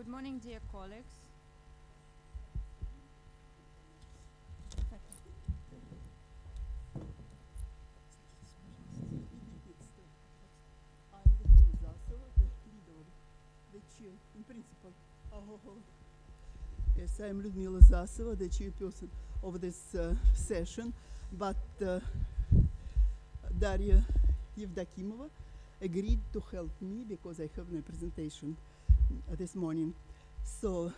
Good morning, dear colleagues. Yes, I'm Lyudmila Zasova, the chairperson of this session, but Daria Yevdokimova agreed to help me because I have my presentation this morning. So,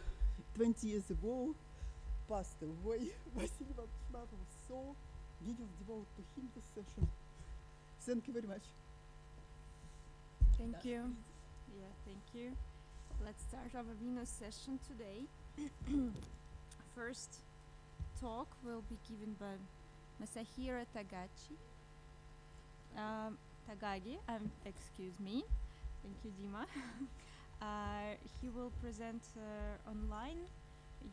20 years ago, passed away Vasily Vachmatov, so we will devote to him this session. Thank you very much. Thank you. Yeah, thank you. Let's start our Venus session today. First talk will be given by Masahiro Tagagi, excuse me. Thank you, Dima. He will present online.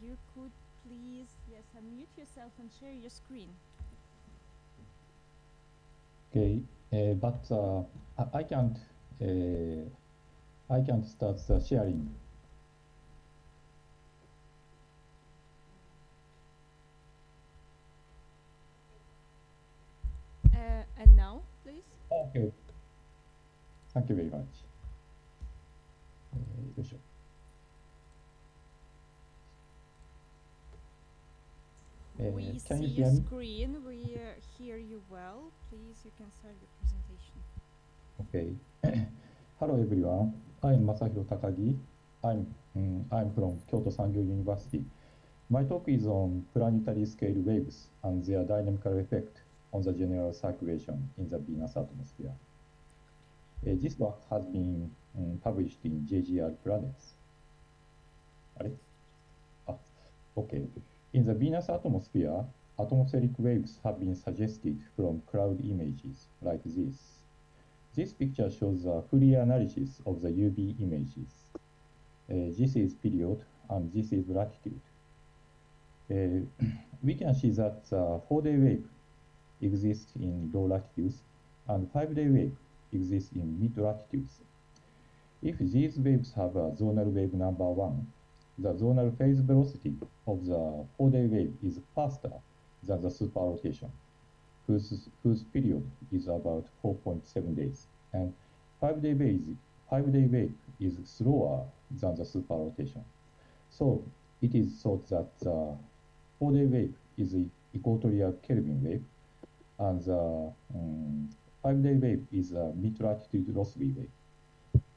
You could please, yes, unmute yourself and share your screen. Okay, but I can't start the sharing. And now, please. Okay. Thank you very much. We see your screen. We hear you well. Please, you can start your presentation. Okay. Hello, everyone. I'm Masahiro Takagi. I'm from Kyoto Sangyo University. My talk is on planetary scale waves and their dynamical effect on the general circulation in the Venus atmosphere. This work has been published in JGR Planets. Okay. In the Venus atmosphere, atmospheric waves have been suggested from cloud images like this. This picture shows a Fourier analysis of the UV images. This is period and this is latitude. We can see that the 4-day wave exists in low latitudes and 5-day wave exists in mid latitudes. If these waves have a zonal wave number 1, the zonal phase velocity of the 4-day wave is faster than the superrotation, whose period is about 4.7 days, and 5-day wave is slower than the superrotation. So it is thought that the 4-day wave is the equatorial Kelvin wave, and the 5-day wave is a mid-latitude Rossby wave.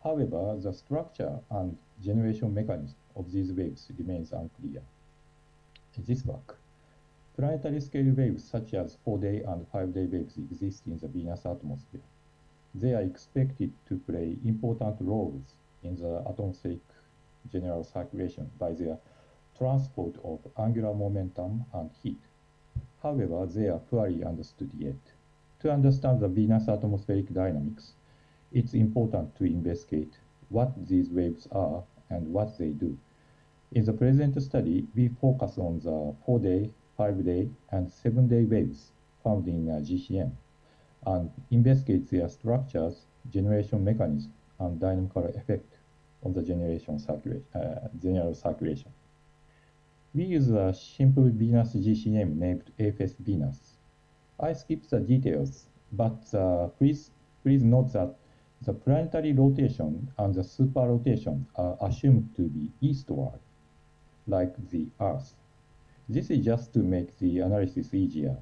However, the structure and generation mechanism of these waves remains unclear. This work, planetary scale waves such as 4-day and 5-day waves exist in the Venus atmosphere. They are expected to play important roles in the atmospheric general circulation by their transport of angular momentum and heat. However, they are poorly understood yet. To understand the Venus atmospheric dynamics, it's important to investigate what these waves are and what they do. In the present study, we focus on the 4-day, 5-day, and 7-day waves found in GCM and investigate their structures, generation mechanism, and dynamical effect on the general circulation. We use a simple Venus GCM named AFS Venus. I skipped the details, but please note that the planetary rotation and the superrotation are assumed to be eastward, like the Earth. This is just to make the analysis easier.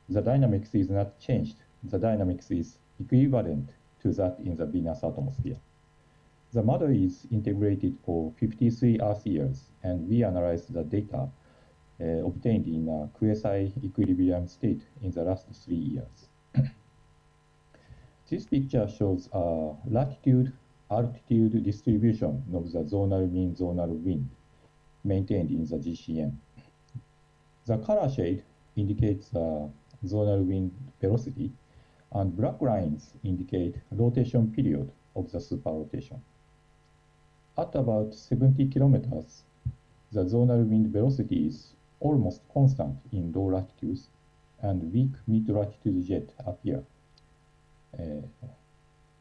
The dynamics is not changed. The dynamics is equivalent to that in the Venus atmosphere. The model is integrated for 53 Earth years, and we analyze the data obtained in a quasi-equilibrium state in the last 3 years. This picture shows a latitude-altitude distribution of the zonal mean zonal wind maintained in the GCM. The color shade indicates the zonal wind velocity, and black lines indicate rotation period of the superrotation. At about 70 kilometers, the zonal wind velocity is almost constant in low latitudes, and weak mid-latitude jet appear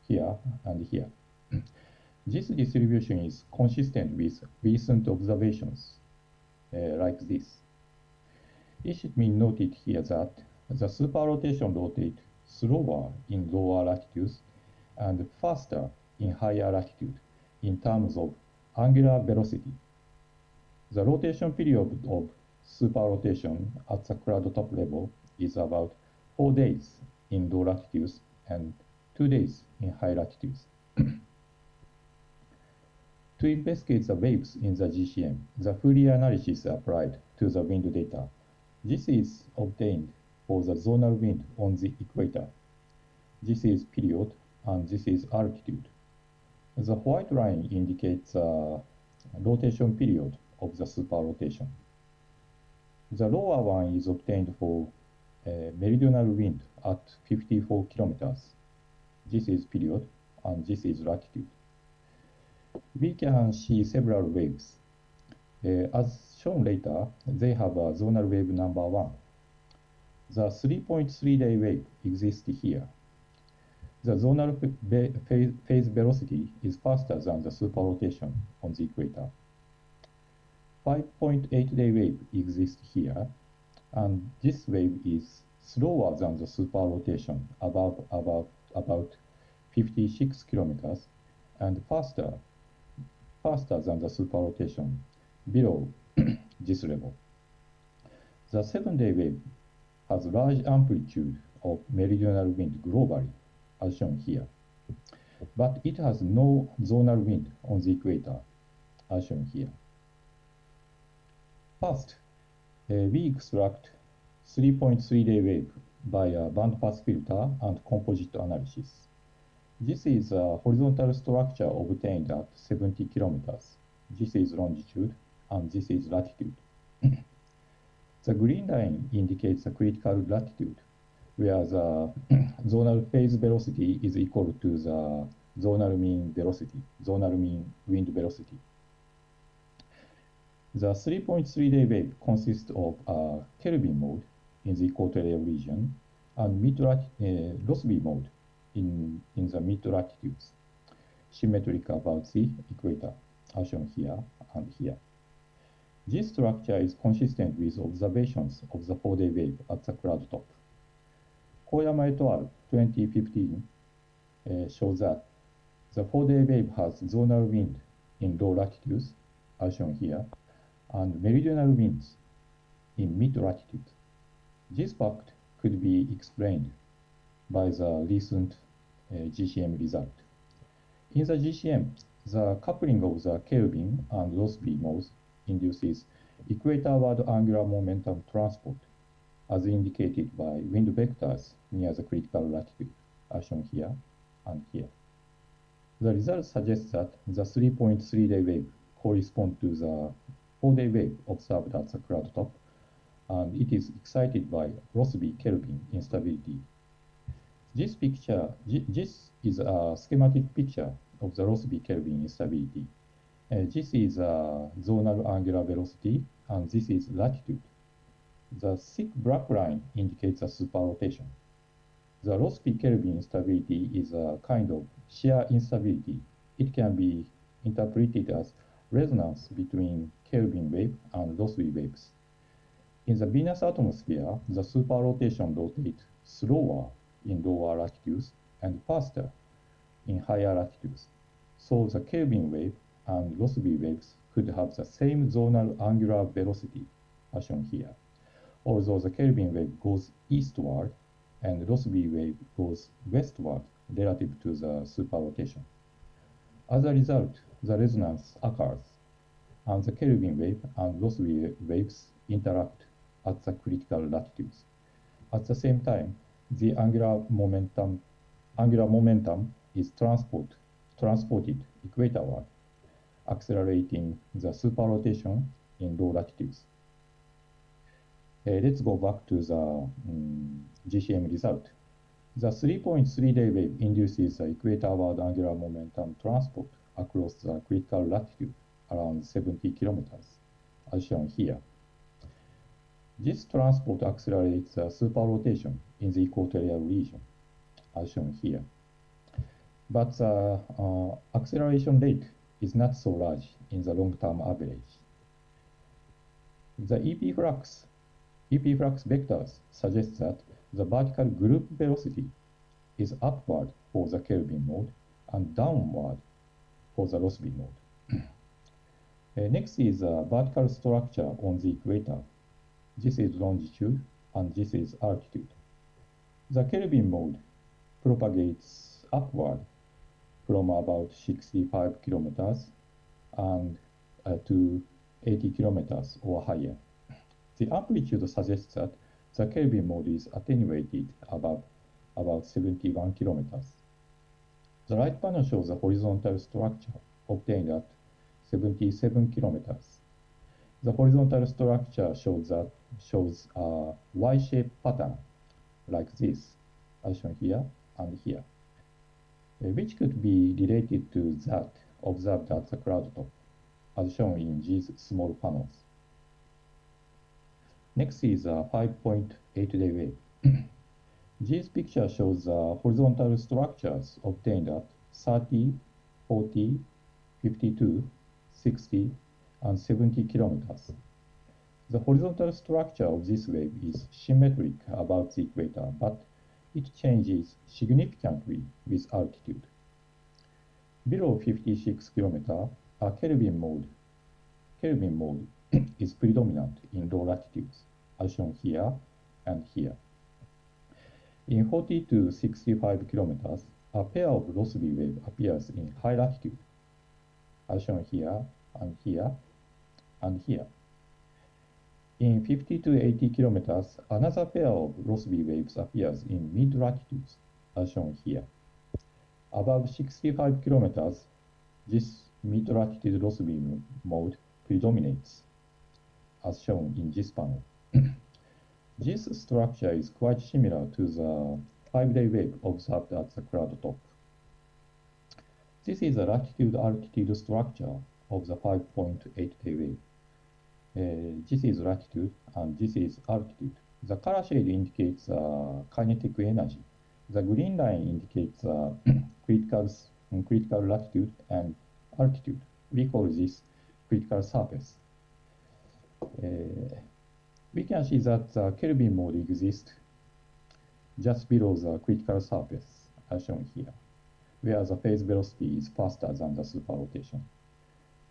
here and here. This distribution is consistent with recent observations, like this. It should be noted here that the superrotation rotates slower in lower latitudes and faster in higher latitude in terms of angular velocity. The rotation period of superrotation at the cloud top level is about 4 days in low latitudes and 2 days in high latitudes. To investigate the waves in the GCM, the Fourier analysis applied to the wind data. This is obtained for the zonal wind on the equator. This is period and this is altitude. The white line indicates the rotation period of the superrotation. The lower one is obtained for meridional wind at 54 kilometers. This is period and this is latitude. We can see several waves. As shown later, they have a zonal wave number 1. The 3.3-day wave exists here. The zonal phase velocity is faster than the superrotation on the equator. 5.8-day wave exists here, and this wave is slower than the superrotation, about 56 kilometers, and faster than the superrotation, below this level. The 7-day wave has large amplitude of meridional wind globally, as shown here, but it has no zonal wind on the equator, as shown here. First, we extract 3.3-day wave by a bandpass filter and composite analysis. This is a horizontal structure obtained at 70 kilometers. This is longitude and this is latitude. The green line indicates the critical latitude, where the zonal phase velocity is equal to the zonal mean wind velocity. The 3.3-day wave consists of a Kelvin mode in the equatorial region and Rossby mode in the mid-latitudes, symmetric about the equator, as shown here and here. This structure is consistent with observations of the 4-day wave at the cloud top. Koyama et al. 2015 shows that the 4-day wave has zonal wind in low latitudes, as shown here, and meridional winds in mid-latitude. This fact could be explained by the recent GCM result. In the GCM, the coupling of the Kelvin and Rossby modes induces equatorward angular momentum transport, as indicated by wind vectors near the critical latitude, as shown here and here. The result suggests that the 3.3-day wave corresponds to the 4-day wave observed at the cloud top, and it is excited by Rossby-Kelvin instability. This is a schematic picture of the Rossby-Kelvin instability. This is zonal angular velocity, and this is latitude. The thick black line indicates a superrotation. The Rossby-Kelvin instability is a kind of shear instability. It can be interpreted as resonance between Kelvin wave and Rossby waves. In the Venus atmosphere, the superrotation rotates slower in lower latitudes and faster in higher latitudes. So the Kelvin wave and Rossby waves could have the same zonal angular velocity, as shown here, although the Kelvin wave goes eastward and Rossby wave goes westward relative to the superrotation. As a result, the resonance occurs, and the Kelvin wave and Rossby waves interact at the critical latitudes. At the same time, the angular momentum is transported equatorward, accelerating the superrotation in low latitudes. Let's go back to the GCM result. The 3.3-day wave induces the equatorward angular momentum transport across the critical latitude around 70 kilometers, as shown here. This transport accelerates the superrotation in the equatorial region, as shown here. but the acceleration rate is not so large in the long-term average. The EP flux vectors suggest that the vertical group velocity is upward for the Kelvin mode and downward for the Rossby mode. Next is a vertical structure on the equator. This is longitude and this is altitude. The Kelvin mode propagates upward from about 65 kilometers and to 80 kilometers or higher. The amplitude suggests that the Kelvin mode is attenuated about 71 kilometers. The right panel shows the horizontal structure obtained at 77 kilometers. The horizontal structure shows a Y-shaped pattern like this, as shown here and here, which could be related to that observed at the cloud top, as shown in these small panels. Next is a 5.8-day wave. This picture shows horizontal structures obtained at 30, 40, 52, 60, and 70 kilometers. The horizontal structure of this wave is symmetric about the equator, but it changes significantly with altitude. Below 56 kilometers, a Kelvin mode is predominant in low latitudes, as shown here and here. In 40 to 65 kilometers, a pair of Rossby wave appears in high latitude, as shown here and here and here. In 50 to 80 kilometers, another pair of Rossby waves appears in mid latitudes, as shown here. Above 65 kilometers, this mid latitude Rossby mode predominates, as shown in this panel. This structure is quite similar to the 5-day wave observed at the cloud top. This is a latitude-altitude structure of the 5.8-day wave. This is latitude and this is altitude. The color shade indicates kinetic energy. The green line indicates critical latitude and altitude. We call this critical surface. We can see that the Kelvin mode exists just below the critical surface, as shown here, where the phase velocity is faster than the superrotation.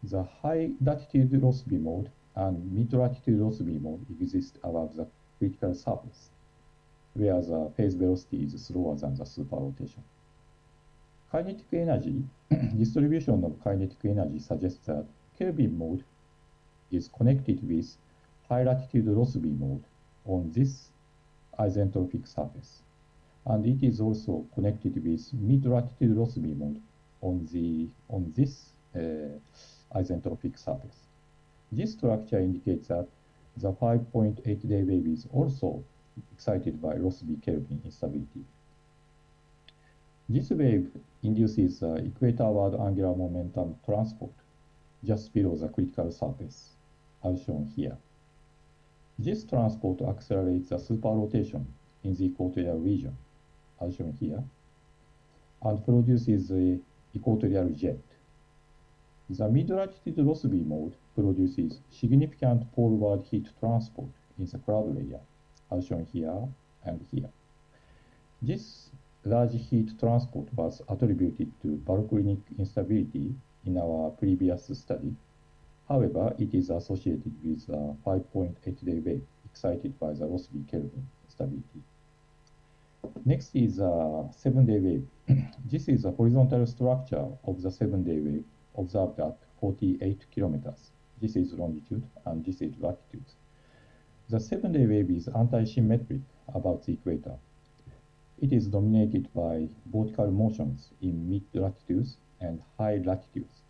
The high latitude Rossby mode and mid latitude Rossby mode exist above the critical surface, where the phase velocity is slower than the superrotation. Kinetic energy, distribution of kinetic energy suggests that Kelvin mode is connected with high latitude Rossby mode on this isentropic surface, and it is also connected with mid latitude Rossby mode on this isentropic surface. This structure indicates that the 5.8-day wave is also excited by Rossby Kelvin instability. This wave induces equatorward angular momentum transport just below the critical surface, as shown here. This transport accelerates the superrotation in the equatorial region, as shown here, and produces a equatorial jet. The mid-latitude Rossby mode produces significant poleward heat transport in the cloud layer, as shown here and here. This large heat transport was attributed to baroclinic instability in our previous study. However, it is associated with a 5.8-day wave excited by the Rossby Kelvin instability. Next is a 7-day wave. This is a horizontal structure of the 7-day wave observed at 48 kilometers. This is longitude and this is latitude. The 7-day wave is anti-symmetric about the equator. It is dominated by vertical motions in mid-latitudes and high latitudes.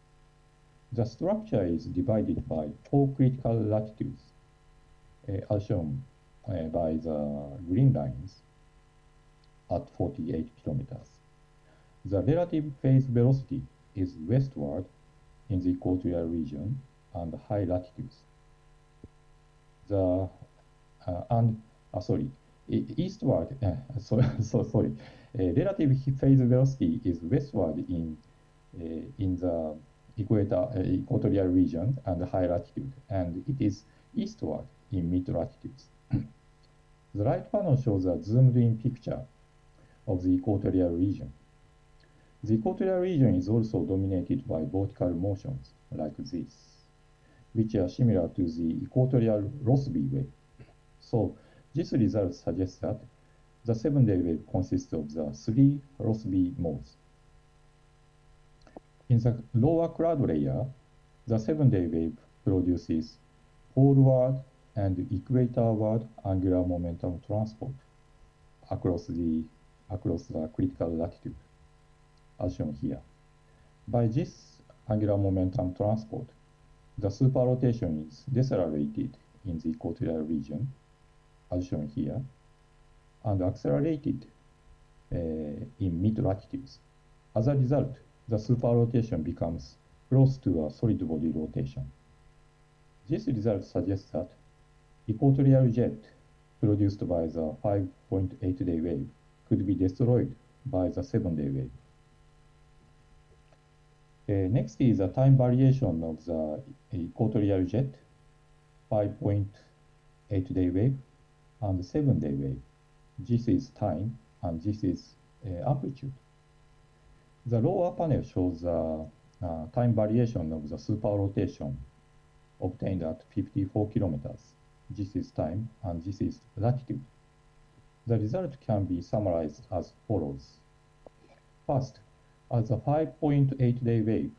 The structure is divided by 4 critical latitudes, as shown by the green lines at 48 kilometers. The relative phase velocity is westward in the equatorial region and high latitudes. eastward, sorry, relative phase velocity is westward in the equatorial region and high latitude, and it is eastward in mid latitudes. The right panel shows a zoomed-in picture of the equatorial region. The equatorial region is also dominated by vertical motions like this, which are similar to the equatorial Rossby wave. So this result suggests that the 7-day wave consists of the 3 Rossby modes. In the lower cloud layer, the 7-day wave produces poleward and equatorward angular momentum transport across the critical latitude, as shown here. By this angular momentum transport, the superrotation is decelerated in the equatorial region, as shown here, and accelerated in mid latitudes. As a result, the superrotation becomes close to a solid body rotation. This result suggests that equatorial jet produced by the 5.8-day wave could be destroyed by the 7-day wave. Next is the time variation of the equatorial jet, 5.8-day wave, and 7-day wave. This is time, and this is amplitude. The lower panel shows the time variation of the superrotation obtained at 54 kilometers. This is time, and this is latitude. The result can be summarized as follows. First, as the 5.8-day wave,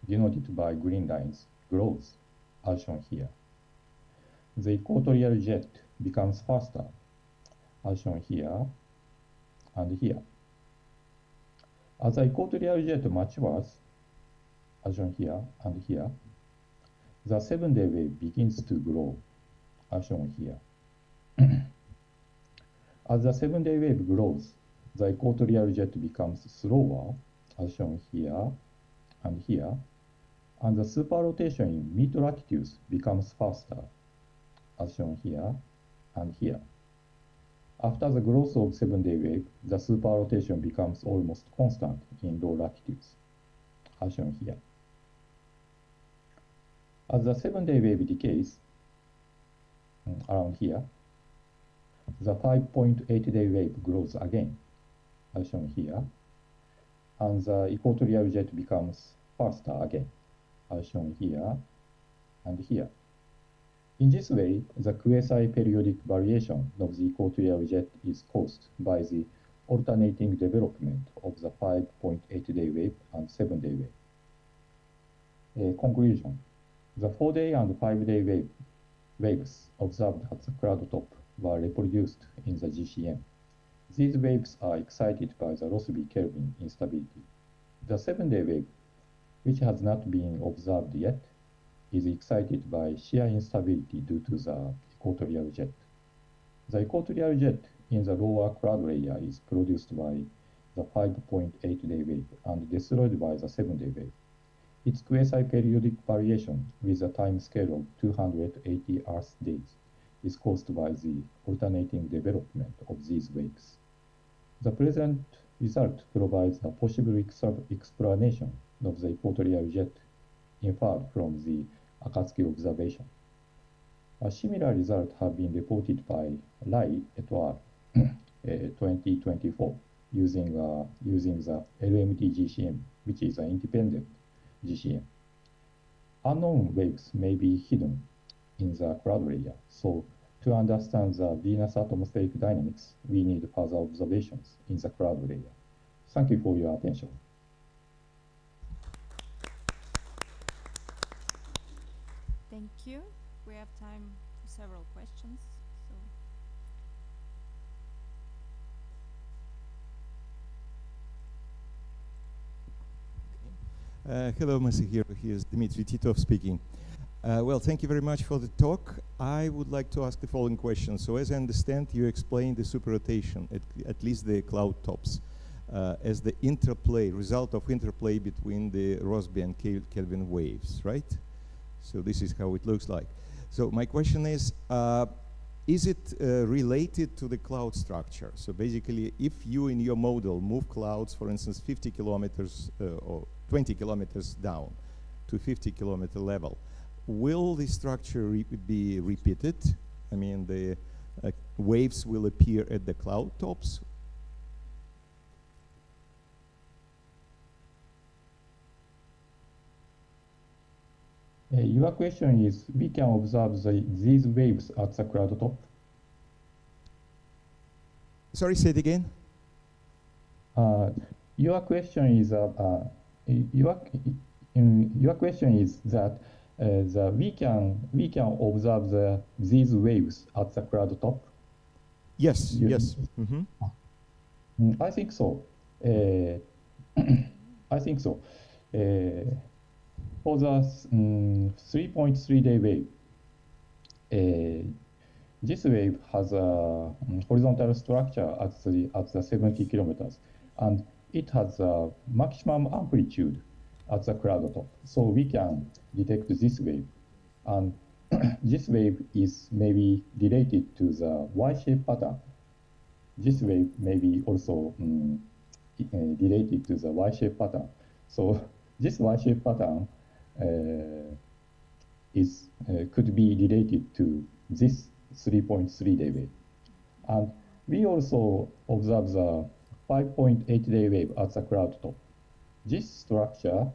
denoted by green lines, grows, as shown here, the equatorial jet becomes faster, as shown here and here. As the equatorial jet matures, as shown here and here, the 7-day wave begins to grow, as shown here. As the 7-day wave grows, the equatorial jet becomes slower, as shown here and here, and the superrotation in mid latitudes becomes faster, as shown here and here. After the growth of 7-day wave, the superrotation becomes almost constant in low latitudes, as shown here. As the 7-day wave decays, around here, the 5.8-day wave grows again, as shown here, and the equatorial jet becomes faster again, as shown here and here. In this way, the quasi-periodic variation of the equatorial jet is caused by the alternating development of the 5.8-day wave and 7-day wave. Conclusion. The 4-day and 5-day waves observed at the cloud top were reproduced in the GCM. These waves are excited by the Rossby-Kelvin instability. The 7-day wave, which has not been observed yet, is excited by shear instability due to the equatorial jet. The equatorial jet in the lower cloud layer is produced by the 5.8-day wave and destroyed by the 7-day wave. Its quasi-periodic variation with a time scale of 280 Earth days is caused by the alternating development of these waves. The present result provides a possible explanation of the equatorial jet inferred from the Akatsuki observation. A similar result have been reported by Lai et al. 2024 using the LMT GCM, which is an independent GCM. Unknown waves may be hidden in the cloud layer, so to understand the Venus atmospheric dynamics, we need further observations in the cloud layer. Thank you for your attention. Thank you. We have time for several questions. Hello, Masahiro. Here's Dmitry Titov speaking. Well, thank you very much for the talk. I would like to ask the following question. So as I understand, you explained the superrotation, at least the cloud tops, as the result of interplay between the Rossby and Kelvin waves, right? So this is how it looks like. So my question is, is it related to the cloud structure? So basically, if you in your model move clouds, for instance, 50 kilometers or 20 kilometers down to 50-kilometer level, will the structure be repeated? I mean, the waves will appear at the cloud tops? Your question is, we can observe these waves at the cloud top? Sorry, say it again. Your question is that we can observe these waves at the cloud top? Yes. Yes. I think so. I think so. For the 3.3-day wave, this wave has a horizontal structure at the 70 kilometers, and it has a maximum amplitude at the cloud top. So we can detect this wave, and this wave is maybe related to the Y-shaped pattern. This wave may be also related to the Y-shaped pattern. So this Y-shaped pattern could be related to this 3.3-day wave. And we also observe the 5.8-day wave at the cloud top. This structure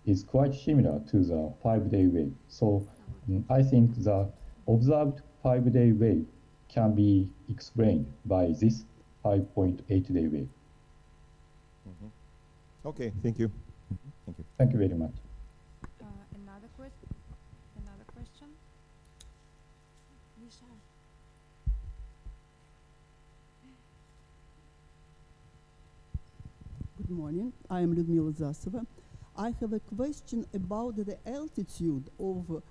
is quite similar to the 5-day wave. So I think the observed 5-day wave can be explained by this 5.8-day wave. Okay, thank you. Thank you. Thank you very much. Another question? Lisa. Good morning. I am Lyudmila Zasova. I have a question about the altitude of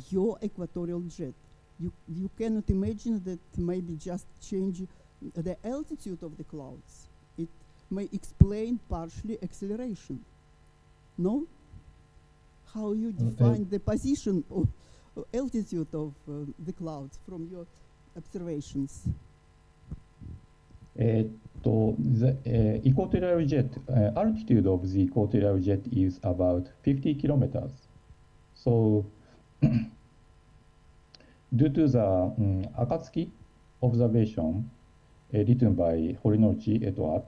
your equatorial jet. You cannot imagine that maybe just change the altitude of the clouds. It may explain partially acceleration. No? How you define the position of altitude of the clouds from your observations? The equatorial jet, altitude of the equatorial jet is about 50 kilometers. So due to the Akatsuki observation written by Horinouchi et al.,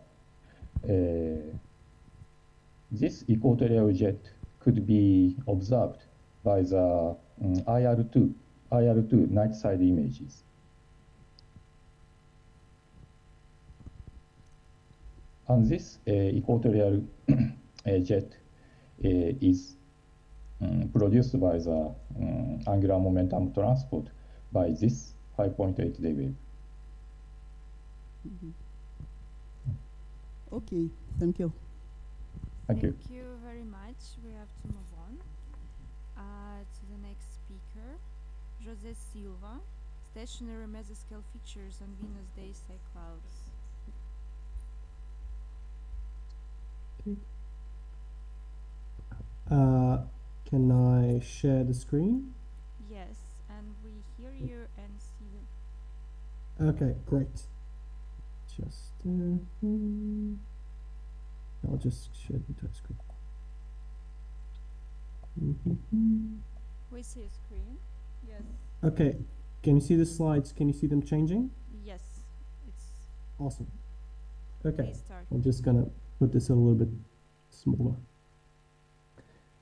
this equatorial jet could be observed by the IR2 night side images. And this equatorial jet is produced by the angular momentum transport by this 5.8-day wave. Okay, thank you. Thank you. Thank you very much. We have to move on to the next speaker, José Silva, stationary mesoscale features on Venus day-side clouds. Can I share the screen? Yes, and we hear you and see you. Okay, great. Just I'll just share the entire screen. We see a screen. Yes. Okay, can you see the slides? Can you see them changing? Yes, it's. Awesome. Okay, Please start. I'm just gonna put this a little bit smaller.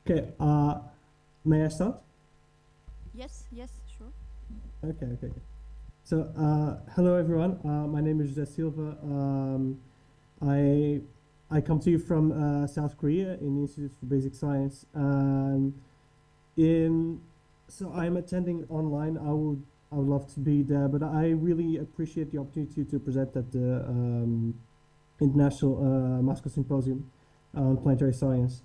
Okay, may I start? Yes, yes, sure. Okay. So, hello everyone. My name is José Silva. I come to you from South Korea in the Institute for Basic Science. So I'm attending online. I would love to be there, but I really appreciate the opportunity to present at the International Moscow Symposium on Planetary Science.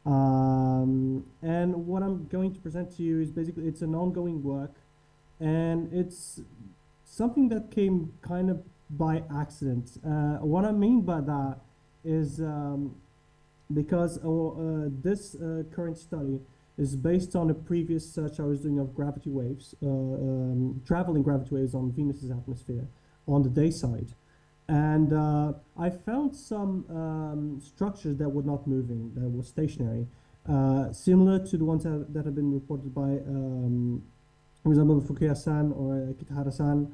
And what I'm going to present to you is basically, it's an ongoing work, and it's something that came kind of by accident. What I mean by that is because this current study is based on a previous search I was doing of gravity waves, traveling gravity waves on Venus's atmosphere on the day side. And I found some structures that were not moving, that were stationary, similar to the ones that have been reported by, for example, Fukuya-san or Kitahara-san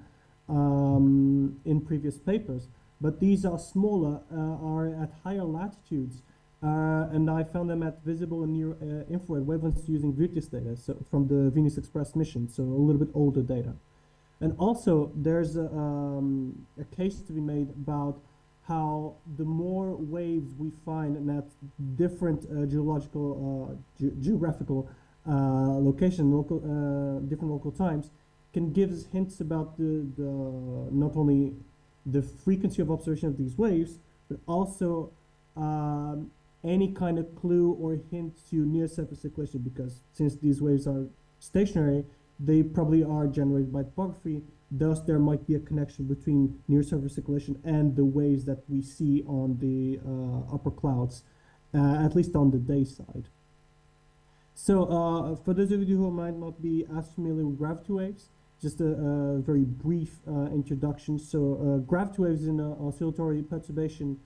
in previous papers. But these are smaller, are at higher latitudes, and I found them at visible and near infrared wavelengths using Virtus data, so from the Venus Express mission, so a little bit older data. And also, there's a case to be made about how the more waves we find at different geographical location, different local times, can give us hints about the not only the frequency of observation of these waves, but also any kind of clue or hint to near surface circulation, because since these waves are stationary, they probably are generated by topography. Thus, there might be a connection between near surface circulation and the waves that we see on the upper clouds, at least on the day side. So, for those of you who might not be as familiar with gravity waves, just a very brief introduction. So, gravity waves is an oscillatory perturbation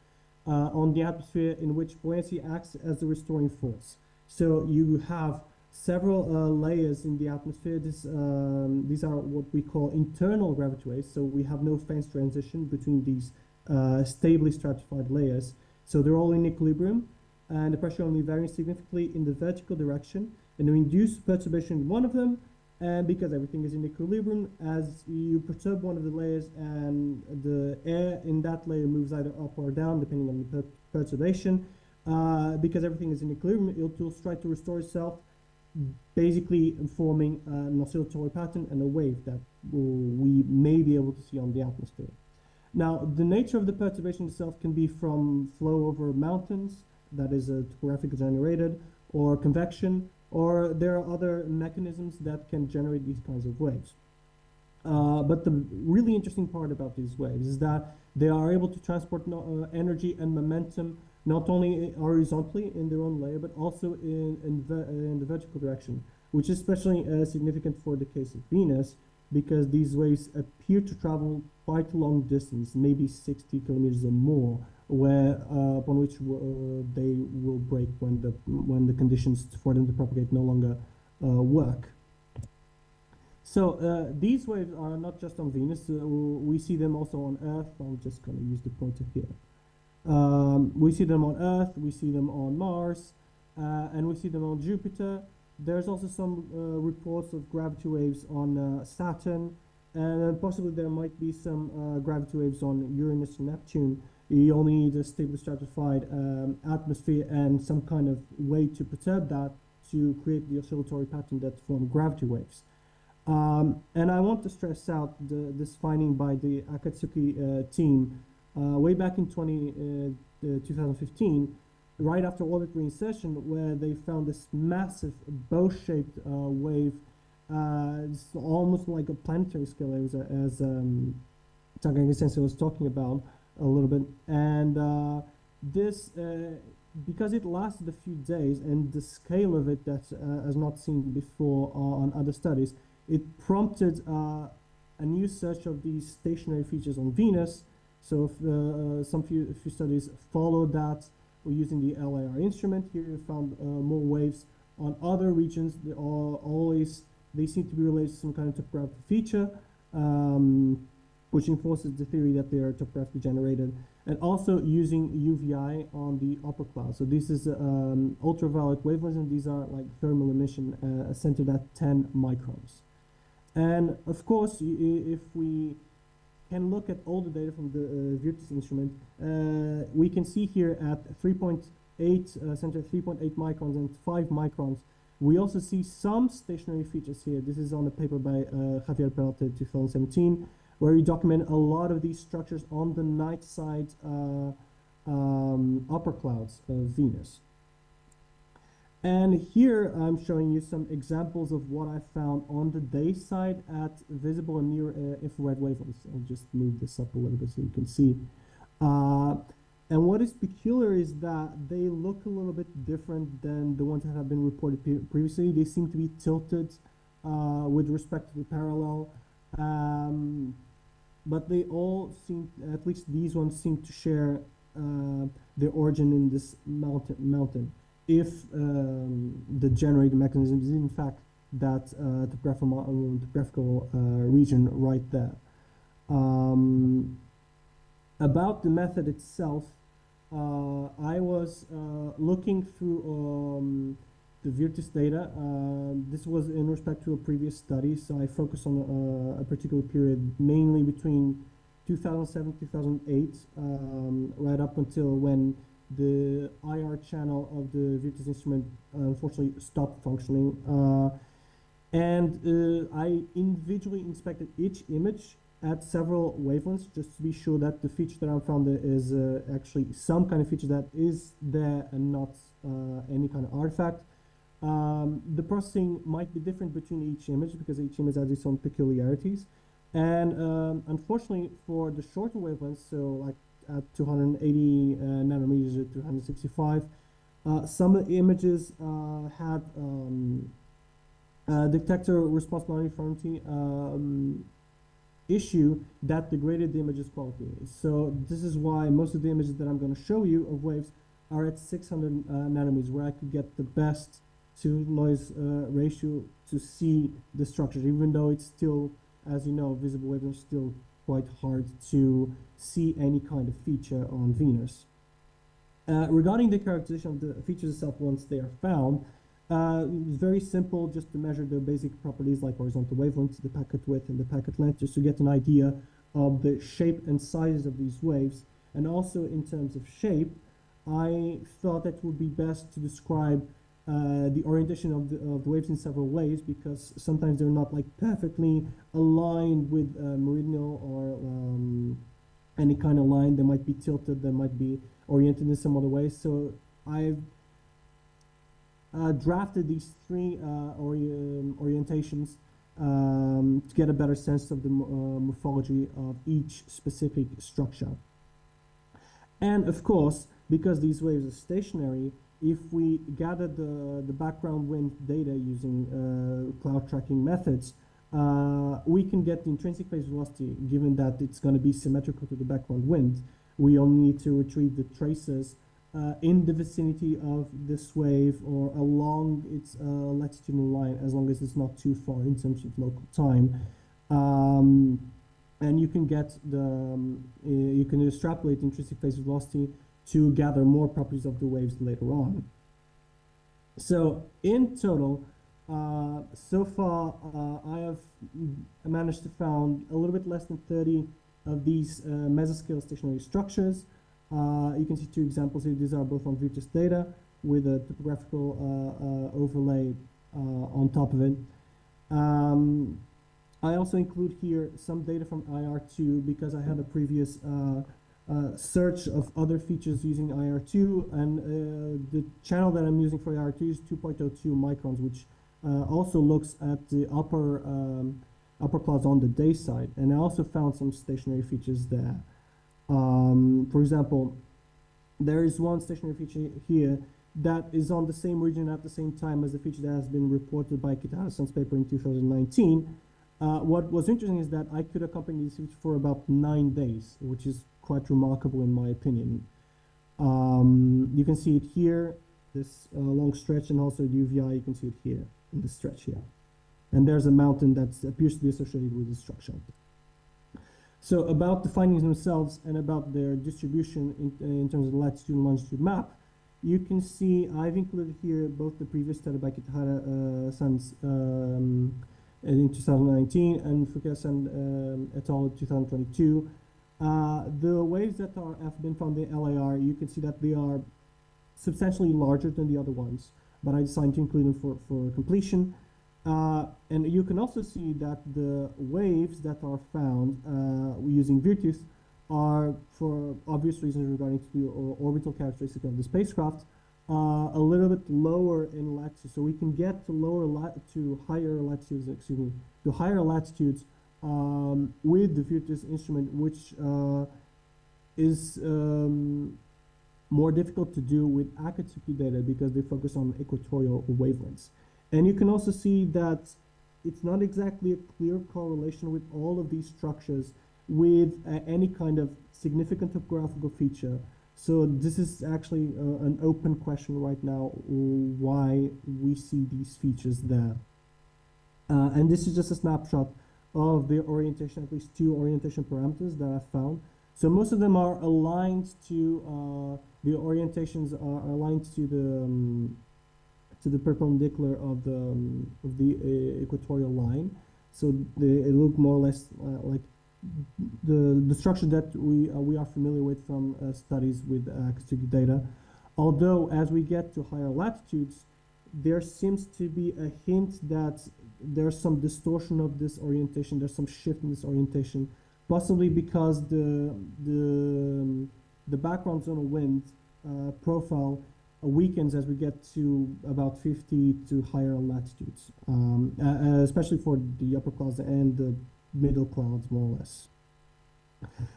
on the atmosphere in which buoyancy acts as a restoring force. So, you have several layers in the atmosphere. These are what we call internal gravity waves. So we have no phase transition between these stably stratified layers. So they're all in equilibrium, and the pressure only varies significantly in the vertical direction. And we induce perturbation in one of them, and because everything is in equilibrium, as you perturb one of the layers and the air in that layer moves either up or down depending on the perturbation, because everything is in equilibrium, it will try to restore itself, basically forming an oscillatory pattern and a wave that we may be able to see on the atmosphere. Now, the nature of the perturbation itself can be from flow over mountains, that is topographically generated, or convection, or there are other mechanisms that can generate these kinds of waves. But the really interesting part about these waves is that they are able to transport energy and momentum not only horizontally in their own layer, but also in the vertical direction, which is especially significant for the case of Venus, because these waves appear to travel quite a long distance, maybe 60 kilometers or more, where upon which they will break when the conditions for them to propagate no longer work. So these waves are not just on Venus. We see them also on Earth. I'm just going to use the pointer here. We see them on Earth, we see them on Mars, and we see them on Jupiter. There's also some reports of gravity waves on Saturn, and possibly there might be some gravity waves on Uranus and Neptune. You only need a stably stratified atmosphere and some kind of way to perturb that to create the oscillatory pattern that form gravity waves. And I want to stress out this finding by the Akatsuki team way back in 2015, right after orbit reinsertion, where they found this massive bow-shaped wave. It's almost like a planetary scale, as Takagi-sensei was talking about a little bit. And this, because it lasted a few days, and the scale of it that has not seen before on other studies, it prompted a new search of these stationary features on Venus. So some few studies followed that using the LIR instrument. Here we found more waves on other regions. They seem to be related to some kind of topographic feature, which enforces the theory that they are topographically generated, and also using UVI on the upper clouds. So this is ultraviolet wavelengths, and these are like thermal emission centered at 10 microns. And of course, if we can look at all the data from the Virtus instrument, we can see here at 3.8, centered at 3.8 microns and 5 microns, we also see some stationary features here. This is on a paper by Javier Peralta 2017, where we document a lot of these structures on the night side upper clouds of Venus. And here I'm showing you some examples of what I found on the day side at visible and near infrared wavelengths. I'll just move this up a little bit so you can see. And what is peculiar is that they look a little bit different than the ones that have been reported previously. They seem to be tilted with respect to the parallel. But they all seem, at least these ones seem to share their origin in this mountain. If the generating mechanism is in fact that topographical region right there. About the method itself, I was looking through the Virtus data. This was in respect to a previous study, so I focused on a particular period, mainly between 2007 2008, right up until when the IR channel of the Virtus instrument unfortunately stopped functioning. I individually inspected each image at several wavelengths just to be sure that the feature that I found is actually some kind of feature that is there and not any kind of artifact. The processing might be different between each image because each image has its own peculiarities. And unfortunately for the shorter wavelengths, so like at 280 nanometers or 265, some of the images had detector response non-uniformity issue that degraded the image's quality. So this is why most of the images that I'm going to show you of waves are at 600 nanometers, where I could get the best to noise ratio to see the structure, even though it's still, as you know, visible waves are still quite hard to see any kind of feature on Venus. Regarding the characterization of the features itself once they are found, it's very simple just to measure the basic properties like horizontal wavelengths, the packet width and the packet length, just to get an idea of the shape and size of these waves. And also in terms of shape, I thought that it would be best to describe the orientation of the waves in several ways, because sometimes they're not like perfectly aligned with meridional or any kind of line. They might be tilted, they might be oriented in some other way. So I've drafted these three orientations to get a better sense of the morphology of each specific structure. And of course, because these waves are stationary, if we gather the background wind data using cloud tracking methods, we can get the intrinsic phase velocity, given that it's going to be symmetrical to the background wind. We only need to retrieve the traces in the vicinity of this wave or along its latitudinal line, as long as it's not too far in terms of local time. And you can get you can extrapolate intrinsic phase velocity to gather more properties of the waves later on. So in total, so far I have managed to found a little bit less than 30 of these mesoscale stationary structures. You can see two examples here. These are both on Virtus data with a topographical overlay on top of it. I also include here some data from IR2 because I had a previous search of other features using IR2, and the channel that I'm using for IR2 is 2.02 microns, which also looks at the upper clouds on the day side, and I also found some stationary features there. For example, there is one stationary feature here that is on the same region at the same time as the feature that has been reported by Kitahara-san's paper in 2019. What was interesting is that I could accompany this feature for about 9 days, which is quite remarkable in my opinion. You can see it here, this long stretch, and also UVI, you can see it here in the stretch here. And there's a mountain that appears to be associated with the structure. So about the findings themselves and about their distribution in terms of the latitude and longitude map, you can see I've included here both the previous study by Kitahara-san's in 2019 and Fukuya-san et al. 2022. The waves that have been found in LIR, you can see that they are substantially larger than the other ones, but I decided to include them for completion. And you can also see that the waves that are found using Virtus are, for obvious reasons regarding to the orbital characteristic of the spacecraft, a little bit lower in latitude. So we can get to higher latitudes, with the Virtus instrument, which is more difficult to do with Akatsuki data because they focus on equatorial wavelengths. And you can also see that it's not exactly a clear correlation with all of these structures with any kind of significant topographical feature. So this is actually an open question right now, why we see these features there. And this is just a snapshot of the orientation, at least 2 orientation parameters that I found. So most of them are aligned to, the orientations are aligned to the perpendicular of the equatorial line. So it look more or less like the structure that we are familiar with from studies with Akatsuki data. Although as we get to higher latitudes, there seems to be a hint that there's some distortion of this orientation, there's some shift in this orientation, possibly because the background zonal wind profile weakens as we get to about 50 to higher latitudes, especially for the upper clouds and the middle clouds, more or less.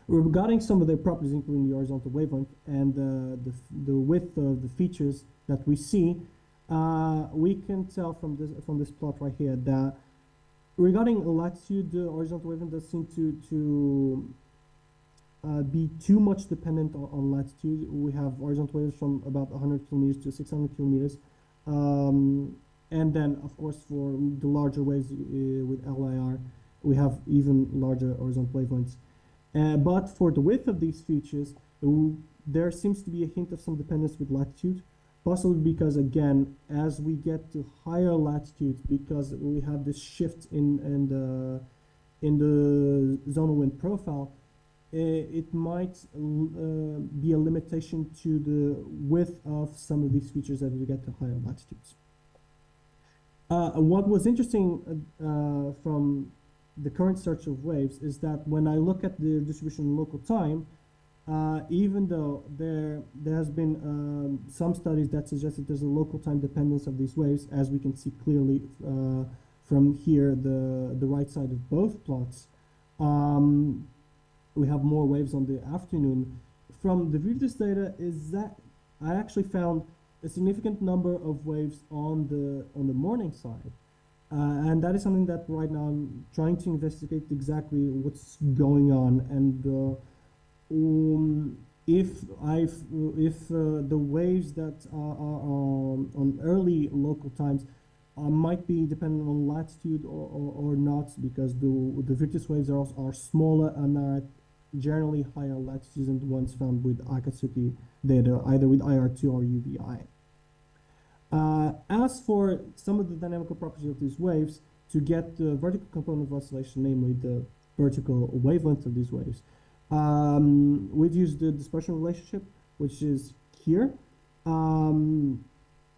Regarding some of their properties, including the horizontal wavelength and the width of the features that we see, we can tell from this plot right here that regarding latitude, the horizontal wavelength does seem to be too much dependent on latitude. We have horizontal waves from about 100 kilometers to 600 kilometers. And then, of course, for the larger waves with LIR, we have even larger horizontal wavelengths. But for the width of these features, there seems to be a hint of some dependence with latitude, possibly because, again, as we get to higher latitudes, because we have this shift in the zonal wind profile, it might be a limitation to the width of some of these features as we get to higher latitudes. What was interesting from the current search of waves is that when I look at the distribution in local time, even though there has been some studies that suggest that there's a local time dependence of these waves, as we can see clearly from here, the right side of both plots, we have more waves on the afternoon. From the Fifteenth data is that I actually found a significant number of waves on the morning side. And that is something that right now I'm trying to investigate exactly what's going on, and if the waves that are on early local times might be dependent on latitude or not, because the Fifteenth waves are smaller and are at generally higher latitudes than the ones found with Akatsuki data, either with IR2 or UVI. As for some of the dynamical properties of these waves, to get the vertical component of oscillation, namely the vertical wavelength of these waves, we've used the dispersion relationship, which is here.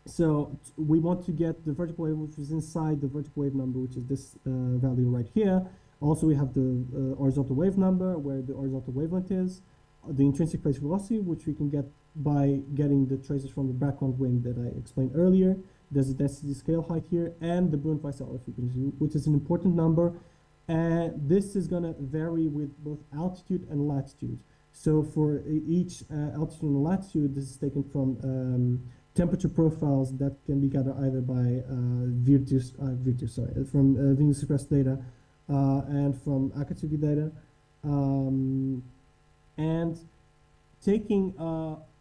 So we want to get the vertical wave, which is inside the vertical wave number, which is this value right here. Also, we have the horizontal wave number, where the horizontal wavelength is, the intrinsic phase velocity, which we can get by getting the traces from the background wind that I explained earlier. There's a density scale height here, and the Brunt-Weissel frequency, which is an important number. And this is going to vary with both altitude and latitude. So for each altitude and latitude, this is taken from temperature profiles that can be gathered either by from Venus Express data and from Akatsuki data. And taking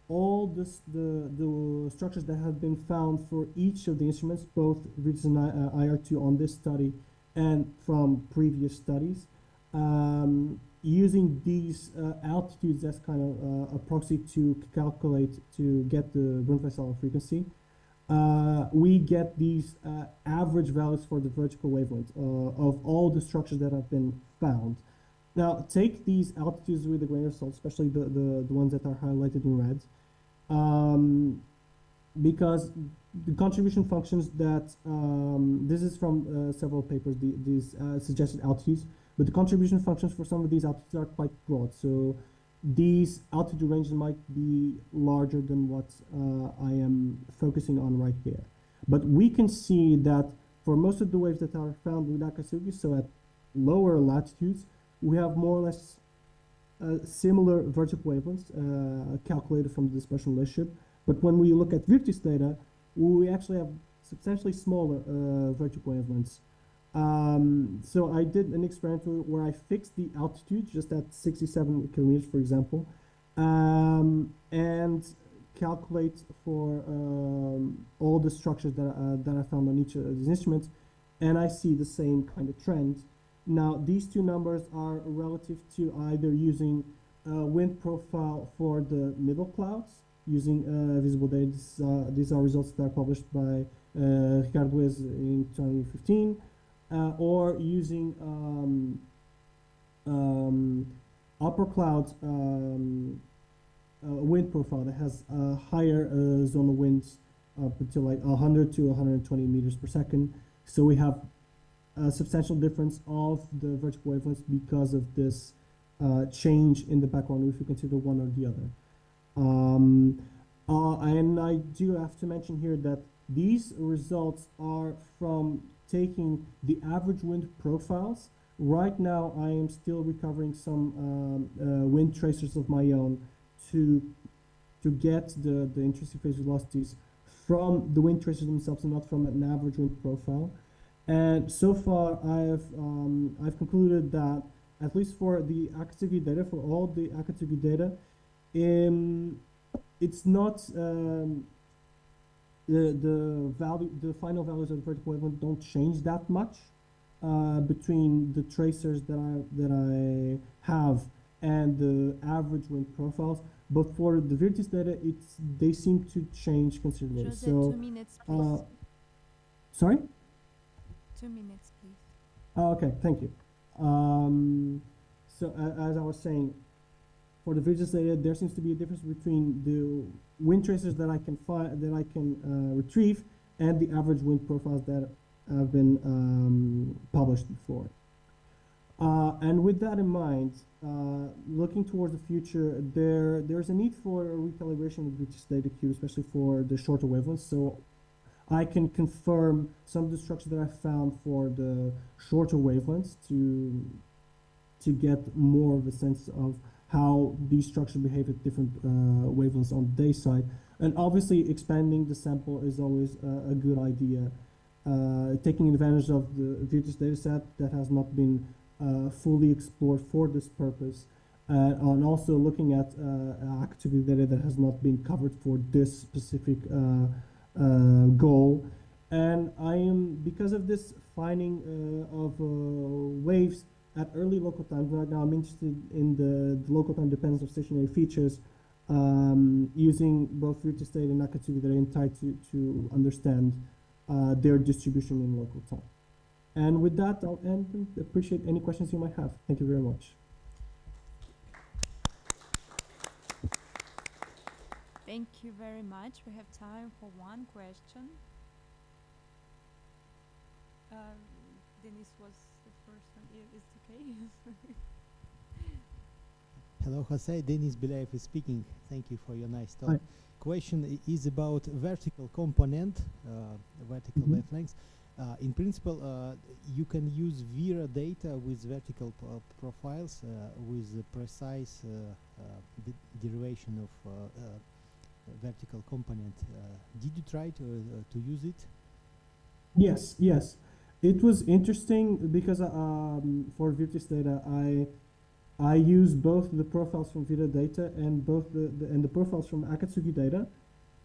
all the structures that have been found for each of the instruments, both Vitis and IR2 on this study and from previous studies, using these altitudes as kind of a proxy to calculate to get the Brunt-Weissel frequency, we get these average values for the vertical wavelength of all the structures that have been found. Now, take these altitudes with a grain of salt, especially the ones that are highlighted in red, because the contribution functions that, this is from several papers, these suggested altitudes, but the contribution functions for some of these altitudes are quite broad. So these altitude ranges might be larger than what I am focusing on right here. But we can see that for most of the waves that are found with Akatsuki, so at lower latitudes, we have more or less similar vertical wavelengths calculated from the dispersion relationship. But when we look at Virtus data, we actually have substantially smaller vertical wavelengths. So I did an experiment where I fixed the altitude just at 67 kilometers, for example, and calculate for all the structures that I found on each of these instruments, and I see the same kind of trend. Now, these two numbers are relative to either using wind profile for the middle clouds, using visible data. These are results that are published by Ricardo Luiz in 2015, or using upper clouds wind profile that has higher zonal winds up until like 100 to 120 meters per second. So we have a substantial difference of the vertical wavelengths because of this change in the background if you consider one or the other. And I do have to mention here that these results are from taking the average wind profiles. Right now, I am still recovering some wind tracers of my own to get the intrinsic phase velocities from the wind tracers themselves and not from an average wind profile. And so far, I've concluded that at least for the activity data, for all the activity data, it's not the final values of the vertical wavelength don't change that much between the tracers that I have and the average wind profiles. But for the Virtus data, they seem to change considerably. Jose, So, 2 minutes, please. sorry? 2 minutes, please. Oh, okay, thank you. So as I was saying, for the Virtus data, there seems to be a difference between the wind tracers that I can find, that I can retrieve, and the average wind profiles that have been published before. And with that in mind, looking towards the future, there's a need for a recalibration of the Virtus data cube, especially for the shorter wavelengths. So I can confirm some of the structures that I found for the shorter wavelengths to get more of a sense of how these structures behave at different wavelengths on the day side. And obviously expanding the sample is always a good idea. Taking advantage of the Virtus data set that has not been fully explored for this purpose, and also looking at activity data that has not been covered for this specific goal. And I am, because of this finding of waves at early local times, right now I'm interested in the local time dependence of stationary features, using both Virtus data and activity data in try to understand their distribution in local time. And with that, I'll end and appreciate any questions you might have. Thank you very much. Thank you very much. We have time for one question. Dennis was the first one. Is it okay? Hello, Jose. Denis Bilayev is speaking. Thank you for your nice talk. Hi. Question is about vertical component, vertical wavelengths. In principle, you can use Vera data with vertical profiles with precise derivation of vertical component. Did you try to use it? Yes, yes. It was interesting because for Virtus data, I use both the profiles from Vita data and both the profiles from Akatsuki data,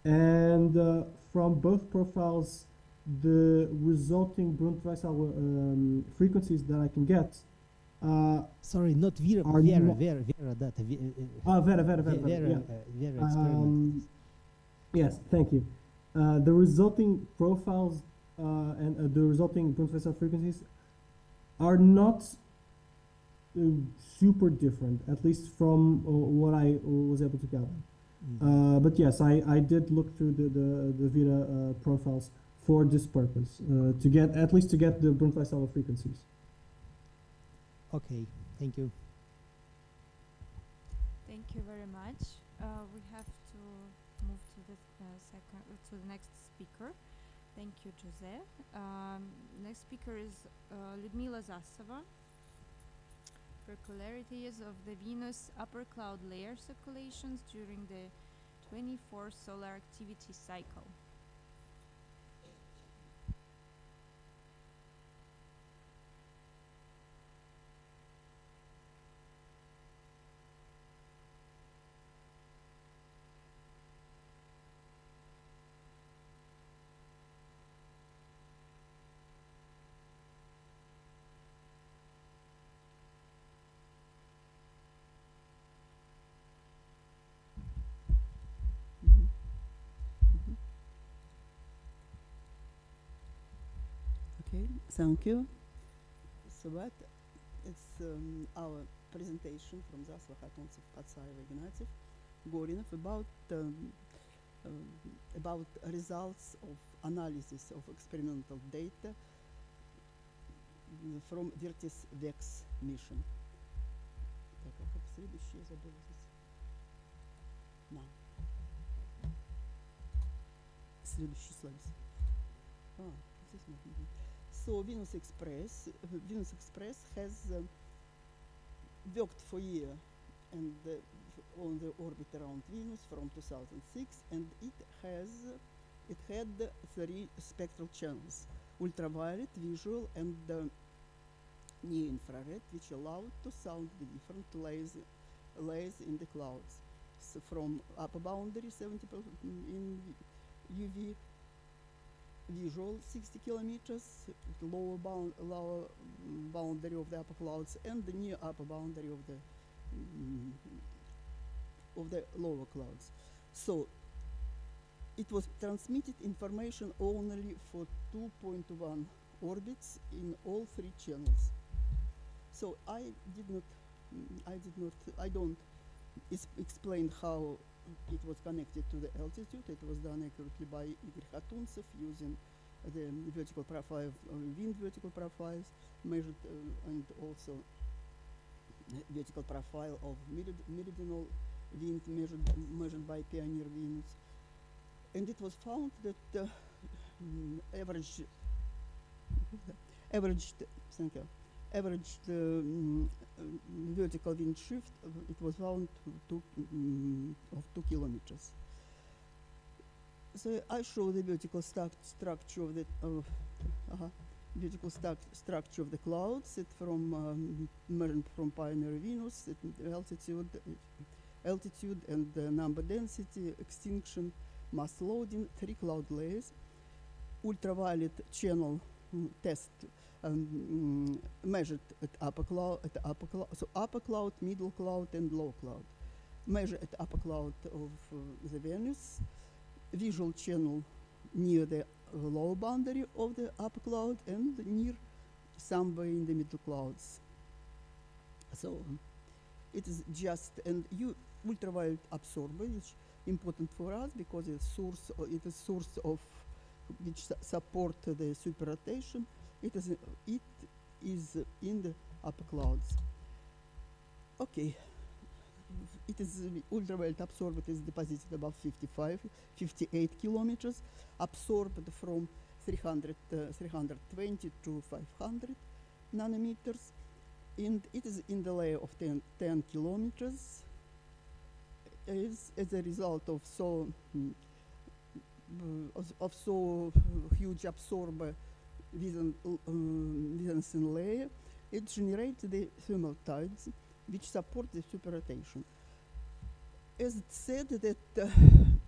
and from both profiles, the resulting Brunt-Weissel frequencies that I can get. Sorry, not Vera, Are Vera not- data. Vera, yeah. Vera experiment. Yes, thank you. The resulting profiles and the resulting Brunt-Weissel frequencies are not super different, at least from what I was able to gather. But yes, I did look through the Vita profiles for this purpose, to get the Brunt-Weissel frequencies. Okay, thank you. Thank you very much. We have to move to the next speaker. Thank you, Jose. Next speaker is Lyudmila Zasova peculiarities of the Venus upper cloud layer circulations during the 24 solar activity cycle. Mhm. Mhm. Okay, thank you. So that it's our presentation from Zasva Khatuntsov, Patsaeva, Ignatiev, Gorinov about results of analysis of experimental data from Virtus VEX mission. Так, а как следующее забыла здесь? На. Следующий слайд. Здесь можно. So Venus Express has worked for a year and on the orbit around Venus from 2006, and it had 3 spectral channels: ultraviolet, visual, and near-infrared, which allowed to sound the different layers in the clouds. So from upper boundary 70% in UV, visual 60 kilometers, lower boundary of the upper clouds, and the near upper boundary of the lower clouds. So it was transmitted information only for 2.1 orbits in all 3 channels. So I don't explain how it was connected to the altitude. It was done accurately by Igor Khatuntsov using the vertical profile, wind vertical profiles measured, and also vertical profile of meridional wind measured by Pioneer Venus. And it was found that averaged vertical wind shift, it was found of 2 kilometers. So I show the vertical structure of the structure of the clouds. It measured from Pioneer Venus, altitude and number density, extinction, mass loading, 3 cloud layers, ultraviolet channel test. Measured at upper cloud, so upper cloud, middle cloud, and low cloud. Measure at upper cloud of the Venus, visual channel near the lower boundary of the upper cloud and near somewhere in the middle clouds. So it is just ultraviolet absorber, which is important for us because it is source of which support the superrotation. It is in the upper clouds. Okay, it is ultraviolet absorbed is deposited above 58 kilometers, absorbed from 320 to 500 nanometers, and it is in the layer of 10 kilometers. As a result of so huge absorber within thin layer, it generates the thermal tides which support the superrotation. As it said that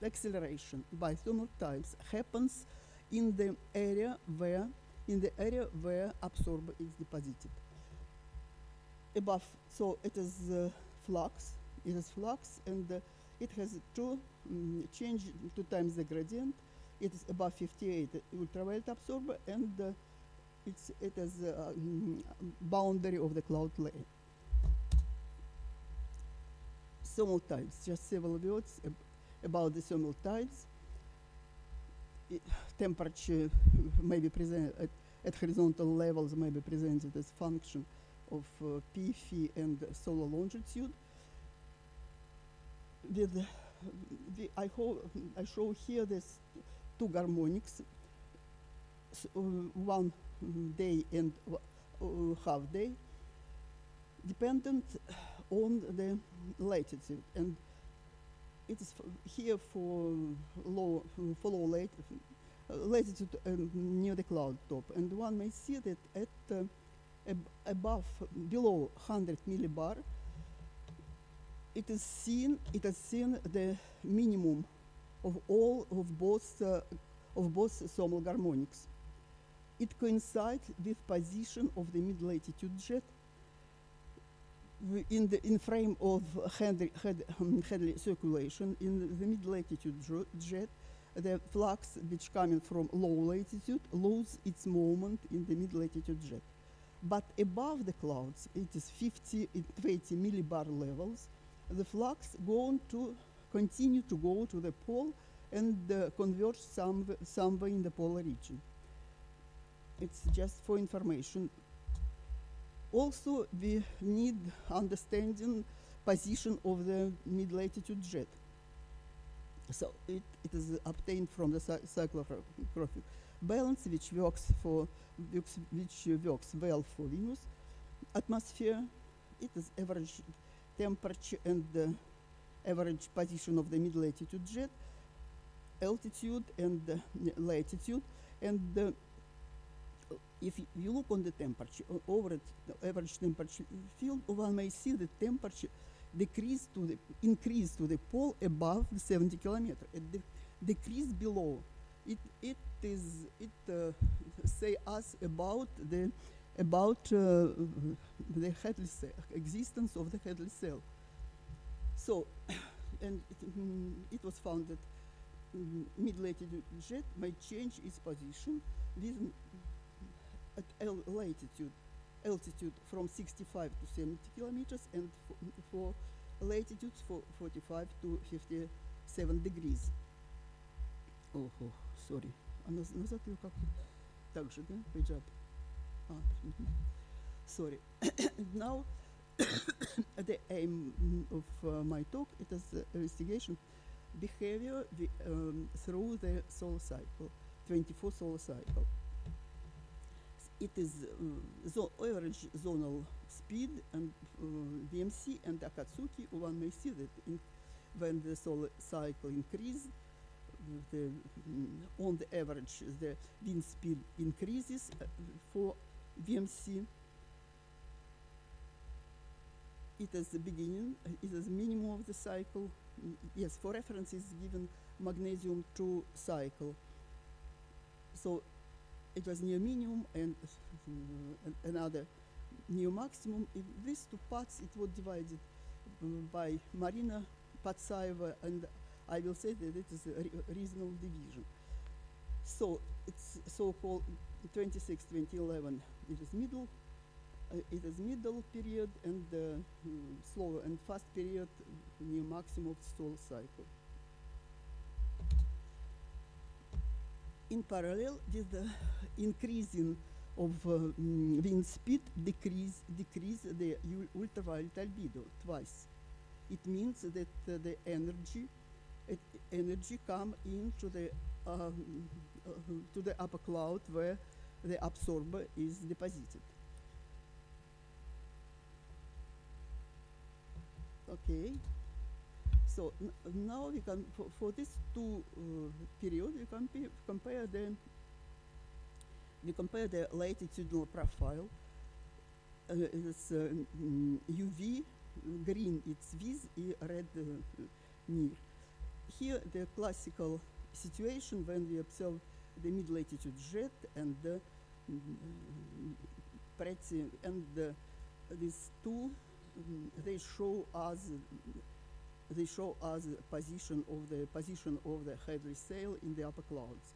acceleration by thermal tides happens in the area where absorber is deposited. Above, so it is flux. It is flux, and it has change 2 times the gradient. It is above 58 ultraviolet absorber, and it is boundary of the cloud layer. Thermal tides, just several words about the thermal tides. Temperature may be presented at horizontal levels, may be presented as function of P, phi, and solar longitude. I show here this 2 harmonics, one day and half day. dependent on the latitude, and it is here for low latitude near the cloud top, and one may see that at below 100 millibar, it has seen the minimum of both thermal harmonics. It coincides with position of the mid-latitude jet in frame of Hadley circulation. In the mid-latitude jet, the flux which coming from low latitude loses its moment in the mid-latitude jet. But above the clouds, it is 50 and 20 millibar levels. The flux going to continue to go to the pole and converge somewhere in the polar region. It's just for information. Also, we need understanding position of the mid-latitude jet. So it is obtained from the cyclotrophic balance, which works well for Venus atmosphere. It is average temperature and the average position of the mid-latitude jet, altitude and latitude, and if you look on the temperature over the average temperature field, one may see the temperature increase to the pole above the 70 kilometer, and decrease below. It say us about the Hadley cell, existence of the Hadley cell. So, and it was found that mid-latitude jet may change its position within at altitude from 65 to 70 kilometers, and for latitudes for 45 to 57 degrees. Sorry. Назад ее как так же, да? Page up. Sorry. Now, the aim of my talk, it is investigation behavior through the solar cycle, 24 solar cycle. It is average zonal speed and VMC and Akatsuki. One may see that when the solar cycle increases, on the average, the wind speed increases for VMC. It is the beginning, it is minimum of the cycle. Yes, for reference is given magnesium 2 cycle. So it was near minimum and another near maximum. In these two parts, it was divided by Marina Patsaeva, and I will say that it is a reasonable division. So it's so-called 26-2011. It is middle. It is middle period and slower and fast period near maximum of the solar cycle. In parallel with the increasing of wind speed, decrease the ultraviolet albedo twice. It means that the energy come into the to the upper cloud where the absorber is deposited. Okay. So now we can, for these two periods, we can compare the latitudinal profile. It's UV, green it's with, red near. Here the classical situation when we observe the mid-latitude jet and the these two, they show us position of the Hadley sail in the upper clouds.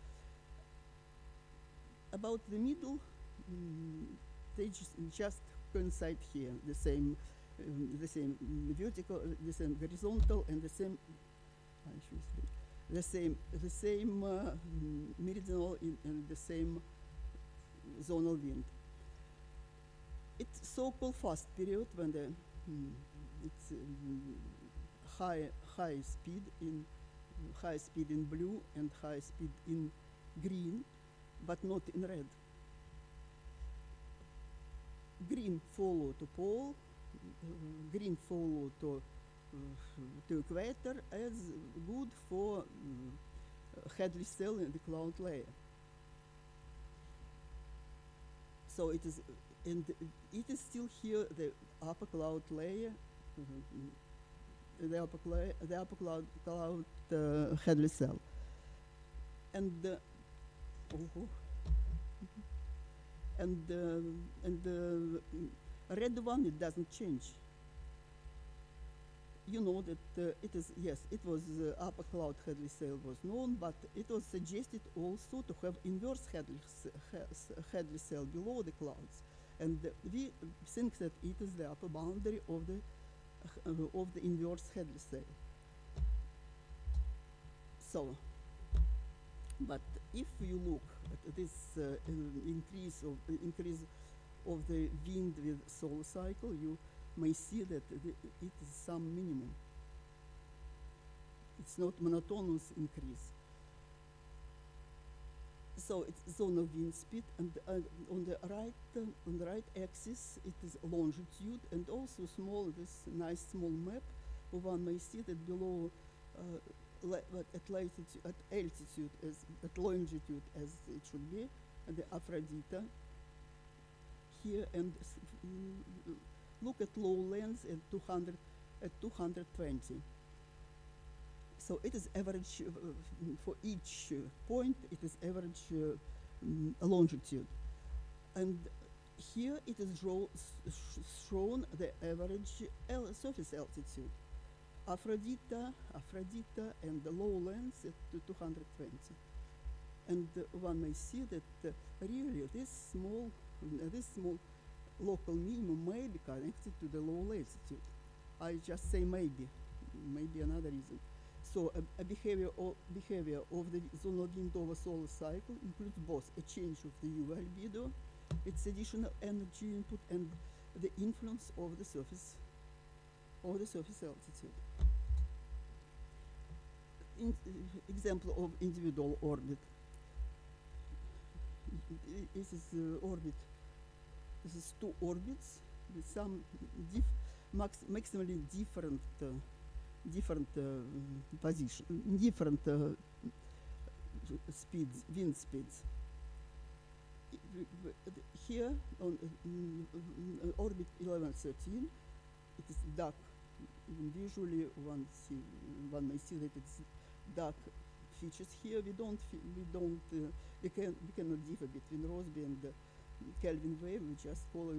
About the middle, they just coincide here. The same vertical, the same horizontal, and the same. The same meridional and the same zonal wind. It's so-called fast period when the it's high speed in blue and high speed in green, but not in red. Green follow to pole, green follow to equator as good for Hadley cell in the cloud layer. So it is, and it is still here the upper cloud layer, the upper cloud Hadley cell, and the red one, it doesn't change. You know that it is, yes, it was upper cloud Hadley cell was known, but it was suggested also to have inverse Hadley cell below the clouds, and we think that it is the upper boundary of the inverse Hadley cell. So, but if you look at this increase of the wind with solar cycle, you may see that it is some minimum. It's not monotonous increase. So it's zone of wind speed, and on the right axis it is longitude, and also this nice small map. One may see that below at altitude at longitude as it should be, and the Aphrodite here, and look at lowlands at 220. So it is average for each point. It is average longitude, and here it is shown the average surface altitude. Aphrodite and the lowlands at 220, and one may see that really this small local minimum may be connected to the low latitude. I just say maybe another reason. So a behavior of the zonal wind over solar cycle includes both a change of the UV albedo, its additional energy input, and the influence of the surface altitude. Example of individual orbit. This is orbit. This is two orbits with some maximally different position, different speeds, wind speeds. Here on orbit 1113, it is dark. Even visually, one may see that it's dark features here. We cannot differ between Rossby and Kelvin wave. We just follow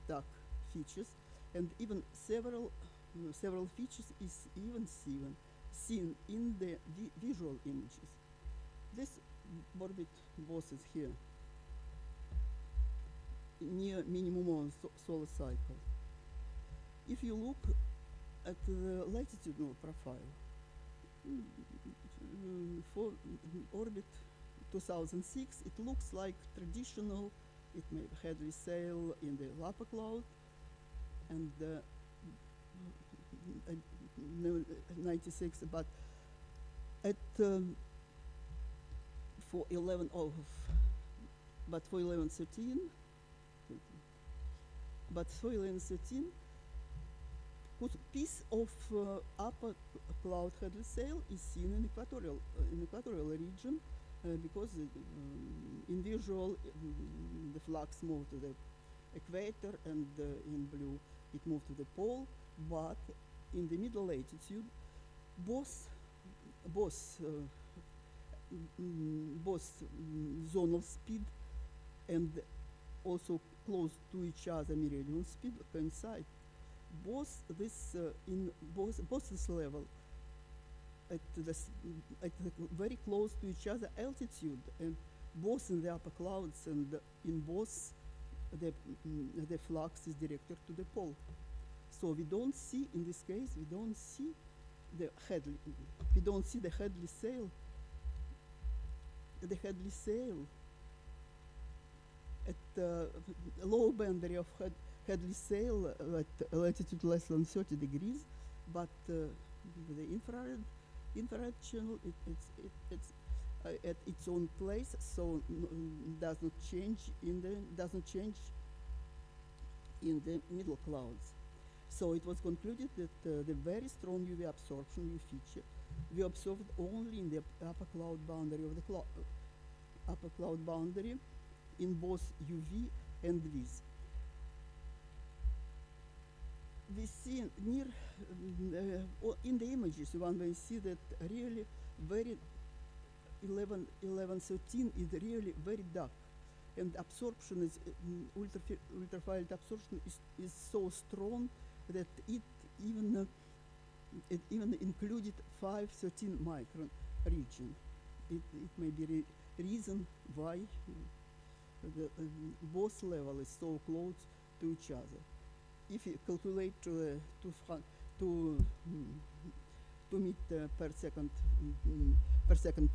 dark features, and even several features is even seen in the visual images. This orbit boss is here, near minimum of solar cycle. If you look at the latitudinal profile for orbit 2006, it looks like traditional. It may have Hadley sail in the upper cloud, and 96, but at for 1113, piece of upper cloud Hadley sail is seen in equatorial region, because in visual the flux moved to the equator, and in blue it moved to the pole, but in the middle latitude both zonal speed and also close to each other meridian speed coincide. Both this level at very close to each other altitude, and both in the upper clouds, and in both the flux is directed to the pole. So we don't see, in this case, we don't see the Hadley sail. The Hadley sail at the low boundary of Hadley sail at latitude less than 30 degrees, but the infrared channel it's at its own place, so does not change in the middle clouds. So it was concluded that the very strong UV absorption UV feature we observed only in the upper cloud boundary of the upper cloud boundary in both UV and VIS. We see near in the images one may see that really very 1113 is really very dark, and absorption is ultraviolet absorption is so strong that it even included 513 micron region. It may be reason why the both level is so close to each other. If you calculate to meter per second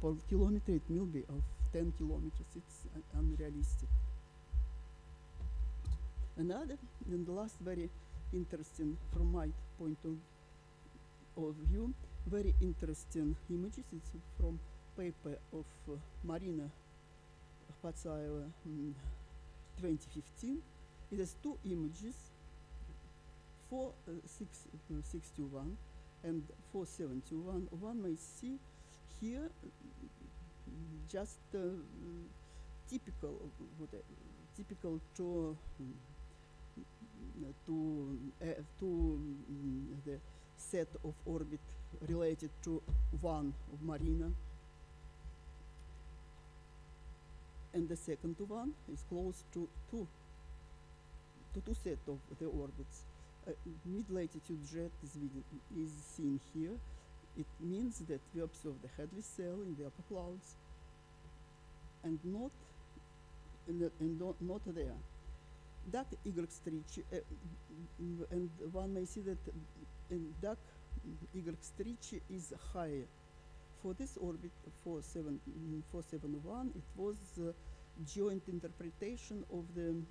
per kilometer, it will be of 10 kilometers. It's unrealistic. Another and the last very interesting from my point of view, very interesting images. It's from paper of Marina Patsaeva 2015. It has two images, 4621 and 4721. One may see here just typical to the set of orbit related to one of Marina, and the second one is close to two set of the orbits. Mid-latitude jet is seen here. It means that we observe the Hadley cell in the upper clouds, and not there. Dark Y-stretch, and one may see that dark Y-stretch is higher. For this orbit 471, it was joint interpretation of the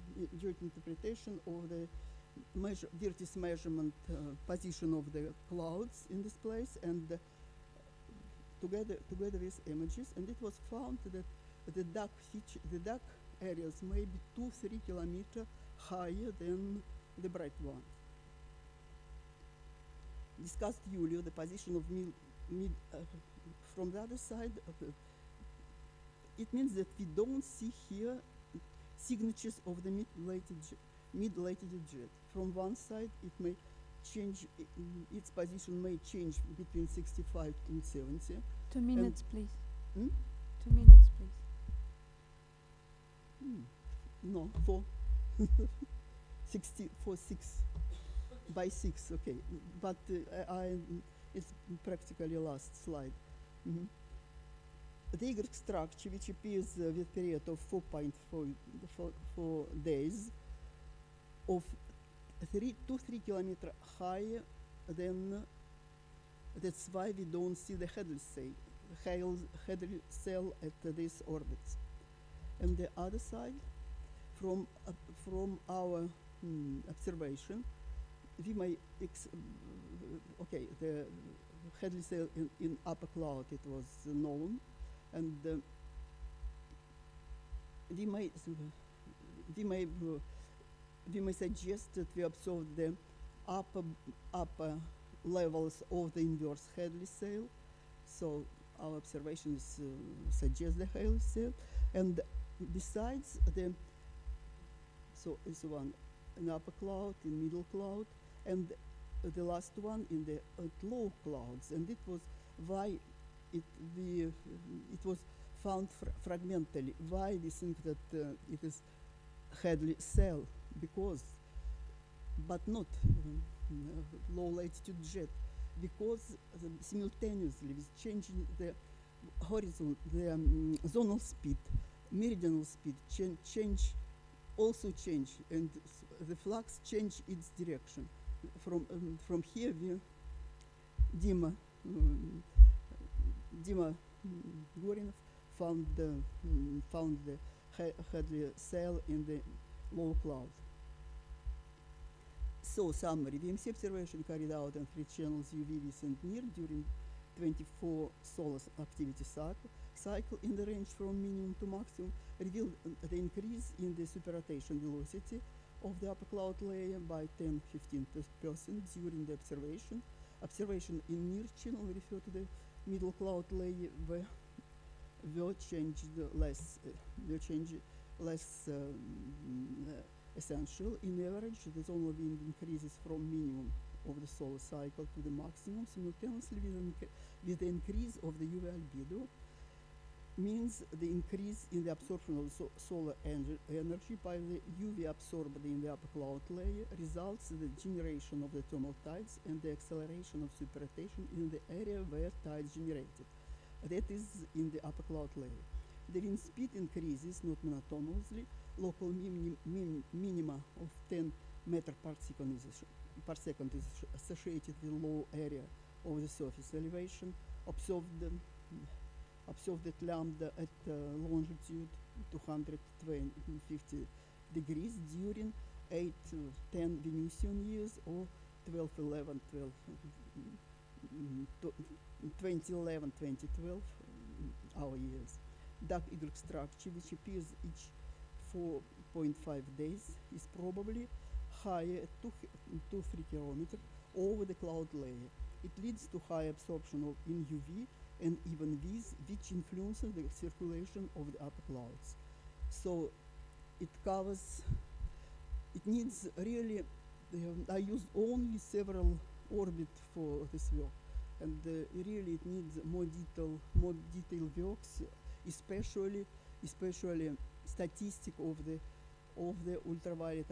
Dirtis measurement position of the clouds in this place, and together with images, and it was found that the dark areas may be 2-3 kilometers higher than the bright one. Discussed Julio the position of from the other side. It means that we don't see here signatures of the mid-latitude jet. From one side, it may change, its position may change between 65 and 70. 2 minutes, please. 2 minutes, please. No, 4. 6 by 6, okay. But it's practically last slide. The Y structure, which appears with a period of 4.4 days, of 2-3 kilometers higher than. That's why we don't see the Hadley cell at these orbits. And the other side, from our observation, we may the Hadley cell in upper cloud, it was known, and we may suggest that we observe the upper levels of the inverse Hadley cell. So our observations suggest the Hadley cell, and besides it's one in upper cloud, in middle cloud, and the last one in the low clouds, and it was why it was found fragmentally. Why we think that it is Hadley cell, but not low latitude jet, because simultaneously with changing the horizon, the zonal speed, meridional speed change, and the flux change its direction. From here, Dima Gorinov found the Hadley cell in the low cloud. So summary: VMC observation carried out on 3 channels UV, VIS, and NIR during 24 solar activity cycle in the range from minimum to maximum revealed the increase in the superrotation velocity of the upper cloud layer by 10–15% during the observation. Observation in near channel refer to the middle cloud layer will change less essential. In average, the zonal wind increases from minimum of the solar cycle to the maximum simultaneously with the increase of the UV albedo, means the increase in the absorption of solar energy by the UV absorbed in the upper cloud layer results in the generation of the thermal tides and the acceleration of superrotation in the area where tides generated. That is in the upper cloud layer. The wind speed increases not monotonously. Local minima of 10 meters per second is associated with low area of the surface elevation. Observed at lambda at longitude 250 degrees during 8 to 10 Venusian years, or 2011–2012 our years. Dark Y structure, which appears each 4.5 days, is probably higher at 2–3 kilometers over the cloud layer. It leads to high absorption of in UV and even V's, which influences the circulation of the upper clouds. So it needs really, I used only several orbits for this work, and really it needs more detailed works, especially statistic of the ultraviolet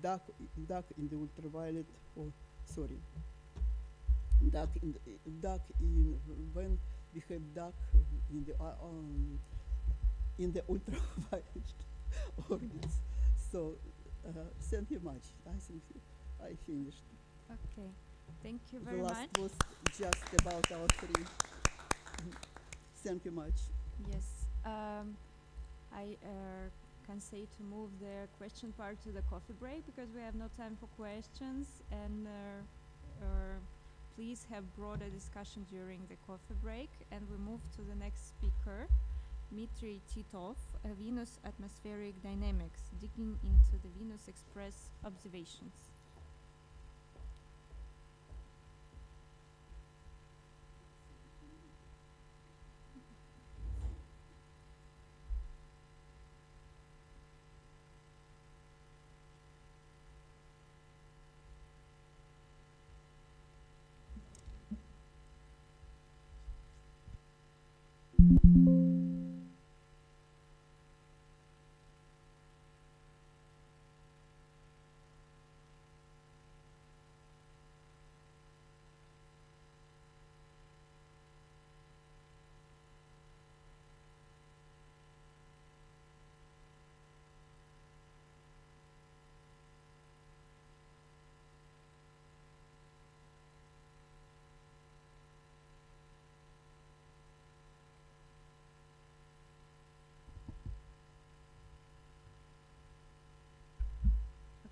dark in the ultraviolet, when we have dark in the ultraviolet orbits. So thank you much. I think I finished. Okay, thank you very The much. last was just about our three. Thank you much. Yes, I can say to move the question part to the coffee break because we have no time for questions, and please have broader discussion during the coffee break. And we move to the next speaker, Dmitry Titov, Venus Atmospheric Dynamics, digging into the Venus Express observations.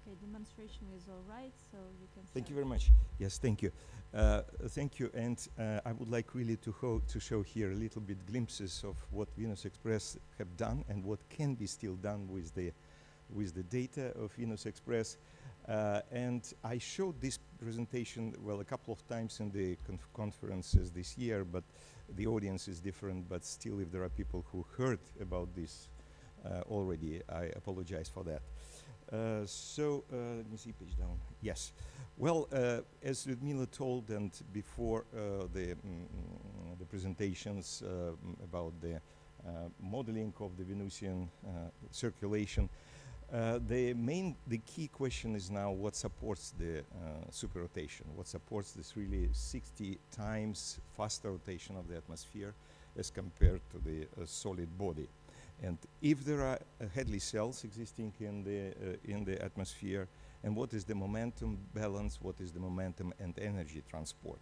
Okay, demonstration is all right, so you can. Thank you very much. Yes, thank you. Thank you, and I would like really to show here a little bit glimpses of what Venus Express have done and what can be still done with the data of Venus Express. And I showed this presentation, well, a couple of times in the conferences this year, but the audience is different. But still, if there are people who heard about this already, I apologize for that. So let me see, page down. Yes. Well, as Ludmila told, and before the presentations about the modeling of the Venusian circulation, the key question is now what supports the superrotation, what supports this really 60 times faster rotation of the atmosphere as compared to the solid body. And if there are Hadley cells existing in the atmosphere, and what is the momentum balance, what is the momentum and energy transport.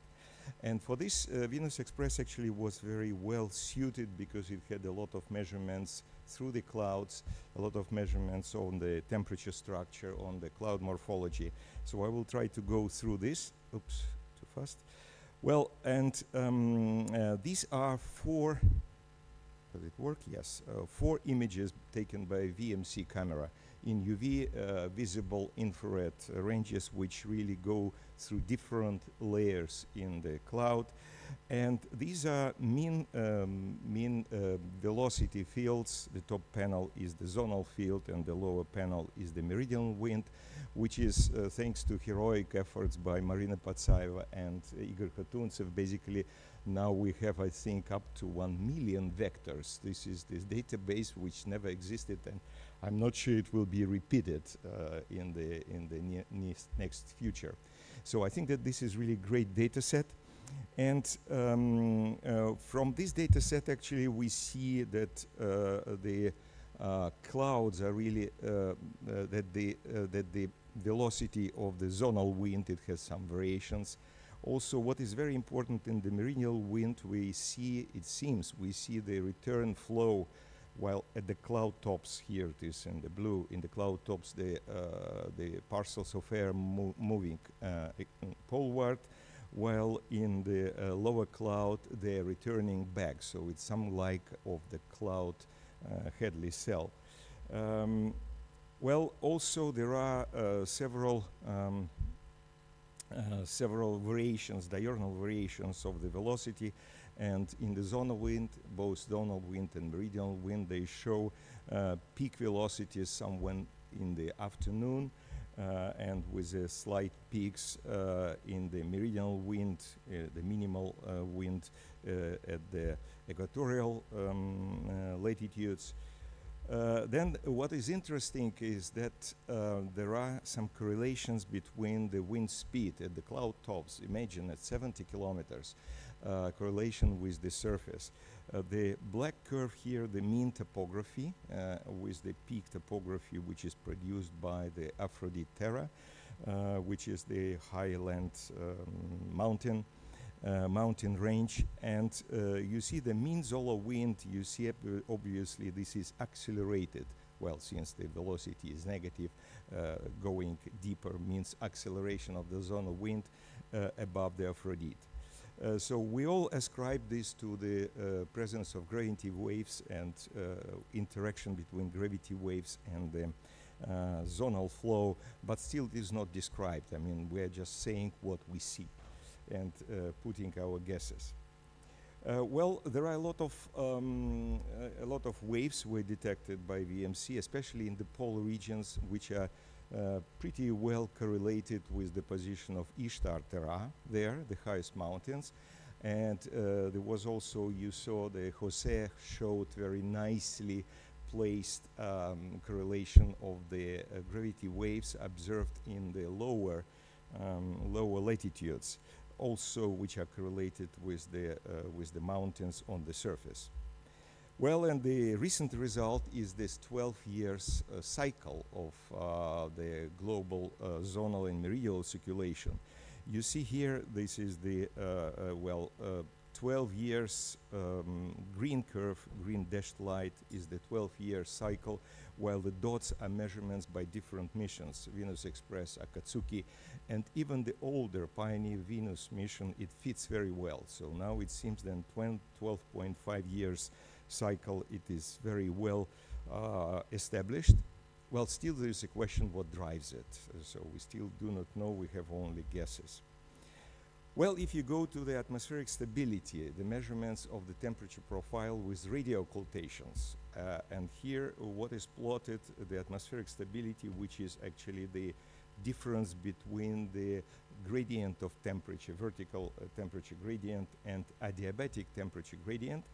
And for this, Venus Express actually was very well suited because it had a lot of measurements through the clouds, a lot of measurements on the temperature structure, on the cloud morphology. So I will try to go through this. Oops, too fast. Well, and these are four Does it work? Yes. 4 images taken by VMC camera in UV visible infrared ranges, which really go through different layers in the cloud. And these are mean velocity fields. The top panel is the zonal field, and the lower panel is the meridional wind, which is thanks to heroic efforts by Marina Patsaeva and Igor Katuntsev. Basically, now we have, I think, up to 1 million vectors. This is this database which never existed, and I'm not sure it will be repeated in the next future. So I think that this is really great data set. And from this data set, actually, we see that the clouds are really, that the velocity of the zonal wind, it has some variations. Also, what is very important in the meridional wind, we see, it seems, we see the return flow, while at the cloud tops, here it is in the blue, in the cloud tops, the parcels of air moving poleward, while in the lower cloud, they're returning back. So it's some like of the cloud Hadley cell. Well, also there are several variations, diurnal variations of the velocity, and in the zonal wind, both zonal wind and meridional wind, they show peak velocities somewhere in the afternoon, and with slight peaks in the meridional wind, the minimal wind at the equatorial latitudes. Then what is interesting is that there are some correlations between the wind speed at the cloud tops. Imagine at 70 kilometers, correlation with the surface. The black curve here, the mean topography, with the peak topography, which is produced by the Aphrodite Terra, which is the highland mountain range. And you see the mean solar wind, you see obviously this is accelerated. Well, since the velocity is negative, going deeper means acceleration of the zonal wind above the Aphrodite. So we all ascribe this to the presence of gravity waves and interaction between gravity waves and the zonal flow, but still it is not described. I mean, we're just saying what we see and putting our guesses. Well, there are a lot of waves were detected by VMC, especially in the polar regions, which are pretty well correlated with the position of Ishtar Terra there, the highest mountains. And there was also, you saw the Jose showed very nicely placed correlation of the gravity waves observed in the lower latitudes, also which are correlated with the mountains on the surface. Well, and the recent result is this 12 years cycle of the global zonal and meridional circulation. You see here, this is the 12 years green curve, green dashed light is the 12-year cycle, while the dots are measurements by different missions, Venus Express, Akatsuki, and even the older Pioneer Venus mission, it fits very well. So now it seems then 12.5 years cycle, it is very well established. Well, still there is a question what drives it. So we still do not know, we have only guesses. Well, if you go to the atmospheric stability, the measurements of the temperature profile with radio occultations, and here what is plotted, the atmospheric stability, which is actually the difference between the gradient of temperature, vertical temperature gradient, and adiabatic temperature gradient.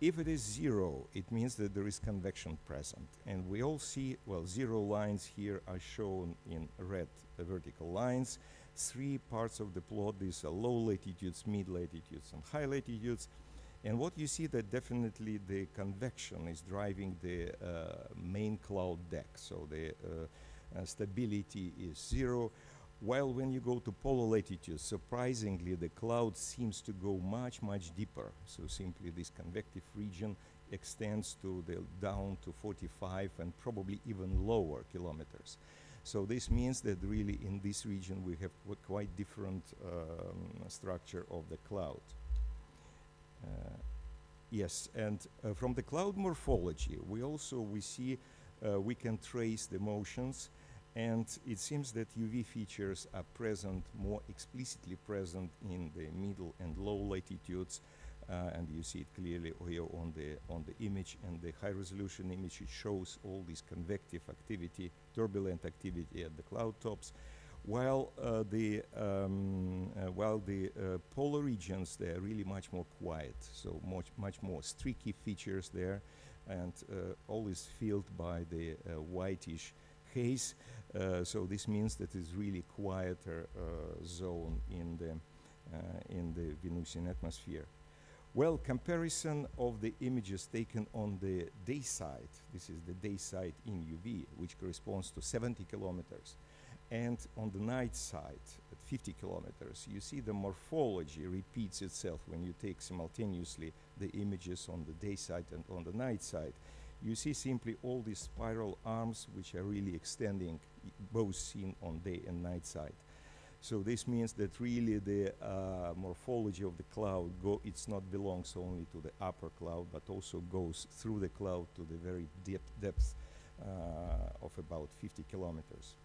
If it is 0, it means that there is convection present. And we all see, well, 0 lines here are shown in red vertical lines. 3 parts of the plot, these are low latitudes, mid latitudes, and high latitudes. And what you see that definitely the convection is driving the main cloud deck. So the stability is 0. While when you go to polar latitudes, surprisingly, the cloud seems to go much, much deeper. So simply this convective region extends to the down to 45 and probably even lower kilometers. So this means that really in this region we have quite different structure of the cloud. Yes, and from the cloud morphology, we see we can trace the motions, and it seems that UV features are present, more explicitly present in the middle and low latitudes, and you see it clearly here on the image, and the high resolution image. It shows all this convective activity, turbulent activity at the cloud tops, while the polar regions, they are really much more quiet, so much more streaky features there, and all is filled by the whitish haze. So this means that it's really quieter zone in the Venusian atmosphere. Well, comparison of the images taken on the day side. This is the day side in UV, which corresponds to 70 kilometers. And on the night side, at 50 kilometers, you see the morphology repeats itself when you take simultaneously the images on the day side and on the night side. You see simply all these spiral arms, which are really extending, both seen on day and night side. So this means that really the morphology of the cloud it's not belongs only to the upper cloud, but also goes through the cloud to the very depth of about 50 kilometers.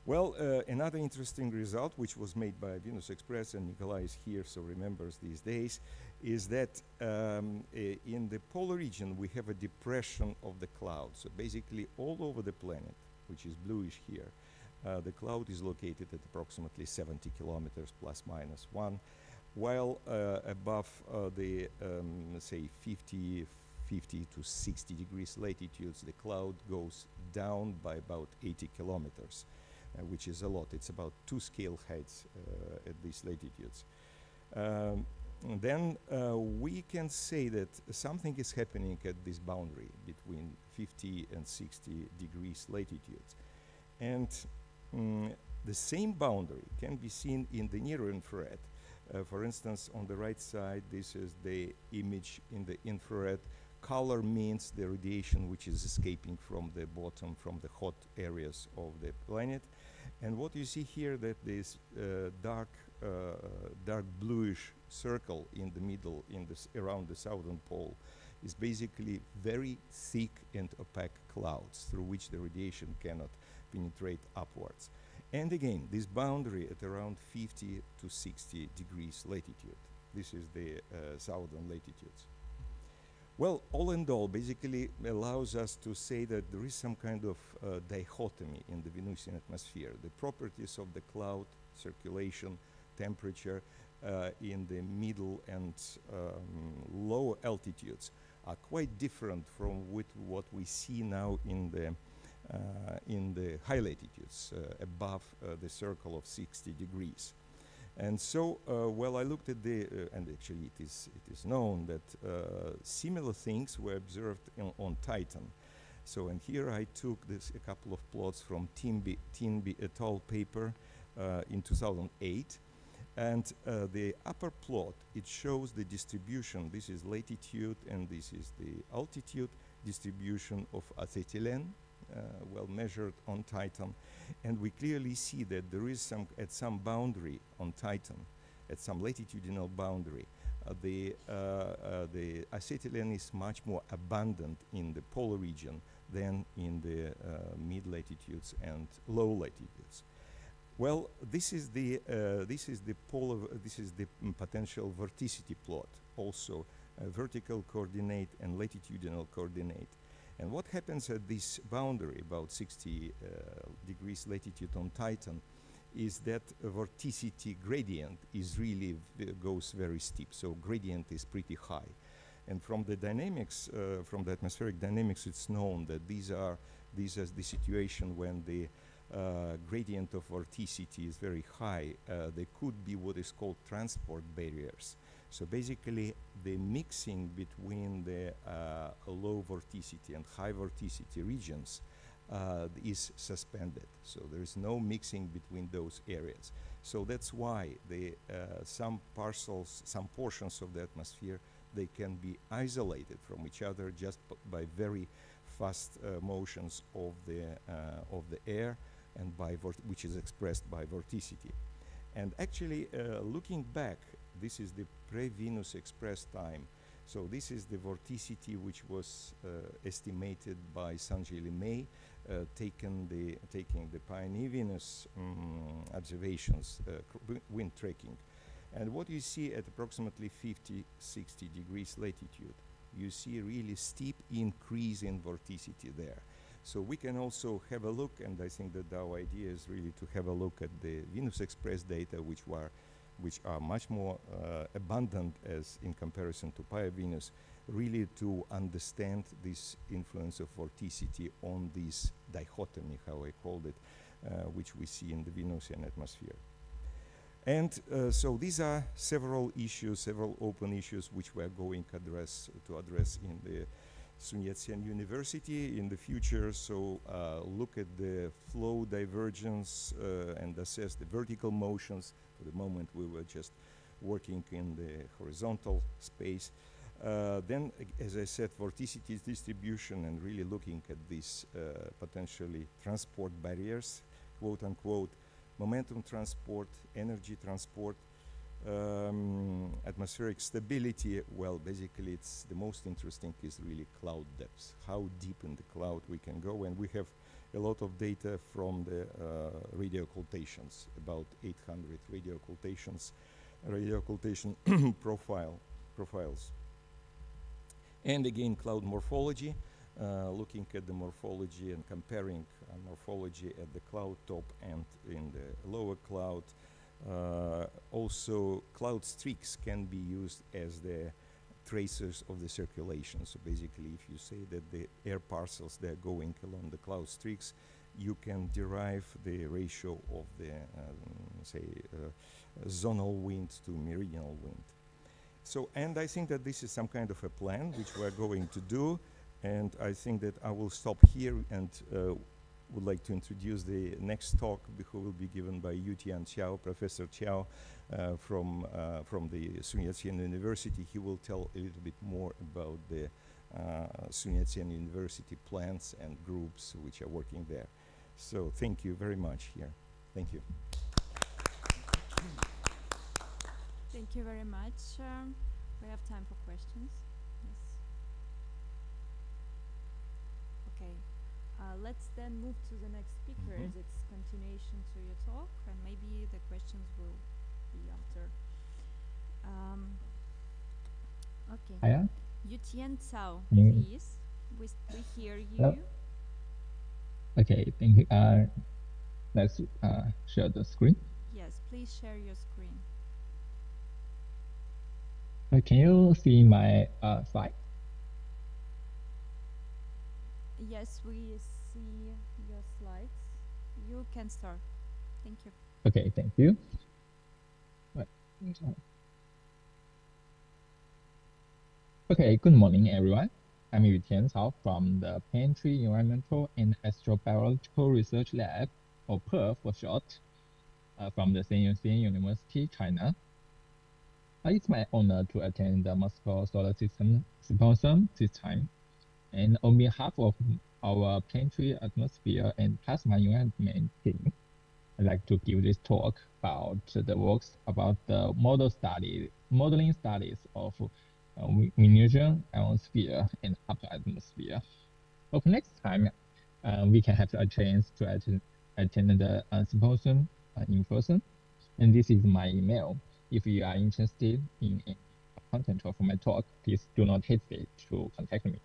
Well, another interesting result, which was made by Venus Express, and Nikolai is here, so remembers these days, is that in the polar region we have a depression of the cloud. So basically all over the planet, which is bluish here, the cloud is located at approximately 70 kilometers plus minus 1, while above the, say, 50 to 60 degrees latitudes, the cloud goes down by about 80 kilometers, which is a lot. It's about 2 scale heights at these latitudes. Then we can say that something is happening at this boundary between 50 and 60 degrees latitudes. And the same boundary can be seen in the near infrared. For instance, on the right side, this is the image in the infrared. Color means the radiation which is escaping from the bottom, from the hot areas of the planet. And what you see here, that this dark bluish circle in the middle, around the southern pole, is basically very thick and opaque clouds through which the radiation cannot penetrate upwards. And again, this boundary at around 50 to 60 degrees latitude. This is the southern latitudes. Well, all in all, basically allows us to say that there is some kind of dichotomy in the Venusian atmosphere. The properties of the cloud, circulation, temperature in the middle and low altitudes are quite different from what we see now in the high latitudes, above the circle of 60 degrees. And so, well, I looked at and actually it is known that similar things were observed on Titan. So, and here I took a couple of plots from Tinby et al. Paper in 2008. And the upper plot, it shows the distribution. This is latitude and this is the altitude distribution of acetylene, well measured on Titan. And we clearly see that there is at some boundary on Titan, at some latitudinal boundary, the acetylene is much more abundant in the polar region than in the mid-latitudes and low latitudes. Well, this is the potential vorticity plot, also vertical coordinate and latitudinal coordinate. And what happens at this boundary, about 60 degrees latitude on Titan, is that a vorticity gradient is really goes very steep. So gradient is pretty high. And from the dynamics, from the atmospheric dynamics, it's known that these are the situation when the gradient of vorticity is very high. There could be what is called transport barriers. So basically, the mixing between the low vorticity and high vorticity regions is suspended. So there is no mixing between those areas. So that's why some portions of the atmosphere, they can be isolated from each other just by very fast motions of the air, and which is expressed by vorticity. And actually, looking back, this is the pre-Venus Express time. So this is the vorticity which was estimated by Sanjay Limay, taking the Pioneer Venus observations, wind tracking. And what you see at approximately 50, 60 degrees latitude, you see really steep increase in vorticity there. So we can also have a look, and I think that our idea is really to have a look at the Venus Express data, which are much more abundant as in comparison to Pioneer Venus, really to understand this influence of vorticity on this dichotomy, how I called it, which we see in the Venusian atmosphere. And so these are several issues, several open issues, which we are going to address in the Sun Yat-sen University in the future. So look at the flow divergence and assess the vertical motions. For the moment, we were just working in the horizontal space. Then, as I said, vorticity distribution and really looking at these potentially transport barriers, quote unquote, momentum transport, energy transport, atmospheric stability. Well, basically, it's the most interesting is really cloud depths, how deep in the cloud we can go. And we have a lot of data from the radio occultations, about 800 radio occultation profiles. And again, cloud morphology, looking at the morphology and comparing morphology at the cloud top and in the lower cloud. Also, cloud streaks can be used as the tracers of the circulation. So basically, if you say that the air parcels that are going along the cloud streaks, you can derive the ratio of the, zonal wind to meridional wind. So, and I think that this is some kind of a plan which we're going to do. And I think that I will stop here and would like to introduce the next talk, who will be given by Yutian Qiao, Professor Qiao from the Sun Yat-sen University. He will tell a little bit more about the Sun Yat-sen University plans and groups which are working there. So thank you very much here. Thank you. Thank you very much. We have time for questions. Yes. Okay. Let's then move to the next speaker as it's continuation to your talk, and maybe the questions will be after. Okay. Hiya. Yutian Cao, Mm. please. We hear you. Hello. Okay, thank you. Let's share the screen. Yes, please share your screen. Can you see my slide? Yes, we see your slides. You can start. Thank you. Okay, thank you. Right. Okay, good morning, everyone. I'm Yu Tian-Cao from the Planetary Environmental and Astrobiological Research Lab, or PER for short, from the Sun Yat-sen University, China. It's my honor to attend the Moscow Solar System Symposium this time. And on behalf of our planetary atmosphere and plasma environment team, I'd like to give this talk about the works about the modeling studies of miniature ionosphere and upper atmosphere. Hope next time we can have a chance to attend the symposium in person. And this is my email. If you are interested in content of my talk, please do not hesitate to contact me.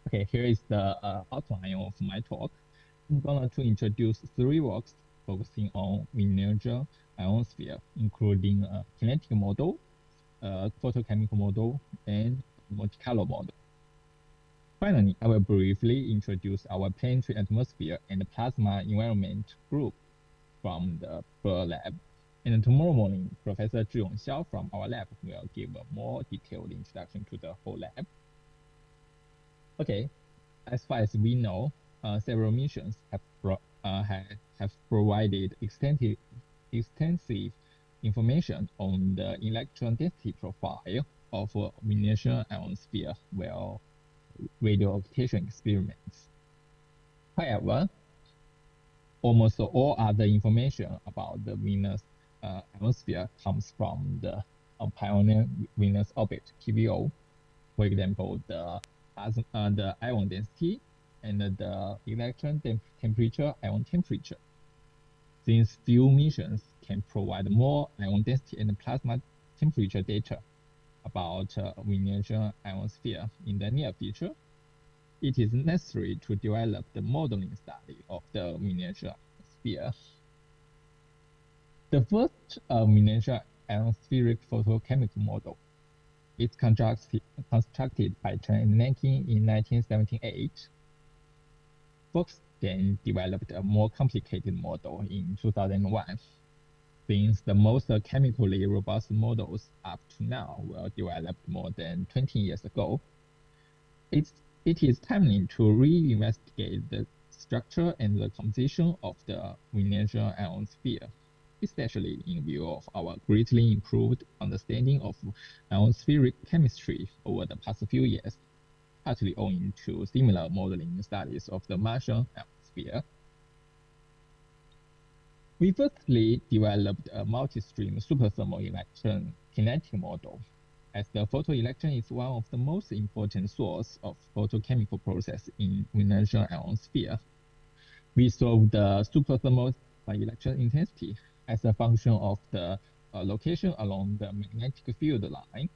Okay, here is the outline of my talk. I'm going to introduce 3 works focusing on miniature ionosphere, including a kinetic model, photochemical model, and Monte Carlo model. Finally, I will briefly introduce our planetary atmosphere and plasma environment group from the PER lab. And tomorrow morning, Professor Zhiyong Xiao from our lab will give a more detailed introduction to the whole lab. Okay, as far as we know, several missions have provided extensive information on the electron density profile of miniature ionosphere while radio occultation experiments. However, almost all other information about the Venus ionosphere comes from the pioneer Venus orbit (PVO). For example, the ion density and the electron temperature, ion temperature. These few missions can provide more ion density and plasma temperature data about Venetian ionosphere in the near future. It is necessary to develop the modeling study of the Venetian ionosphere. The first Venetian ionospheric photochemical model is constructed by Chen and Nanking in 1978. Fox then developed a more complicated model in 2001. Since the most chemically robust models up to now were developed more than 20 years ago, it is timely to reinvestigate the structure and the composition of the Venetian ionosphere, especially in view of our greatly improved understanding of ionospheric chemistry over the past few years, partly owing to similar modeling studies of the Martian ionosphere. We firstly developed a multi-stream superthermal electron kinetic model, as the photoelectron is one of the most important sources of photochemical process in Venetian ionosphere. We solved the superthermal electron intensity as a function of the location along the magnetic field line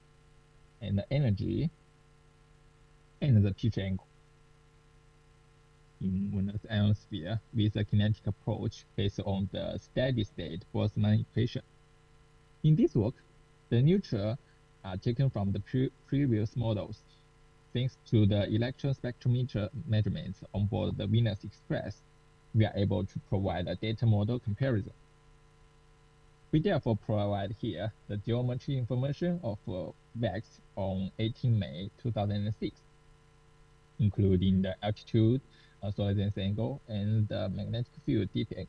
and the energy and the pitch angle in Venus ionosphere with a kinetic approach based on the steady-state Boltzmann equation. In this work, the neutrals are taken from the previous models. Thanks to the electron spectrometer measurements on board the Venus Express, we are able to provide a data model comparison. We therefore provide here the geometry information of VEX on 18 May 2006, including the altitude, solidus angle, and the magnetic field deep angle.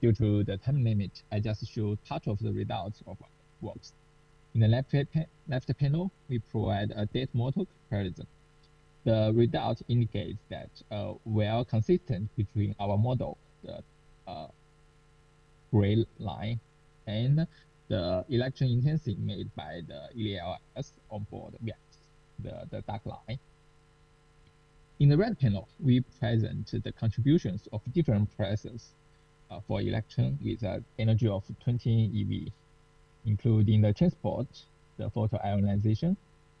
Due to the time limit, I just showed part of the results of our works. In the left panel, we provide a data model comparison. The result indicates that well consistent between our model, the gray line, and the electron intensity made by the ELS on board VEX, the dark line. In the red panel, we present the contributions of different pressures for electron with an energy of 20 eV, including the transport, the photoionization,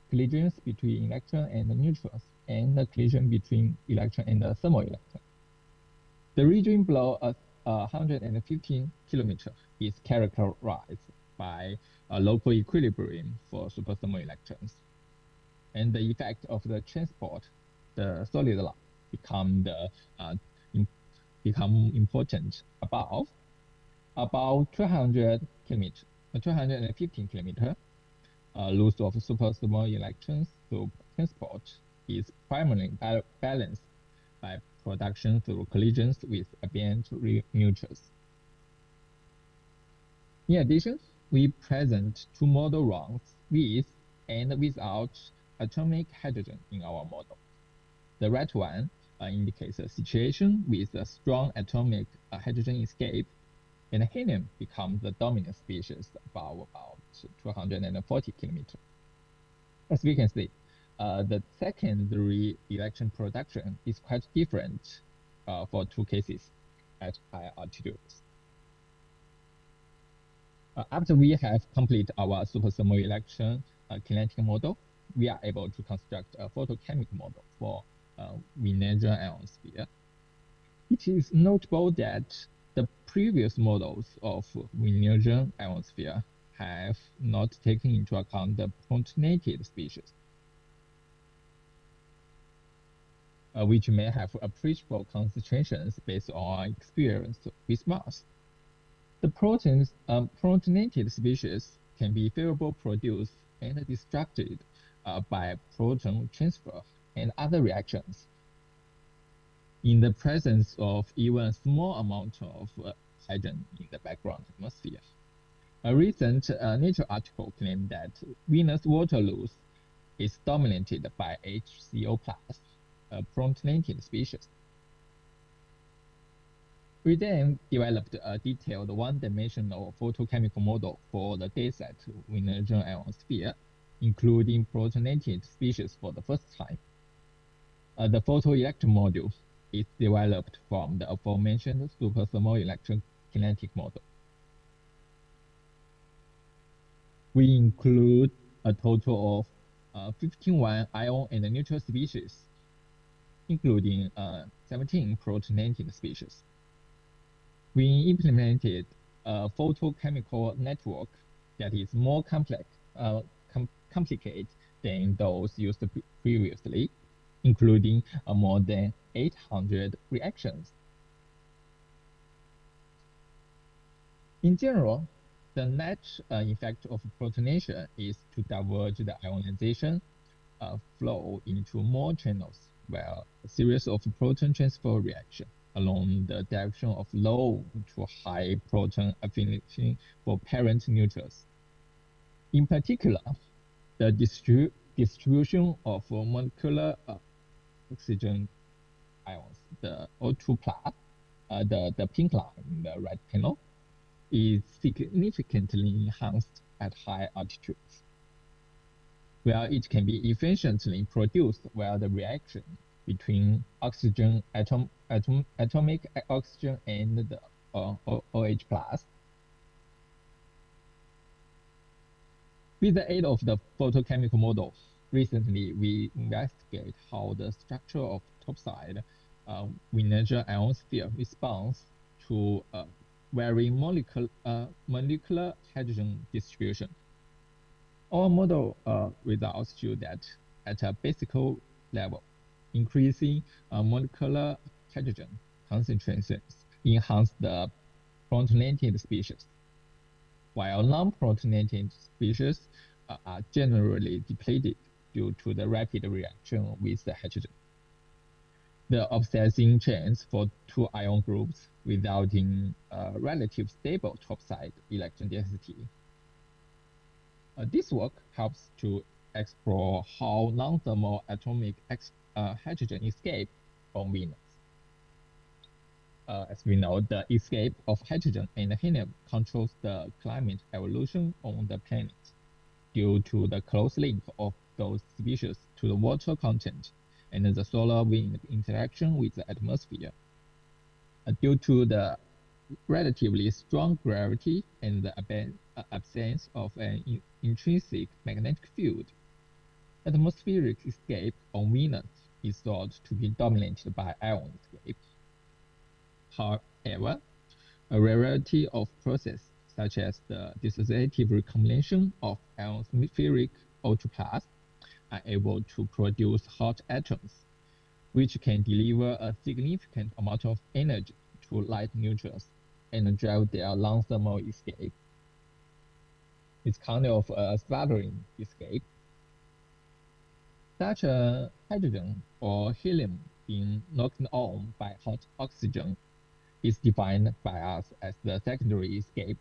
collisions between electron and the neutrons, and the collision between electron and the thermal electron. The region below 115 km is characterized by a local equilibrium for superthermal electrons, and the effect of the transport, the solid line, become important above about 215 km. Loss of superthermal electrons through transport is primarily balanced by production through collisions with ambient neutrals. In addition, we present two model rounds with and without atomic hydrogen in our model. The right one indicates a situation with a strong atomic hydrogen escape, and helium becomes the dominant species above about 240 km. As we can see, the secondary electron production is quite different for two cases at high altitudes. After we have completed our superthermal electron kinetic model, we are able to construct a photochemical model for Venetian ionosphere. It is notable that the previous models of Venetian ionosphere have not taken into account the protonated species, which may have appreciable concentrations based on our experience with Mars. The protonated species can be favorably produced and destructed by proton transfer and other reactions in the presence of even a small amount of hydrogen in the background atmosphere. A recent Nature article claimed that Venus water loss is dominated by HCO+, a protonated species. We then developed a detailed one-dimensional photochemical model for the dataset Wienergen ionosphere, including protonated species for the first time. The photoelectron module is developed from the aforementioned superthermal electrokinetic model. We include a total of 15 ion and neutral species, including 17 protonated species. We implemented a photochemical network that is more complicated than those used previously, including more than 800 reactions. In general, the net effect of protonation is to diverge the ionization flow into more channels, while a series of proton transfer reactions along the direction of low to high proton affinity for parent neutrals. In particular, the distribution of molecular oxygen ions, the O2+, the pink line in the right panel, is significantly enhanced at high altitudes, where it can be efficiently produced via the reaction between oxygen atomic oxygen and the OH+. With the aid of the photochemical model, recently we investigate how the structure of topside Wienergen ionosphere responds to varying molecular hydrogen distribution. Our model results show that at a basic level, increasing molecular hydrogen concentrations enhance the protonated species, while non-protonated species are generally depleted due to the rapid reaction with the hydrogen. The offsetting chains for two ion groups result in relatively stable topside electron density. This work helps to explore how non-thermal atomic hydrogen escape from Venus. As we know, the escape of hydrogen and helium controls the climate evolution on the planet due to the close link of those species to the water content and the solar wind interaction with the atmosphere. Due to the relatively strong gravity and the absence of an intrinsic magnetic field, atmospheric escape on Venus is thought to be dominated by ion escape. However, a variety of processes, such as the dissociative recombination of ionospheric O2+, are able to produce hot atoms, which can deliver a significant amount of energy to light neutrons and drive their non-thermal escape. It's kind of a sputtering escape. Such a hydrogen or helium being knocked on by hot oxygen is defined by us as the secondary escape.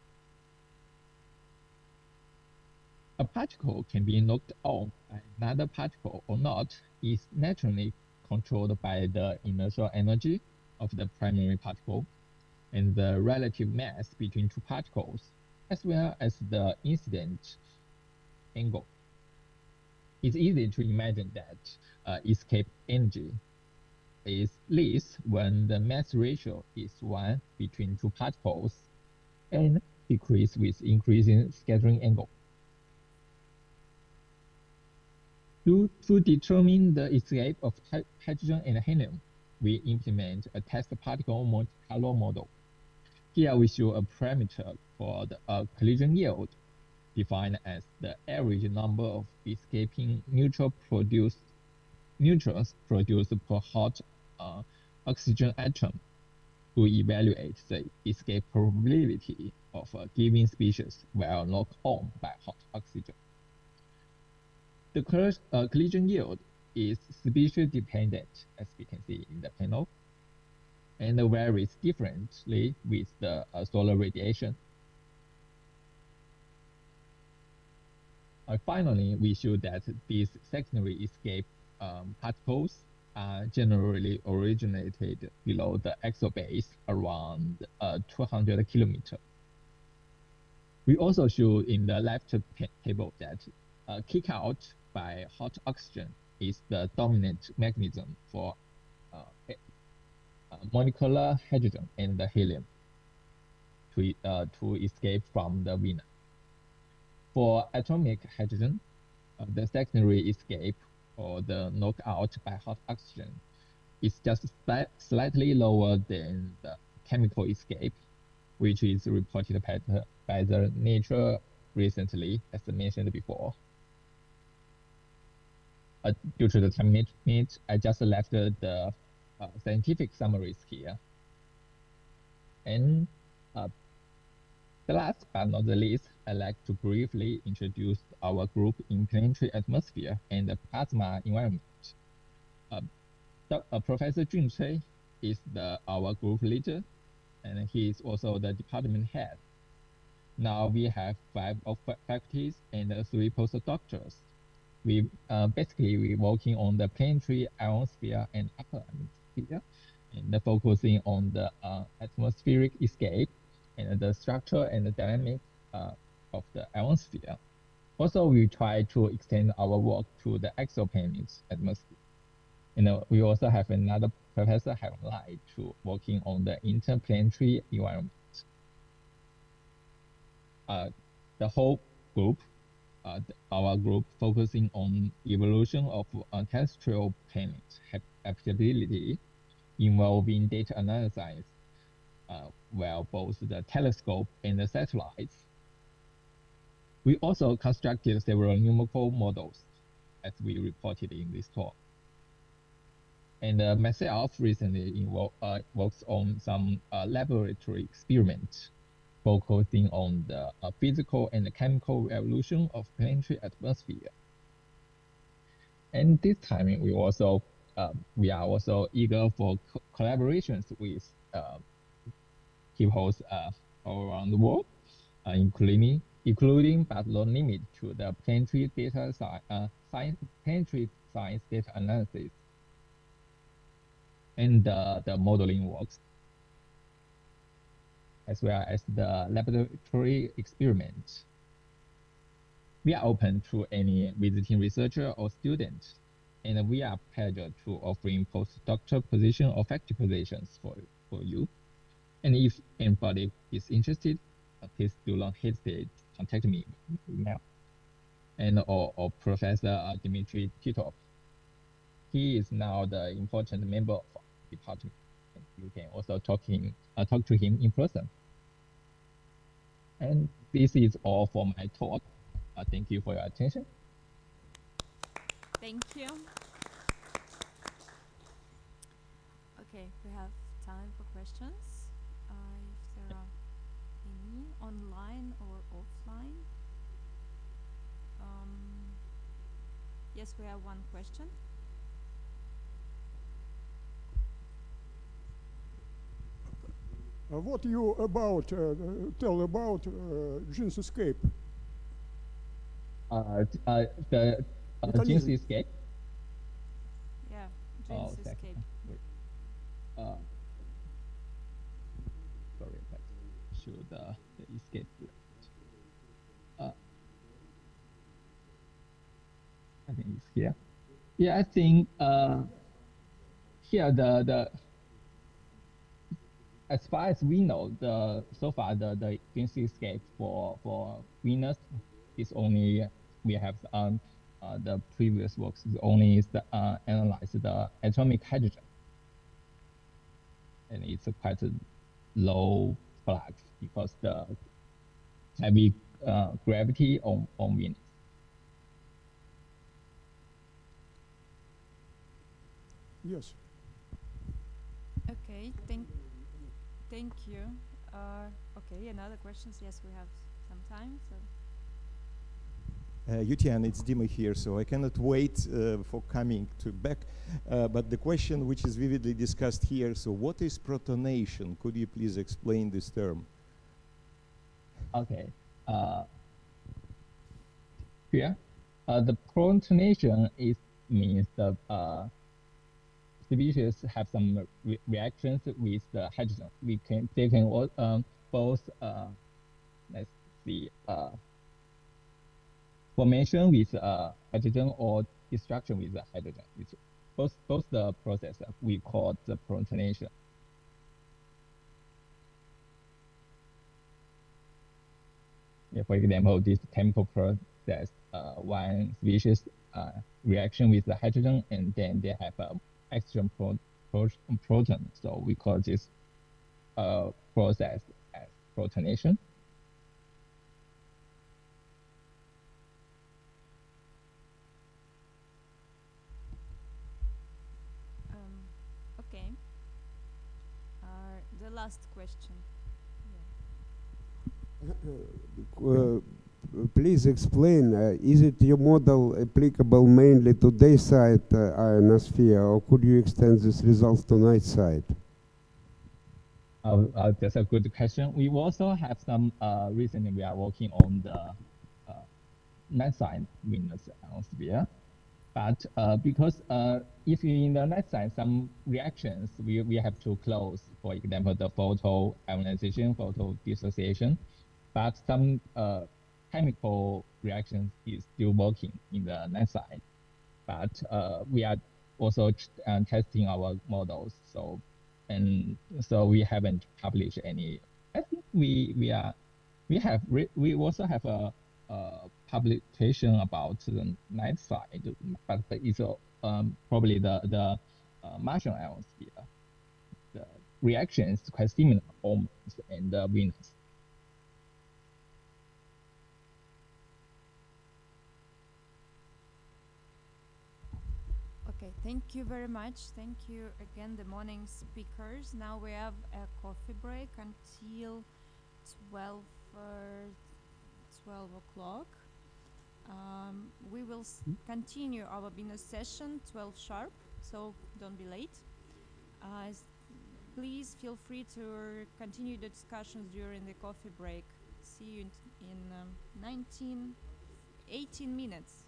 A particle can be knocked on by another particle or not is naturally controlled by the inertial energy of the primary particle and the relative mass between two particles, as well as the incident angle. It's easy to imagine that escape energy is least when the mass ratio is 1 between two particles and decrease with increasing scattering angle. To determine the escape of hydrogen and helium, we implement a test particle Monte Carlo model. Here we show a parameter for the collision yield, defined as the average number of escaping neutrons produced per hot oxygen atom to evaluate the escape probability of a given species while knocked on by hot oxygen. The collision yield is species dependent, as we can see in the panel, and varies differently with the solar radiation. Finally, we show that these secondary escape particles generally originated below the exobase around 200 kilometers. We also show in the left table that kick out by hot oxygen is the dominant mechanism for molecular hydrogen and the helium to escape from the winner. For atomic hydrogen, the secondary escape or the knockout by hot oxygen is just slightly lower than the chemical escape, which is reported by the Nature recently, as I mentioned before. Due to the time limit, I just left the scientific summaries here. And the last but not the least, I'd like to briefly introduce our group in planetary atmosphere and the plasma environment. Professor Jun Cui is our group leader, and he is also the department head. Now we have 5 faculties and 3 postdoctors. We basically working on the planetary ionosphere and upper atmosphere, and focusing on the atmospheric escape and the structure and the dynamic of the ionosphere. Also, we try to extend our work to the exoplanet atmosphere. We also have another professor, Lai, to working on the interplanetary environment. The whole group, our group focusing on evolution of terrestrial planets habitability involving data analysis, well, both the telescope and the satellites. We also constructed several numerical models, as we reported in this talk. And myself recently works on some laboratory experiments focusing on the physical and chemical evolution of planetary atmosphere. And this time we are also eager for collaborations with people all around the world, including but not limited to the planetary data planetary science data analysis and the modeling works, as well as the laboratory experiments. We are open to any visiting researcher or student, and we are pleased to offering postdoctoral position or faculty positions for you. And if anybody is interested, please do not hesitate to contact me by email. And or Professor Dmitry Titov. He is now the important member of our department. And you can also talk to him in person. And this is all for my talk. Thank you for your attention. Thank you. Okay, we have time for questions. If there are any online or offline. Yes, we have one question. What you tell about Jean's escape? The Jean's escape? Yeah, Jean's escape. Sorry, let's show the escape. I think it's here. Yeah, I think here as far as we know, so far the Jean's escape for Venus is only we have the previous works is only analyze the atomic hydrogen, and it's quite a low flux because the heavy gravity on Venus. Yes. Okay, thank you. Okay, another questions? Yes, we have some time. So. Yutian, it's Dima here, so I cannot wait for coming back. But the question which is vividly discussed here, so what is protonation? Could you please explain this term? Okay. Here, the protonation means the species have some reactions with the hydrogen. They can both let's see formation with hydrogen or destruction with the hydrogen. It's both the process we call the protonation. Yeah, for example, this chemical process, one species reaction with the hydrogen, and then they have a extra proton. So we call this process as protonation. Okay. The last question. Please explain, is it your model applicable mainly to day-side ionosphere, or could you extend this results to night side? That's a good question. We also have some, recently we are working on the night side Venus ionosphere. But because if you in the night side, some reactions we have to close, for example, the photo ionization, photo dissociation, but some chemical reactions is still working in the night side. But we are also testing our models, so we haven't published any. I think we also have a publication about the night side, but it's probably the Martian ionosphere. The reaction is quite similar almost in the Venus. Okay, thank you very much. Thank you again, the morning speakers. Now we have a coffee break until 12 o'clock. We will continue our business session 12 sharp, so don't be late. Please feel free to continue the discussions during the coffee break. See you in 18 minutes.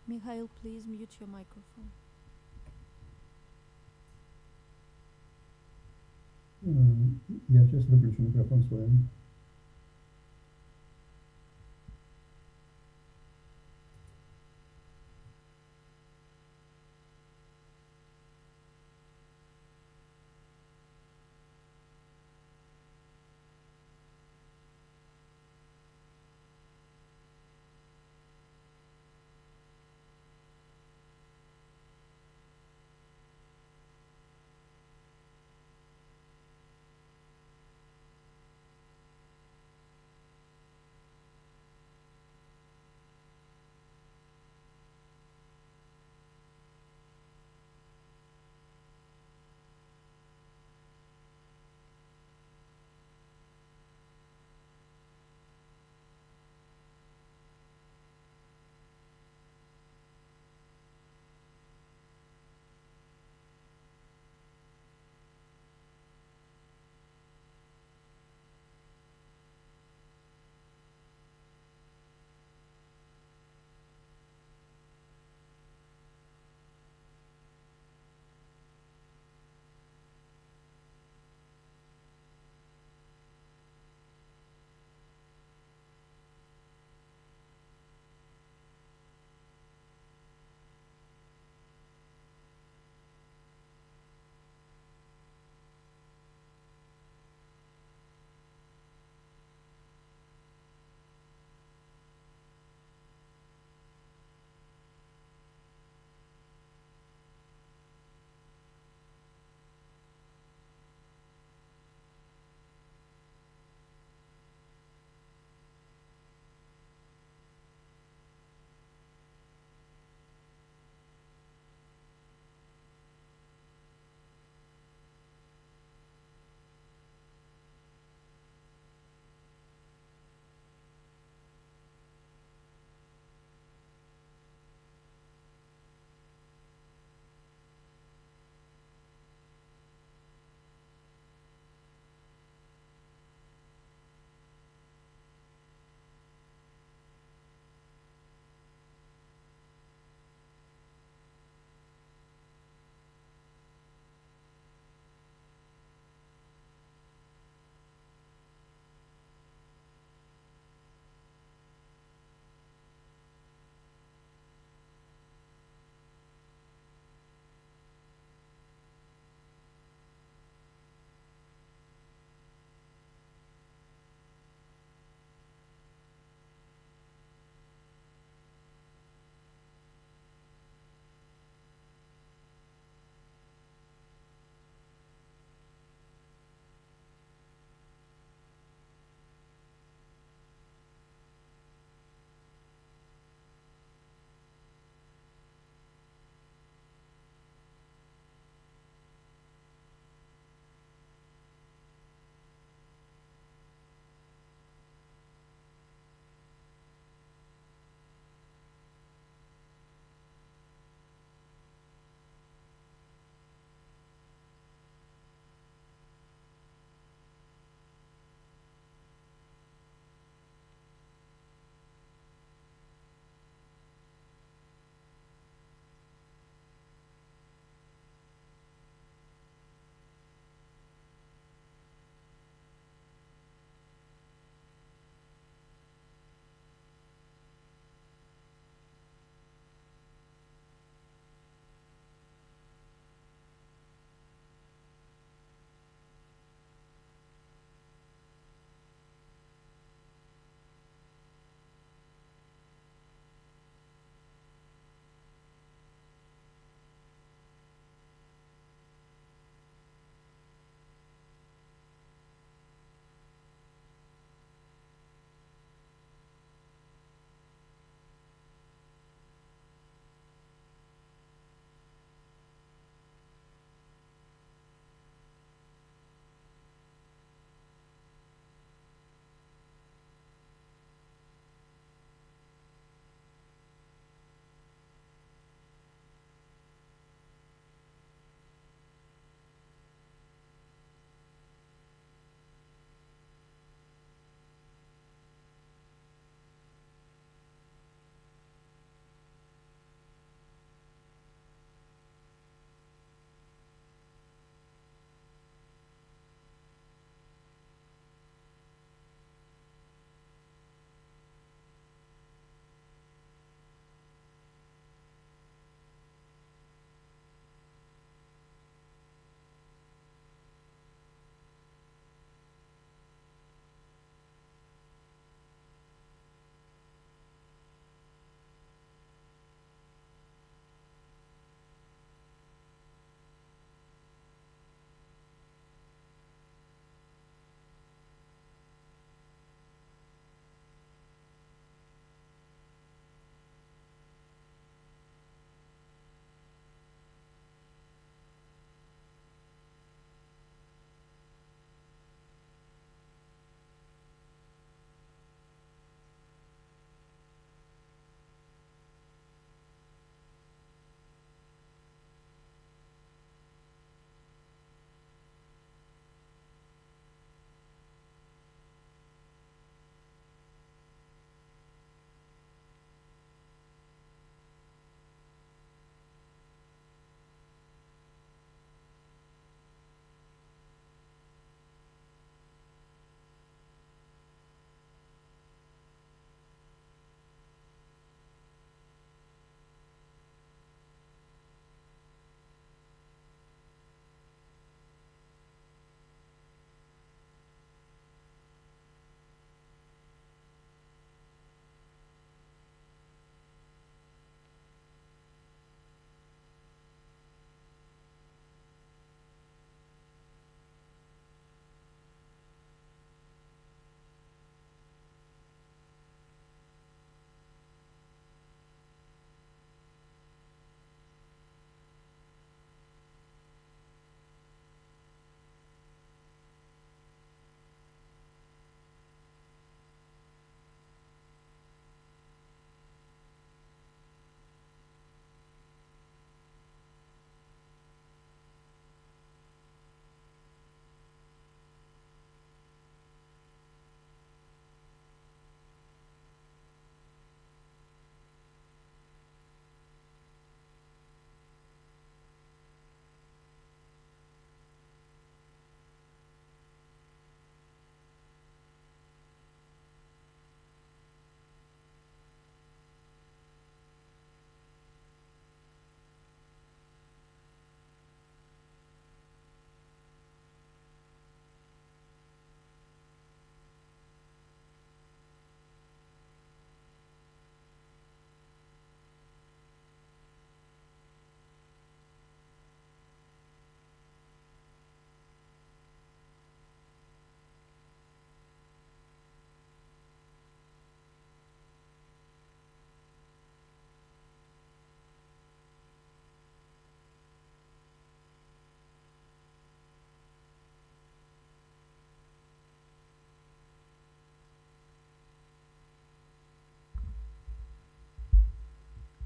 Mikhail, please mute your microphone. Я сейчас выключу микрофон своим.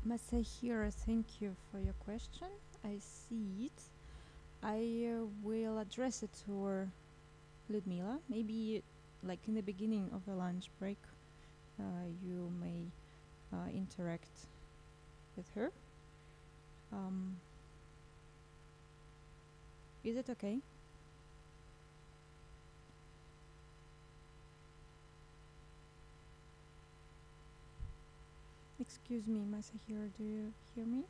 Masahiro, thank you for your question. I see it. I will address it to Ludmila. Maybe like in the beginning of the lunch break, you may interact with her. Is it okay? Excuse me, Masahiro, do you hear me?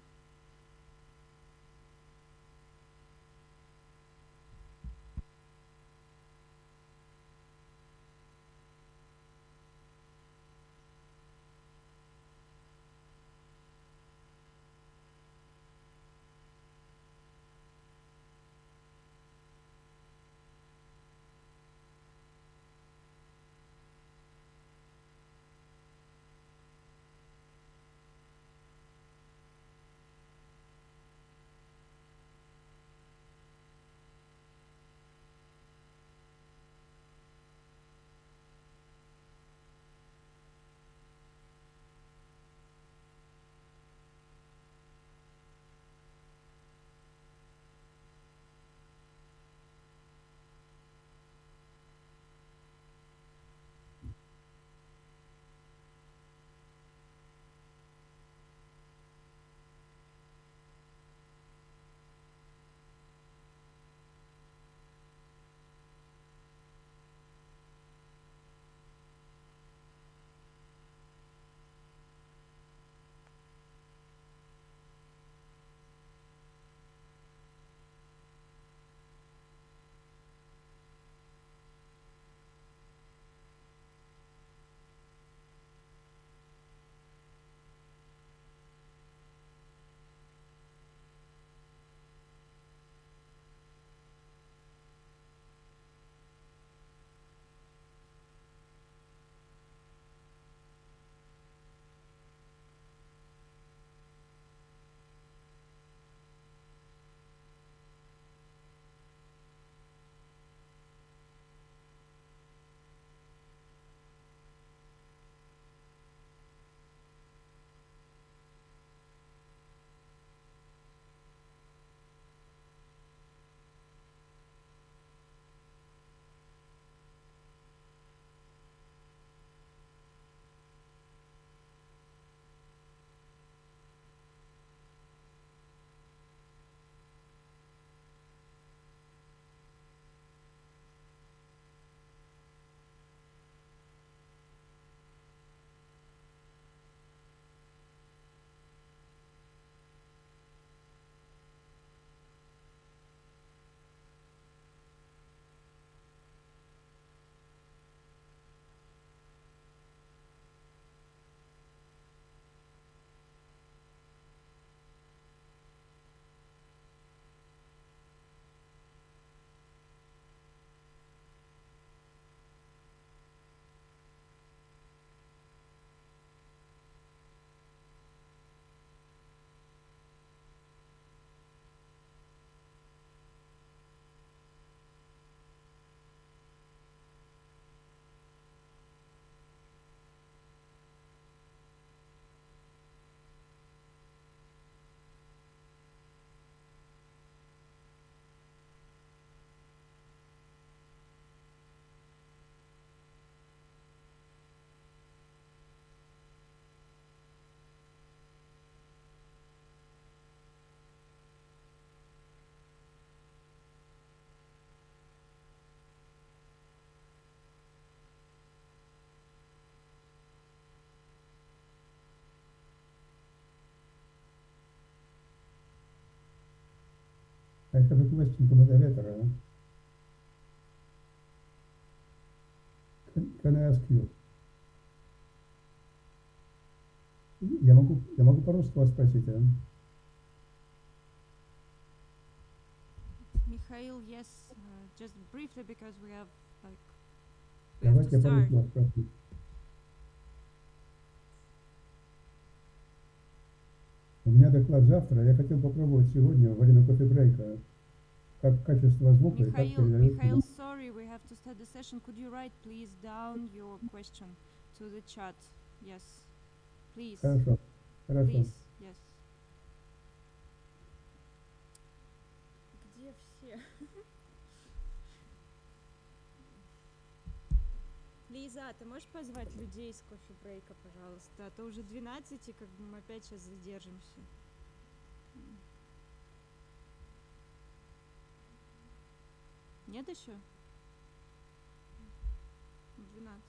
I have a question to moderator. Can I ask you? Я могу по-русски вас спросить, а? Mikhail, yes, just briefly because we have we have Давайте to я start. по-русски вас спрошу. У меня доклад завтра, я хотел попробовать сегодня во время кофе-брейка, как качество звука и как передается. Mikhail, sorry, we have to start the session. Could you write, please, down your question to the chat? Yes, please. Хорошо, хорошо. Please. Yes. Где все? Лиза, ты можешь позвать людей с кофе-брейка, пожалуйста? А то уже 12, и как бы мы опять сейчас задержимся. Нет еще? 12.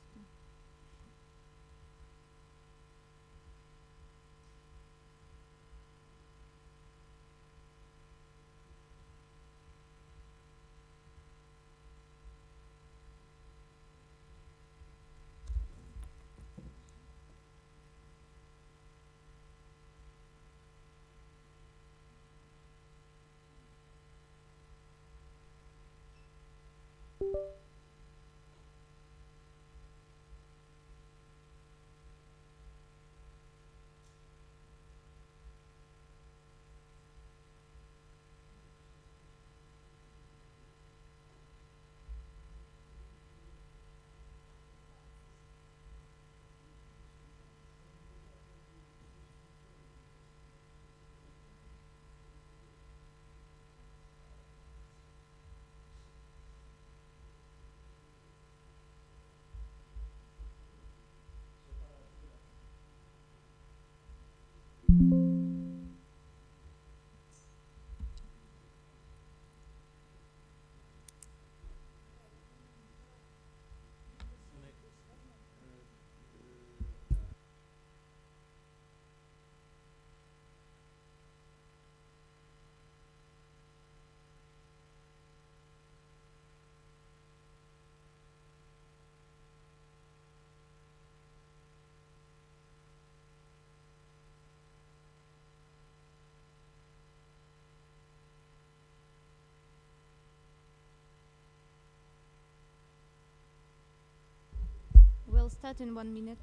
We'll start in 1 minute.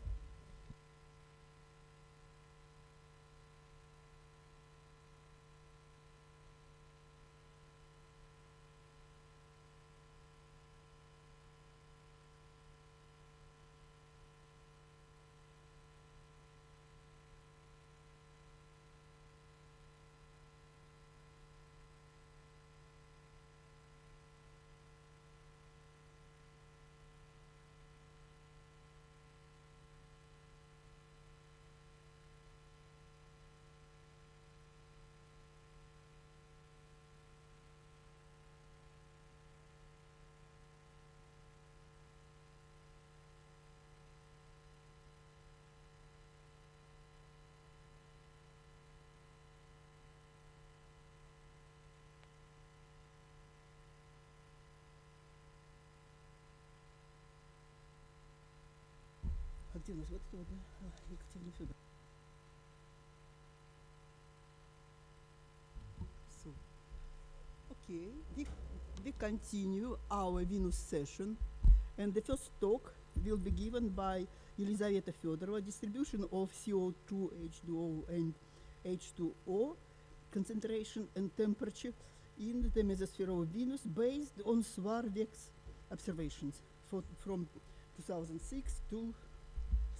А где у нас вот это вот, да? Екатерина Федоровна. So, okay, we continue our Venus session, and the first talk will be given by Елизавета Федорова, distribution of CO2, H2O, and H2O, concentration and temperature in the mesosphere of Venus based on Swarvex observations from 2006 to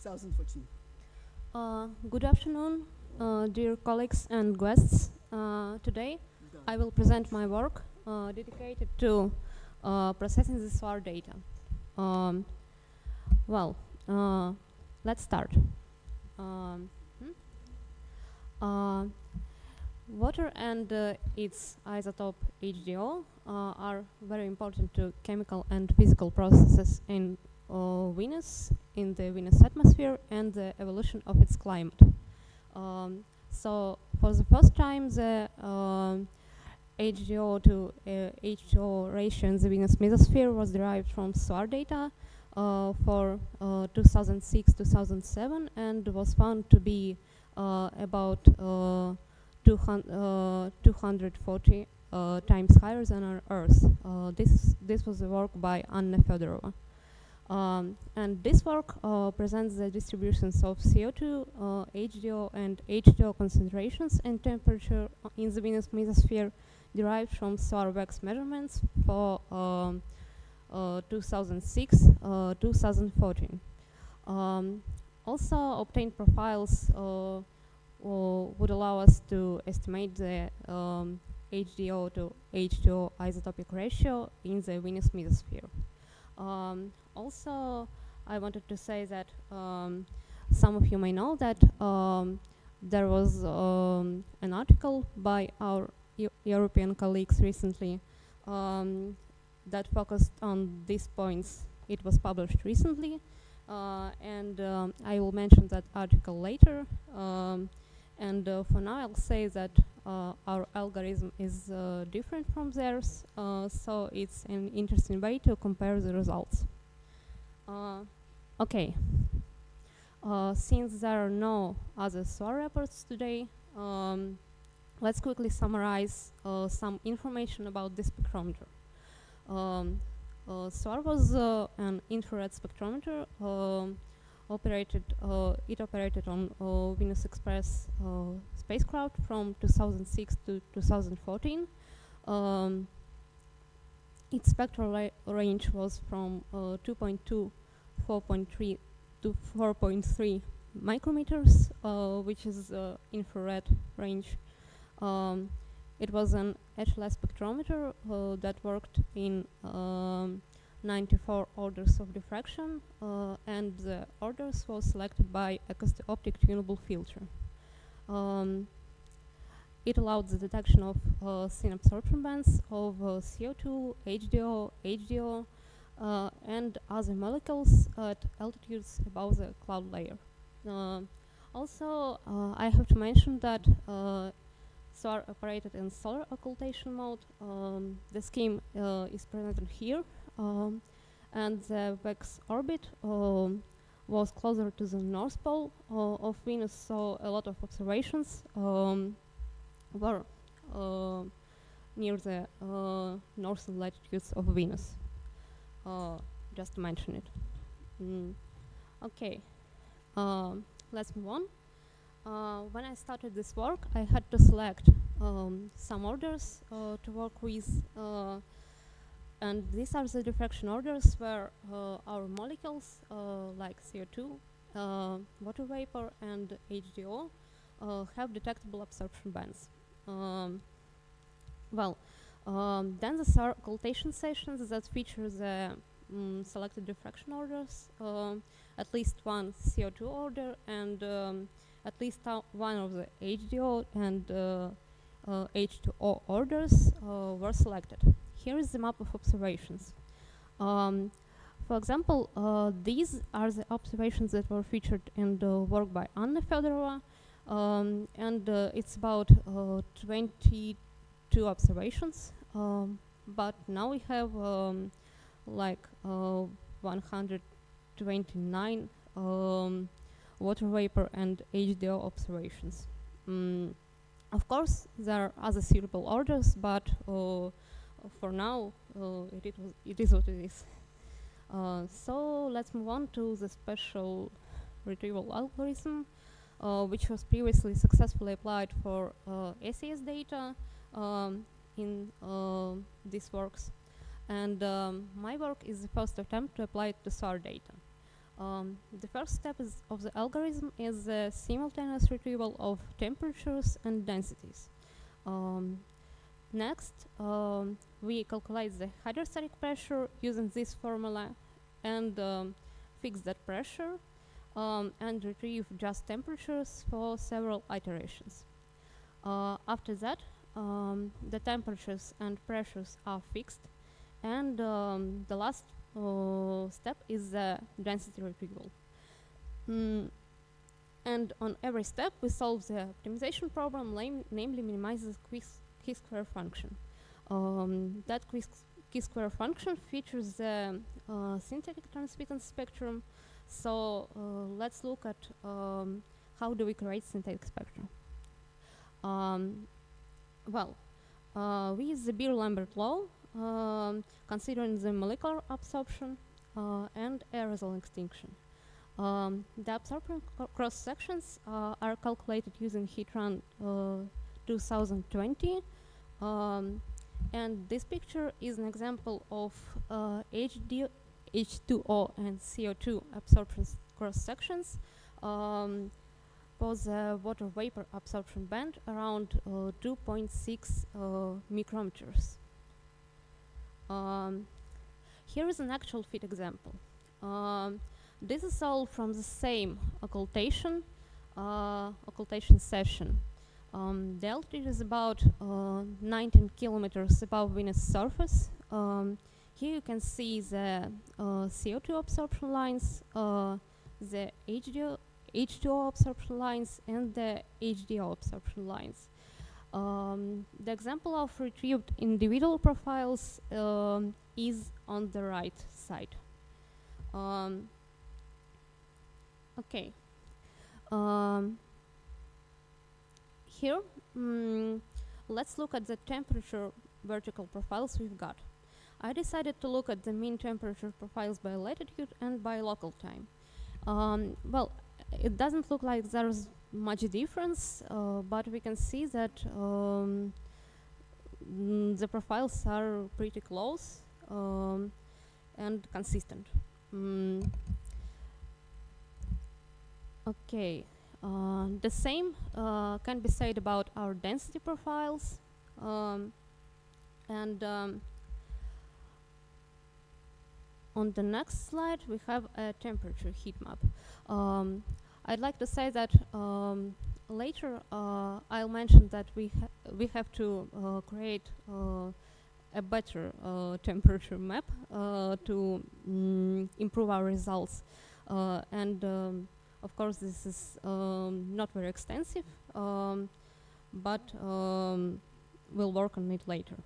2014. Good afternoon, dear colleagues and guests. Today I will present my work dedicated to processing the SWAR data. Let's start. Water and its isotope H2O are very important to chemical and physical processes in Venus, in the Venus atmosphere, and the evolution of its climate. So for the first time, the H2O to H2O ratio in the Venus mesosphere was derived from SWAR data for 2006-2007, and was found to be about 240 times higher than on Earth. This was the work by Anna Fedorova. And this work presents the distributions of CO2, H2O, and H2O concentrations and temperature in the Venus mesosphere derived from Swarvex measurements for 2006-2014. Also obtained profiles would allow us to estimate the HDO to H2O isotopic ratio in the Venus mesosphere. Also, I wanted to say that some of you may know that there was an article by our European colleagues recently that focused on these points. It was published recently, and I will mention that article later. And for now, I'll say that our algorithm is different from theirs, so it's an interesting way to compare the results. Okay. Since there are no other SOAR reports today, let's quickly summarize some information about this spectrometer. SOAR was an infrared spectrometer. It operated on Venus Express spacecraft from 2006 to 2014. Its spectral range was from 2.2, 4.3 to 4.3 micrometers, which is infrared range. It was an HLS spectrometer that worked in 94 orders of diffraction, and the orders were selected by acoustic-optic tunable filter. It allowed the detection of thin absorption bands of CO2, HDO, and other molecules at altitudes above the cloud layer. Also, I have to mention that SOAR operated in solar occultation mode. The scheme is presented here, and the VEX orbit was closer to the North Pole of Venus, so a lot of observations were near the northern latitudes of Venus. Just to mention it. Okay, let's move on. When I started this work, I had to select some orders to work with, and these are the diffraction orders where our molecules like CO2, water vapor, and HDO have detectable absorption bands. Then the SOAR occultation sessions that feature the selected diffraction orders, at least one CO2 order, and at least one of the HDO and H2O orders were selected. Here is the map of observations. For example, these are the observations that were featured in the work by Anna Fedorova, and it's about 22 observations, but now we have like 129 water vapor and HDO observations. Of course, there are other suitable orders, but for now, it is what it is. So let's move on to the special retrieval algorithm, which was previously successfully applied for SES data in these works. And my work is the first attempt to apply it to SOAR data. The first step of the algorithm is the simultaneous retrieval of temperatures and densities. Next, we calculate the hydrostatic pressure using this formula and fix that pressure and retrieve just temperatures for several iterations. After that, the temperatures and pressures are fixed, and the last step is the density retrieval. And on every step, we solve the optimization problem, namely minimizes chi-square function. That chi-square function features the synthetic transmittance spectrum. So let's look at how do we create synthetic spectrum. We use the Beer-Lambert law, considering the molecular absorption and aerosol extinction. The absorption cross sections are calculated using HeatRun 2020, and this picture is an example of H2O and CO2 absorption cross sections for was a water vapor absorption band around 2.6 micrometers. Here is an actual fit example. This is all from the same occultation session. The altitude is about 19 kilometers above Venus surface. Here you can see the CO2 absorption lines, the H2O absorption lines, and the HDO absorption lines. The example of retrieved individual profiles is on the right side. Okay. Here, let's look at the temperature vertical profiles we've got. I decided to look at the mean temperature profiles by latitude and by local time. Well, it doesn't look like there's much difference, but we can see that the profiles are pretty close and consistent. Okay, the same can be said about our density profiles, and on the next slide we have a temperature heat map. I'd like to say that later I'll mention that we have to create a better temperature map to improve our results, and of course this is not very extensive, but we'll work on it later.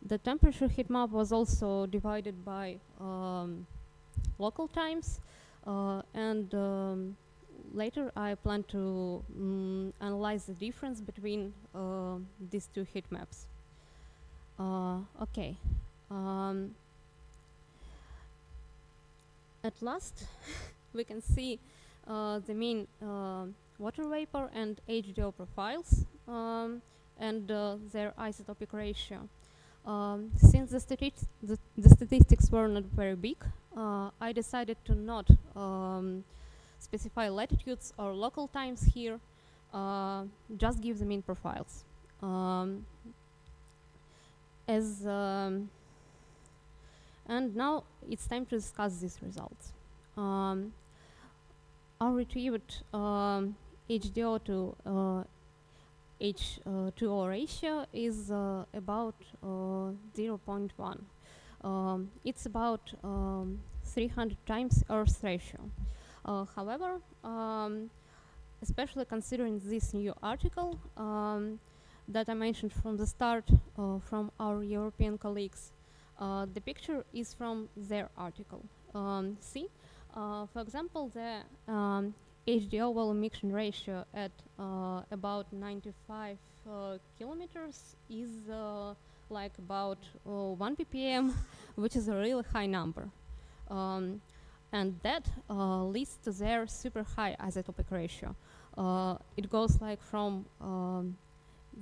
The temperature heat map was also divided by local times, and later I plan to analyze the difference between these two heat maps. Okay. At last, we can see the mean water vapor and HDO profiles and their isotopic ratio. Since the statistics were not very big, I decided to not specify latitudes or local times here, just give the mean profiles. And now it's time to discuss these results. Our retrieved HDO to H2O ratio is about 0.1. It's about 300 times Earth's ratio. However, especially considering this new article that I mentioned from the start from our European colleagues, the picture is from their article. See, for example, the HDO volume mixture ratio at about 95 kilometers is like about 1 ppm, which is a really high number. And that leads to their super high isotopic ratio. It goes like from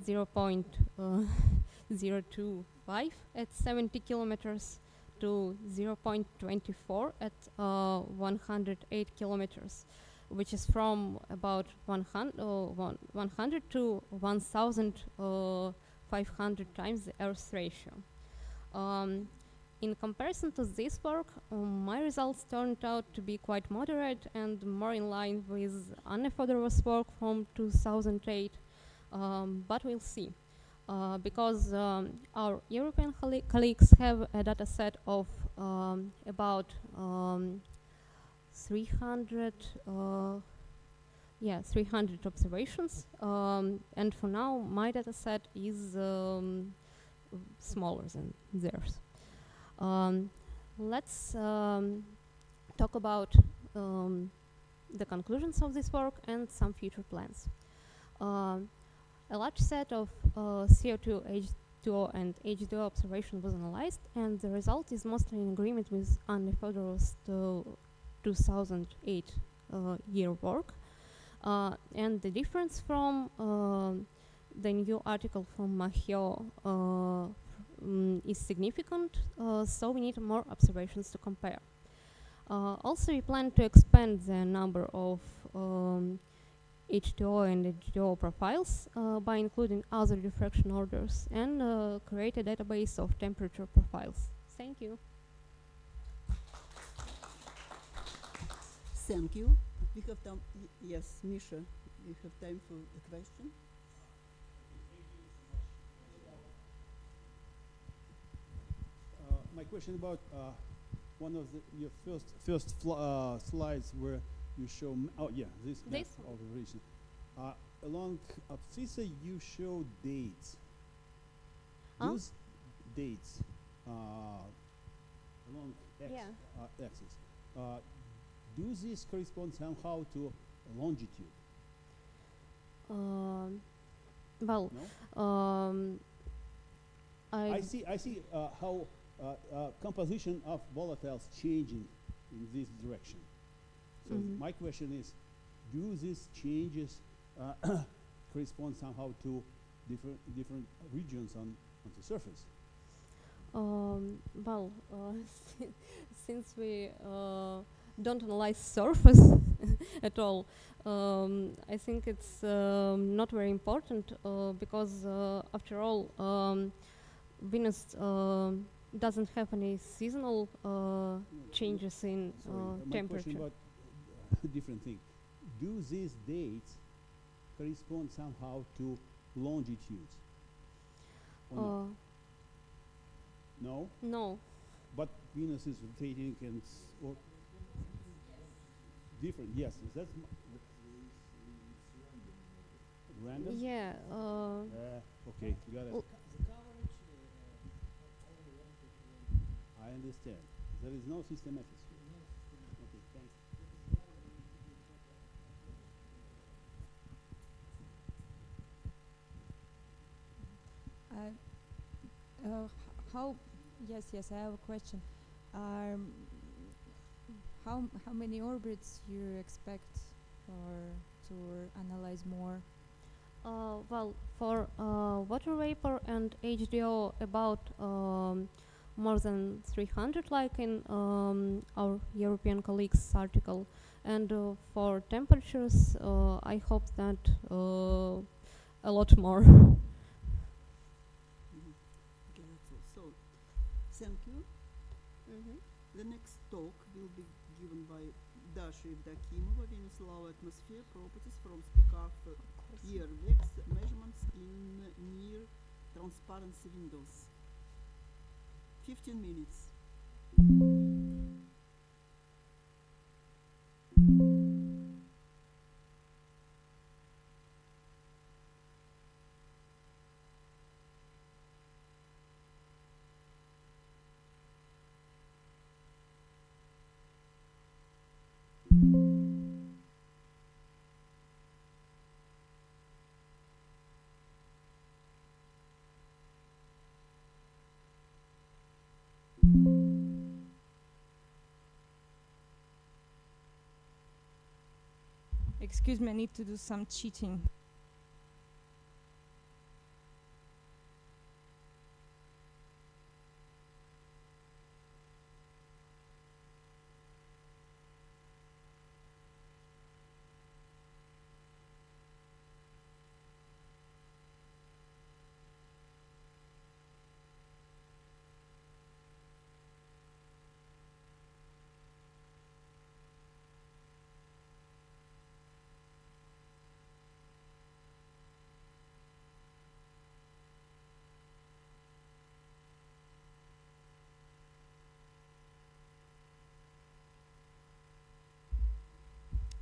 0.025 at 70 kilometers to 0.24 at 108 kilometers, which is from about 100 to 1,500 times the Earth's ratio. In comparison to this work, my results turned out to be quite moderate and more in line with Anne Fedorov's work from 2008, but we'll see. Because our European colleagues have a data set of about 300 observations, and for now my data set is smaller than theirs. Let's talk about the conclusions of this work and some future plans. A large set of CO2, H2O, and HDO observation was analyzed, and the result is mostly in agreement with Anne Fedorov's 2008 year work. And the difference from the new article from Mahio is significant, so we need more observations to compare. Also, we plan to expand the number of H2O and H2O profiles by including other diffraction orders and create a database of temperature profiles. Thank you. Thank you. We have time. Yes, Misha, we have time for a question. My question about one of your first slides where you show this map of the region. Along abscissa you show dates. Those dates along axis. Do these correspond somehow to longitude? Well, no? I see how composition of volatiles changing in this direction. So my question is, do these changes correspond somehow to different regions on the surface? Well, since we don't analyze surface at all, I think it's not very important because after all, Venus doesn't have any seasonal changes in temperature. My question about a different thing. Do these dates correspond somehow to longitudes? No? No. But Venus is rotating and different. Yes, is that random? Yeah. Okay, got it. I understand. There is no systematic. Okay, thanks. Yes, I have a question. How many orbits you expect to analyze more? Well, for water vapor and H2O, about more than 300, like in our European colleagues' article. And for temperatures, I hope that a lot more. Okay, that's all. So, thank you. The next talk will be given by Dasha Evdokimova, Venus low atmosphere properties from SPECAF year-weeks measurements in near transparency windows. 15 minutes. Excuse me, I need to do some cheating.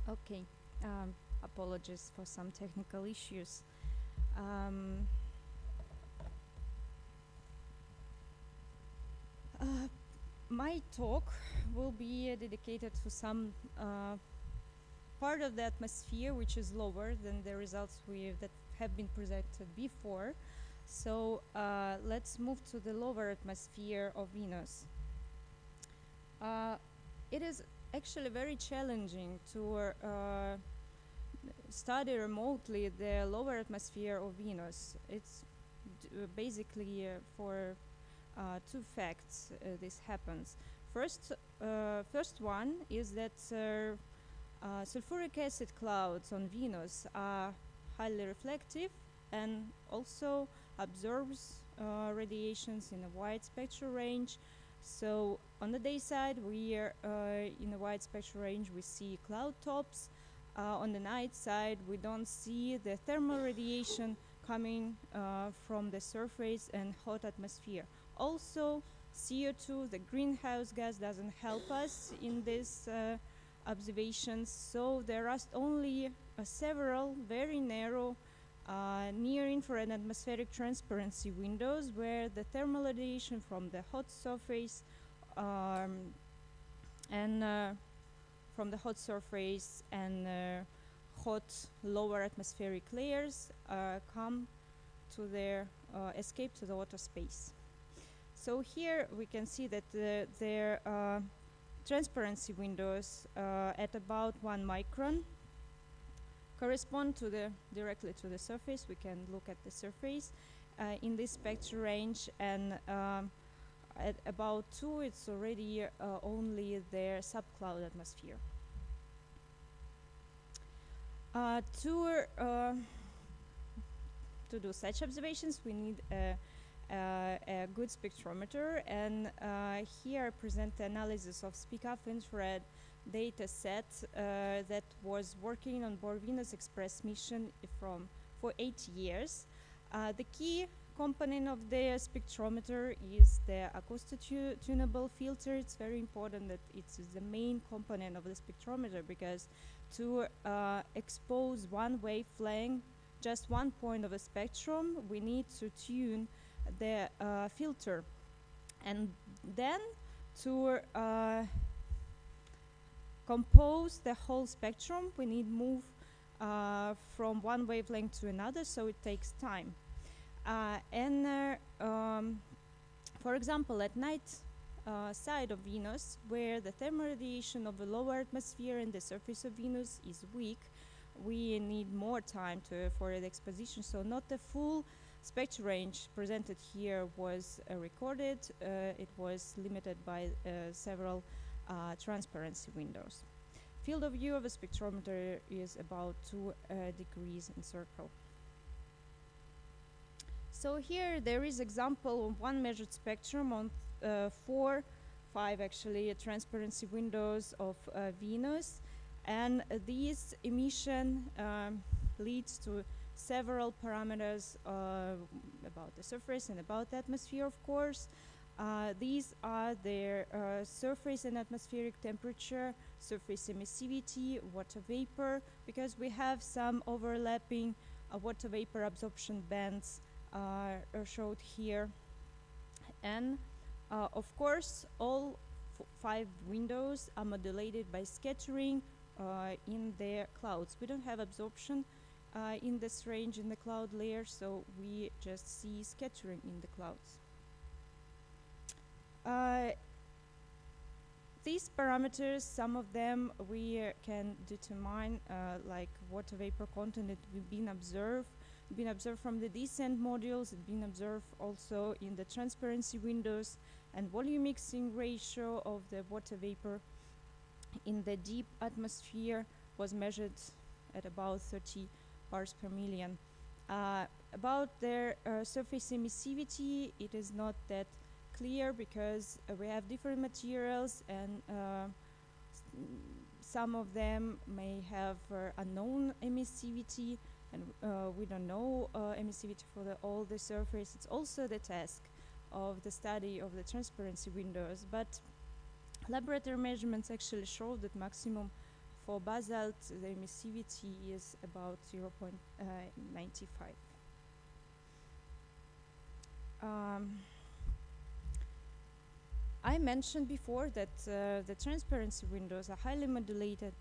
Okay, apologies for some technical issues. My talk will be dedicated to some part of the atmosphere which is lower than the results that have been presented before. So let's move to the lower atmosphere of Venus. It is actually very challenging to study remotely the lower atmosphere of Venus. It's basically for two facts this happens. First, first one is that sulfuric acid clouds on Venus are highly reflective and also absorbs radiations in a wide spectral range. So on the day side, we are in a wide spectral range, we see cloud tops. On the night side, we don't see the thermal radiation coming from the surface and hot atmosphere. Also, CO2, the greenhouse gas, doesn't help us in these observations. So there are only several very narrow near-infrared atmospheric transparency windows where the thermal radiation from the hot surface and hot lower atmospheric layers come to their escape to the outer space. So here we can see that their transparency windows at about 1 micron correspond to directly to the surface. We can look at the surface in this spectral range, and at about 2 it's already only their subcloud atmosphere. To do such observations, we need a good spectrometer, and here I present the analysis of SPEAK-UP infrared data set that was working on board Venus Express mission for 8 years. The key component of the spectrometer is the acoustic-tunable filter. It's very important that it's the main component of the spectrometer, because to expose one wavelength, just one point of a spectrum, we need to tune the filter, and then to compose the whole spectrum, we need move from one wavelength to another, so it takes time. For example, at night side of Venus, where the thermal radiation of the lower atmosphere and the surface of Venus is weak, we need more time for the exposition, so not the full spectral range presented here was recorded. It was limited by several transparency windows. Field of view of a spectrometer is about 2 degrees in circle. So here there is example of one measured spectrum on 5 actually transparency windows of Venus, and these emission leads to several parameters about the surface and about the atmosphere, of course. These are their surface and atmospheric temperature, surface emissivity, water vapor, because we have some overlapping water vapor absorption bands are showed here. And of course, all 5 windows are modulated by scattering in their clouds. We don't have absorption in this range in the cloud layer, so we just see scattering in the clouds. These parameters, some of them we can determine, like water vapor content that we've been observed from the descent modules, it's been observed also in the transparency windows, and volume mixing ratio of the water vapor in the deep atmosphere was measured at about 30 parts per million. About their surface emissivity, it is not that clear, because we have different materials, and some of them may have unknown emissivity, and we don't know emissivity for all the surface. It's also the task of the study of the transparency windows, but laboratory measurements actually show that maximum for basalt the emissivity is about 0.95. I mentioned before that the transparency windows are highly modulated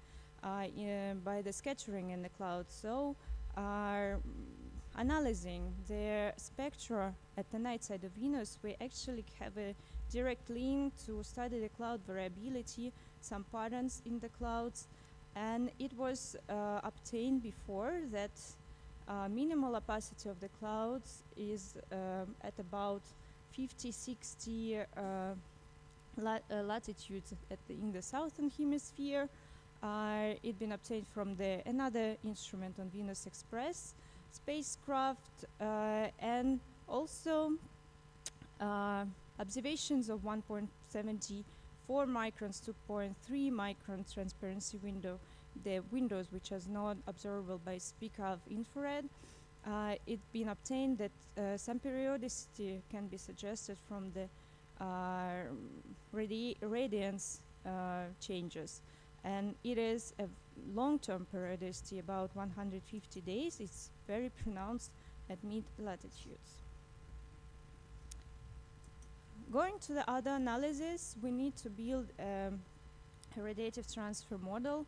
by the scattering in the cloud, so are analyzing their spectra at the night side of Venus, we actually have a direct link to study the cloud variability, some patterns in the clouds, and it was obtained before that minimal opacity of the clouds is at about 50-60 latitudes in the southern hemisphere. It's been obtained from another instrument on Venus Express spacecraft, and also observations of 1.74 microns, 2.3 micron transparency window, the windows which are not observable by SPICAV infrared. It's been obtained that some periodicity can be suggested from the radiance changes, and it is a long-term periodicity, about 150 days. It's very pronounced at mid-latitudes. Going to the other analysis, we need to build a radiative transfer model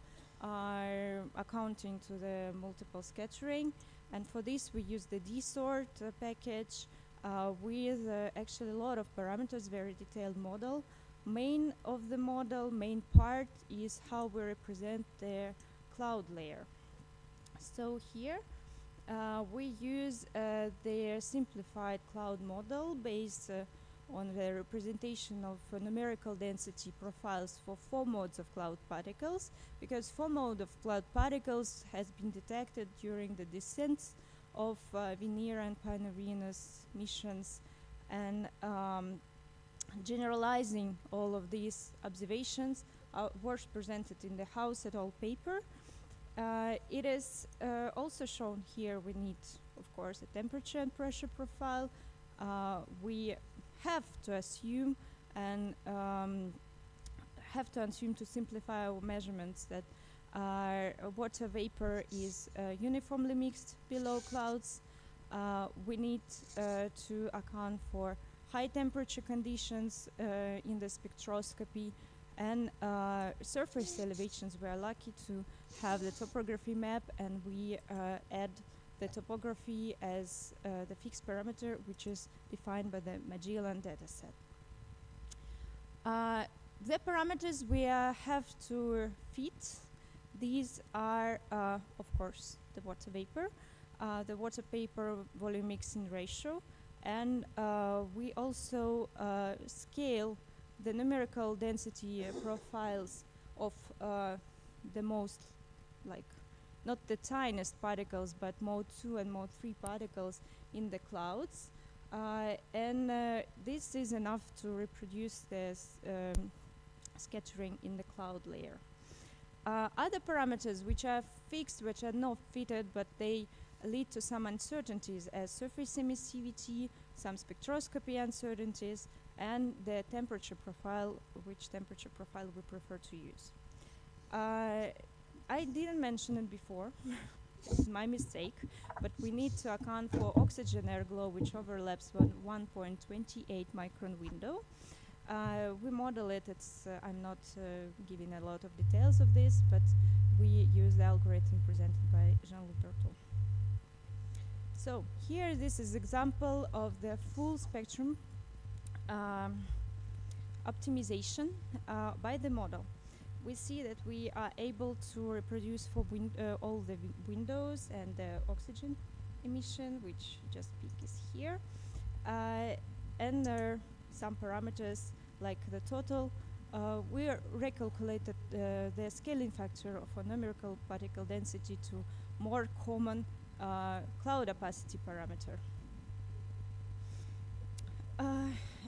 accounting to the multiple scattering, and for this we use the DSORT package with actually a lot of parameters, very detailed model. Main part is how we represent the cloud layer. So here we use the simplified cloud model based on the representation of numerical density profiles for 4 modes of cloud particles, because 4 modes of cloud particles has been detected during the descents of Venera and Pioneer Venus missions, and generalizing all of these observations was presented in the House et al. Paper. It is also shown here. We need, of course, a temperature and pressure profile. We have to assume to simplify our measurements that water vapor is uniformly mixed below clouds. We need to account for high temperature conditions in the spectroscopy, and surface elevations. We are lucky to have the topography map, and we add the topography as the fixed parameter, which is defined by the Magellan dataset. The parameters we have to fit, these are, of course, the water vapor, the water vapor volume mixing ratio, and we also scale the numerical density profiles of the most, like, not the tiniest particles, but mode 2 and mode 3 particles in the clouds. And this is enough to reproduce this scattering in the cloud layer. Other parameters which are fixed, which are not fitted, but they lead to some uncertainties as surface emissivity, some spectroscopy uncertainties, and the temperature profile, which temperature profile we prefer to use. I didn't mention it before. It's my mistake, but we need to account for oxygen air glow, which overlaps 1.28 micron window. We model it. I'm not giving a lot of details of this, but we use the algorithm presented by Jean-Luc Dortot. So here, this is example of the full spectrum optimization by the model. We see that we are able to reproduce for all the windows and the oxygen emission, which just peak is here. And there are some parameters like the total. We recalculated the scaling factor of a numerical particle density to more common cloud opacity parameter.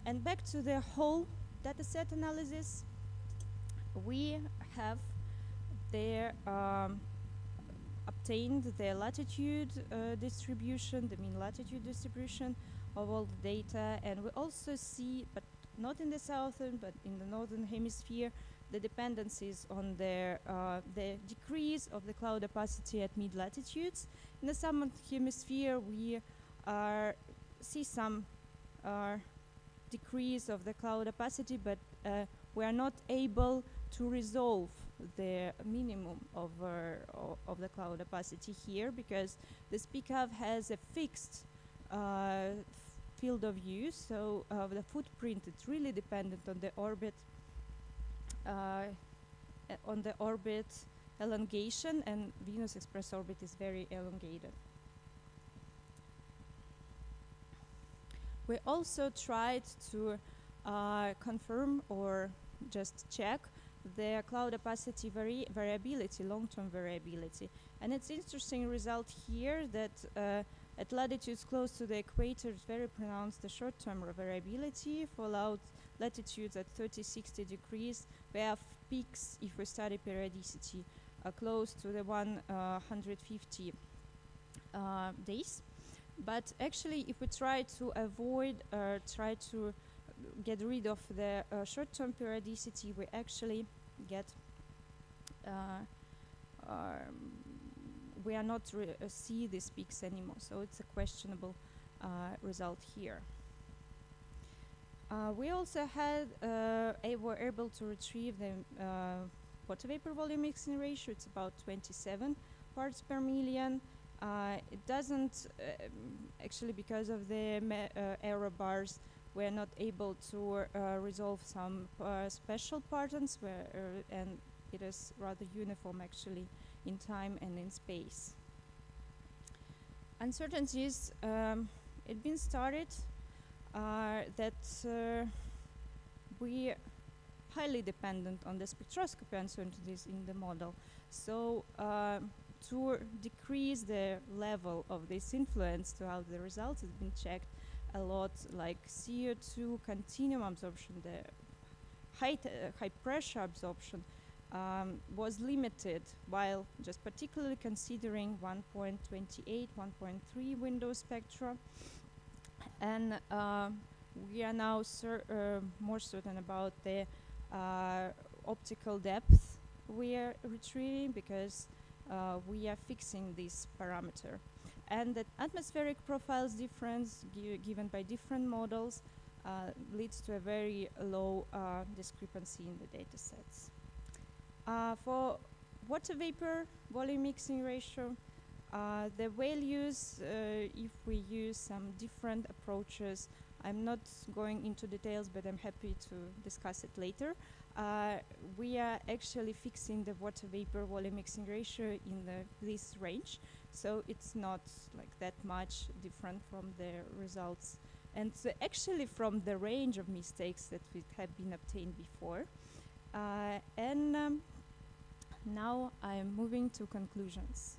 And back to the whole dataset analysis, we have there obtained the latitude distribution, the mean latitude distribution of all the data, and we also see, but not in the southern, but in the northern hemisphere, the dependencies on the decrease of the cloud opacity at mid-latitudes. In the southern hemisphere, we see some decrease of the cloud opacity, but we are not able to resolve the minimum of the cloud opacity here, because the SPICAV has a fixed field of view, so the footprint is really dependent on the orbit elongation, and Venus Express orbit is very elongated. We also tried to confirm or just check the cloud opacity variability, long-term variability. And it's interesting result here that at latitudes close to the equator, it's very pronounced the short-term variability. For latitudes at 30-60 degrees, we have peaks if we study periodicity close to the 150 days. But actually, if we try to avoid, try to get rid of the short-term periodicity, we actually get, we are not see these peaks anymore. So it's a questionable result here. We also had, were able to retrieve the water vapor volume mixing ratio. It's about 27 parts per million. It doesn't, actually because of the error bars, we're not able to resolve some special patterns and it is rather uniform actually in time and in space. Uncertainties, it's been started that we highly dependent on the spectroscopy uncertainties in the model. So to decrease the level of this influence throughout the results has been checked a lot, like CO2 continuum absorption, the high pressure absorption was limited, while just particularly considering 1.28, 1.3 window spectra. And we are now more certain about the optical depth we are retrieving because we are fixing this parameter. And the atmospheric profiles difference given by different models leads to a very low discrepancy in the data sets. For water vapor volume mixing ratio, the values, if we use some different approaches, I'm not going into details, but I'm happy to discuss it later. We are actually fixing the water vapor volume mixing ratio in this range. So it's not like that much different from the results. And so actually from the range of mistakes that have been obtained before. Now I'm moving to conclusions.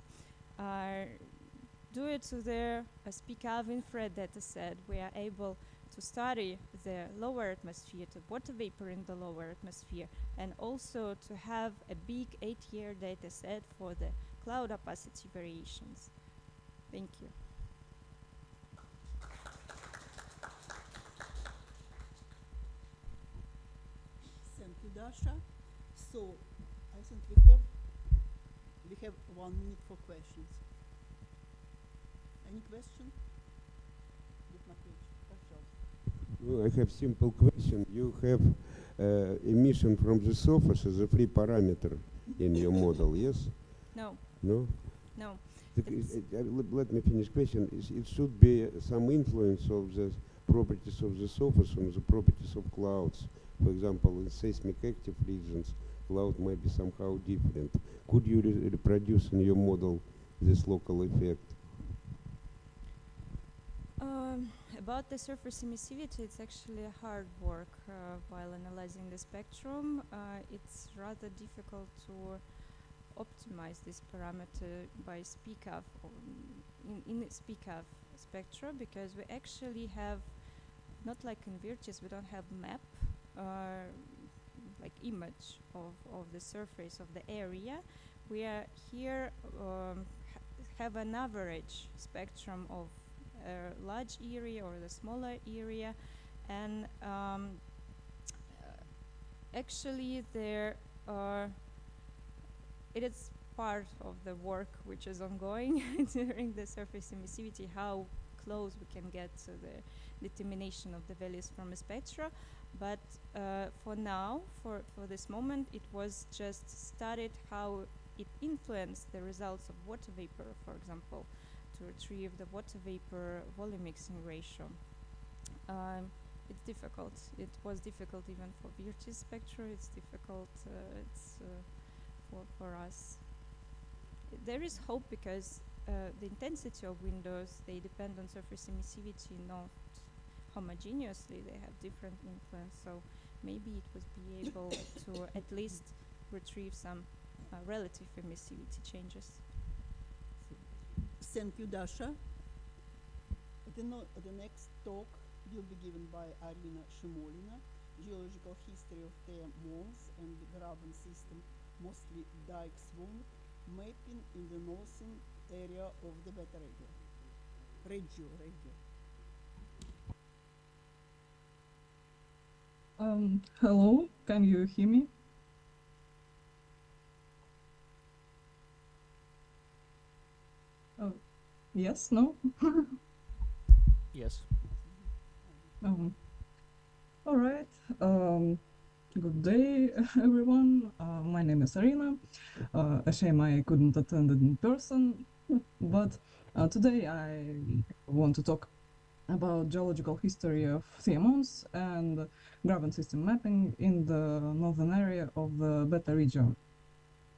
Due to the SPCAV infrared data set, we are able to study the lower atmosphere, the water vapor in the lower atmosphere, and also to have a big 8-year data set for the cloud opacity variations. Thank you. Thank you, Dasha. So I think we have 1 minute for questions. Any question? Well, I have simple question. You have emission from the surface as a free parameter in your model, yes? No. No? No. Let me finish question. It should be some influence of the properties of the surface on the properties of clouds. For example, in seismic active regions, cloud might be somehow different. Could you reproduce in your model this local effect? About the surface emissivity, it's actually a hard work while analyzing the spectrum. It's rather difficult to optimize this parameter by SPCAV in SPCAV spectra, because we actually have, not like in Virtus, we don't have map like image of the surface of the area. We are here have an average spectrum of a large area or the smaller area, and actually there are, it is part of the work which is ongoing during the surface emissivity, how close we can get to the determination of the values from a spectra. But for now, for this moment, it was just studied how it influenced the results of water vapor, for example, to retrieve the water vapor volume mixing ratio. It's difficult. It was difficult even for Virtus spectra. It's difficult for us. There is hope because the intensity of windows, they depend on surface emissivity, not homogeneously, they have different influence. So maybe it would be able to at least retrieve some relative emissivity changes. Thank you, Dasha. The next talk will be given by Arina Shimolina, Geological History of Mols and Graben System, mostly dike swamp, mapping in the northern area of the Beta Regio. Hello, can you hear me? Oh, yes, no? Yes. All right. Good day, everyone. My name is Arina. A shame I couldn't attend it in person, but today I want to talk about geological history of thiamons and graben system mapping in the northern area of the Beta Regio.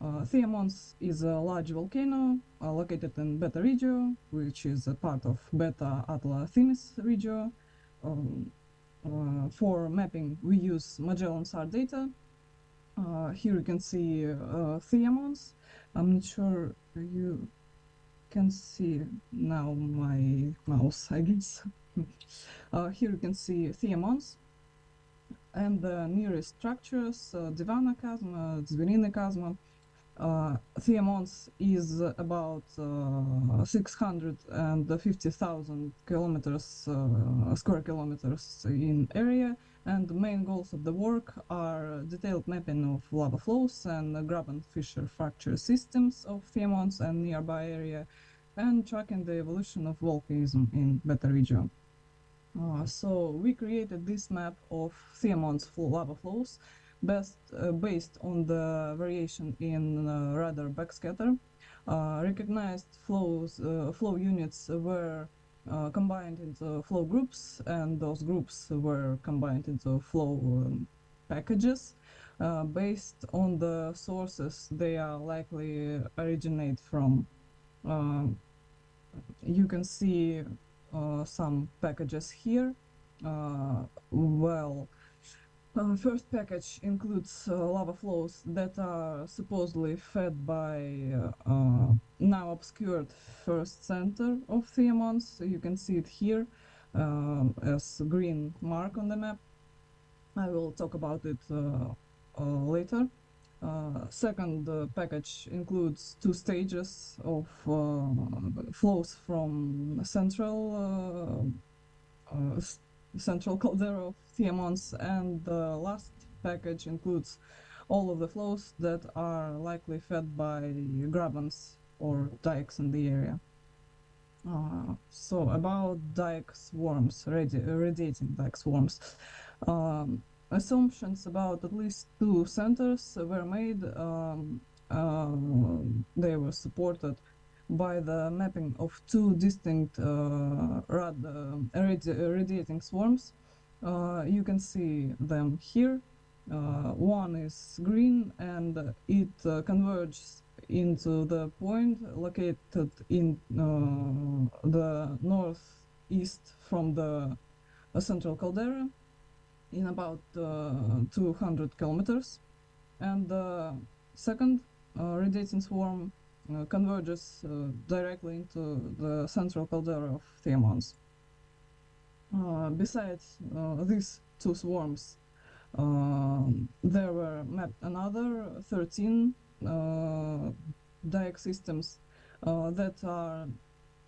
Thiamons is a large volcano located in Beta Regio, which is a part of Beta Atla Themis Regio. For mapping, we use Magellan SAR data. Here you can see thiamons. I'm not sure you can see now my mouse, I guess. Here you can see thiamons and the nearest structures, Divana chasm, Zverina chasm. Thiamons is about 650,000 kilometers, square kilometers in area, and the main goals of the work are detailed mapping of lava flows and graben fissure fracture systems of thiamons and nearby area, and tracking the evolution of volcanism in Beta Regio. So we created this map of thiamons lava flows based on the variation in radar backscatter. Recognized flow units were combined into flow groups, and those groups were combined into flow packages. Based on the sources they are likely originate from. You can see some packages here. First package includes lava flows that are supposedly fed by now obscured first center of thiamons. You can see it here as a green mark on the map. I will talk about it later. Second package includes two stages of flows from central caldera of thiamons, and the last package includes all of the flows that are likely fed by grabens or dikes in the area. So about dike swarms, radiating dike swarms. Assumptions about at least two centers were made. They were supported by the mapping of two distinct radiating swarms. You can see them here. One is green and it converges into the point located in the northeast from the central caldera in about 200 kilometers. And the second radiating swarm converges directly into the central caldera of thiamons. Besides these two swarms, there were mapped another 13 dike systems that are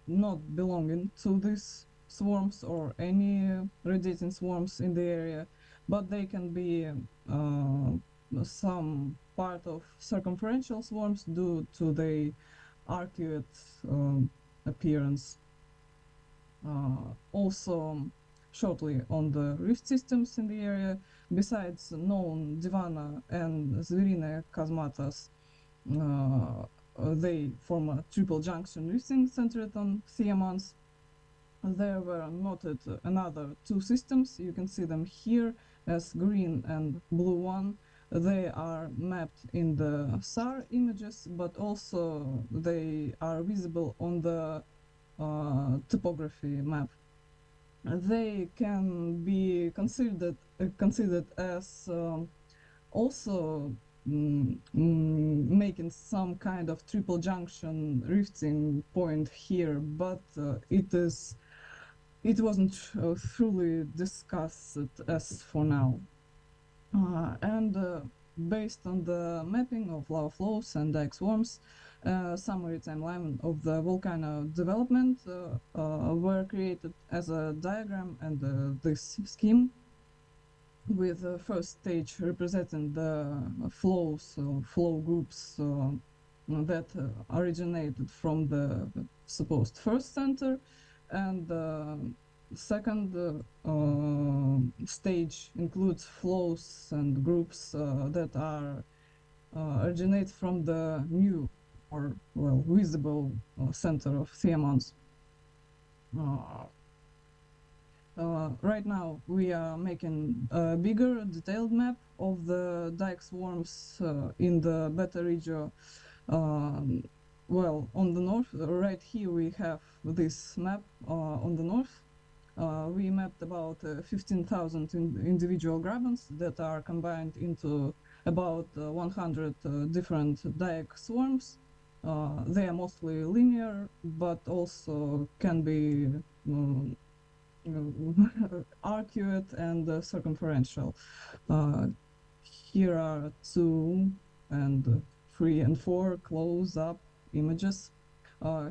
not belonging to these swarms or any radiating swarms in the area, but they can be some part of circumferential swarms due to their arcuate appearance. Also, shortly on the rift systems in the area, besides known Divana and Zverina chasmatas, they form a triple junction rifting centered on thiamons. There were noted another two systems. You can see them here as green and blue one. They are mapped in the SAR images, but also they are visible on the topography map. they can be considered as also making some kind of triple junction rifting point here, but it wasn't truly discussed as for now. And based on the mapping of lava flows and dike swarms, summary timeline of the volcano development were created as a diagram and this scheme, with the first stage representing the flow groups that originated from the supposed first center, and second stage includes flows and groups that are originate from the new or visible center of Thiamons. Right now we are making a bigger detailed map of the dike swarms in the Beta Regio. Well, on the north, right here we have this map on the north. We mapped about 15,000 individual grabens that are combined into about 100 different dike swarms. They are mostly linear, but also can be arcuate and circumferential. Here are 2 and 3 and 4 close-up images.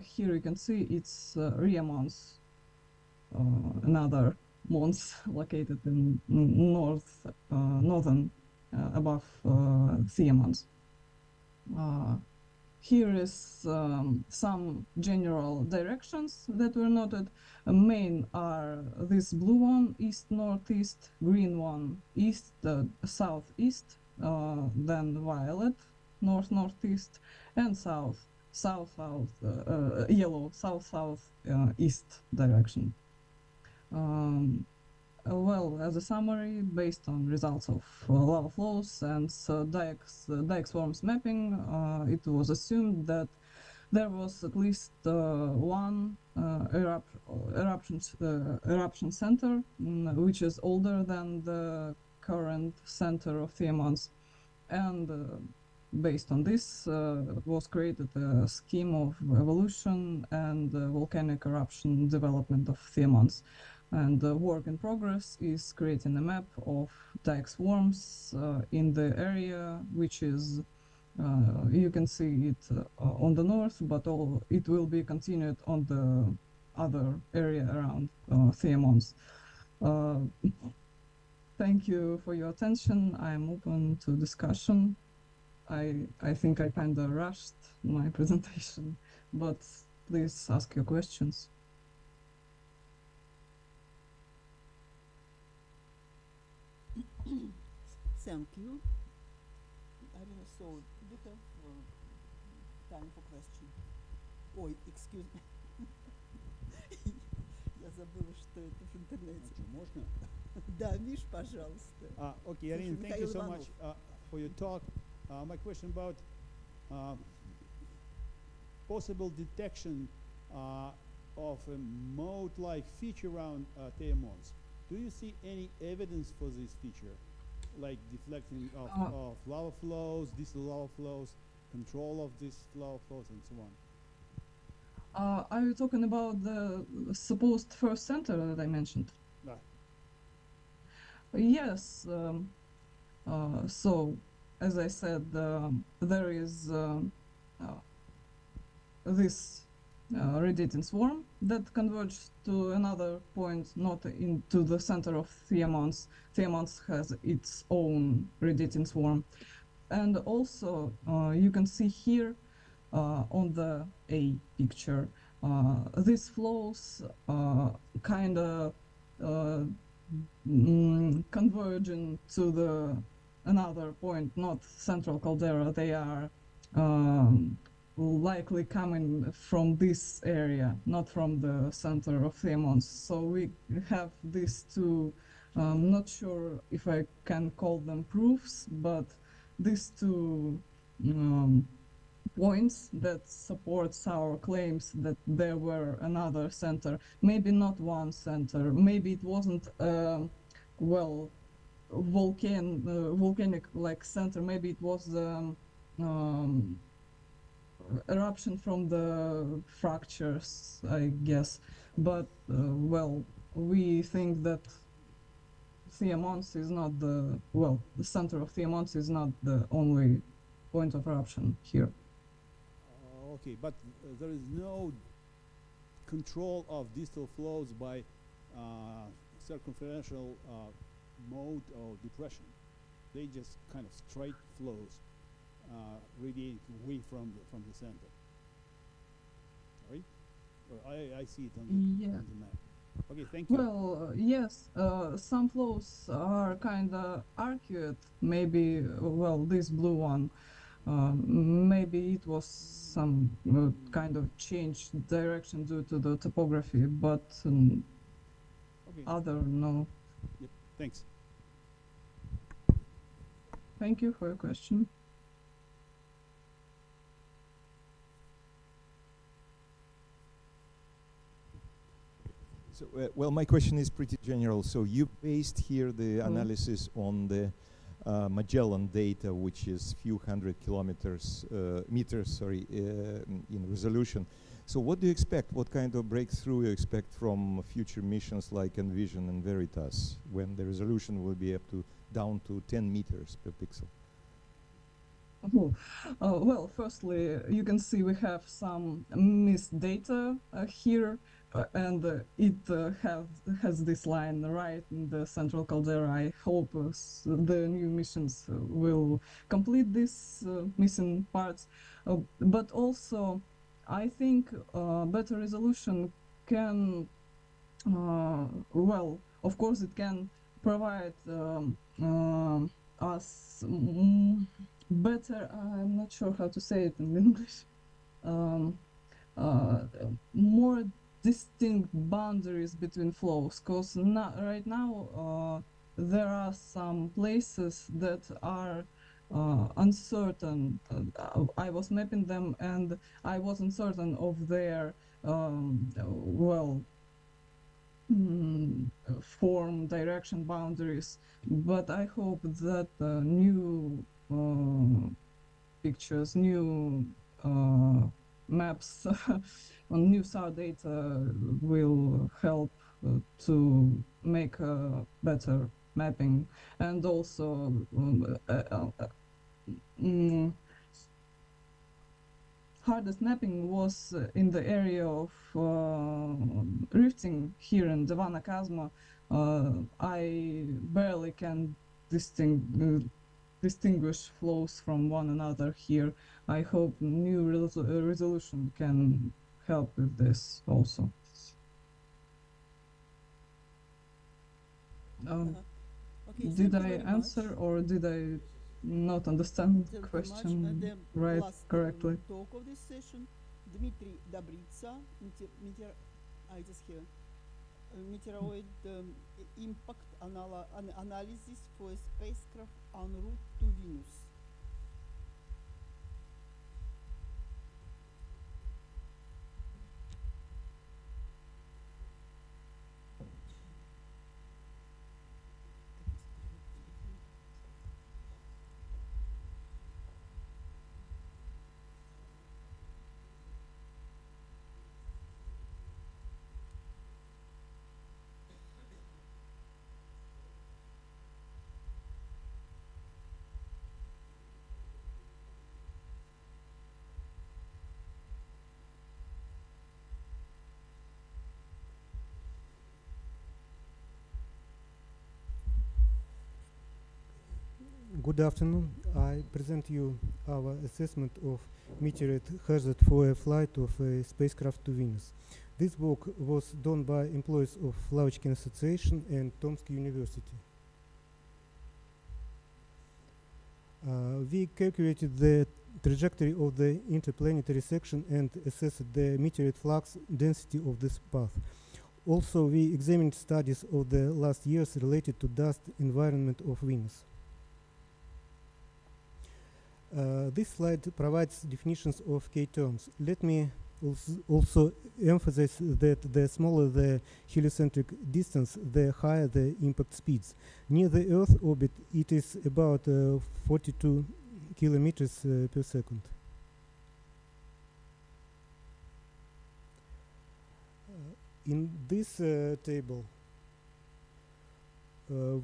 Here you can see it's Ria Mons, another mons located in northern above Thiamons. Here is some general directions that were noted. Main are this blue one, east-northeast, green one, east-southeast, then violet, north-northeast, and south-south, yellow, south-south-east direction. Well, as a summary, based on results of lava flows and dike swarms mapping, it was assumed that there was at least one eruption center, which is older than the current center of Thiamons. And based on this was created a scheme of evolution and volcanic eruption development of Thiamons. And the work in progress is creating a map of dike swarms in the area, which is, you can see it on the north, but it will be continued on the other area around Thiamons. Thank you for your attention. I'm open to discussion. I think I kind of rushed my presentation, but please ask your questions. Thank you. Arina, so do you have time for question? Ой, excuse me. Я забыла, что это в интернете. Можно? Да, Миш, пожалуйста. Okay, Arina, thank you so much for your talk. My question about possible detection of a moat-like feature around Thiamons. Do you see any evidence for this feature, like deflecting of lava flows, distal lava flows, control of these lava flows, and so on? Are you talking about the supposed first center that I mentioned? Right. Yes. So, as I said, there is this radiating swarm that converges to another point, not into the center of Thiamons. Thiamons has its own radiating swarm. And also, you can see here on the A picture, these flows kind of converging to the another point, not central caldera. They are likely coming from this area, not from the center of Thiamons. So we have these two, I'm not sure if I can call them proofs, but these two points that supports our claims that there were another center. Maybe not one center. Maybe it wasn't well volcanic like center. Maybe it was eruption from the fractures, I guess. But well, we think that Thiamons is not the center of Thiamons is not the only point of eruption here. Okay, but there is no control of distal flows by circumferential mode or depression. They just kind of straight flows radiating away from the center. Right? Or I see it on the map. Okay, thank you. Well, yes, some flows are kind of arcuate. Maybe, well, this blue one, maybe it was some kind of change direction due to the topography, but okay. Other, no. Yep, thanks. Thank you for your question. So, well, my question is pretty general. So you based here the analysis on the Magellan data, which is few hundred meters, in resolution. So what do you expect? What kind of breakthrough you expect from future missions like Envision and Veritas, when the resolution will be up to down to 10 meters per pixel? Well, firstly, you can see we have some missed data here. And it has this line right in the central caldera. I hope the new missions will complete these missing parts. But also, I think better resolution can, well, of course, it can provide us better. I'm not sure how to say it in English. More distinct boundaries between flows, because right now there are some places that are uncertain. I was mapping them and I wasn't certain of their form, direction, boundaries, but I hope that new pictures, new maps on new SAR data will help to make a better mapping, and also hardest mapping was in the area of rifting here in Devana Chasma. I barely can distinguish flows from one another here. I hope new resolution can help with this also. Okay, did I answer or did I not understand the question right correctly? Talk of this session, Dmitry Dobritsa, I just hear meteoroid impact analysis for a spacecraft en route to Venus. Good afternoon. I present you our assessment of meteorite hazard for a flight of a spacecraft to Venus. This work was done by employees of Lavочкин Association and Tomsk University. We calculated the trajectory of the interplanetary section and assessed the meteorite flux density of this path. Also, we examined studies of the last years related to dust environment of Venus. This slide provides definitions of K-terms. Let me also emphasize that the smaller the heliocentric distance, the higher the impact speeds. Near the Earth orbit, it is about 42 kilometers per second. In this table,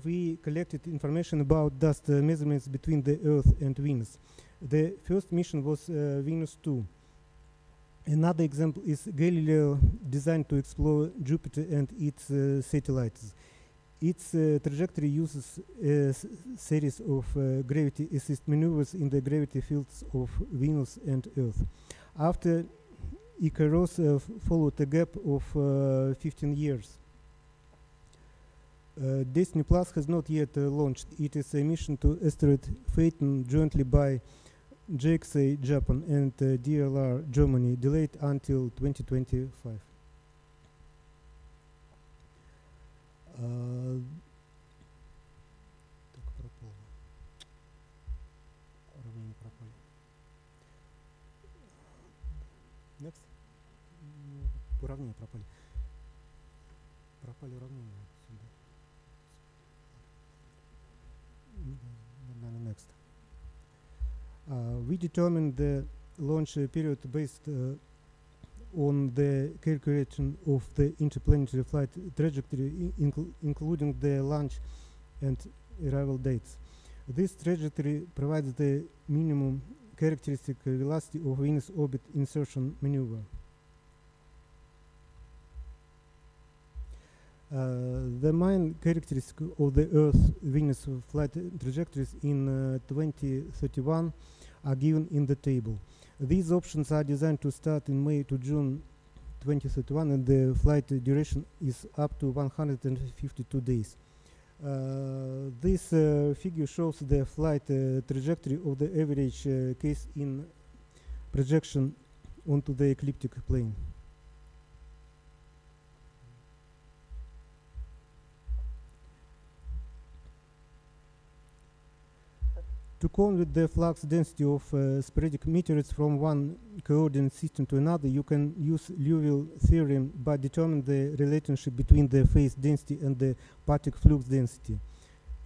we collected information about dust measurements between the Earth and Venus. The first mission was Venus 2. Another example is Galileo, designed to explore Jupiter and its satellites. Its trajectory uses a series of gravity assist maneuvers in the gravity fields of Venus and Earth. After Icarus followed a gap of 15 years. Destiny Plus has not yet launched. It is a mission to asteroid Phaeton jointly by JXA Japan and DLR Germany, delayed until 2025. Next. Уравнения пропали. Пропали уравнения. Next. We determined the launch period based on the calculation of the interplanetary flight trajectory, including the launch and arrival dates. This trajectory provides the minimum characteristic velocity of Venus orbit insertion maneuver. The main characteristic of the Earth-Venus flight trajectories in 2031 are given in the table. These options are designed to start in May to June 2031, and the flight duration is up to 152 days. This figure shows the flight trajectory of the average case in projection onto the ecliptic plane. To convert the flux density of sporadic meteorites from one coordinate system to another, you can use Liouville theorem by determining the relationship between the phase density and the particle flux density.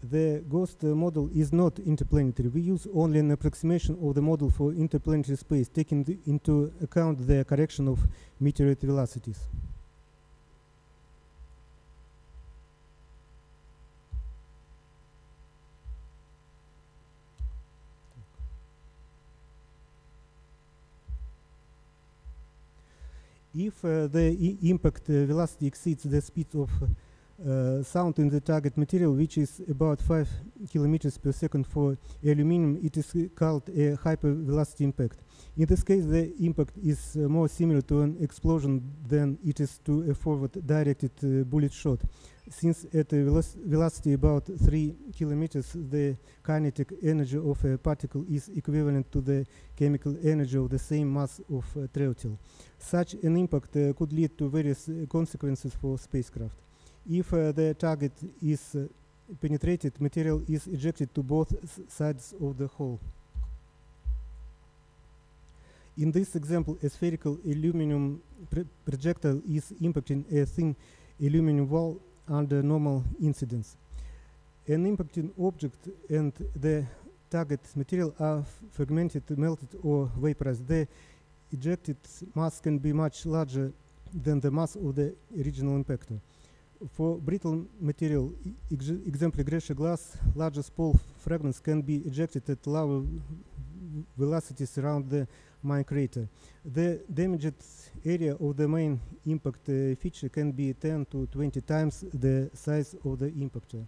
The GHOST model is not interplanetary. We use only an approximation of the model for interplanetary space, taking into account the correction of meteorite velocities. If the impact velocity exceeds the speed of sound in the target material, which is about 5 kilometers per second for aluminum, it is called a hypervelocity impact. In this case, the impact is more similar to an explosion than it is to a forward-directed bullet shot. Since at a velocity about 3 kilometers, the kinetic energy of a particle is equivalent to the chemical energy of the same mass of travel. Such an impact could lead to various consequences for spacecraft. If the target is penetrated, material is ejected to both sides of the hole. In this example, a spherical aluminum projectile is impacting a thin aluminum wall under normal incidence. An impacting object and the target material are fragmented, melted, or vaporized. The ejected mass can be much larger than the mass of the original impactor. For brittle material, example Gracia glass, larger small fragments can be ejected at lower velocities around the main crater. The damaged area of the main impact feature can be 10 to 20 times the size of the impactor.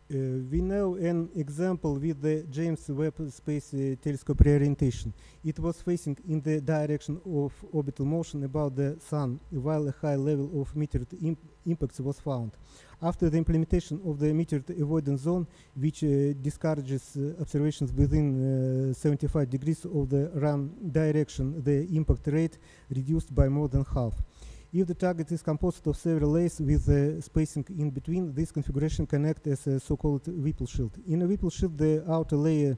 We know an example with the James Webb Space Telescope reorientation. It was facing in the direction of orbital motion about the Sun, while a high level of meteorite impacts was found. After the implementation of the meteorite avoidance zone, which discourages observations within 75 degrees of the run direction, the impact rate reduced by more than half. If the target is composed of several layers with spacing in between, this configuration can act as a so-called Whipple shield. In a Whipple shield, the outer layer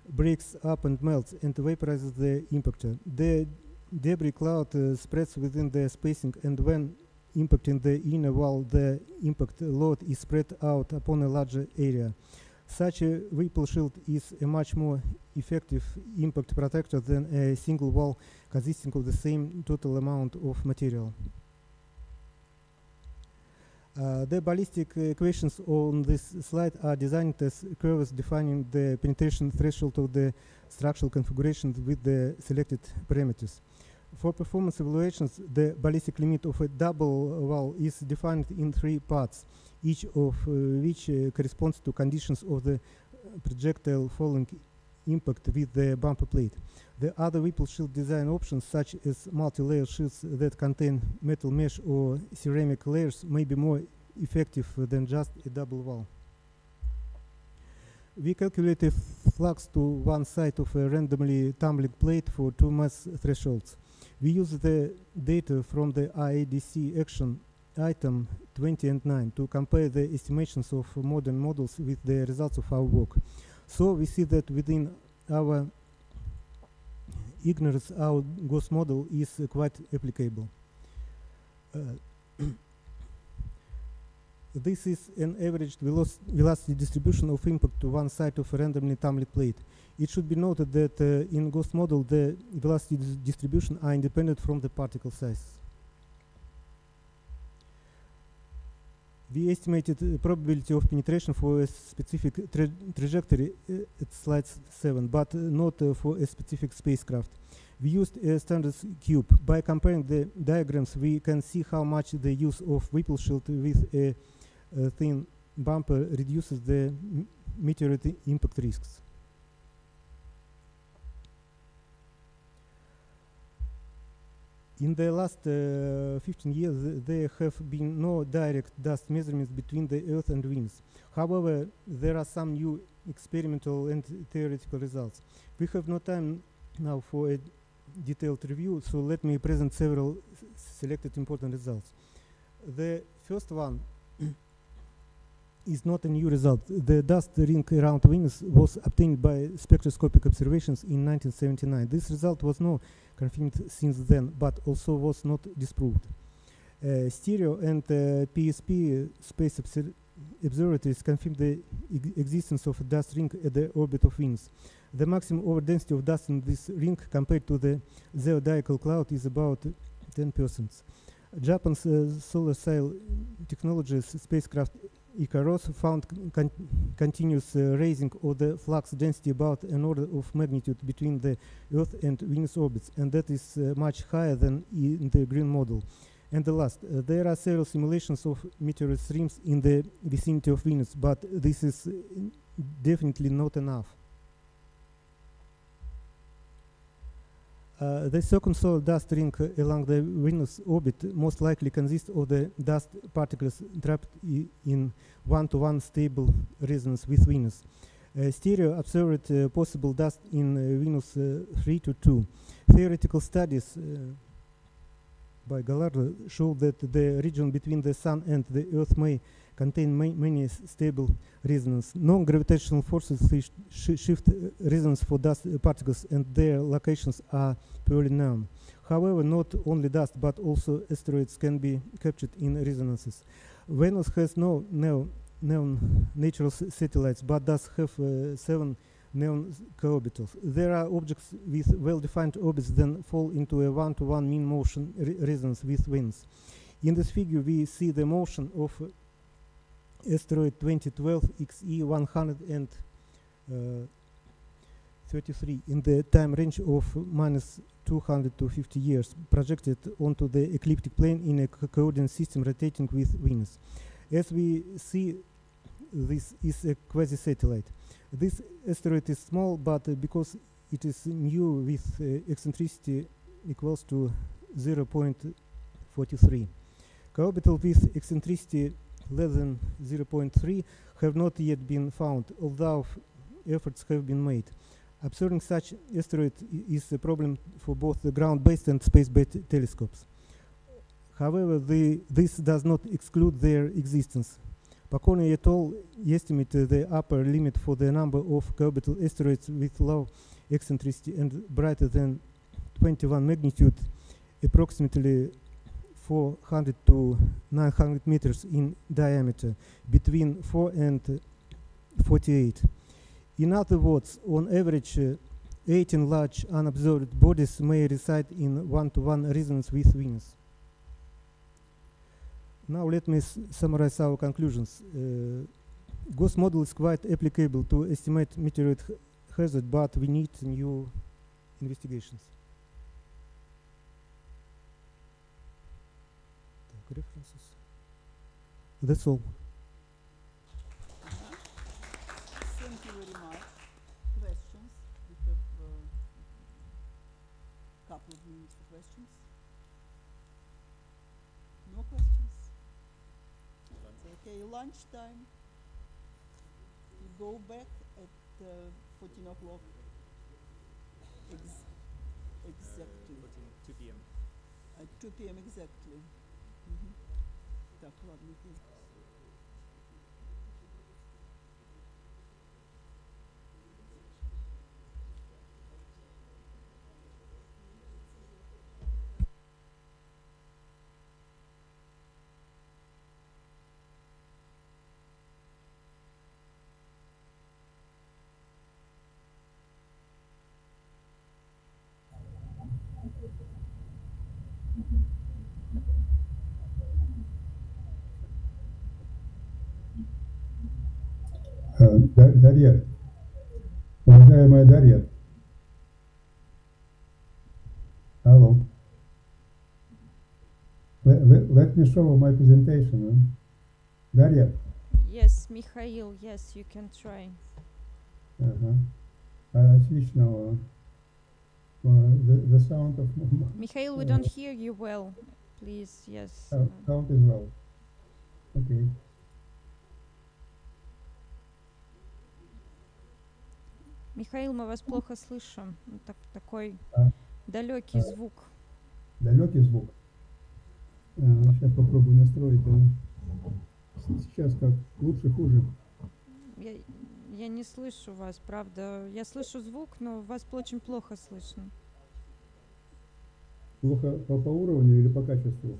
breaks up and melts and vaporizes the impactor. The debris cloud spreads within the spacing, and when impacting the inner wall, the impact load is spread out upon a larger area. Such a Whipple shield is a much more effective impact protector than a single wall consisting of the same total amount of material. The ballistic equations on this slide are designed as curves defining the penetration threshold of the structural configuration with the selected parameters. For performance evaluations, the ballistic limit of a double wall is defined in 3 parts, each of which corresponds to conditions of the projectile following impact with the bumper plate. The other Whipple shield design options, such as multi-layer shields that contain metal mesh or ceramic layers, may be more effective than just a double wall. We calculate a flux to one side of a randomly tumbling plate for 2 mass thresholds. We use the data from the IADC action item 20 and 9 to compare the estimations of modern models with the results of our work. So we see that within our ignorance, our ghost model is quite applicable. This is an averaged velocity distribution of impact to one side of a randomly tumbling plate. It should be noted that in ghost model, the velocity distribution are independent from the particle size. We estimated the probability of penetration for a specific trajectory at slide 7, but not for a specific spacecraft. We used a standard cube. By comparing the diagrams, we can see how much the use of Whipple shield with a thin bumper reduces the meteorite impact risks. In the last 15 years, there have been no direct dust measurements between the Earth and Venus. However, there are some new experimental and theoretical results. We have no time now for a detailed review, so let me present several selected important results. The first one is not a new result. The dust ring around Venus was obtained by spectroscopic observations in 1979. This result was not confirmed since then, but also was not disproved. Stereo and PSP space observatories confirmed the existence of a dust ring at the orbit of Venus. The maximum overdensity of dust in this ring compared to the zodiacal cloud is about 10%. Japan's solar sail technologies spacecraft Icaros found continuous raising of the flux density about an order of magnitude between the Earth and Venus orbits, and that is much higher than in the green model. And the last, there are several simulations of meteorite streams in the vicinity of Venus, but this is definitely not enough. The circumsolar dust ring along the Venus orbit most likely consists of the dust particles trapped in one-to-one stable resonance with Venus. Stereo observed possible dust in Venus 3-2. Theoretical studies by Gallardo show that the region between the Sun and the Earth may contain many stable resonance. Non-gravitational forces shift resonance for dust particles, and their locations are poorly known. However, not only dust but also asteroids can be captured in resonances. Venus has no known natural satellites but does have 7 known co-orbitals. There are objects with well-defined orbits that fall into a one-to-one mean motion resonance with Venus. In this figure, we see the motion of asteroid 2012 XE 133 in the time range of -200 to 50 years, projected onto the ecliptic plane in a coordinate system rotating with Venus. As we see, this is a quasi-satellite. This asteroid is small, but because it is new with eccentricity equals to 0.43. Co-orbital with eccentricity less than 0.3 have not yet been found, although efforts have been made. Observing such asteroid is a problem for both the ground-based and space-based telescopes. However, this does not exclude their existence. Paconi et al. Estimate the upper limit for the number of orbital asteroids with low eccentricity and brighter than 21 magnitude, approximately 400 to 900 meters in diameter, between 4 and 48. In other words, on average, 18 large unobserved bodies may reside in one-to-one resonance with Venus. Now let me summarize our conclusions. Gauss model is quite applicable to estimate meteoroid hazard, but we need new investigations. References. That's all. Thank you very much. Questions? We have a couple of minutes for questions. No questions? Okay, lunchtime. We go back at 14 o'clock. Exactly. 2 p.m. At 2 p.m. exactly. Так, ладно. Дарья, уважаемая Дарья, hello. Let me show my presentation. Дарья. Yes, Mikhail, yes, you can try. Отлично. The sound of... Mikhail, we don't hear you well. Please, yes. Sound as well. Okay. Михаил, мы вас плохо слышим. Такой далекий звук. Далекий звук. Сейчас попробую настроить. Сейчас как? Лучше, хуже? Я не слышу вас, правда. Я слышу звук, но вас очень плохо слышно. Плохо по уровню или по качеству?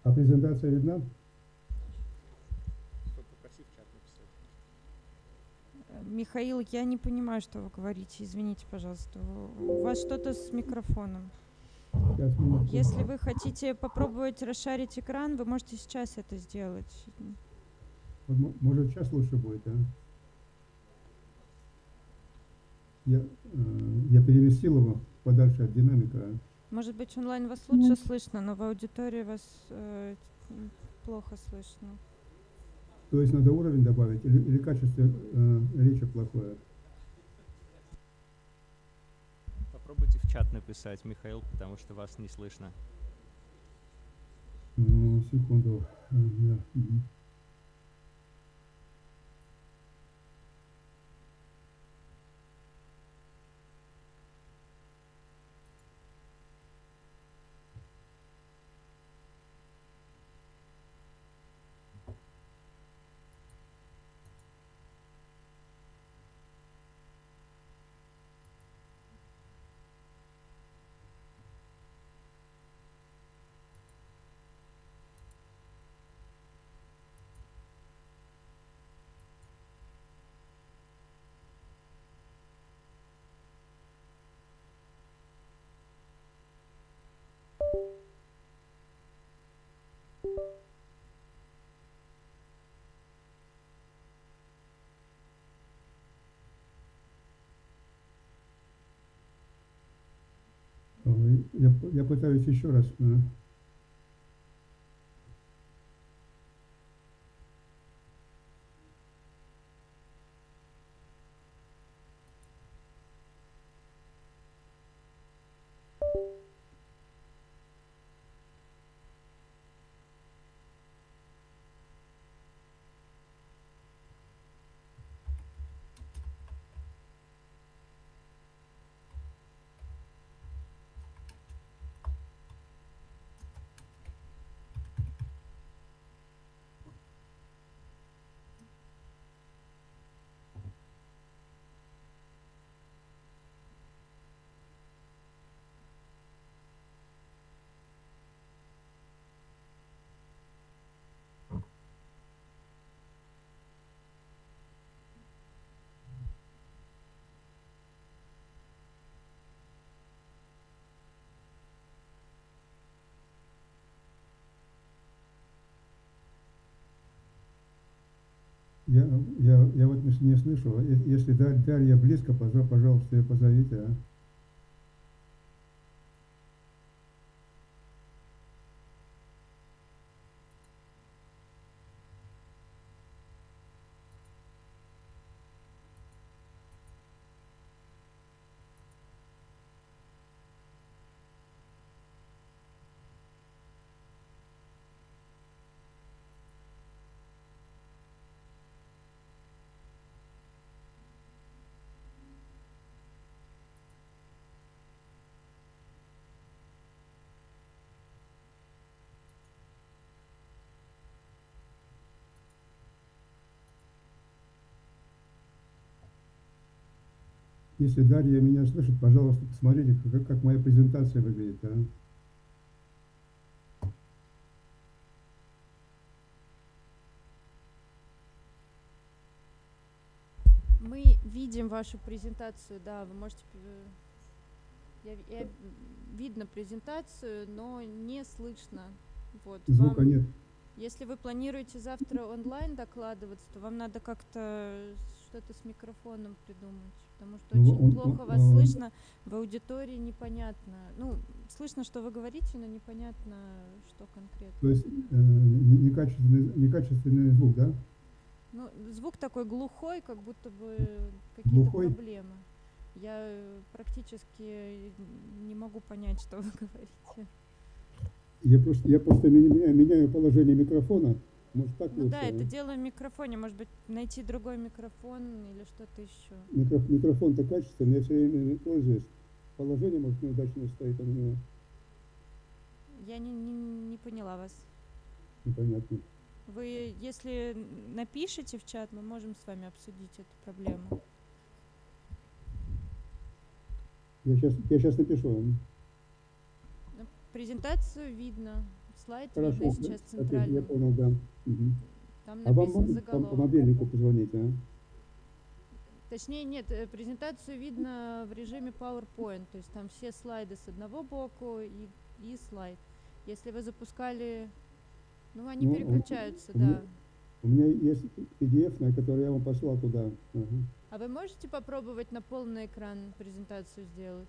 А презентация видна? Михаил, я не понимаю, что вы говорите. Извините, пожалуйста. У вас что-то с микрофоном. Если вы хотите попробовать расшарить экран, вы можете сейчас это сделать. Может, сейчас лучше будет, а? Я переместил его подальше от динамика. Может быть, онлайн вас лучше слышно, но в аудитории вас плохо слышно. То есть надо уровень добавить или качество речи плохое? Попробуйте в чат написать, Михаил, потому что вас не слышно. Ну, секунду. Я пытаюсь еще раз. Я вот не слышу. Если Дарья близко, пожалуйста, ее позовите, а. Если Дарья меня слышит, пожалуйста, посмотрите, как моя презентация выглядит, а. Мы видим вашу презентацию, да, вы можете... видно презентацию, но не слышно. Вот, Звука нет. Если вы планируете завтра онлайн докладываться, то вам надо как-то что-то с микрофоном придумать, потому что очень плохо вас слышно, в аудитории непонятно. Ну, слышно, что вы говорите, но непонятно, что конкретно. То есть некачественный звук, да? Ну, звук такой глухой, как будто бы какие-то проблемы. Я практически не могу понять, что вы говорите. Я просто меняю положение микрофона. Может, так ну лучше? Да, это дело в микрофоне. Может быть, найти другой микрофон или что-то еще. Микрофон-то качественный, я все время пользуюсь. Положение, может, неудачно стоит у меня. Я не поняла вас. Непонятно. Вы, если напишите в чат, мы можем с вами обсудить эту проблему. Я сейчас напишу. Презентацию видно, слайд Хорошо, видно сейчас центральный. Я понял, да. Угу. Там А вам заголовок. по мобильнику позвоните, а? Точнее, нет, презентацию видно в режиме PowerPoint, то есть там все слайды с одного боку и слайд. Если вы запускали, ну они переключаются, да. У меня есть PDF, на который я вам послал туда. А вы можете попробовать на полный экран презентацию сделать?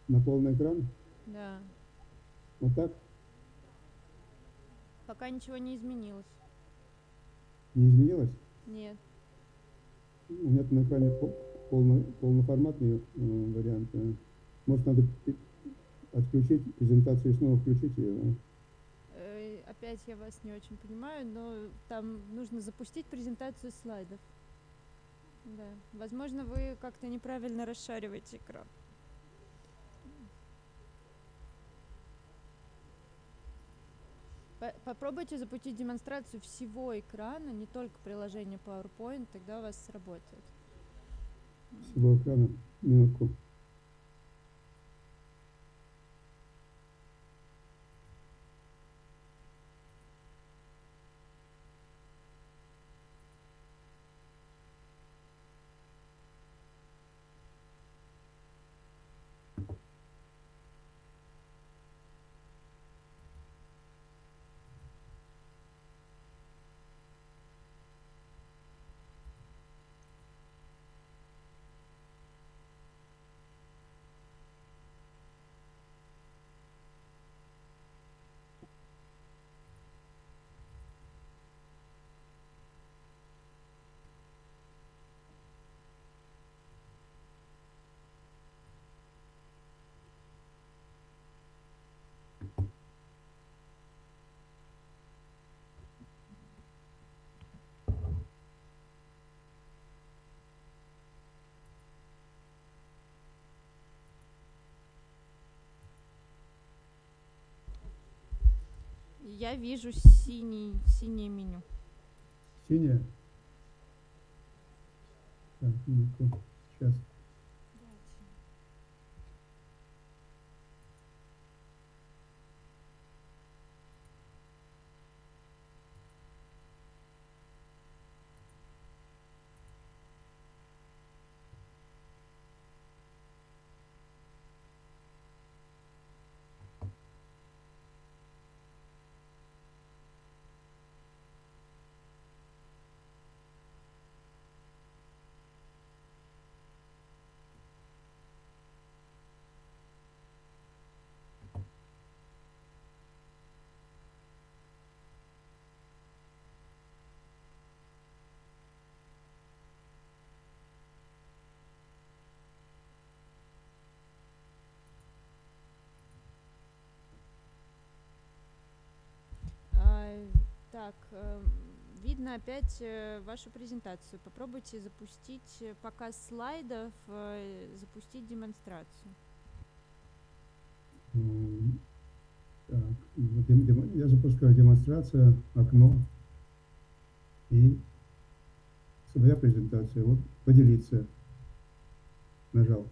На полный экран? Да. Вот так? Пока ничего не изменилось. Не изменилось? Нет. У меня на экране полноформатный вариант. Может, надо отключить презентацию и снова включить ее? Опять я вас не очень понимаю, но там нужно запустить презентацию слайдов. Да. Возможно, вы как-то неправильно расшариваете экран. Попробуйте запустить демонстрацию всего экрана, не только приложение PowerPoint, тогда у вас сработает. Всего экрана. Минутку. Я вижу синее меню. Синее? Так, минутку. Сейчас. Так, видно опять вашу презентацию. Попробуйте запустить показ слайдов, запустить демонстрацию. Так, вот я запускаю демонстрацию, окно и своя презентация. Вот поделиться. Нажал.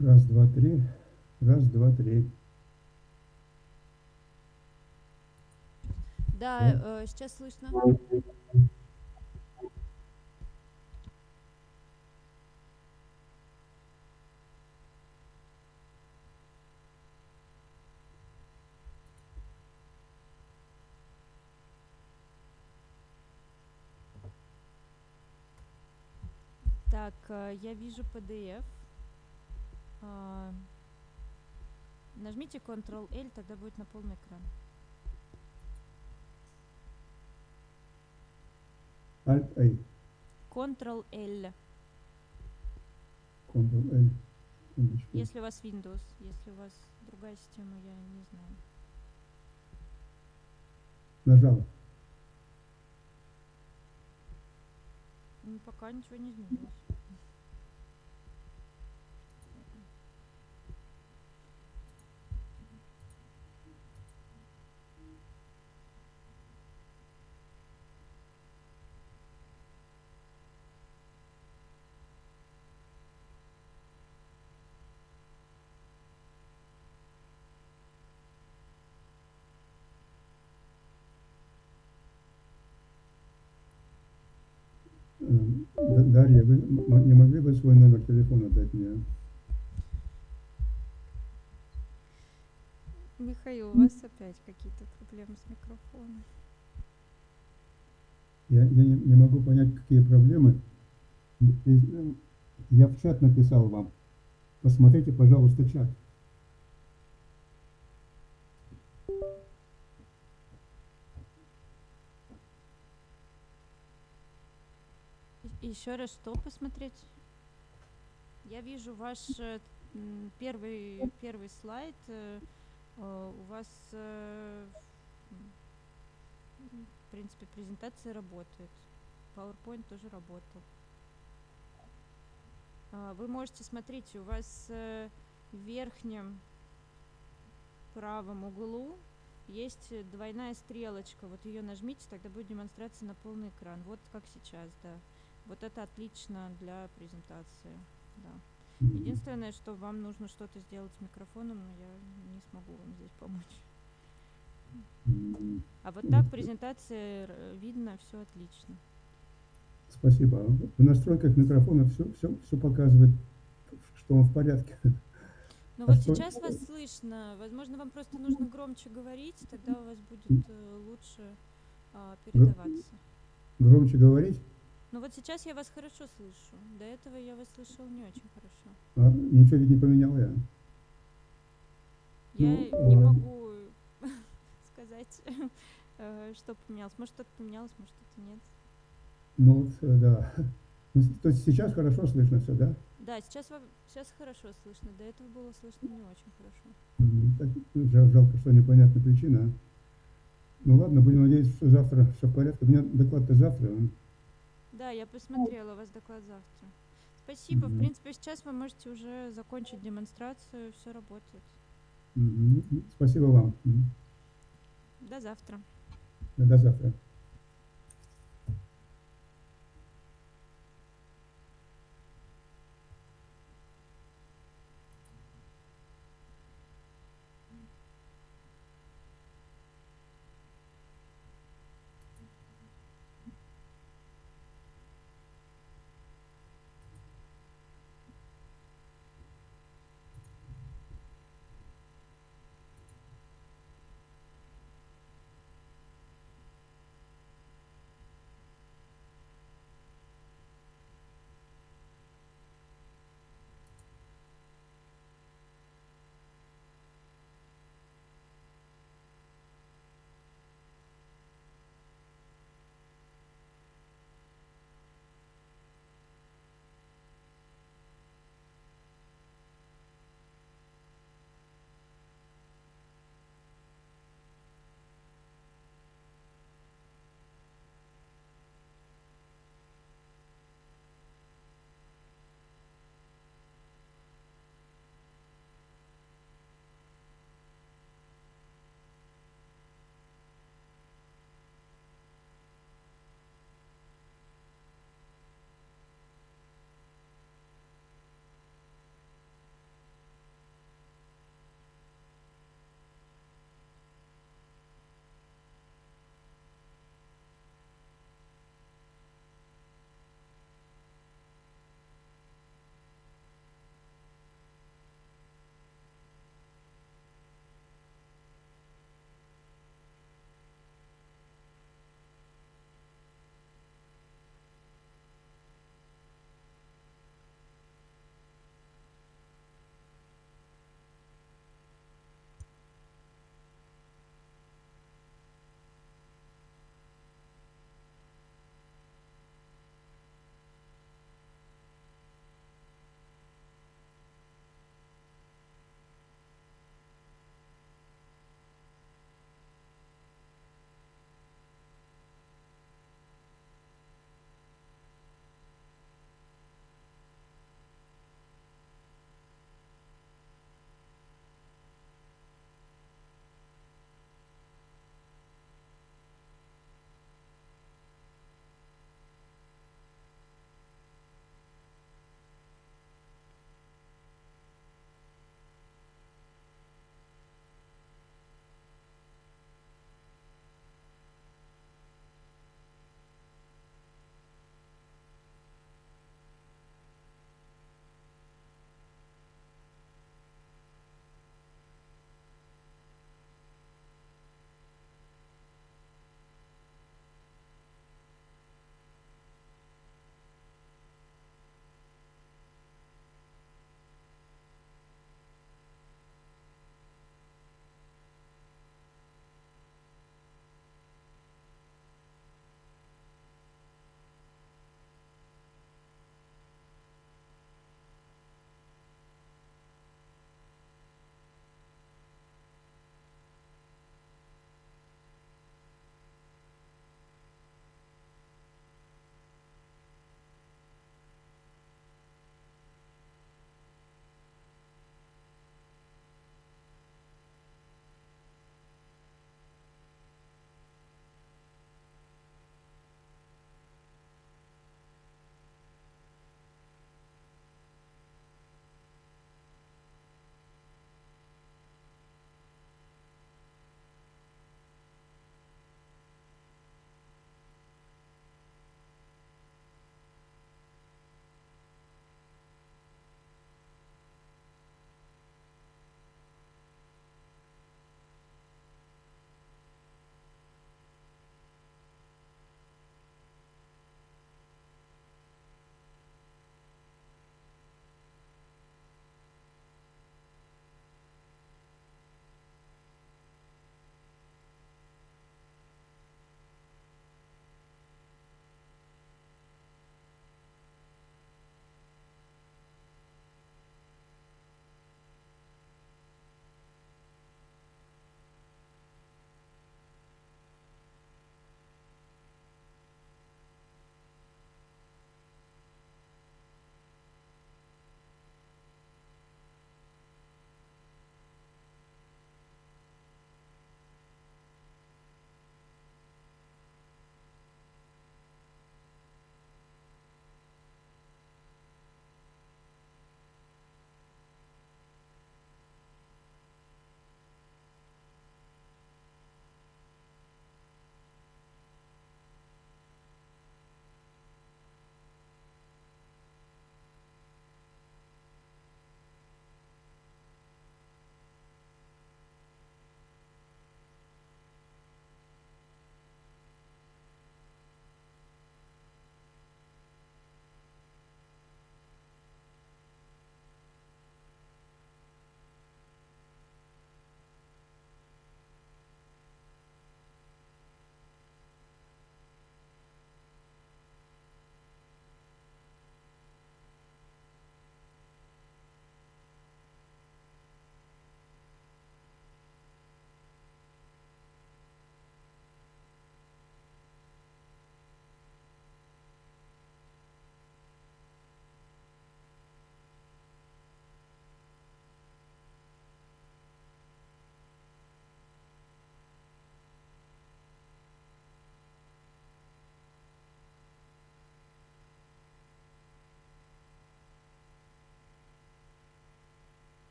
Раз, два, три. Раз, два, три. Да, сейчас слышно. Так, я вижу PDF. Нажмите Ctrl-L, тогда будет на полный экран. Alt-A. Ctrl-L. Ctrl-L. Если у вас Windows, если у вас другая система, я не знаю. Нажал. Ну, пока ничего не изменилось. Дарья, вы не могли бы свой номер телефона дать мне? Михаил, у вас опять какие-то проблемы с микрофоном. Я не могу понять, какие проблемы. Я в чат написал вам. Посмотрите, пожалуйста, чат. Еще раз, что посмотреть? Я вижу ваш первый слайд. У вас, в принципе, презентация работает. PowerPoint тоже работал. Вы можете, смотрите, у вас в верхнем правом углу есть двойная стрелочка. Вот ее нажмите, тогда будет демонстрация на полный экран. Вот как сейчас, да. Вот это отлично для презентации, да. Единственное, что вам нужно что-то сделать с микрофоном, но я не смогу вам здесь помочь. А вот так презентация видно, все отлично. Спасибо. В настройках микрофона все показывает, что он в порядке. Ну вот сейчас вас слышно. Возможно, вам просто нужно громче говорить, тогда у вас будет лучше передаваться. Громче говорить? Ну вот сейчас я вас хорошо слышу. До этого я вас слышала не очень хорошо. Ничего ведь не поменял я. Я не могу сказать, что поменялось. Может, что-то поменялось, может, что-то нет. Ну вот, да. То есть сейчас хорошо слышно все, да? Да, сейчас хорошо слышно. До этого было слышно не очень хорошо. Жалко, что непонятная причина. Ну ладно, будем надеяться, что завтра все в порядке. У меня доклад-то завтра. Да, я посмотрела, у вас доклад завтра. Спасибо. В принципе, сейчас вы можете уже закончить демонстрацию. Все работает. Спасибо вам. До завтра. До завтра.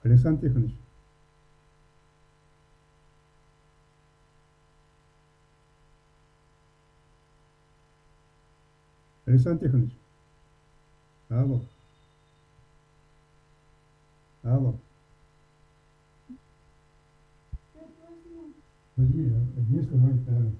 Александр Тихонович. Александр Тихонович. Алло. Алло. Возьми, несколько ноль пять.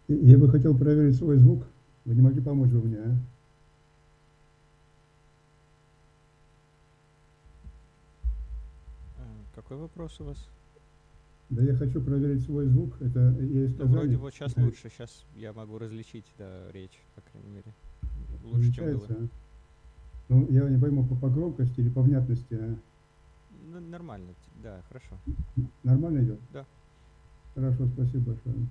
Я бы хотел проверить свой звук. Вы не могли помочь бы мне, а? Какой вопрос у вас? Да я хочу проверить свой звук. Это я из Ну, Казани. вроде вот сейчас лучше. Сейчас я могу различить, да, речь, по крайней мере. Лучше, чем было. А? Ну, я не пойму, по громкости или по внятности, а? Ну, нормально, да, хорошо. Нормально идет? Да. Хорошо, спасибо большое.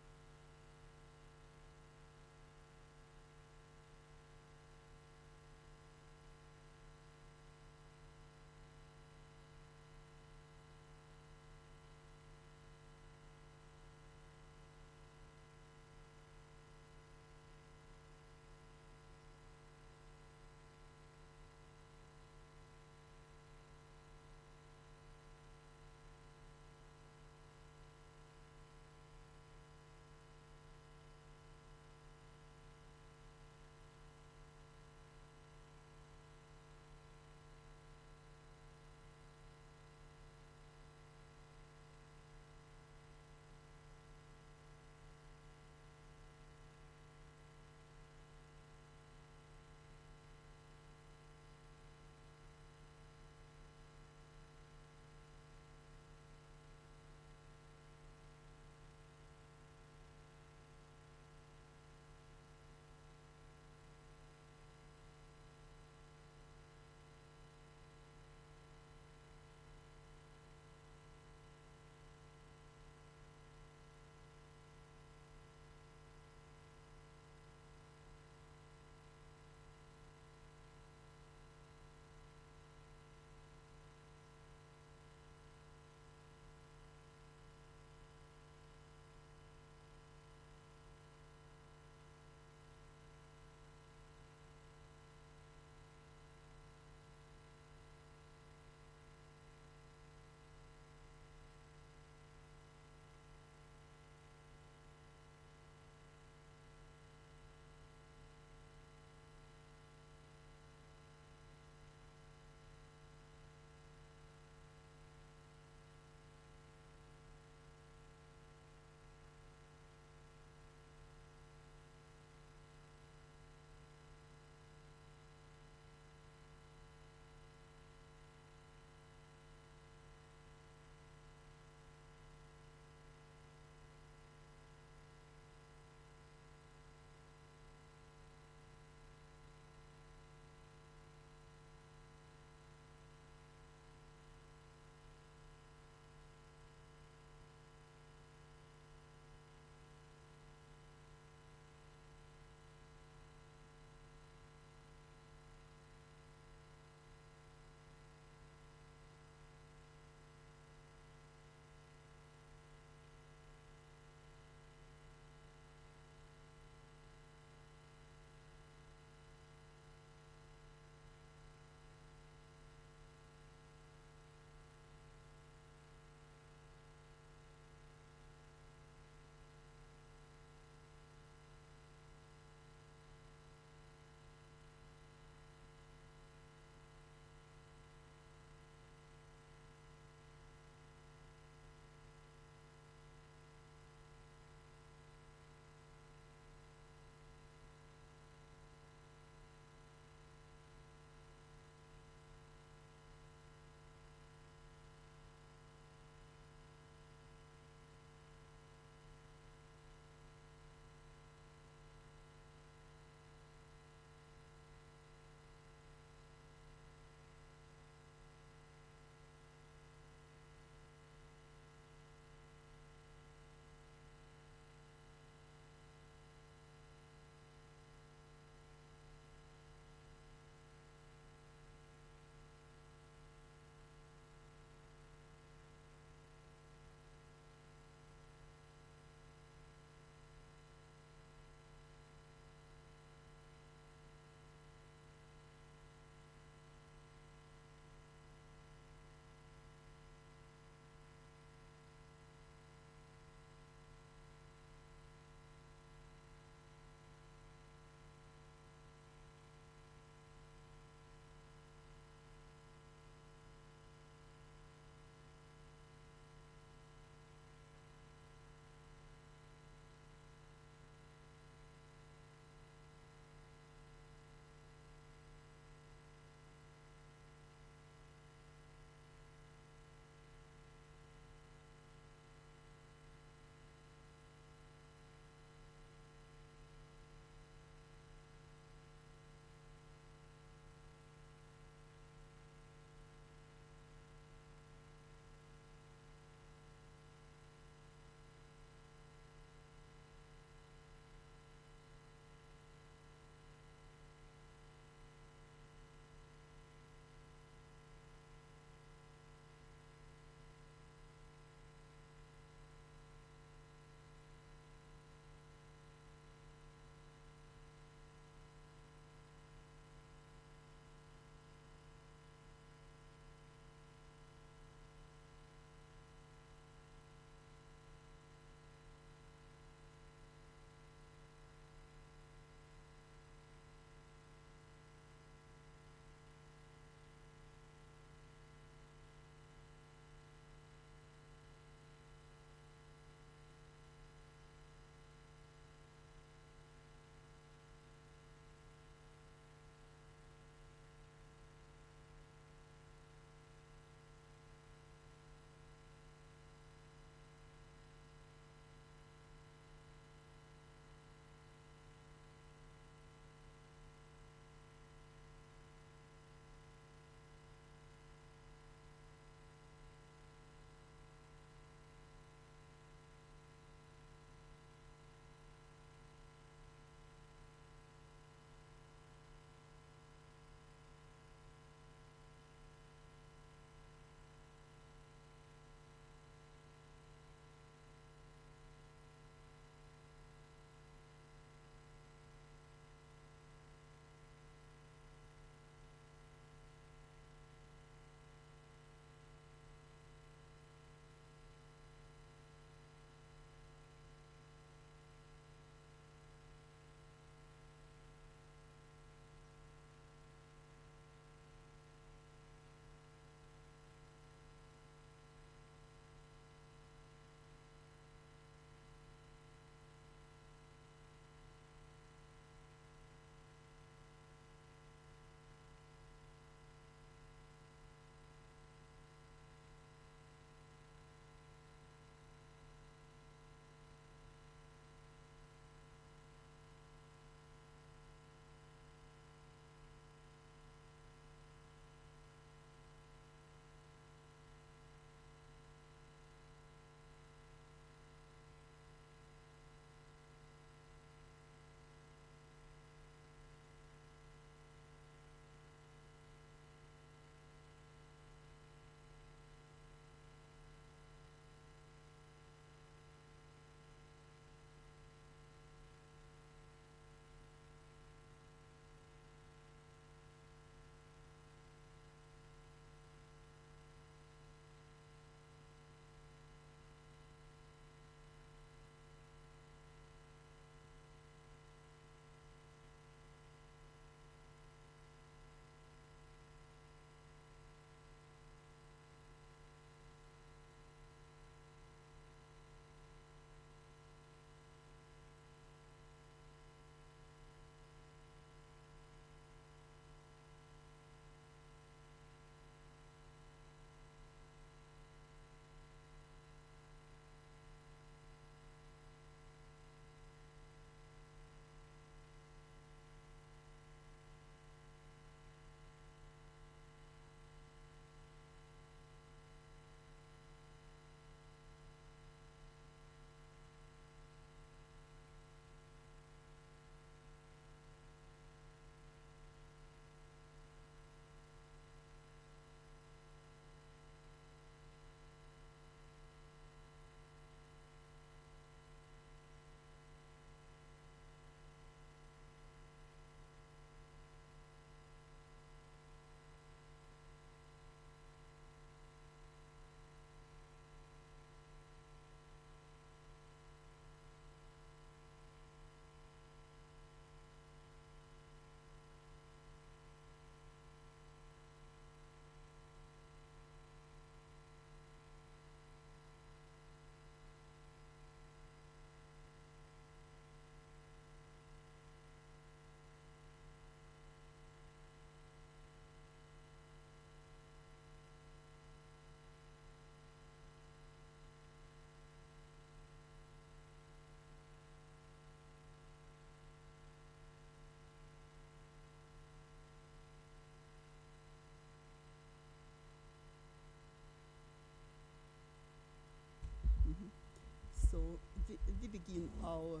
we begin our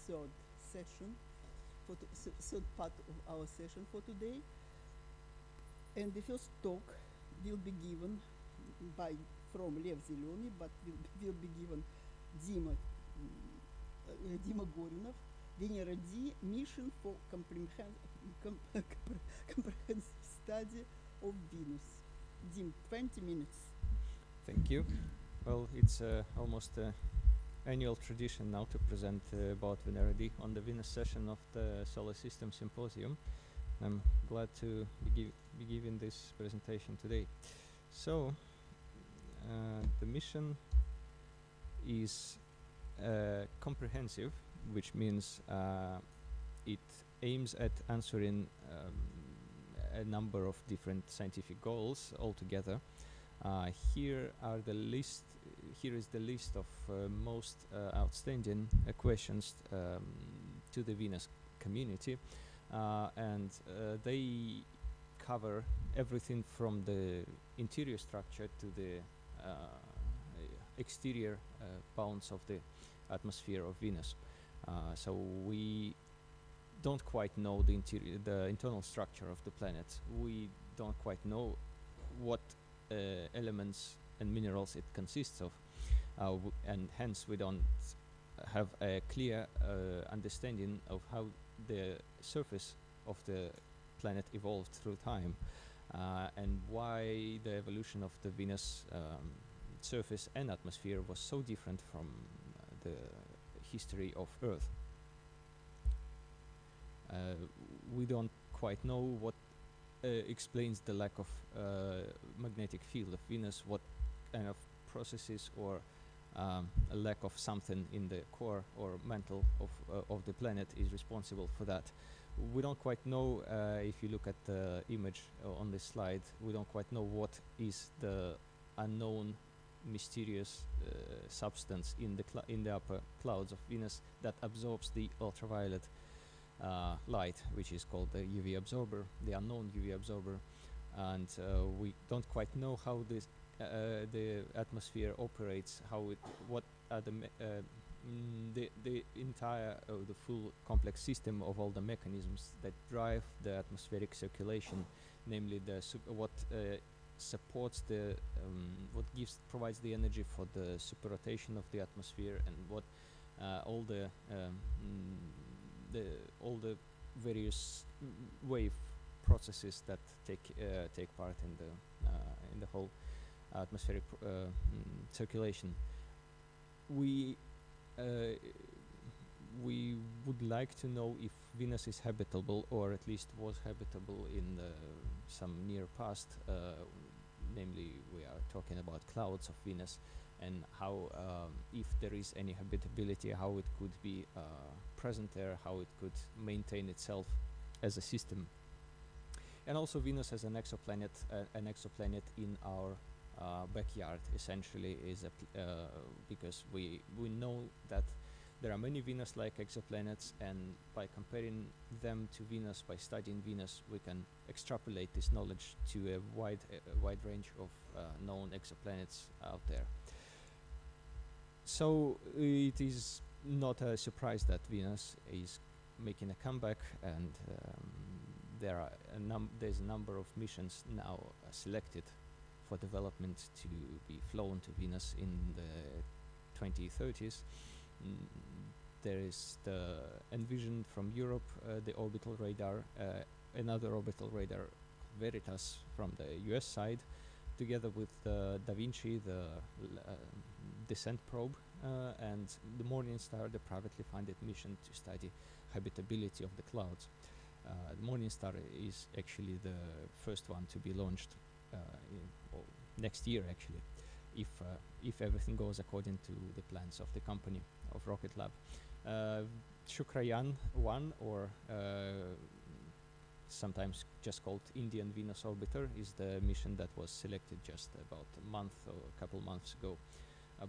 third session, third part of our session for today. And the first talk will be given from Lev Zeleny, but will be given Dima Gorinov, Venera D, Mission for Comprehensive Study of Venus. Dim, 20 minutes. Thank you. Well, it's almost annual tradition now to present about Venera D on the Venus session of the Solar System Symposium. I'm glad to be giving this presentation today. So, the mission is comprehensive, which means it aims at answering a number of different scientific goals altogether. Here is the list of most outstanding questions to the Venus community, and they cover everything from the interior structure to the exterior bounds of the atmosphere of Venus. So we don't quite know the internal structure of the planet. We don't quite know what elements and minerals it consists of, and hence we don't have a clear understanding of how the surface of the planet evolved through time, and why the evolution of the Venus surface and atmosphere was so different from the history of Earth. We don't quite know what explains the lack of magnetic field of Venus, what kind of processes or a lack of something in the core or mantle of the planet is responsible for that. We don't quite know, if you look at the image on this slide, we don't quite know what is the unknown mysterious substance in the upper clouds of Venus that absorbs the ultraviolet light, which is called the UV absorber, the unknown UV absorber, and we don't quite know how this the atmosphere operates, what are the entire the full complex system of all the mechanisms that drive the atmospheric circulation, namely what supports the what provides the energy for the superrotation of the atmosphere, and what all the various wave processes that take part in the whole atmospheric circulation. We would like to know if Venus is habitable, or at least was habitable in some near past. Namely, we are talking about clouds of Venus, and how, if there is any habitability, how it could be present there, how it could maintain itself as a system. And also Venus as an exoplanet in our backyard, essentially, is because we know that there are many Venus-like exoplanets, and by comparing them to Venus, by studying Venus, we can extrapolate this knowledge to a wide range of known exoplanets out there. So it is not a surprise that Venus is making a comeback, and there's a number of missions now selected for development to be flown to Venus in the 2030s. There is the Envision from Europe, the orbital radar, another orbital radar, Veritas, from the US side, together with Da Vinci, the descent probe, and the Morningstar, the privately funded mission to study habitability of the clouds. The Morningstar is actually the first one to be launched next year, actually, if everything goes according to the plans of the company, of Rocket Lab. Shukrayan 1, or sometimes just called Indian Venus Orbiter, is the mission that was selected just about a month or a couple months ago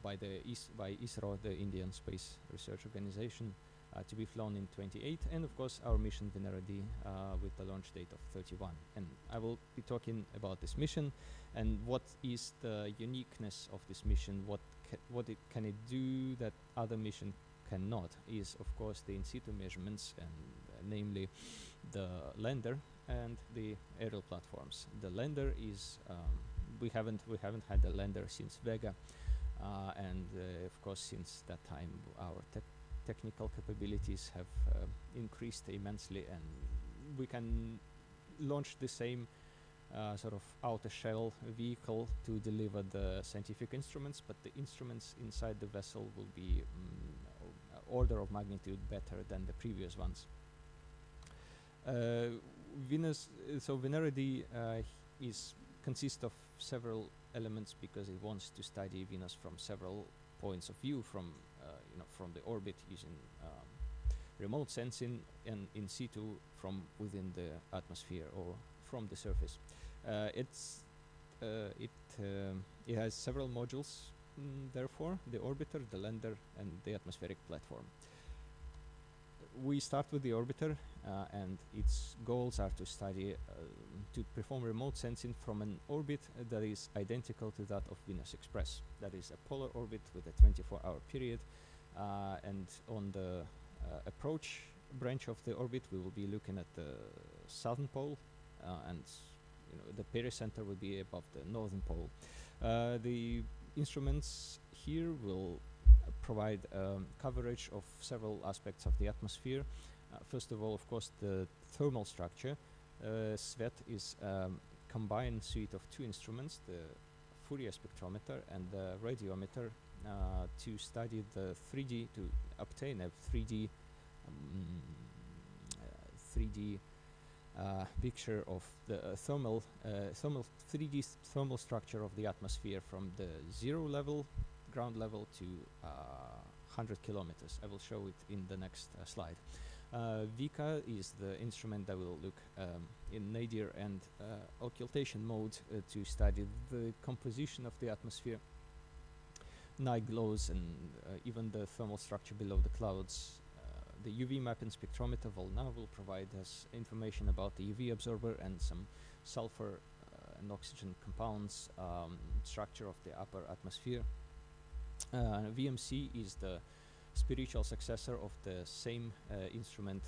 by ISRO, the Indian Space Research Organization, to be flown in 28, and of course our mission Venera D with the launch date of 31. And I will be talking about this mission and what is the uniqueness of this mission, what can it do that other mission cannot is, of course, the in situ measurements, and namely the lander and the aerial platforms. The lander is we haven't had the lander since Vega, and of course since that time our technical capabilities have increased immensely, and we can launch the same sort of outer shell vehicle to deliver the scientific instruments, but the instruments inside the vessel will be order of magnitude better than the previous ones. Venus, so Venerity consists of several elements because it wants to study Venus from several points of view, from from the orbit using remote sensing, and in situ from within the atmosphere or from the surface. It has several modules, therefore the orbiter, the lander, and the atmospheric platform. We start with the orbiter, and its goals are to study, to perform remote sensing from an orbit that is identical to that of Venus Express. That is a polar orbit with a 24-hour period, and on the approach branch of the orbit, we will be looking at the southern pole, and the pericenter will be above the northern pole. The instruments here will provide coverage of several aspects of the atmosphere. First of all, of course, the thermal structure. SVET is a combined suite of two instruments, the Fourier spectrometer and the radiometer, to study the 3D, to obtain a 3D picture of the thermal 3D thermal structure of the atmosphere from the ground level to 100 kilometers. I will show it in the next slide. VICA is the instrument that will look in nadir and occultation mode to study the composition of the atmosphere, night glows, and even the thermal structure below the clouds. The UV mapping spectrometer now will provide us information about the UV absorber and some sulfur and oxygen compounds, structure of the upper atmosphere. VMC is the spiritual successor of the same instrument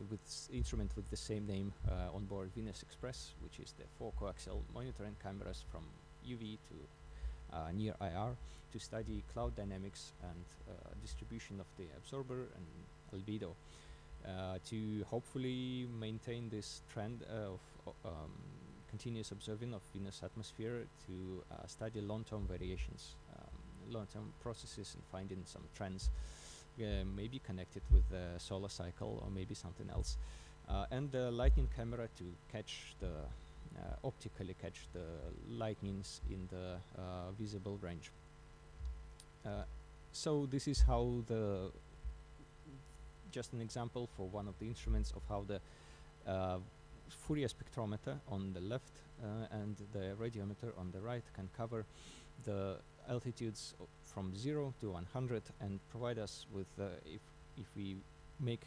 with the same name on board Venus Express, which is the 4 coaxial monitoring cameras from UV to near IR to study cloud dynamics and distribution of the absorber and albedo, to hopefully maintain this trend of continuous observing of Venus atmosphere, to study long-term variations, long-term processes, and finding some trends, maybe connected with the solar cycle or maybe something else, and the lightning camera to catch the optically catch the lightnings in the visible range. So this is how just an example for one of the instruments of how the Fourier spectrometer on the left and the radiometer on the right can cover the altitudes from 0 to 100 and provide us with, if we make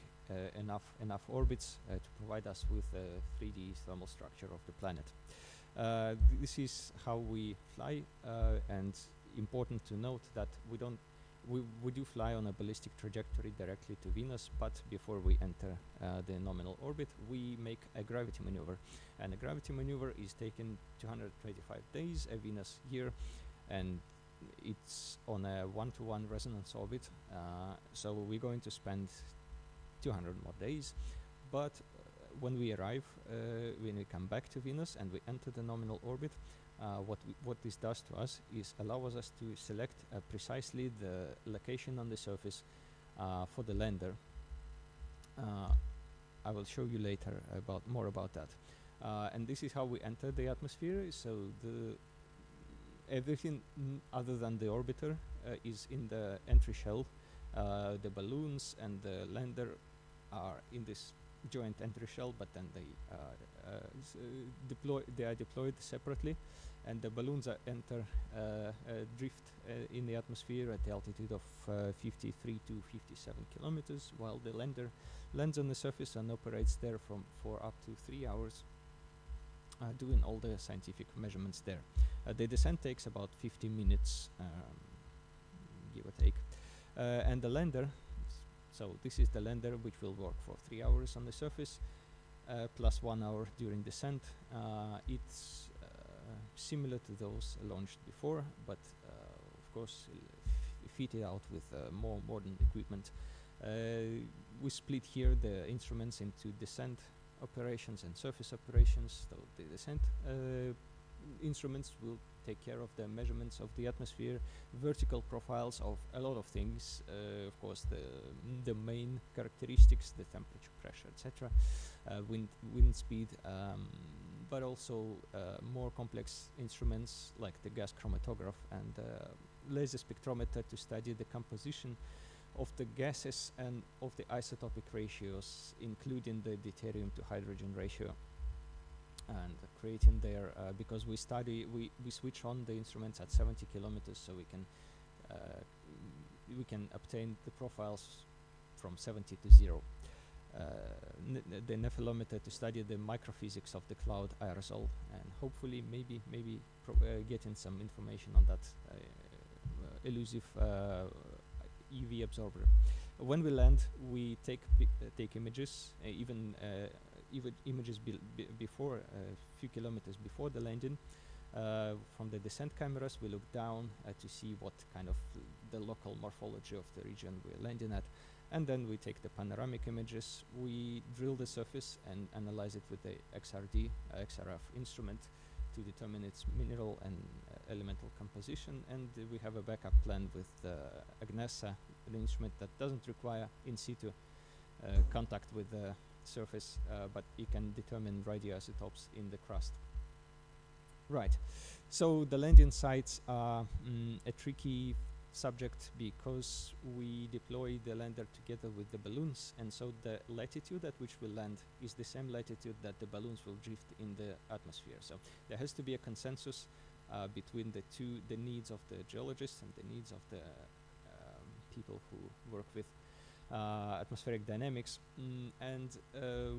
enough orbits, to provide us with a 3D thermal structure of the planet. This is how we fly, and important to note that we do fly on a ballistic trajectory directly to Venus, but before we enter the nominal orbit, we make a gravity maneuver, and a gravity maneuver is taken 225 days, a Venus year, and it's on a 1-to-1 resonance orbit, so we're going to spend 200 more days, but when we arrive, when we come back to Venus and we enter the nominal orbit, what this does to us is allows us to select precisely the location on the surface for the lander. I will show you later more about that. And this is how we enter the atmosphere. So everything other than the orbiter is in the entry shell. The balloons and the lander are in this joint entry shell, but then they are deployed separately, and the balloons drift in the atmosphere at the altitude of 53 to 57 kilometers, while the lander lands on the surface and operates there for up to 3 hours, doing all the scientific measurements there. The descent takes about 50 minutes give or take. And the lander, so this is the lander which will work for 3 hours on the surface, plus 1 hour during descent. It's similar to those launched before, but of course fitted out with more modern equipment. We split here the instruments into descent operations and surface operations. So the descent instruments will take care of the measurements of the atmosphere, vertical profiles of a lot of things, of course the main characteristics, the temperature, pressure, etc., wind speed, but also more complex instruments like the gas chromatograph and laser spectrometer to study the composition of the gases and of the isotopic ratios, including the deuterium to hydrogen ratio, and creating there, because we switch on the instruments at 70 kilometers, so we can obtain the profiles from 70 to 0. The nephelometer to study the microphysics of the cloud aerosol, and hopefully maybe getting some information on that elusive UV absorber. When we land, we take images, even images before a few kilometers before the landing. From the descent cameras, we look down to see what kind of the local morphology of the region we're landing at, and then we take the panoramic images. We drill the surface and analyze it with the XRF instrument to determine its mineral and elemental composition, and we have a backup plan with Agnesa, an instrument that doesn't require in situ contact with the surface, but it can determine radioisotopes in the crust. Right, so the landing sites are a tricky subject because we deploy the lander together with the balloons, and so the latitude at which we land is the same latitude that the balloons will drift in the atmosphere. So there has to be a consensus between the needs of the geologists and the needs of the people who work with atmospheric dynamics. And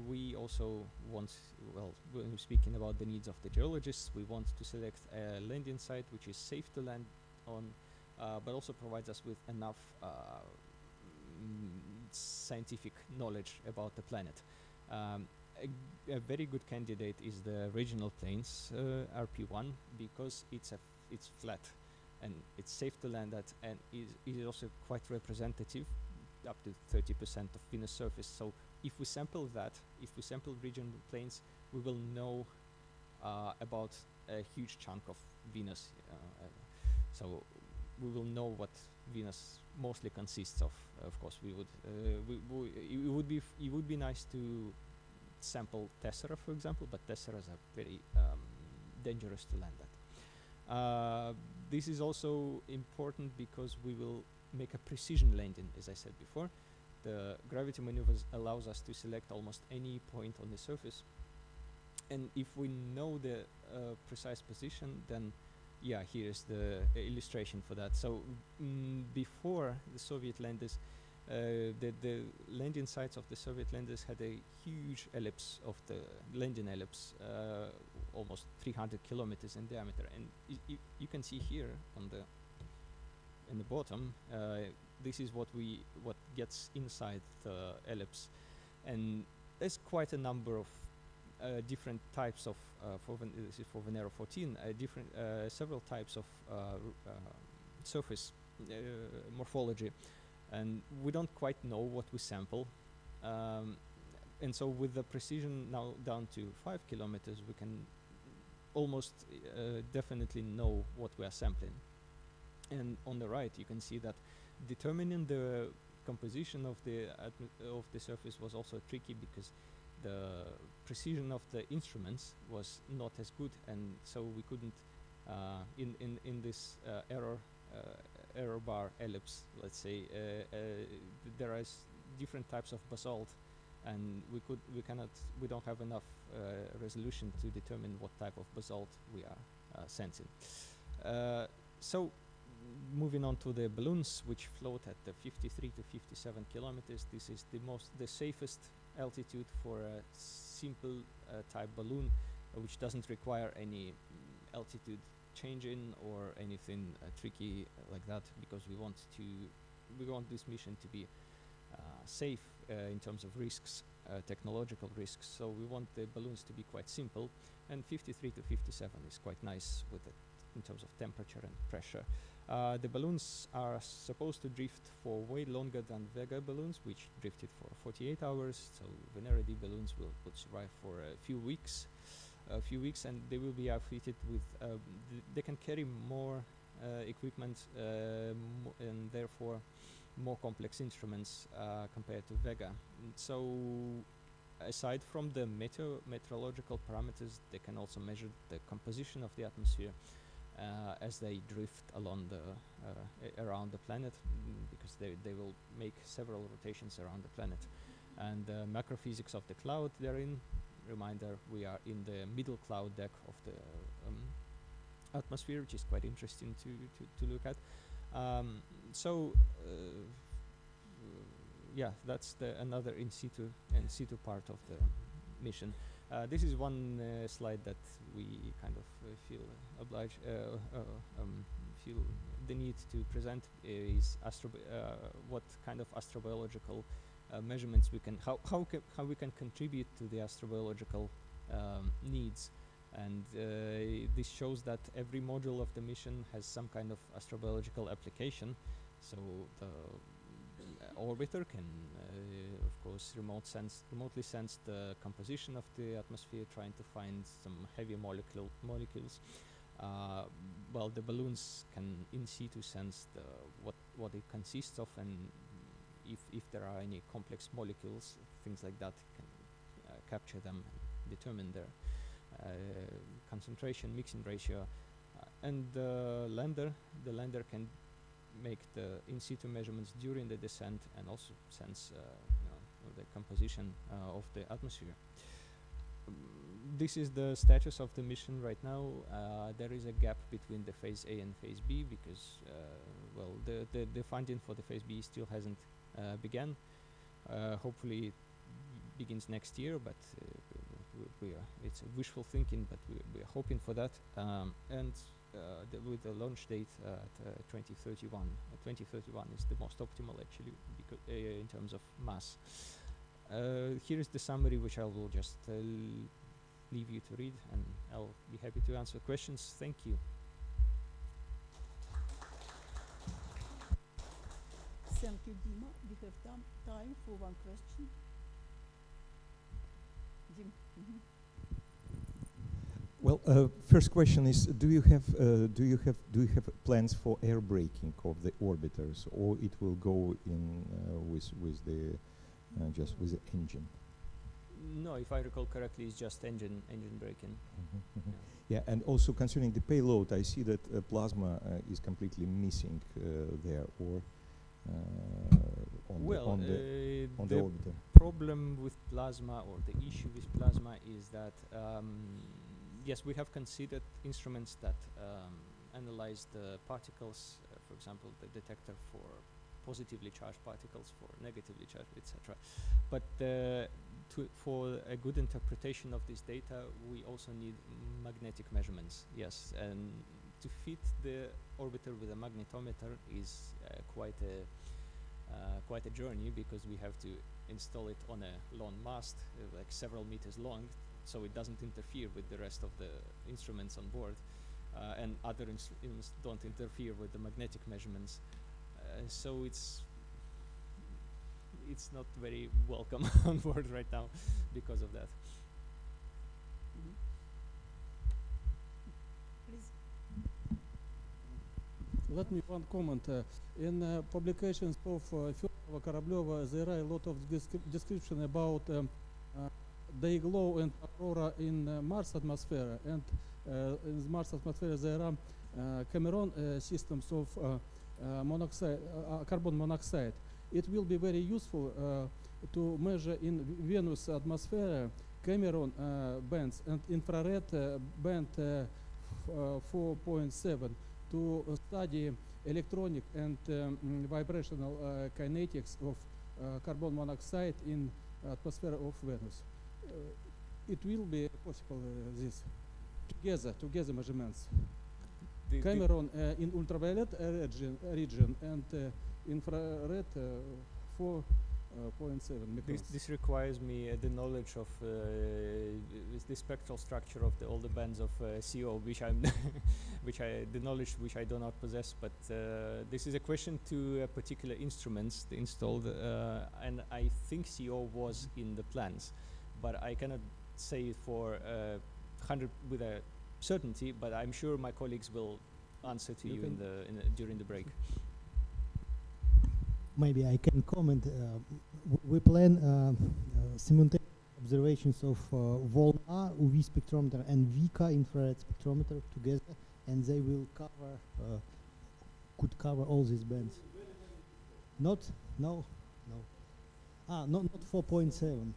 we also want, well, when we're speaking about the needs of the geologists, we want to select a landing site which is safe to land on, but also provides us with enough scientific knowledge about the planet. A very good candidate is the regional plains, RP1, because it's flat and it's safe to land at, and is also quite representative, up to 30% of Venus surface. So if we sample that, if we sample regional plains, we will know about a huge chunk of Venus. So we will know what Venus mostly consists of. Of course, we would. It would be nice to sample Tessera, for example, but Tesseras are very dangerous to land at. This is also important because we will make a precision landing, as I said before. The gravity maneuvers allows us to select almost any point on the surface, and if we know the precise position, then yeah, here's the illustration for that. So before the Soviet landers, the landing sites of the Soviet landers had a huge ellipse of the landing ellipse, almost 300 kilometers in diameter, and you can see here on the in the bottom, this is what gets inside the ellipse, and there's quite a number of different types of this is for Venera 14, several types of surface morphology, and we don't quite know what we sample, and so with the precision now down to 5 kilometers, we can almost definitely know what we are sampling. And on the right, you can see that determining the composition of the surface was also tricky because the precision of the instruments was not as good, and so we couldn't in this error bar ellipse, let's say, there is different types of basalt, and we don't have enough resolution to determine what type of basalt we are sensing. So moving on to the balloons, which float at the 53 to 57 kilometers. This is the safest altitude for a simple type balloon, which doesn't require any altitude changing or anything tricky like that, because we want this mission to be safe in terms of risks, technological risks. So we want the balloons to be quite simple, and 53 to 57 is quite nice with it in terms of temperature and pressure. The balloons are supposed to drift for way longer than Vega balloons, which drifted for 48 hours. So Venera D balloons would survive for a few weeks, and they will be outfitted with. They can carry more equipment and therefore more complex instruments compared to Vega. So aside from the meteorological parameters, they can also measure the composition of the atmosphere as they drift along around the planet, because they will make several rotations around the planet. And the macrophysics of the cloud they're in. Reminder: we are in the middle cloud deck of the atmosphere, which is quite interesting to look at. Yeah, that's another in situ part of the mission. This is one slide that we kind of feel obliged, feel the need to present is what kind of astrobiological measurements we can, how we can contribute to the astrobiological needs. And this shows that every module of the mission has some kind of astrobiological application. So the orbiter can, of course, remotely sense the composition of the atmosphere, trying to find some heavy molecules. While the balloons can in situ sense what it consists of, and if there are any complex molecules, things like that, can capture them, determine their concentration, mixing ratio, and the lander can make the in situ measurements during the descent and also sense the composition of the atmosphere. This is the status of the mission right now. There is a gap between the phase A and phase B because well, the funding for the phase B still hasn't begun. Hopefully it begins next year, but it's a wishful thinking, but we are hoping for that. And with the launch date at 2031. 2031 is the most optimal, actually, because in terms of mass. Here is the summary, which I will just leave you to read, and I'll be happy to answer questions. Thank you. Thank you, Dima. We have time for one question. Dim. Well, first question is: do you have plans for air braking of the orbiters, or it will go in with the just with the engine? No, if I recall correctly, it's just engine braking. Yeah, and also concerning the payload, I see that plasma is completely missing there, or on the orbiter. Problem with plasma, or the issue with plasma, is that yes, we have considered instruments that analyze the particles, for example, the detector for positively charged particles, for negatively charged, etc. But for a good interpretation of this data, we also need magnetic measurements. Yes, and to fit the orbiter with a magnetometer is quite a journey, because we have to install it on a long mast, like several meters long, so it doesn't interfere with the rest of the instruments on board, and other instruments don't interfere with the magnetic measurements. So it's not very welcome on board right now because of that. Please. Let me one comment. In publications of Fedorova, Kораблёва, there are a lot of description about day glow and aurora in Mars atmosphere, and in Mars atmosphere there are Cameron systems of carbon monoxide. It will be very useful to measure in Venus atmosphere Cameron bands and infrared band 4.7 to study electronic and vibrational kinetics of carbon monoxide in atmosphere of Venus. It will be possible this together measurements. Cameron in ultraviolet region and infrared 4.7 microns. This requires me the knowledge of the spectral structure of all the bands of CO, which I'm, the knowledge which I do not possess. But this is a question to particular instruments installed, and I think CO was in the plans, but I cannot say it for 100 with a certainty. But I'm sure my colleagues will answer to you during the break. Maybe I can comment. We plan simultaneous observations of VOLA UV spectrometer and VICA infrared spectrometer together, and they will cover could cover all these bands. Not 4.7.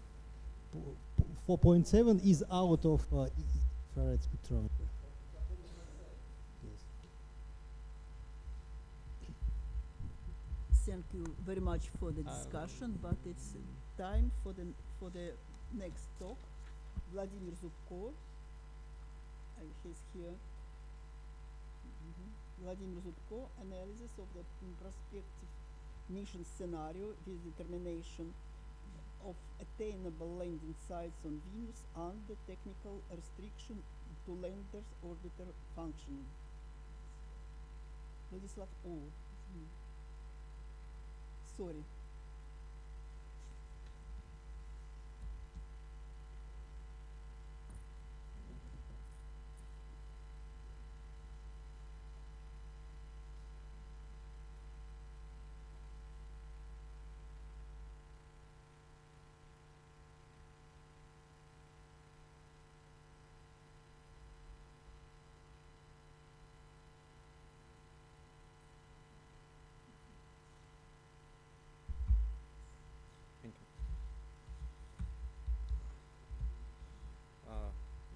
4.7 is out of infrared spectrometer. Thank you very much for the discussion, but it's time for the next talk. Vladimir Zubko, and he's here. Vladimir Zubko, analysis of the prospective mission scenario with determination of attainable landing sites on Venus under technical restriction to lander's orbiter functioning. Vladislav O. Sorry.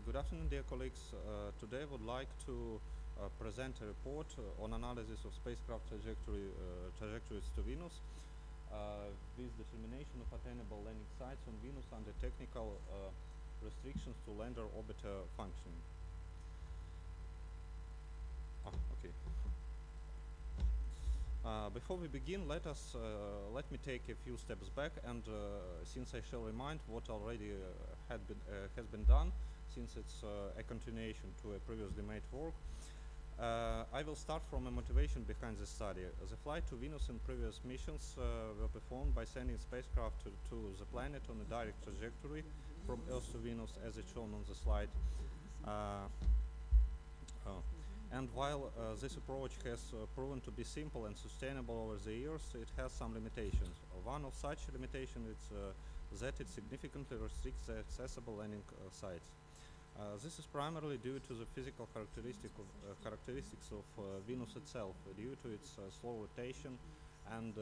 Good afternoon, dear colleagues. Today I would like to present a report on analysis of spacecraft trajectories to Venus with determination of attainable landing sites on Venus under technical restrictions to lander orbiter functioning. Okay. Before we begin, let me take a few steps back, and since I shall remind what already has been done, since it's a continuation to a previously made work, I will start from a motivation behind the study. The flight to Venus and previous missions were performed by sending spacecraft to the planet on a direct trajectory from Earth to Venus, as it's shown on the slide. And while this approach has proven to be simple and sustainable over the years, it has some limitations. One of such limitations is that it significantly restricts the accessible landing sites. This is primarily due to the physical characteristics of Venus itself, due to its slow rotation, and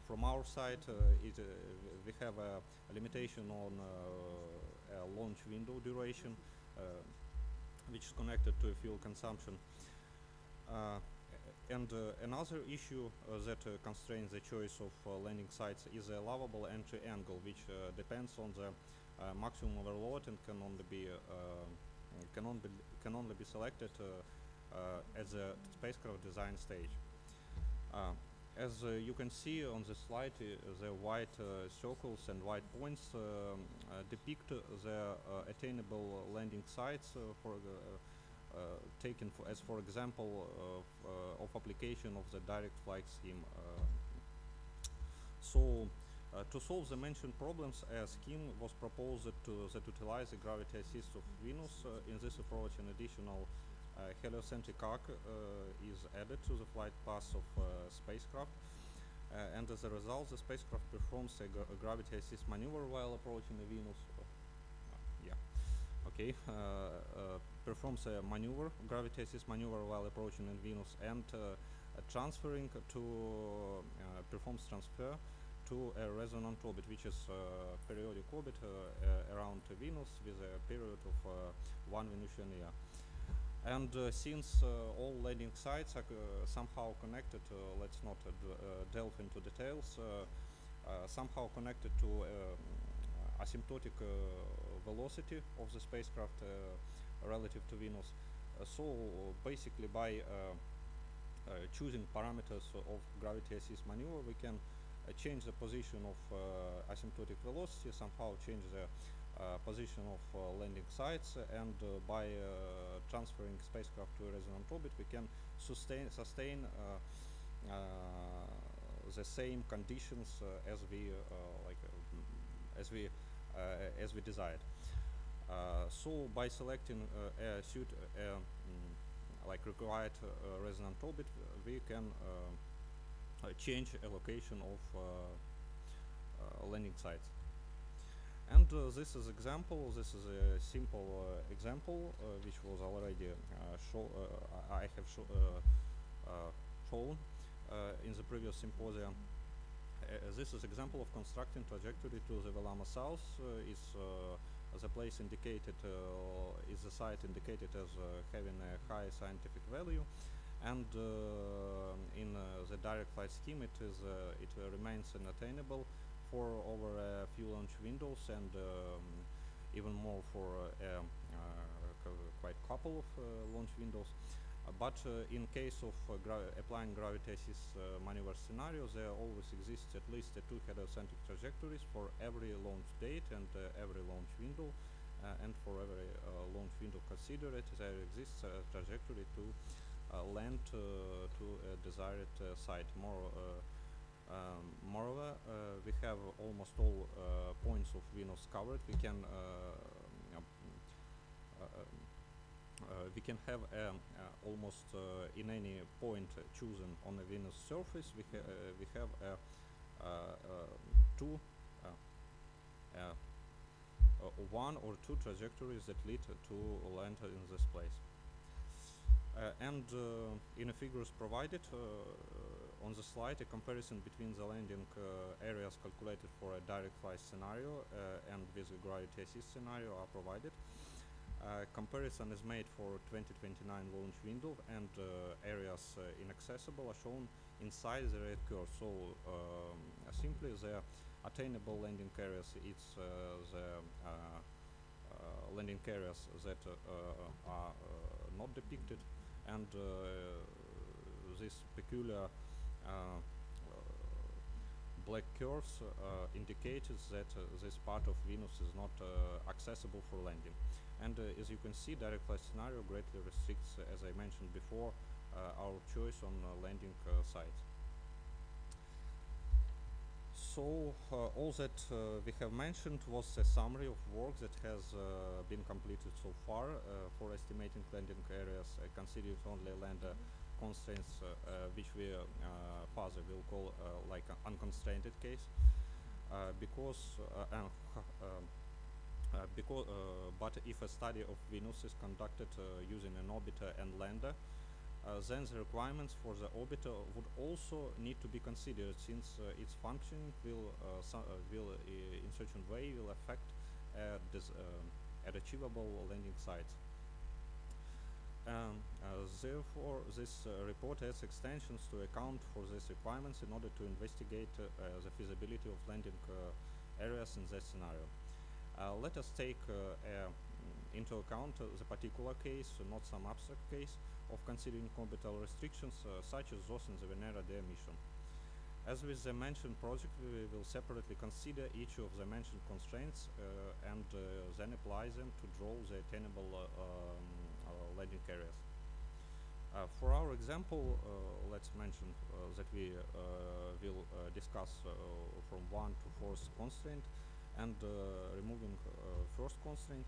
from our side we have a limitation on a launch window duration, which is connected to a fuel consumption. And another issue that constrains the choice of landing sites is a allowable entry angle, which depends on the maximum overload and can only be selected at the spacecraft design stage. As you can see on the slide, the white circles and white points depict the attainable landing sites taken as for example of application of the direct flight scheme. To solve the mentioned problems, a scheme was proposed that utilize the gravity assist of Venus. In this approach, an additional heliocentric arc is added to the flight path of spacecraft, and as a result, the spacecraft performs a gravity assist maneuver while approaching the Venus. Performs a gravity assist maneuver while approaching the Venus, and performs transfer to a resonant orbit, which is periodic orbit around Venus with a period of 1 Venusian year. And since all landing sites are somehow connected, let's not delve into details, somehow connected to asymptotic velocity of the spacecraft relative to Venus, So basically by choosing parameters of gravity assist maneuver, we can change the position of asymptotic velocity, somehow change the position of landing sites, and by transferring spacecraft to a resonant orbit, we can sustain the same conditions as we desired. So by selecting a suit like required resonant orbit, we can change allocation of landing sites. And this is example. This is a simple example which was already I have shown in the previous symposium. This is example of constructing trajectory to the Velama South. Is the place indicated, is the site indicated as having a high scientific value, and in the direct flight scheme, it remains unattainable for over a few launch windows, and even more for quite couple of launch windows. But in case of applying gravity assist maneuver scenarios, there always exists at least two heliocentric trajectories for every launch date and every launch window, and for every launch window considered, there exists a trajectory to land to a desired site. Moreover, we have almost all points of Venus covered. We can have almost in any point chosen on the Venus surface, we have one or two trajectories that lead to land in this place. And in the figures provided on the slide, a comparison between the landing areas calculated for a direct flight scenario and with a gravity assist scenario are provided. Comparison is made for 2029 launch window, and areas inaccessible are shown inside the red curve. So simply the attainable landing areas, it's the landing areas that are not depicted, and this peculiar black curves indicates that this part of Venus is not accessible for landing. And as you can see, direct flight scenario greatly restricts, as I mentioned before, our choice on landing sites. So all that we have mentioned was a summary of work that has been completed so far for estimating landing areas, considering only lander constraints, which we further will call like an unconstrained case, but if a study of Venus is conducted using an orbiter and lander, then the requirements for the orbiter would also need to be considered, since its functioning will in such a way will affect at achievable landing sites. Therefore, this report has extensions to account for these requirements in order to investigate the feasibility of landing areas in that scenario. Let us take into account the particular case, not some abstract case, of considering orbital restrictions such as those in the Venera D mission. As with the mentioned project, we will separately consider each of the mentioned constraints and then apply them to draw the attainable landing areas. For our example, let's mention that we will discuss from 1 to 4th constraint, and removing first constraint,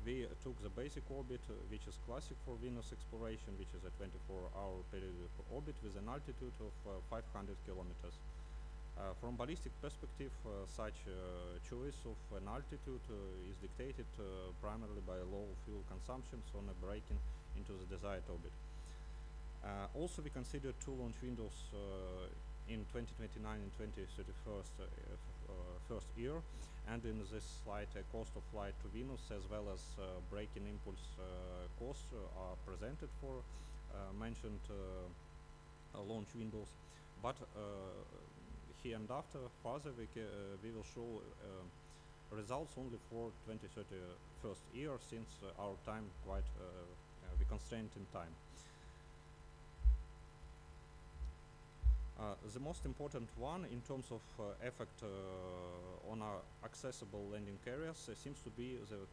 we took the basic orbit, which is classic for Venus exploration, which is a 24-hour periodic orbit with an altitude of 500 kilometers. From ballistic perspective, such choice of an altitude is dictated primarily by low fuel consumption on a breaking into the desired orbit. Also, we considered two launch windows in 2029 and 2031 first year, and in this slide, cost of flight to Venus as well as breaking impulse costs are presented for mentioned launch windows. But here and after, further, we will show results only for 2031 year, since our time quite we constrained in time. The most important one in terms of effect on our accessible landing areas seems to be the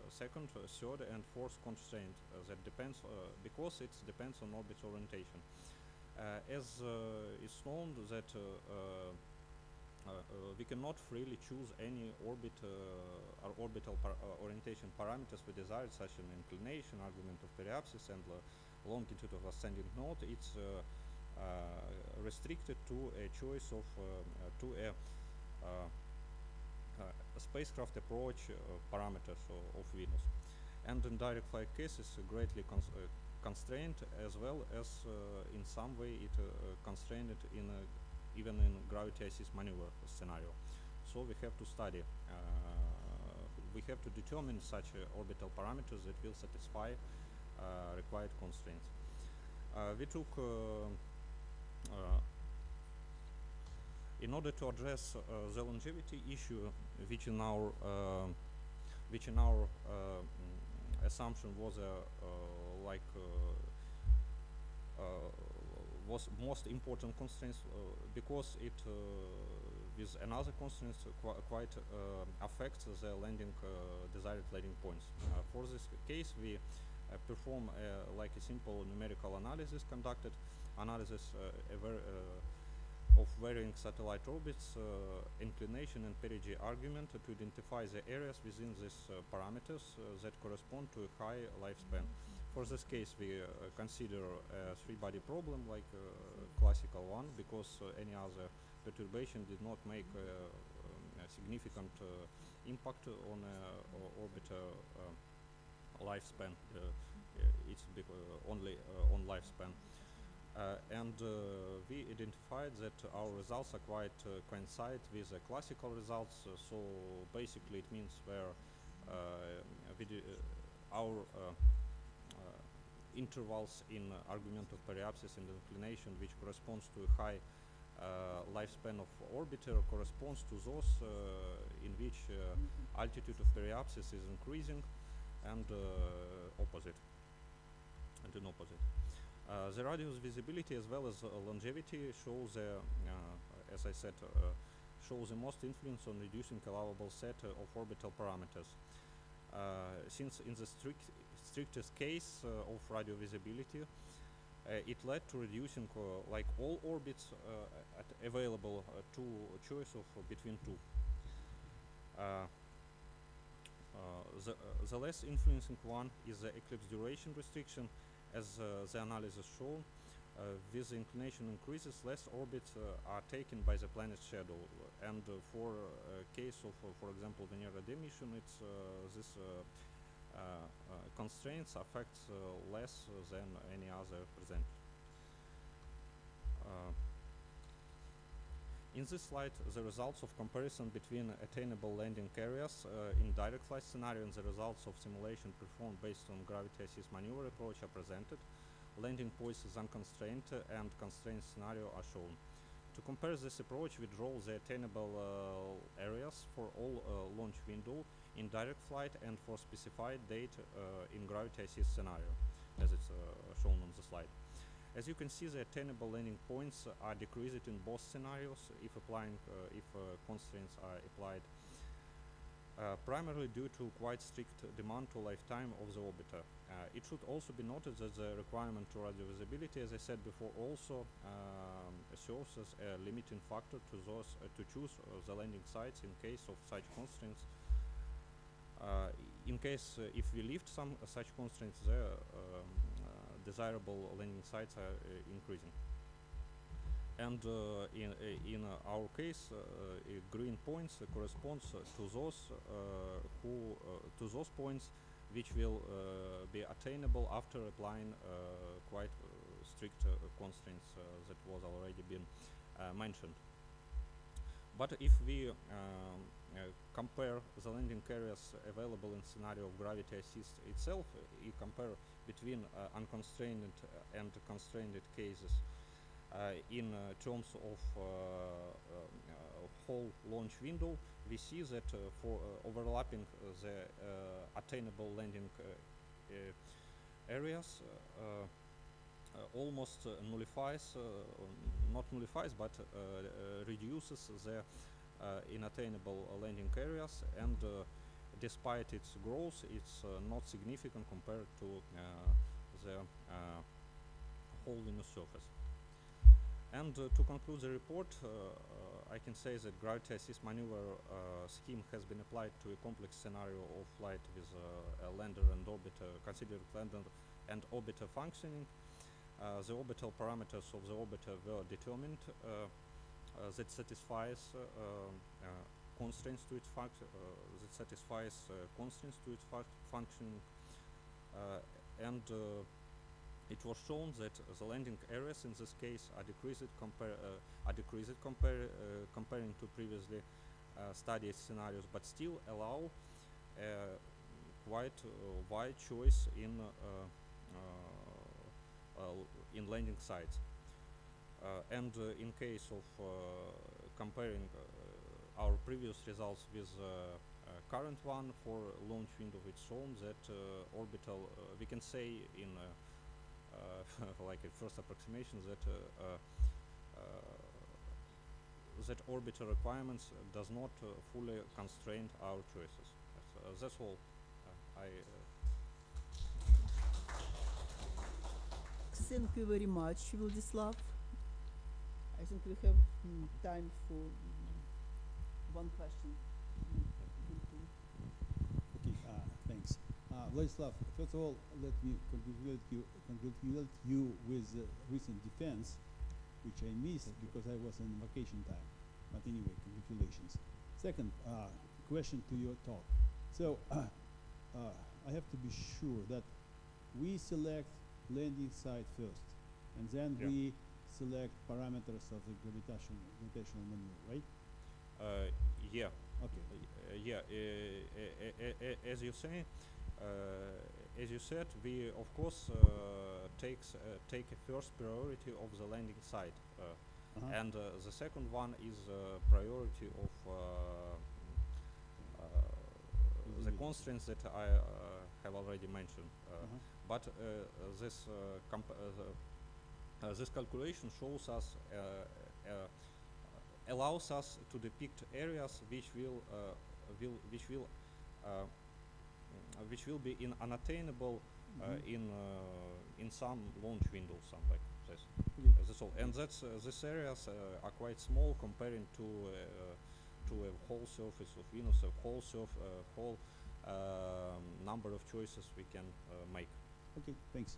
second, third, and fourth constraint that depends because it depends on orbit orientation. As it's known that we cannot freely choose any orbit or orbital orientation parameters we desire, such as inclination, argument of periapsis, and longitude of ascending node. It's restricted to a choice of to a spacecraft approach parameters of Venus, and in direct flight cases greatly constrained, as well as in some way it constrained in even in gravity assist maneuver scenario. So we have to study. We have to determine such orbital parameters that will satisfy required constraints. We took in order to address the longevity issue, which in our assumption was was most important constraints because it with another constraints quite affects the landing desired landing points. For this case, we perform like a simple numerical analysis conducted analysis of varying satellite orbits, inclination and perigee argument to identify the areas within these parameters that correspond to a high lifespan. For this case, we consider a three-body problem like classical one, because any other perturbation did not make a significant impact on orbiter lifespan. It's only on lifespan. And we identified that our results are quite coincide with the classical results. So basically, it means where our intervals in argument of periapsis and inclination, which corresponds to a high lifespan of orbiter, corresponds to those in which altitude of periapsis is increasing, and opposite, and in opposite. The radius visibility as well as longevity shows, as I said, shows the most influence on reducing allowable set of orbital parameters. Since in the strictest case of radio visibility, it led to reducing like all orbits available to choice of between two. The less influencing one is the eclipse duration restriction, as the analysis shown. With the inclination increases, less orbits are taken by the planet's shadow, and for a case of, for example, Venera D mission, it's this constraints affects less than any other present. In this slide, the results of comparison between attainable landing areas in direct flight scenario and the results of simulation performed based on gravity assist maneuver approach are presented. Landing points is unconstrained and constrained scenario are shown. To compare this approach, we draw the attainable areas for all launch window in direct flight and for specified date in gravity assist scenario, as it's shown on the slide. As you can see, the attainable landing points are decreased in both scenarios if applying constraints are applied, primarily due to quite strict demand to lifetime of the orbiter. It should also be noted that the requirement to radio visibility, as I said before, also serves as a limiting factor to those to choose the landing sites in case of such constraints. In case if we lift some such constraints, the desirable landing sites are increasing. And in our case, green points corresponds to those to those points which will be attainable after applying quite strict constraints that was already been mentioned. But if we compare the landing areas available in scenario of gravity assist itself, you compare between unconstrained and constrained cases in terms of whole launch window, we see that for overlapping the attainable landing areas almost nullifies, not nullifies, but reduces the inattainable landing areas, and despite its growth, it's not significant compared to the whole Venus surface. And to conclude the report, I can say that gravity assist maneuver scheme has been applied to a complex scenario of flight with a lander and orbiter, considered lander and orbiter functioning. The orbital parameters of the orbiter were determined that satisfies constraints to its functioning, and it was shown that the landing areas in this case are decreased comparing to previously studied scenarios, but still allow quite wide choice in landing sites. And in case of comparing our previous results with current one for launch window, it's shown that orbital, we can say in like a first approximation that that orbiter requirements does not fully constrain our choices. That's all. Thank you very much, Vladislav. I think we have time for one question. Okay, thanks. Vladislav, first of all, let me congratulate you with recent defense, which I missed because I was in vacation time. But anyway, congratulations. Second question to your talk. So I have to be sure that we select landing site first, and then we select parameters of the gravitational maneuver, right? Yeah. Okay. As you say, as you said, we of course take a first priority of the landing site, and the second one is priority of the constraints that I have already mentioned. But this this calculation shows us allows us to depict areas which will be unattainable in some launch window, something like this. That's all. And that's these areas are quite small comparing to a whole surface of Venus, a whole number of choices we can make. Okay, thanks.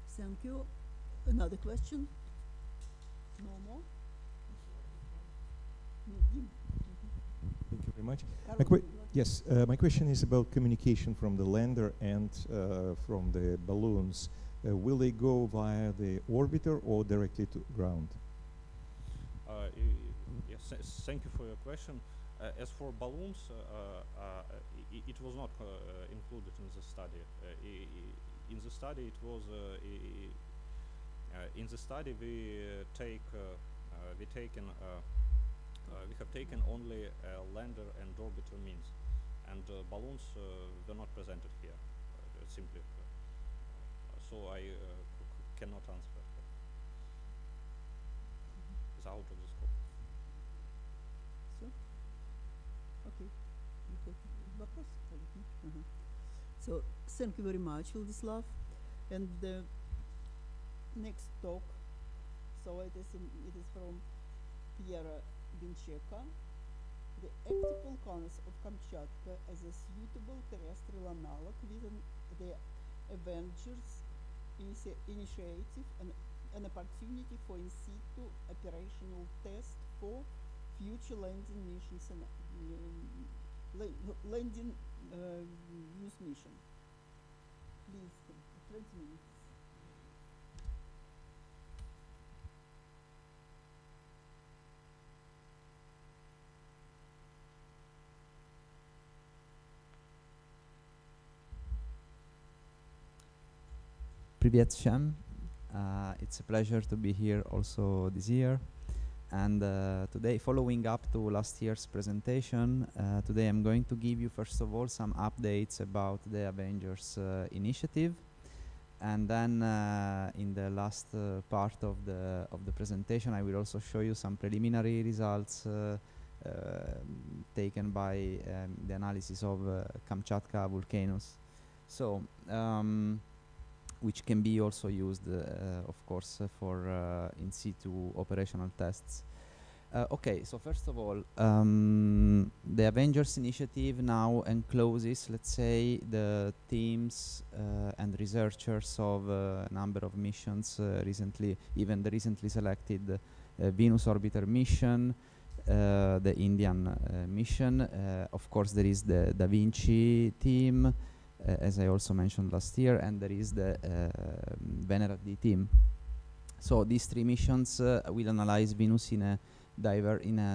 Thank you. Another question? No more? Thank you very much. Yes, my question is about communication from the lander and from the balloons. Will they go via the orbiter or directly to ground? Yes, thank you for your question. As for balloons, it was not included in the study. In the study, it was in the study we have taken only lander and orbiter means, and balloons were not presented here. Simply, so I cannot answer. It's out of the scope. Okay. So thank you very much, Vladislav. And the next talk, so it is from Piera Vincheka, the active volcanoes of Kamchatka as a suitable terrestrial analog within the Avengers initiative and an opportunity for in situ operational test for future landing missions and landing use mission. Please, 20 minutes. Привет всем. It's a pleasure to be here also this year. And today, following up to last year's presentation, today I'm going to give you first of all some updates about the Avengers initiative, and then in the last part of the presentation I will also show you some preliminary results taken by the analysis of Kamchatka volcanoes. So which can be also used, of course, for in situ operational tests. Okay, so first of all, the Avengers initiative now encloses, let's say, the teams and researchers of a number of missions recently, even the recently selected Venus Orbiter mission, the Indian mission. Of course, there is the Da Vinci team, as I also mentioned last year, and there is the Venera D team. So these three missions will analyze Venus in a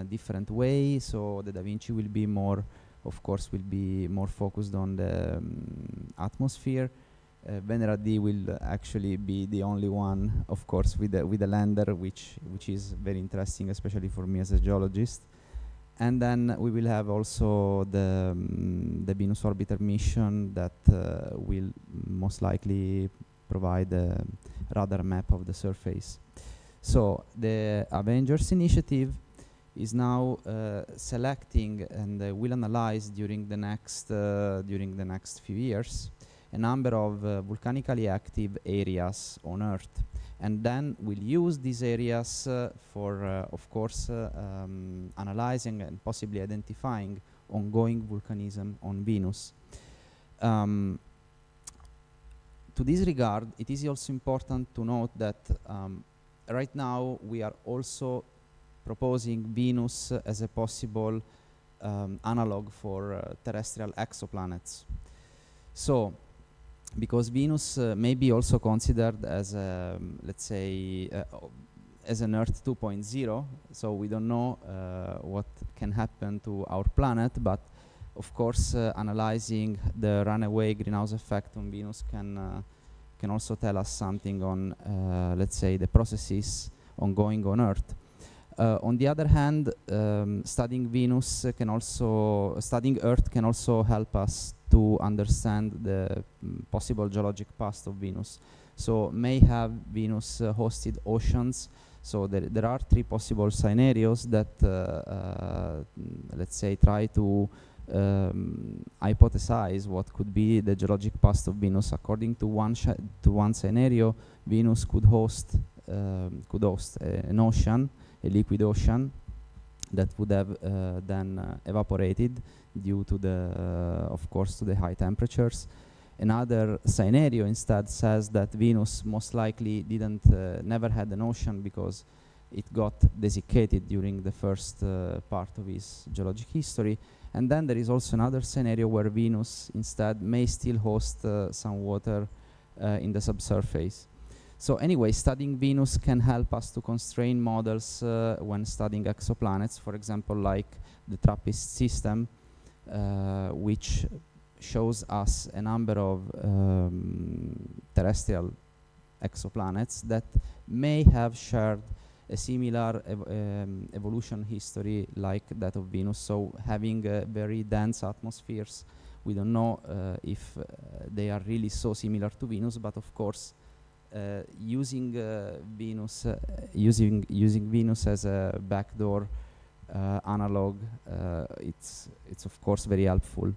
different way. So the Da Vinci will be more, of course, will be more focused on the atmosphere. Venera D will actually be the only one, of course, with a lander, which is very interesting, especially for me as a geologist. And then we will have also the Venus Orbiter mission that will most likely provide a radar map of the surface. So the Avengers initiative is now selecting and will analyze during the next few years a number of volcanically active areas on Earth. And then we'll use these areas for, of course, analyzing and possibly identifying ongoing volcanism on Venus. To this regard, it is also important to note that right now we are also proposing Venus as a possible analog for terrestrial exoplanets. So, because Venus may be also considered as a, let's say, as an Earth 2.0, so we don't know what can happen to our planet, but of course analyzing the runaway greenhouse effect on Venus can also tell us something on, let's say, the processes ongoing on Earth. On the other hand, studying Earth can also help us to understand the possible geologic past of Venus. So may have Venus hosted oceans. So there are three possible scenarios that, let's say, try to hypothesize what could be the geologic past of Venus. According to one scenario, Venus could host an ocean, a liquid ocean, that would have then evaporated due to of course, to the high temperatures. Another scenario instead says that Venus most likely never had an ocean because it got desiccated during the first part of its geologic history. And then there is also another scenario where Venus instead may still host some water in the subsurface. So anyway, studying Venus can help us to constrain models when studying exoplanets, for example, like the TRAPPIST system, which shows us a number of terrestrial exoplanets that may have shared a similar evolution history like that of Venus. So having very dense atmospheres, we don't know if they are really so similar to Venus, but of course using Venus as a backdoor analog, it's of course very helpful.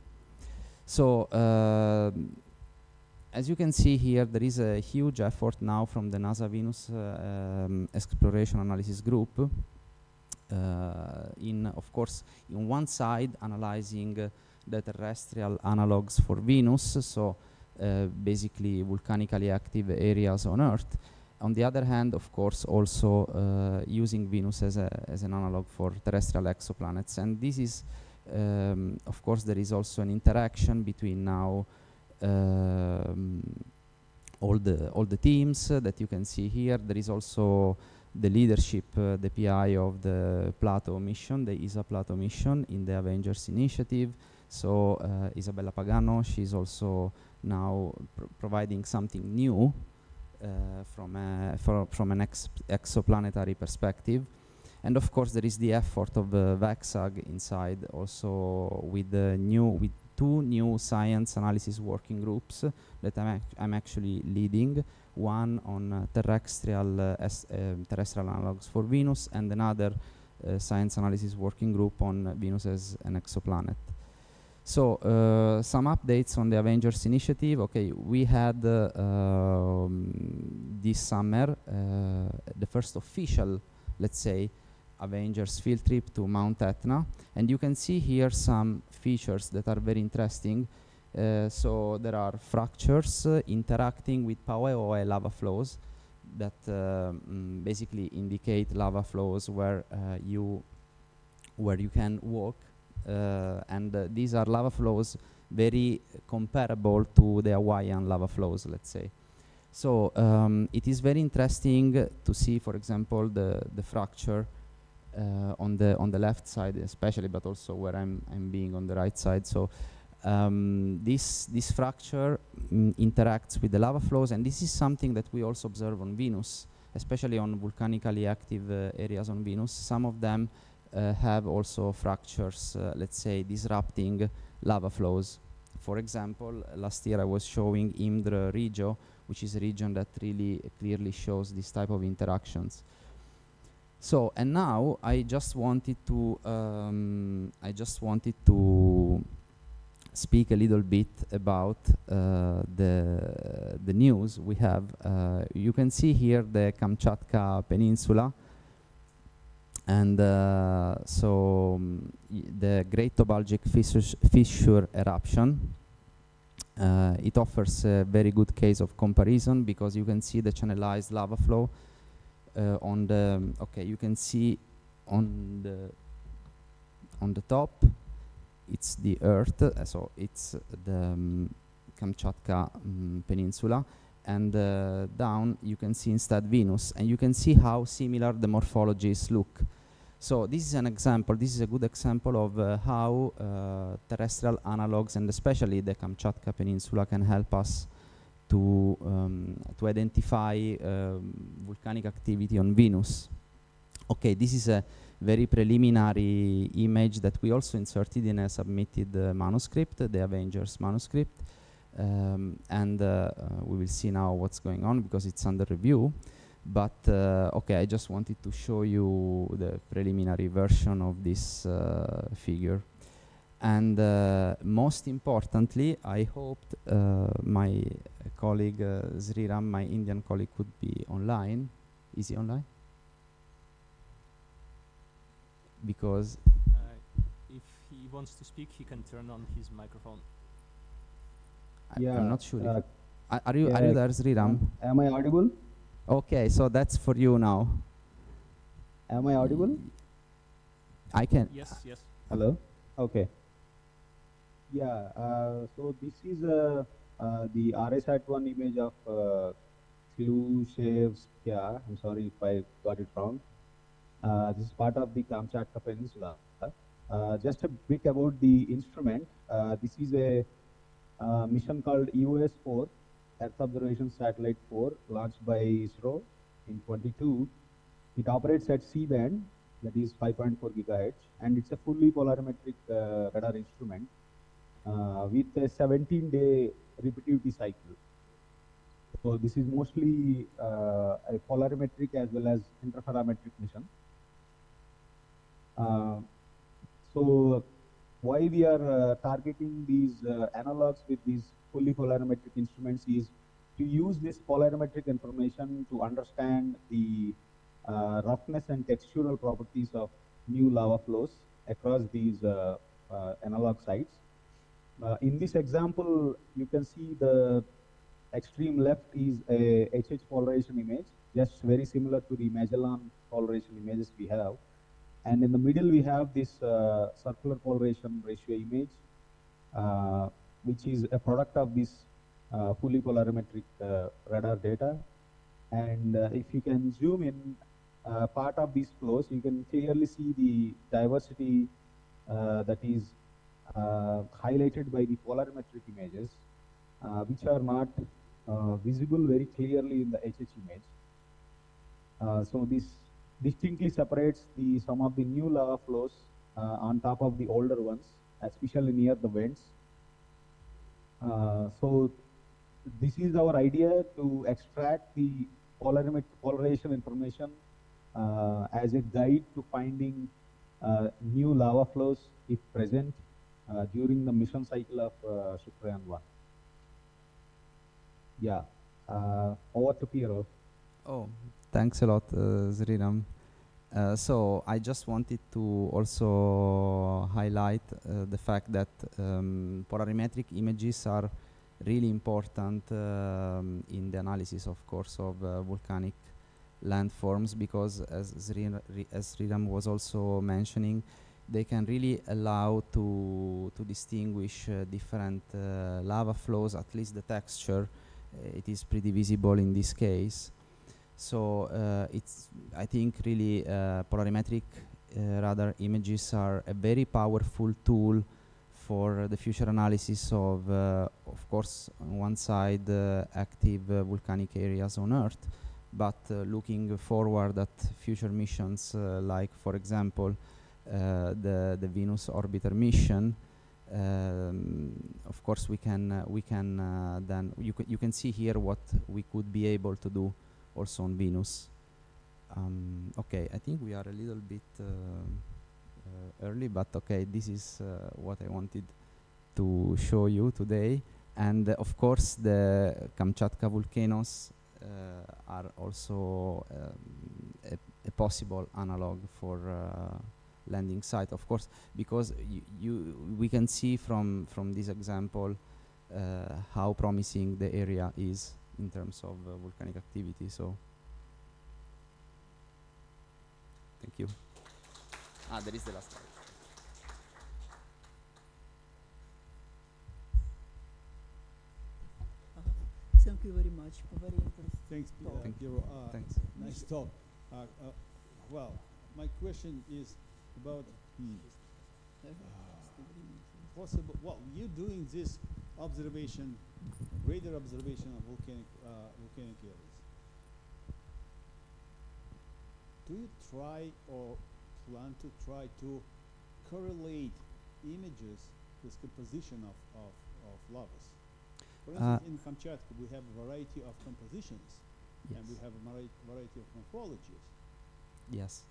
So as you can see here, there is a huge effort now from the NASA Venus Exploration Analysis Group of course, in one side analyzing the terrestrial analogs for Venus, so basically volcanically active areas on Earth. On the other hand, of course, also using Venus as an analog for terrestrial exoplanets. And this is, of course, there is also an interaction between now all the teams that you can see here. There is also the leadership, the PI of the Plato mission, the ESA Plato mission in the Avengers initiative. So Isabella Pagano, she's also now providing something new from an exoplanetary perspective. And of course, there is the effort of VEXAG inside, also with two new science analysis working groups that I'm actually leading. One on terrestrial analogs for Venus, and another science analysis working group on Venus as an exoplanet. So some updates on the Avengers initiative. Okay, we had this summer the first official, let's say, Avengers field trip to Mount Etna, and you can see here some features that are very interesting. So there are fractures interacting with Paueoe lava flows that basically indicate lava flows where you can walk, and these are lava flows very comparable to the Hawaiian lava flows, let's say. So it is very interesting to see, for example, the fracture on the left side, especially, but also where I'm being on the right side. So this fracture interacts with the lava flows, and this is something that we also observe on Venus, especially on volcanically active areas on Venus. Some of them have also fractures, let's say, disrupting lava flows. For example, last year I was showing Imdre Regio, which is a region that really clearly shows this type of interactions. So, and now I just wanted to speak a little bit about the news we have. You can see here the Kamchatka Peninsula, and the Great Tobalgic Fissure eruption. It offers a very good case of comparison because you can see the channelized lava flow on the. Okay, you can see on the top, it's the Earth, so it's the Kamchatka Peninsula, and down you can see instead Venus, and you can see how similar the morphologies look. So this is an example, this is a good example of how terrestrial analogs, and especially the Kamchatka Peninsula, can help us to identify volcanic activity on Venus. Okay, this is a very preliminary image that we also inserted in a submitted manuscript, the Avengers manuscript, and we will see now what's going on because it's under review. But okay, I just wanted to show you the preliminary version of this figure. And most importantly, I hoped my colleague Sriram, my Indian colleague, could be online. Is he online? Because if he wants to speak, he can turn on his microphone. I'm not sure. Are you there, Sriram? Am I audible? Okay, so that's for you now. Am I audible? I can. Yes, yes. Hello? Okay. Yeah, so this is the RSAT1 image of Klushevskaya. I'm sorry if I got it wrong. This is part of the Kamchatka Peninsula. Just a bit about the instrument. This is a mission called EOS-4, Earth Observation Satellite 4, launched by ISRO in 22. It operates at C-band, that is 5.4 gigahertz, and it's a fully polarimetric radar instrument with a 17-day repetitivity cycle. So this is mostly a polarimetric as well as interferometric mission. So why we are targeting these analogs with these fully polarimetric instruments is to use this polarimetric information to understand the roughness and textural properties of new lava flows across these analog sites. In this example, you can see the extreme left is a HH polarization image, just very similar to the Magellan polarization images we have. And in the middle, we have this circular polarization ratio image, which is a product of this fully polarimetric radar data. And if you can zoom in part of these flows, you can clearly see the diversity that is highlighted by the polarimetric images, which are not visible very clearly in the HH image. So this distinctly separates some of the new lava flows on top of the older ones, especially near the vents. So this is our idea to extract the polarization information as a guide to finding new lava flows if present during the mission cycle of Shukrayan-1. Yeah, over to Piero. Oh, thanks a lot, Sriram. So I just wanted to also highlight the fact that polarimetric images are really important in the analysis, of course, of volcanic landforms, because as Sriram was also mentioning, they can really allow to distinguish different lava flows. At least the texture, it is pretty visible in this case. So it's, I think, really polarimetric radar images are a very powerful tool for the future analysis of course, on one side, active volcanic areas on Earth, but looking forward at future missions, like, for example, the Venus orbiter mission. Of course, we can then you can see here what we could be able to do also on Venus. Okay, I think we are a little bit early, but okay, this is what I wanted to show you today. And of course, the Kamchatka volcanoes are also a possible analog for landing site, of course, because we can see from this example how promising the area is in terms of volcanic activity. So thank you. There is the last slide. Thank you very much for very interesting Thanks, talk. Piero. Thanks. Nice talk. Well, my question is about possible. Well, you doing this observation, radar observation of volcanic areas. Do you try or plan to try to correlate images with composition of lavas? For instance, in Kamchatka, we have a variety of compositions, yes, and we have a variety of morphologies. Yes.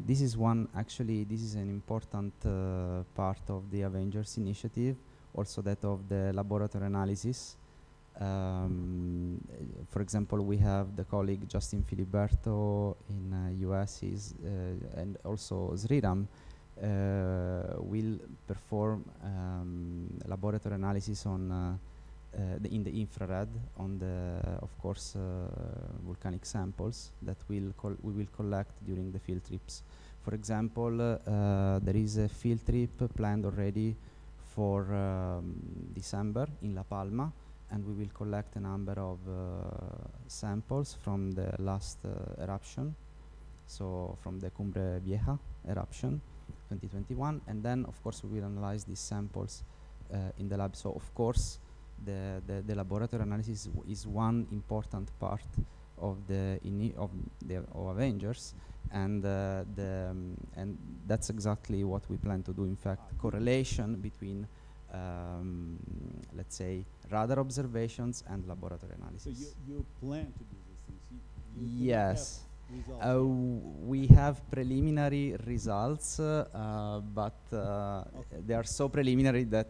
This is one, actually, this is an important part of the Avengers initiative, also that of the laboratory analysis. For example, we have the colleague Justin Filiberto in US, and also Sriram will perform laboratory analysis on in the infrared on the, of course, volcanic samples that we will collect during the field trips. For example, there is a field trip planned already for December in La Palma, and we will collect a number of samples from the last eruption, so from the Cumbre Vieja eruption 2021, and then of course we will analyze these samples in the lab. So of course the laboratory analysis is one important part of the of Avengers, and and that's exactly what we plan to do. In fact, correlation between let's say radar observations and laboratory analysis. So you plan to do these things? Yes. We have preliminary results, but okay, they are so preliminary that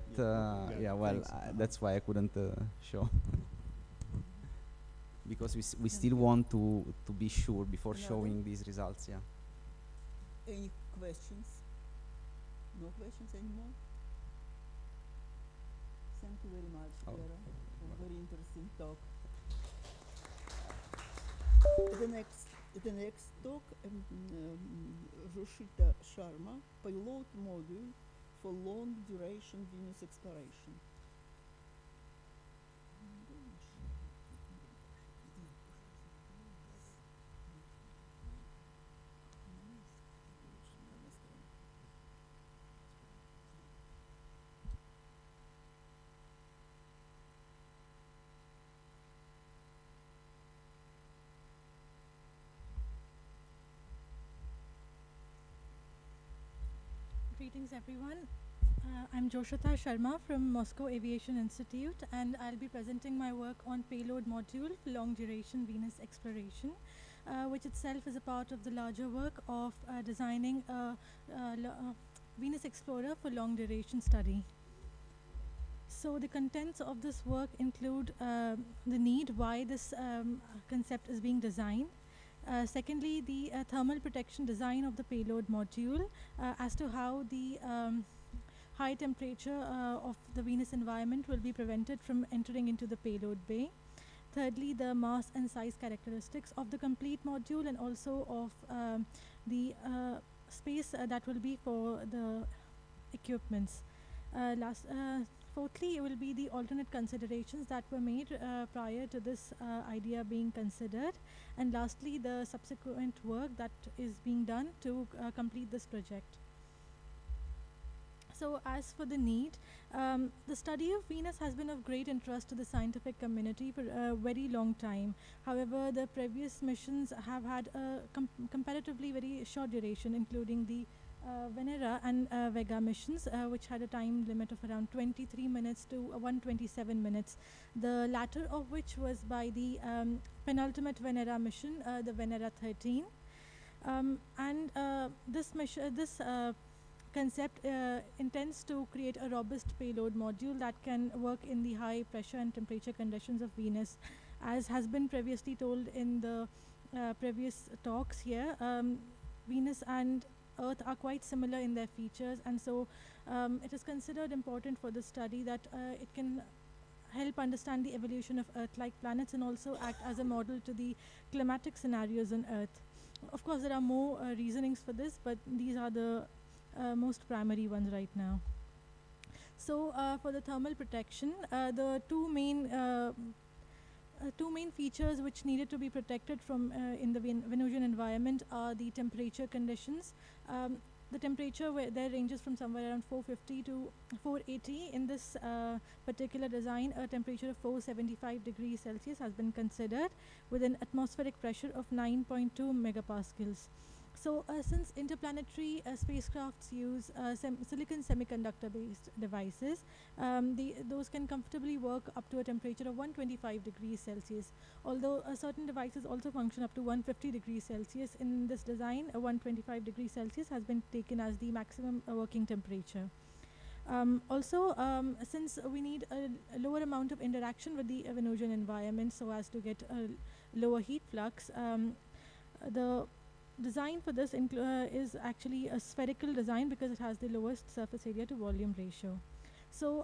yeah, well, that's why I couldn't show. Because we still want to be sure before showing these results. Yeah. Any questions? No questions anymore? Thank you very much, Piero, for very interesting talk. The next talk, Joshita Sharma, Payload Module for Long Duration Venus Exploration. Greetings, everyone. I'm Joshita Sharma from Moscow Aviation Institute, and I'll be presenting my work on payload module for long-duration Venus exploration, which itself is a part of the larger work of designing a Venus Explorer for long-duration study. So the contents of this work include the need, why this concept is being designed. Secondly, the thermal protection design of the payload module as to how the high temperature of the Venus environment will be prevented from entering into the payload bay. Thirdly, the mass and size characteristics of the complete module, and also of the space that will be for the equipments. Fourthly, it will be the alternate considerations that were made prior to this idea being considered. And lastly, the subsequent work that is being done to complete this project. So as for the need, the study of Venus has been of great interest to the scientific community for a very long time. However, the previous missions have had a comparatively very short duration, including the Venera and Vega missions, which had a time limit of around 23 minutes to 127 minutes. The latter of which was by the penultimate Venera mission, the Venera 13. This concept intends to create a robust payload module that can work in the high pressure and temperature conditions of Venus. As has been previously told in the previous talks here, Venus and Earth are quite similar in their features, and so it is considered important for the study that it can help understand the evolution of Earth-like planets and also act as a model to the climatic scenarios on Earth. Of course, there are more reasonings for this, but these are the most primary ones right now. So for the thermal protection, the two main features which needed to be protected from in the Venusian environment are the temperature conditions. The temperature there ranges from somewhere around 450 to 480. In this particular design, a temperature of 475 degrees Celsius has been considered with an atmospheric pressure of 9.2 megapascals. So since interplanetary spacecrafts use silicon semiconductor-based devices, those can comfortably work up to a temperature of 125 degrees Celsius. Although certain devices also function up to 150 degrees Celsius, in this design, 125 degrees Celsius has been taken as the maximum working temperature. Since we need a lower amount of interaction with the Venusian environment so as to get a lower heat flux, the design for this is actually a spherical design because it has the lowest surface area to volume ratio. So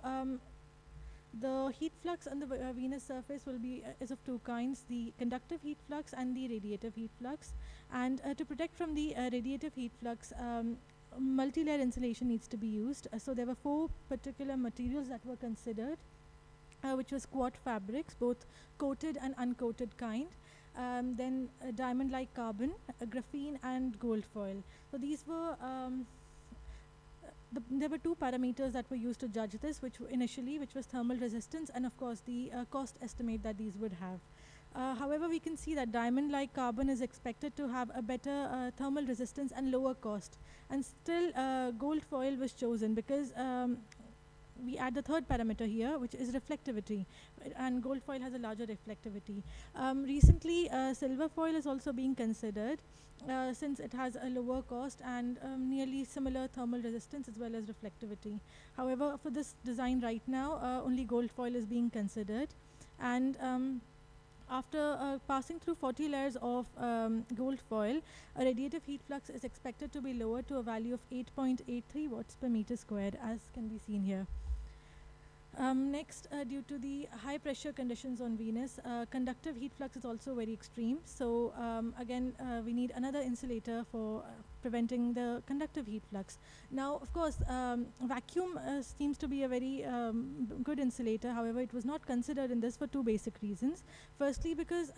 the heat flux on the Venus surface will be is of two kinds: the conductive heat flux and the radiative heat flux. And to protect from the radiative heat flux, multi-layer insulation needs to be used. So there were 4 particular materials that were considered, which was quad fabrics, both coated and uncoated kind. Then diamond-like carbon, graphene, and gold foil. So these were there were 2 parameters that were used to judge this, which was thermal resistance and of course the cost estimate that these would have. However, we can see that diamond-like carbon is expected to have a better thermal resistance and lower cost, and still gold foil was chosen because we add the third parameter here, which is reflectivity, and gold foil has a larger reflectivity. Recently, silver foil is also being considered since it has a lower cost and nearly similar thermal resistance as well as reflectivity. However, for this design right now, only gold foil is being considered, and after passing through 40 layers of gold foil, a radiative heat flux is expected to be lowered to a value of 8.83 watts per meter squared, as can be seen here. Next, due to the high pressure conditions on Venus, conductive heat flux is also very extreme. So again, we need another insulator for preventing the conductive heat flux. Now, of course, vacuum seems to be a very good insulator. However, it was not considered in this for 2 basic reasons. Firstly, because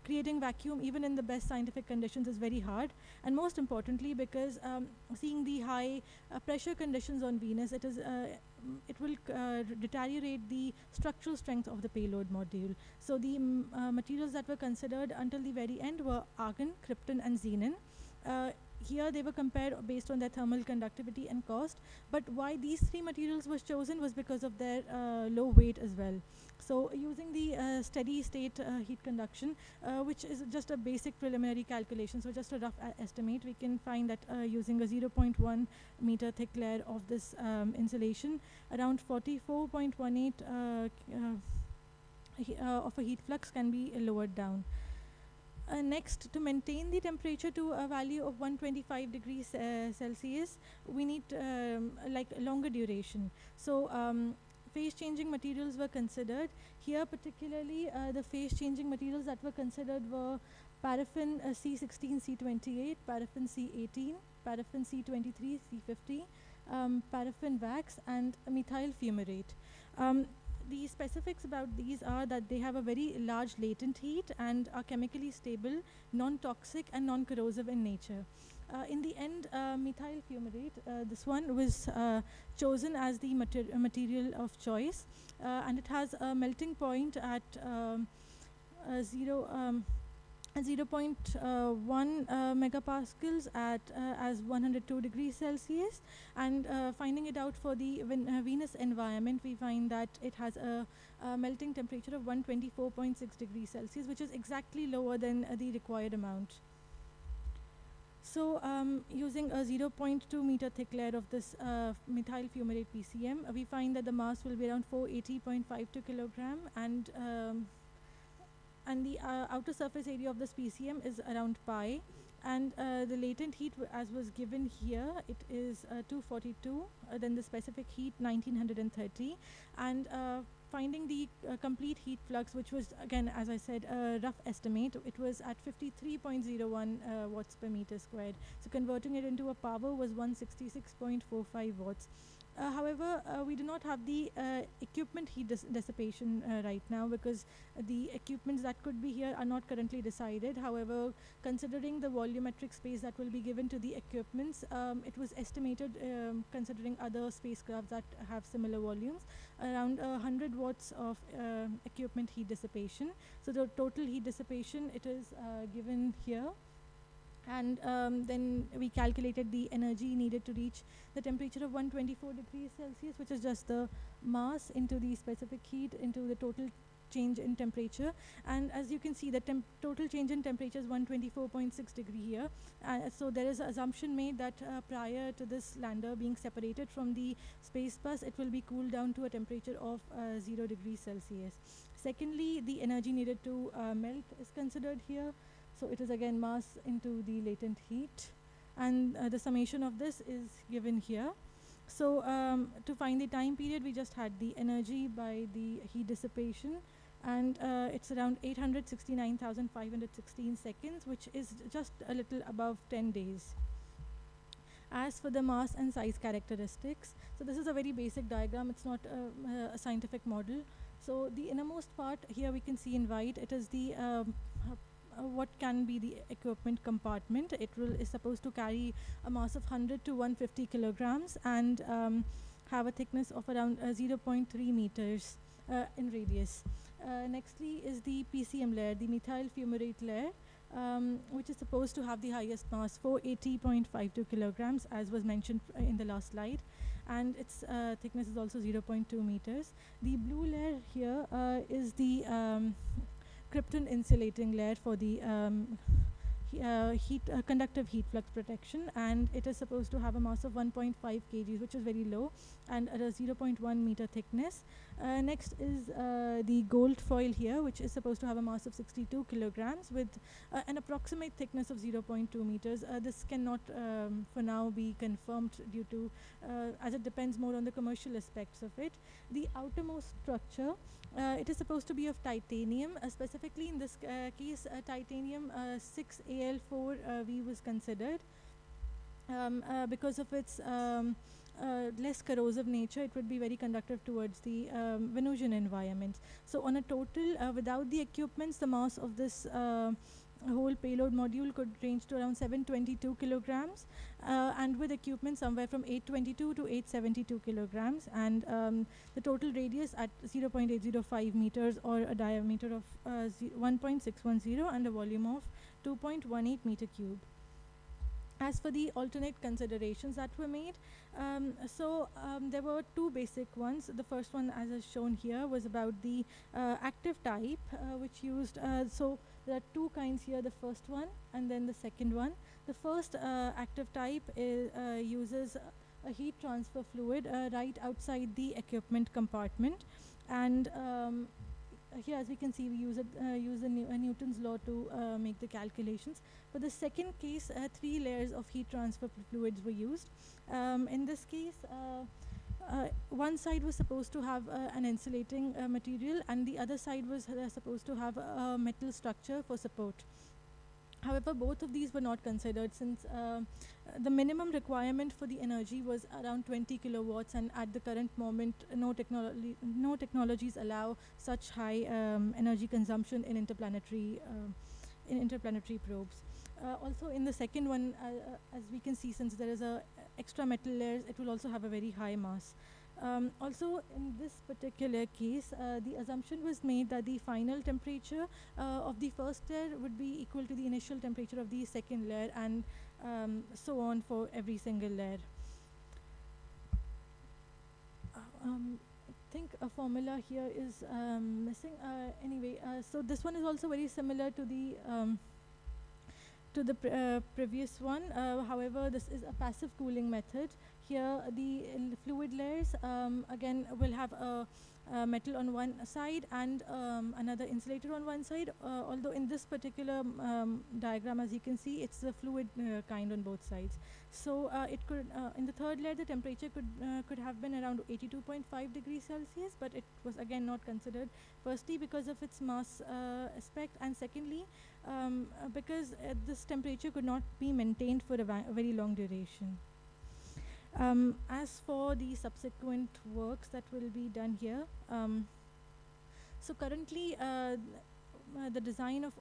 creating vacuum even in the best scientific conditions is very hard, and most importantly because seeing the high pressure conditions on Venus, it will deteriorate the structural strength of the payload module. So the materials that were considered until the very end were argon, krypton, and xenon. here they were compared based on their thermal conductivity and cost, but why these three materials was chosen was because of their low weight as well. So using the steady state heat conduction, which is just a basic preliminary calculation, so just a rough estimate, we can find that using a 0.1 meter thick layer of this insulation, around 44.18 of a heat flux can be lowered down. Next, to maintain the temperature to a value of 125 degrees Celsius, we need like a longer duration. So phase changing materials were considered. Here particularly the phase changing materials that were considered were paraffin C16, C28, paraffin C18, paraffin C23, C50, paraffin wax, and methyl fumarate. The specifics about these are that they have a very large latent heat and are chemically stable, non-toxic and non-corrosive in nature. In the end, methyl fumarate, this one was chosen as the material of choice, and it has a melting point at 0.1 megapascals at as 102 degrees Celsius, and finding it out for the Venus environment, we find that it has a melting temperature of 124.6 degrees Celsius, which is exactly lower than the required amount. So using a 0.2 meter thick layer of this methyl fumarate PCM, we find that the mass will be around 480.52 kilogram, and the outer surface area of this PCM is around pi, and the latent heat as was given here, it is 242, then the specific heat 1930, and finding the complete heat flux, which was again, as I said, a rough estimate, it was at 53.01 watts per meter squared. So converting it into a power was 166.45 watts. However, we do not have the equipment heat dissipation right now, because the equipments that could be here are not currently decided. However, considering the volumetric space that will be given to the equipments, it was estimated, considering other spacecraft that have similar volumes, around 100 watts of equipment heat dissipation. So the total heat dissipation, it is given here. And then we calculated the energy needed to reach the temperature of 124 degrees Celsius, which is just the mass into the specific heat into the total change in temperature. And as you can see, the total change in temperature is 124.6 degree here. So there is an assumption made that prior to this lander being separated from the space bus, it will be cooled down to a temperature of 0 degrees Celsius. Secondly, the energy needed to melt is considered here. So it is again mass into the latent heat, and the summation of this is given here. So to find the time period, we just had the energy by the heat dissipation, and it's around 869,516 seconds, which is just a little above 10 days. As for the mass and size characteristics, so this is a very basic diagram, it's not a scientific model. So the innermost part here we can see in white, it is the what can be the equipment compartment. It is supposed to carry a mass of 100 to 150 kilograms and have a thickness of around 0.3 meters in radius. Nextly is the PCM layer, the methyl fumarate layer, which is supposed to have the highest mass, 480.52 kilograms, as was mentioned in the last slide, and its thickness is also 0.2 meters. The blue layer here is the krypton insulating layer for the conductive heat flux protection, and it is supposed to have a mass of 1.5 kg, which is very low, and at a 0.1 meter thickness. Next is the gold foil here, which is supposed to have a mass of 62 kilograms with an approximate thickness of 0.2 meters. This cannot for now be confirmed due to as it depends more on the commercial aspects of it. The outermost structure, it is supposed to be of titanium, specifically in this case titanium 6Al4V was considered because of its less corrosive nature. It would be very conductive towards the Venusian environment. So on a total, without the equipments, the mass of this whole payload module could range to around 722 kilograms, and with equipment somewhere from 822 to 872 kilograms, and the total radius at 0.805 meters, or a diameter of 1.610 and a volume of 2.18 meter cube. As for the alternate considerations that were made, there were two basic ones. The first one, as is shown here, was about the active type, which used, so there are two kinds here, the first one and then the second one. The first active type uses a heat transfer fluid right outside the equipment compartment, and here, as we can see, we use Newton's law to make the calculations. For the second case, 3 layers of heat transfer fluids were used. In this case, one side was supposed to have an insulating material, and the other side was supposed to have a metal structure for support. However, both of these were not considered, since the minimum requirement for the energy was around 20 kilowatts, and at the current moment, no technologies allow such high energy consumption in interplanetary probes. Also, in the second one, as we can see, since there is a extra metal layers, it will also have a very high mass. Also, in this particular case, the assumption was made that the final temperature of the first layer would be equal to the initial temperature of the second layer, and so on for every single layer. I think a formula here is missing. Anyway, so this one is also very similar to the previous one. However, this is a passive cooling method. Here, the fluid layers again will have a metal on one side and another insulator on one side. Although in this particular diagram, as you can see, it's the fluid kind on both sides. So it could, in the third layer, the temperature could have been around 82.5 degrees Celsius, but it was again not considered. Firstly, because of its mass aspect, and secondly, because this temperature could not be maintained for a very long duration. As for the subsequent works that will be done here, so currently the design of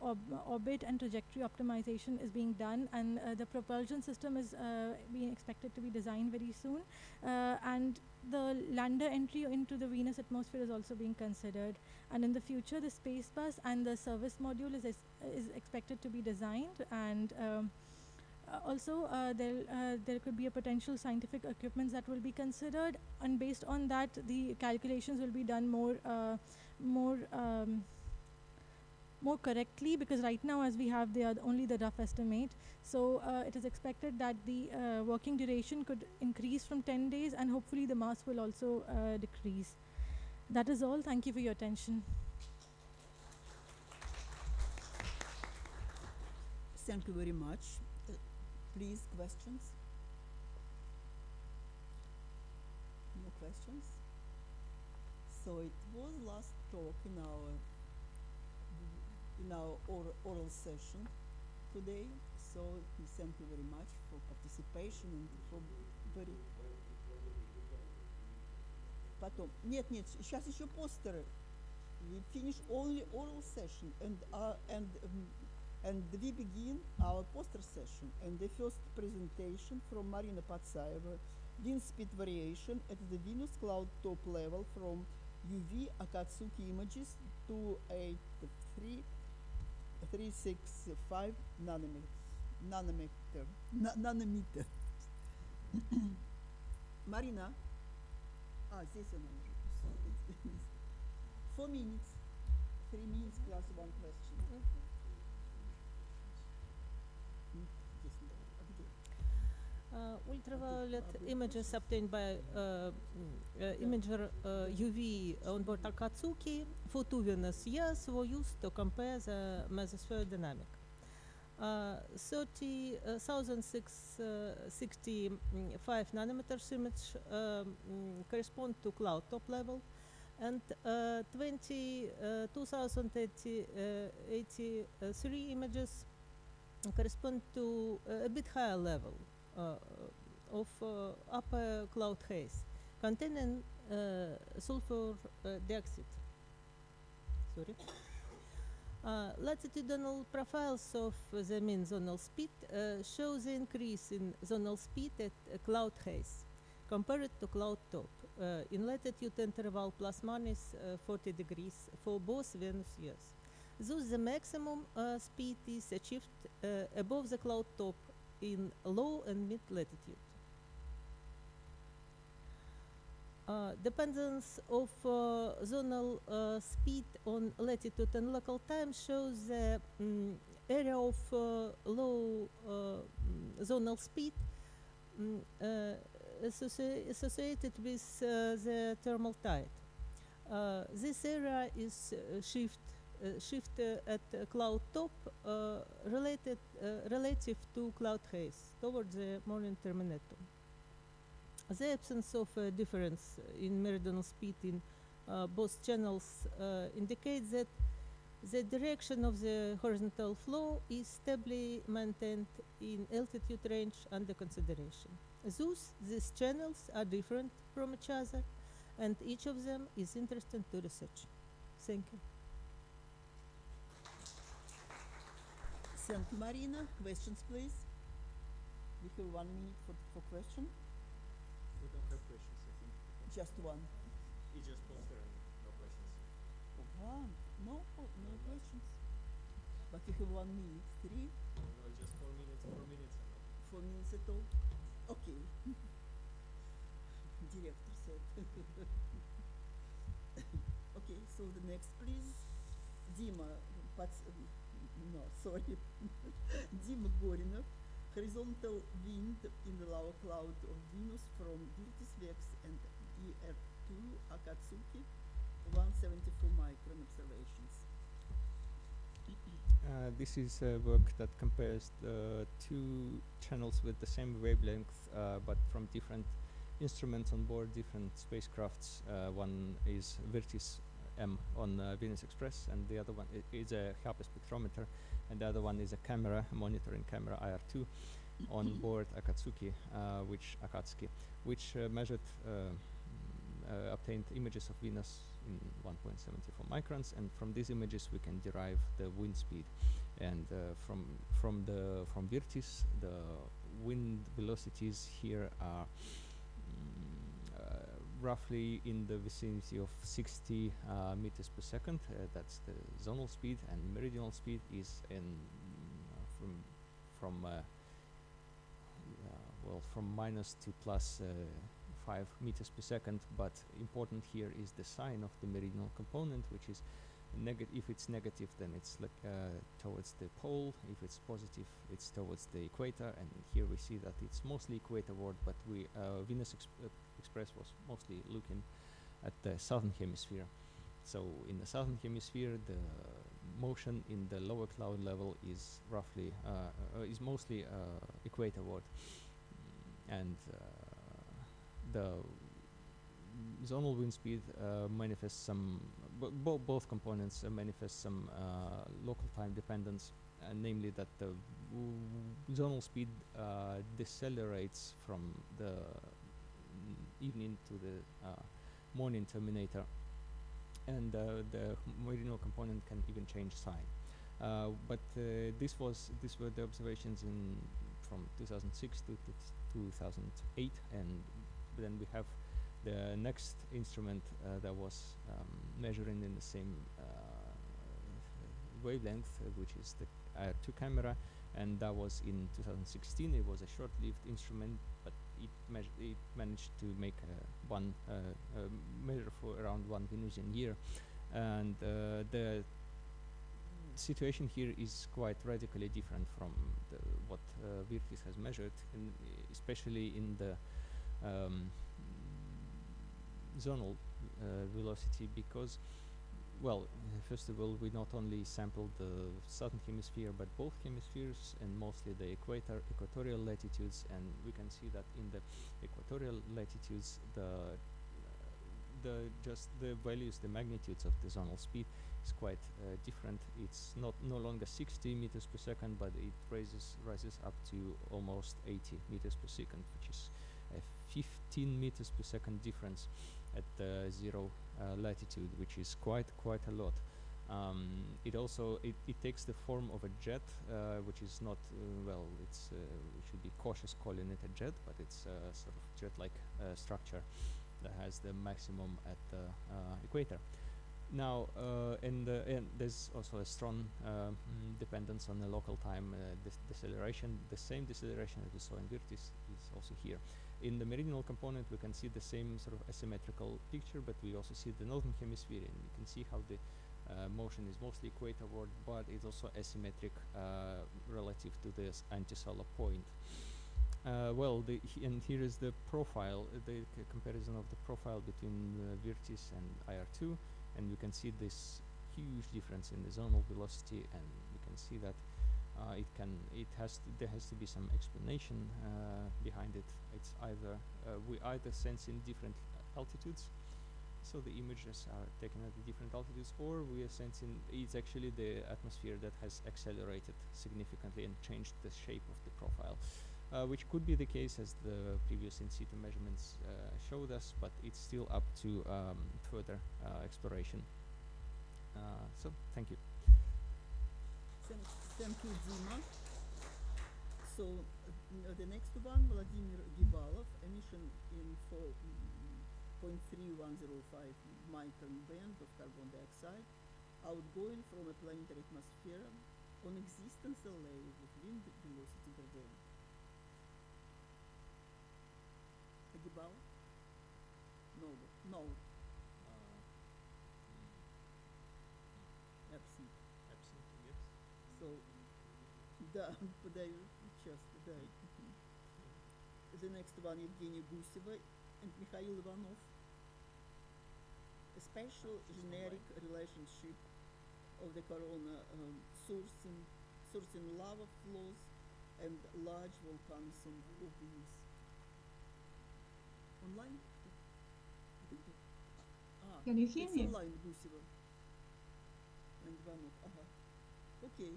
orbit and trajectory optimization is being done, and the propulsion system is being expected to be designed very soon, and the lander entry into the Venus atmosphere is also being considered. And in the future, the space bus and the service module is expected to be designed, and also there could be a potential scientific equipment that will be considered, and based on that, the calculations will be done more correctly, because right now, as we have, they are only the rough estimate. So it is expected that the working duration could increase from 10 days, and hopefully the mass will also decrease. That is all. Thank you for your attention. Thank you very much. Please, questions? No questions? So it was last talk in our oral session today. So we thank you very much for participation and for very. Потом. Нет, сейчас еще постеры. We finish only oral session, and we begin our poster session. And the first presentation from Marina Patsaeva, wind speed variation at the Venus cloud top level from UV Akatsuki images to 365 nanometer. Marina, здесь она уже. 4 minutes, 3 minutes plus 1 question. Ultraviolet images obtained by imager UV on board Akatsuki for 2 Venus years were used to compare the mesosphere dynamic. 30,665 nanometers image correspond to cloud top level, and 20,083 images correspond to a bit higher level of upper cloud haze containing sulfur dioxide. Sorry. Latitudinal profiles of the mean zonal speed show the increase in zonal speed at cloud haze compared to cloud top in latitude interval plus minus 40 degrees for both Venus years. Thus, the maximum speed is achieved above the cloud top in low and mid latitude. Dependence of zonal speed on latitude and local time shows the area of low zonal speed associated with the thermal tide. This area is shift at cloud top relative to cloud haze toward the morning terminatum. The absence of a difference in meridional speed in both channels indicates that the direction of the horizontal flow is stably maintained in altitude range under consideration. Thus, these channels are different from each other, and each of them is interesting to research. Thank you. Thank you, Marina. Questions, please. We have 1 minute for question. We don't have questions, I think. Just one. It's just poster and no questions. No questions. But we have 1 minute. 3? No, just 4 minutes. 4 minutes. 4 minutes at all? Okay. Director said. Okay, so the next, please. Dima, sorry. Dima Gorinov. Horizontal wind in the lower cloud of Venus from Virtus and DR2 Akatsuki, 174 micron observations. This is a work that compares the two channels with the same wavelength, but from different instruments on board different spacecrafts. One is Virtus M on Venus Express, and the other one is a Hubble spectrometer, and the other one is a camera, a monitoring camera IR2 on board Akatsuki, which measured, obtained images of Venus in 1.74 microns, and from these images we can derive the wind speed. And from Virtus, the wind velocities here are roughly in the vicinity of 60 meters per second. That's the zonal speed, and meridional speed is in from minus to plus 5 meters per second. But important here is the sign of the meridional component, which is if it's negative, then it's like towards the pole. If it's positive, it's towards the equator. And here we see that it's mostly equatorward, but Venus Express was mostly looking at the southern hemisphere. So in the southern hemisphere, the motion in the lower cloud level is roughly is mostly equatorward, and the zonal wind speed manifests some both components manifest some local time dependence, namely that the zonal speed decelerates from the evening to the morning terminator, and the meridional component can even change sign. But these were the observations from 2006 to 2008, and then we have the next instrument that was measuring in the same wavelength, which is the IR2 camera, and that was in 2016. It was a short-lived instrument, but it managed to make one measure for around 1 Venusian year, and the situation here is quite radically different from what Virtus has measured, especially in the zonal velocity, because, well, first of all, we not only sampled the southern hemisphere, but both hemispheres, and mostly the equatorial latitudes, and we can see that in the equatorial latitudes, the values, the magnitudes of the zonal speed is quite different. It's no longer 60 meters per second, but it rises up to almost 80 meters per second, which is a 15 meters per second difference at zero latitude, which is quite a lot. It also it takes the form of a jet, which is not well. It's we should be cautious calling it a jet, but it's a sort of jet-like structure that has the maximum at the equator. Now, and there's also a strong dependence on the local time deceleration. The same deceleration that we saw in Virtis is also here. In the meridional component, we can see the same sort of asymmetrical picture, but we also see the northern hemisphere, and you can see how the motion is mostly equatorward, but it's also asymmetric relative to this anti-solar point. Well, and here is the profile, the comparison of the profile between Virtis and IR2, and you can see this huge difference in the zonal velocity, and you can see that there has to be some explanation behind it. It's either we either sense in different altitudes, so the images are taken at the different altitudes, or we are sensing it's actually the atmosphere that has accelerated significantly and changed the shape of the profile, which could be the case as the previous in situ measurements showed us, but it's still up to further exploration. So thank you. Thank you, Dima. So the next one, Vladimir Gibalov, emission in 0.3105 micron band of carbon dioxide, outgoing from a planetary atmosphere on existence layer with wind velocity gradient. Gibalov? No. Absent. Yes. So, да, подаю часто, да. The next one, Evgenia Guseva and Mikhail Ivanov. A special generic relationship of the corona sourcing lava flows and large volcanoes of Venus. Online? Can you hear it's me? Online, Guseva. And Ivanov. Okay.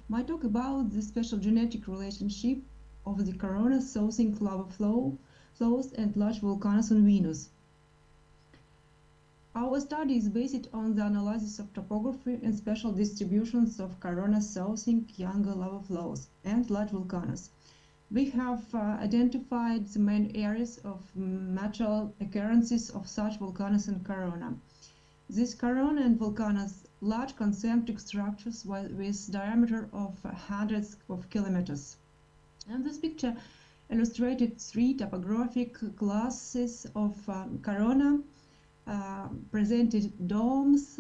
My talk about the special genetic relationship of the corona sourcing lava flows and large volcanoes on Venus. Our study is based on the analysis of topography and special distributions of corona sourcing younger lava flows and large volcanoes. We have identified the main areas of natural occurrences of such volcanoes and corona. These corona and volcanoes large concentric structures with diameter of hundreds of kilometers. And this picture illustrated three topographic classes of corona, presented domes,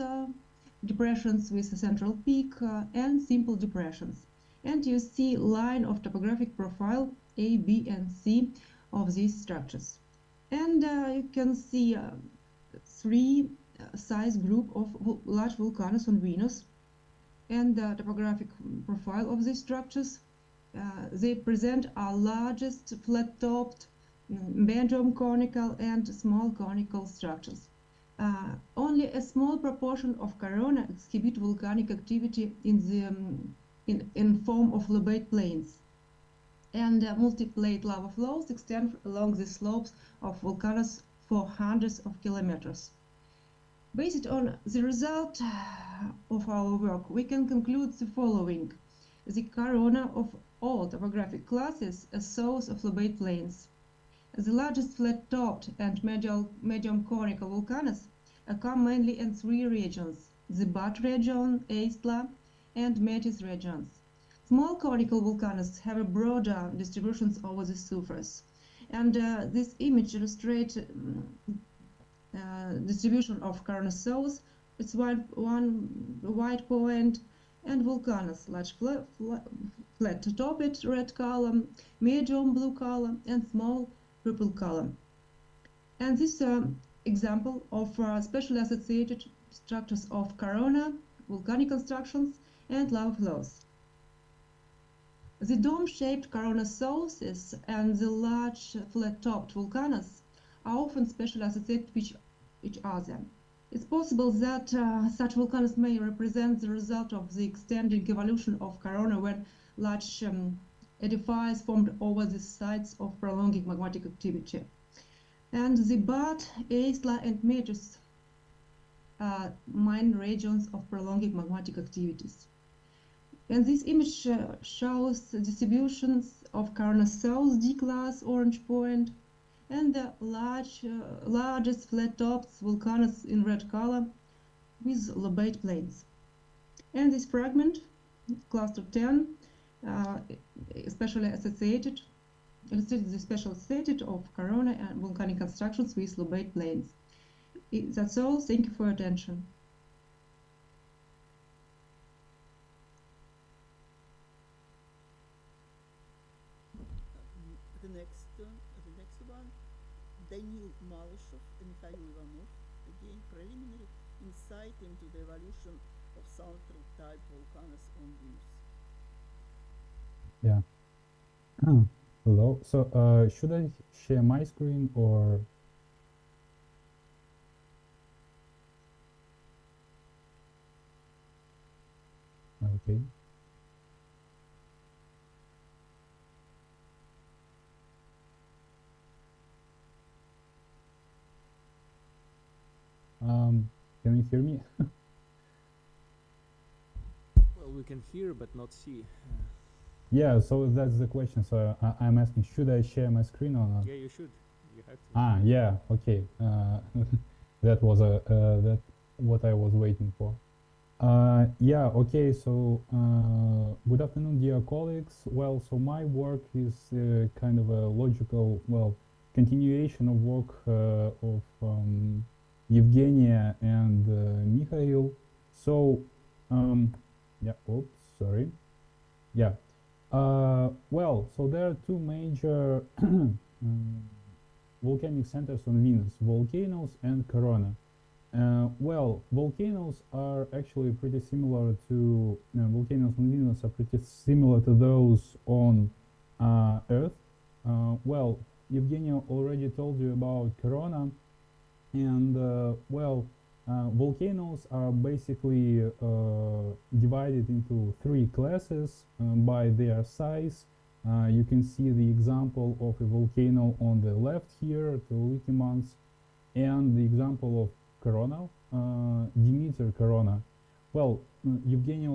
depressions with a central peak, and simple depressions. And you see line of topographic profile A, B, and C of these structures. And you can see three size group of large volcanoes on Venus, and the topographic profile of these structures. They present our largest flat-topped, medium conical and small conical structures. Only a small proportion of corona exhibit volcanic activity in form of lobate plains, and multi-plate lava flows extend along the slopes of volcanoes for hundreds of kilometers. Based on the result of our work, we can conclude the following. The corona of all topographic classes a source of lobate plains. The largest flat-topped and medium conical volcanoes occur mainly in three regions: the Bat region, Eistla, and Metis regions. Small conical volcanoes have a broader distributions over the surface, and this image illustrates distribution of corona source. It's one white point, and volcanoes, large flat-topped red column, medium blue column, and small purple column. And this example of specially associated structures of corona, volcanic constructions, and lava flows. The dome-shaped corona sources and the large flat-topped volcanoes are often specially associated with each other. It's possible that such volcanoes may represent the result of the extending evolution of corona when large edifices formed over the sites of prolonging magmatic activity. And the Bat, Eistla, and Metis are main regions of prolonging magmatic activities. And this image shows the distributions of corona source, D-class, orange point, and the largest flat tops volcanoes in red color with lobate plains. And this fragment, cluster 10, especially associated, illustrated the special status of corona and volcanic constructions with lobate plains. That's all. Thank you for your attention. The next one, Daniil Malyshev and Mikhail Ivanov, again preliminary insight into the evolution of southern type volcanoes on Venus. Yeah. Hello. So, should I share my screen or? Okay. Can you hear me? Well, we can hear but not see. Yeah, so that's the question. So I'm asking, should I share my screen or not? Yeah, you should. You have to. Ah, yeah. Okay. That was that what I was waiting for. Yeah. Okay. So good afternoon, dear colleagues. Well, so my work is kind of a logical, well, continuation of work of Evgenia and Mikhail. So yeah. Oops. Sorry. Yeah. Well, so there are two major volcanic centers on Venus, volcanoes and corona. Well, volcanoes are actually pretty similar to, volcanoes on Venus are pretty similar to those on Earth. Well, Evgenia already told you about corona, and well, volcanoes are basically divided into three classes by their size. You can see the example of a volcano on the left here, Toliki, and the example of corona, Demeter corona. Well, Evgenia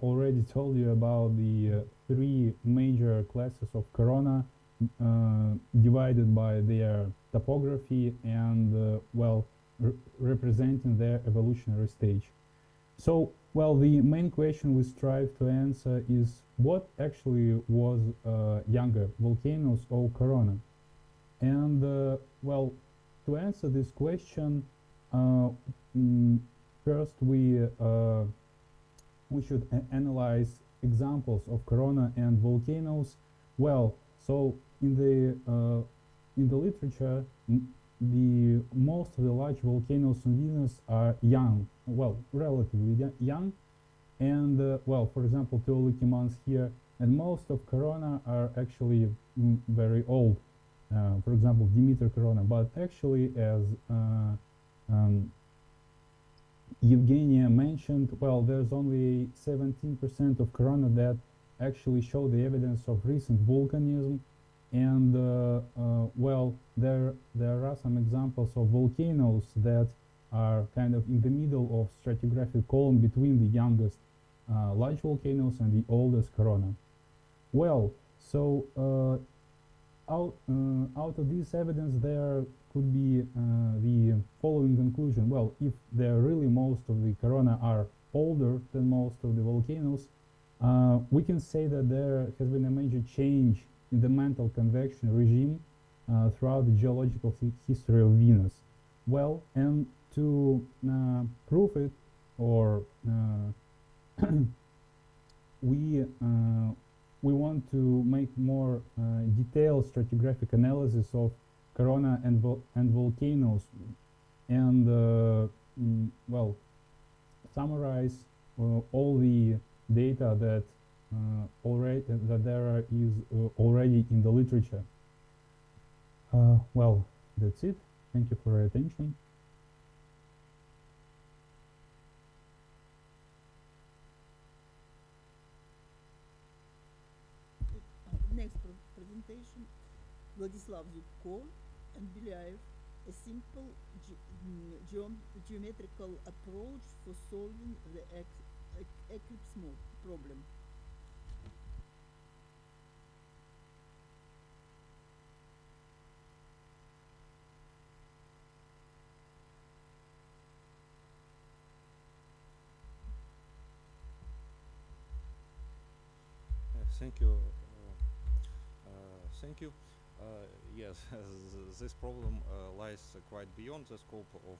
already told you about the three major classes of corona divided by their topography and, well, representing their evolutionary stage. So, well, the main question we strive to answer is what actually was younger, volcanoes or corona? And, well, to answer this question, first we should analyze examples of corona and volcanoes. Well, so in the literature, the most of the large volcanoes on Venus are young, well, relatively young, and well, for example, Toliki here, and most of corona are actually very old. For example, Demeter corona, but actually, as Evgenia mentioned, well, there's only 17% of corona that actually show the evidence of recent volcanism, and well, there are some examples of volcanoes that are kind of in the middle of stratigraphic column between the youngest large volcanoes and the oldest corona. Well, so out of this evidence there could be the following conclusion. Well, if really most of the corona are older than most of the volcanoes, we can say that there has been a major change in the mantle convection regime throughout the geological history of Venus. Well, and to prove it, or we want to make more detailed stratigraphic analysis of corona and volcanoes, and well, summarize all the data that there is already in the literature. Well, that's it. Thank you for your attention. Next presentation, Vladislav Zubko and Belyaev, a simple geometrical approach for solving the eclipse mode problem. Thank you. Thank you. Yes, this problem lies quite beyond the scope of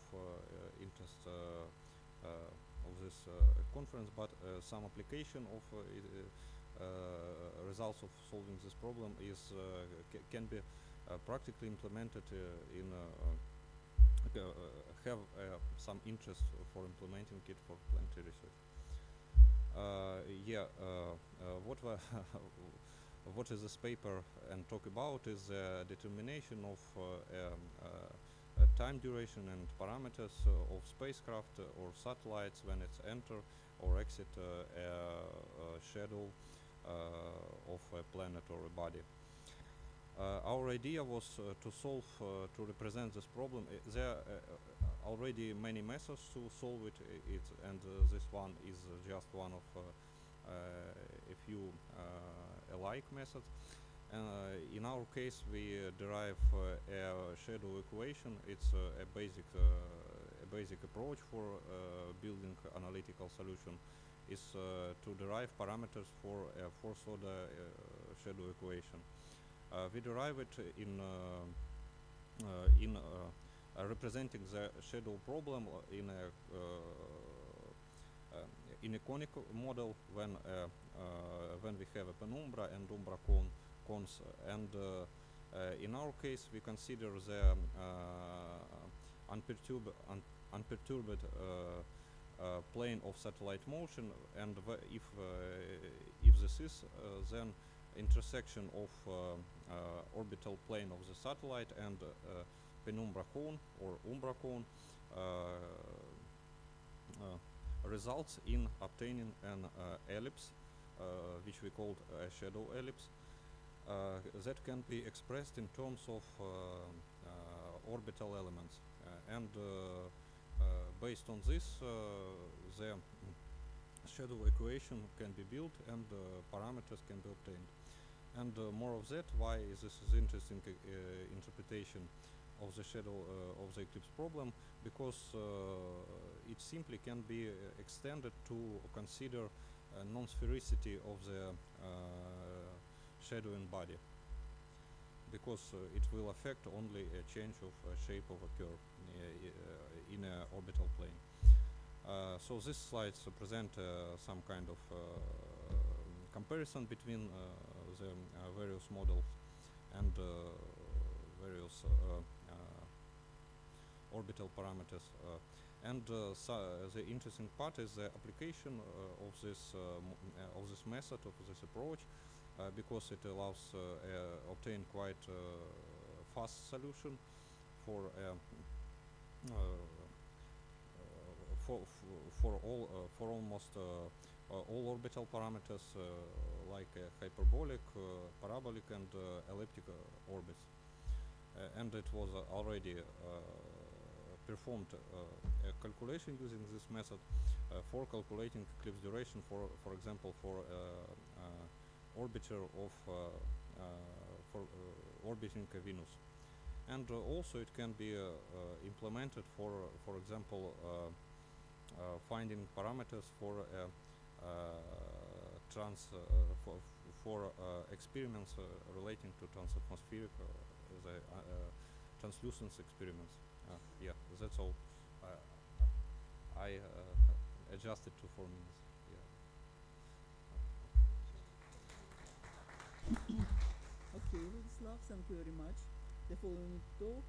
interest of this conference, but some application of results of solving this problem is can be practically implemented in have some interest for implementing it for planetary research. What is this paper and talk about is the determination of time duration and parameters of spacecraft or satellites when it's enter or exit a schedule of a planet or a body. Our idea was to solve, to represent this problem. There are already many methods to solve it, and this one is just one of a few alike methods. In our case, we derive a shadow equation. It's a basic approach for building analytical solution. Is to derive parameters for a first-order shadow equation. We derive it in representing the shadow problem in a conic model when we have a penumbra and umbra cones, and in our case we consider the unperturbed plane of satellite motion, and if this is then intersection of orbital plane of the satellite and penumbra cone or umbra cone results in obtaining an ellipse, which we called a shadow ellipse, that can be expressed in terms of orbital elements, and based on this the shadow equation can be built and parameters can be obtained. And more of that, why this is interesting interpretation of the shadow of the eclipse problem, because it simply can be extended to consider non-sphericity of the shadowing body, because it will affect only a change of shape of a curve in an orbital plane. So these slides present some kind of comparison between the various models and various orbital parameters. And the interesting part is the application of this method, of this approach, because it allows obtain quite fast solution for almost all orbital parameters like hyperbolic, parabolic, and elliptic orbits. And it was already performed a calculation using this method for calculating eclipse duration, for example, for orbiter of for orbiting Venus. And also it can be implemented for example, finding parameters for experiments relating to transatmospheric the translucence experiments. Yeah, that's all. I adjusted to 4 minutes. Yeah. Okay, Vladislav, thank you very much. The following talk,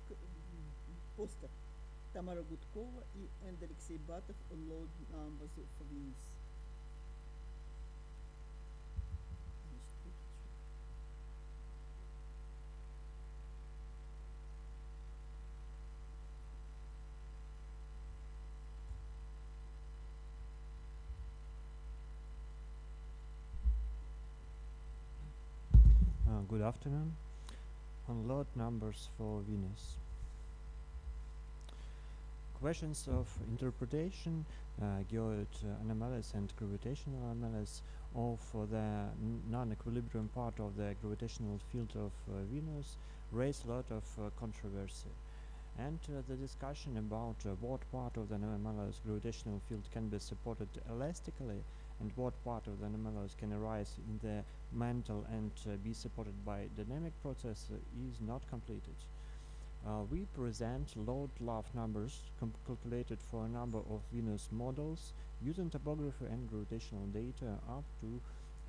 poster, Tamara Gudkova and Alexey Batov on low numbers of Venus. Good afternoon. On load numbers for Venus. Questions of interpretation, geoid anomalies and gravitational anomalies of the non-equilibrium part of the gravitational field of Venus raise a lot of controversy. And the discussion about what part of the anomalous gravitational field can be supported elastically and what part of the anomalous can arise in the mantle and be supported by dynamic process is not completed. We present load love numbers calculated for a number of Venus models using topography and gravitational data up to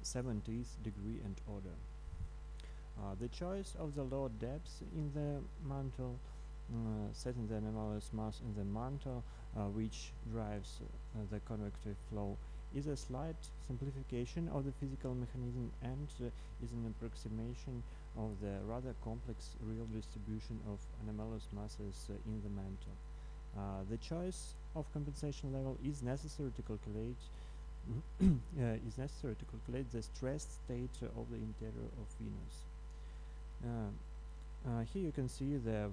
70th degree and order. The choice of the load depth in the mantle, setting the anomalous mass in the mantle, which drives the convective flow, is a slight simplification of the physical mechanism and is an approximation of the rather complex real distribution of anomalous masses in the mantle. The choice of compensation level is necessary to calculate the stressed state of the interior of Venus. Here you can see the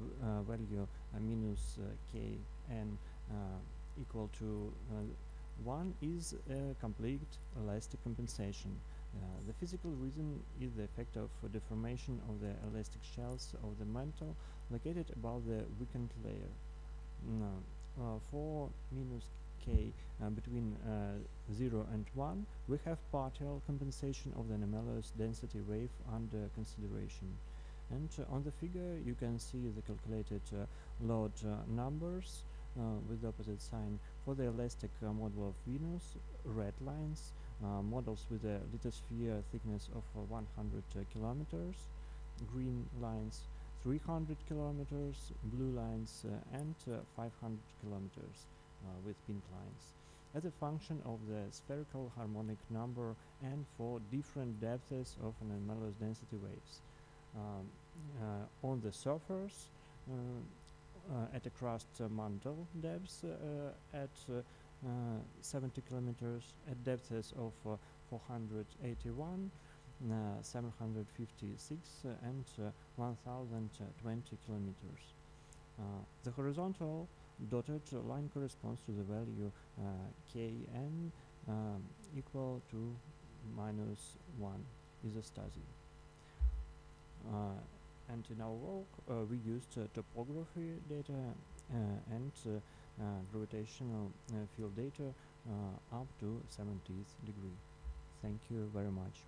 value minus kn equal to 1 is a complete elastic compensation. The physical reason is the effect of deformation of the elastic shells of the mantle located above the weakened layer. For minus k between 0 and 1, we have partial compensation of the anomalous density wave under consideration. And on the figure you can see the calculated load numbers with the opposite sign. For the elastic model of Venus, red lines, models with a lithosphere thickness of 100 kilometers, green lines 300 kilometers, blue lines and 500 kilometers with pink lines, as a function of the spherical harmonic number and for different depths of an anomalous density waves. On the surface, at a crust mantle depths at 70 kilometers, at depths of 481, 756 and 1020 kilometers. The horizontal dotted line corresponds to the value kn equal to -1 isostasy. And in our work we used topography data and gravitational field data up to 70th degree. Thank you very much.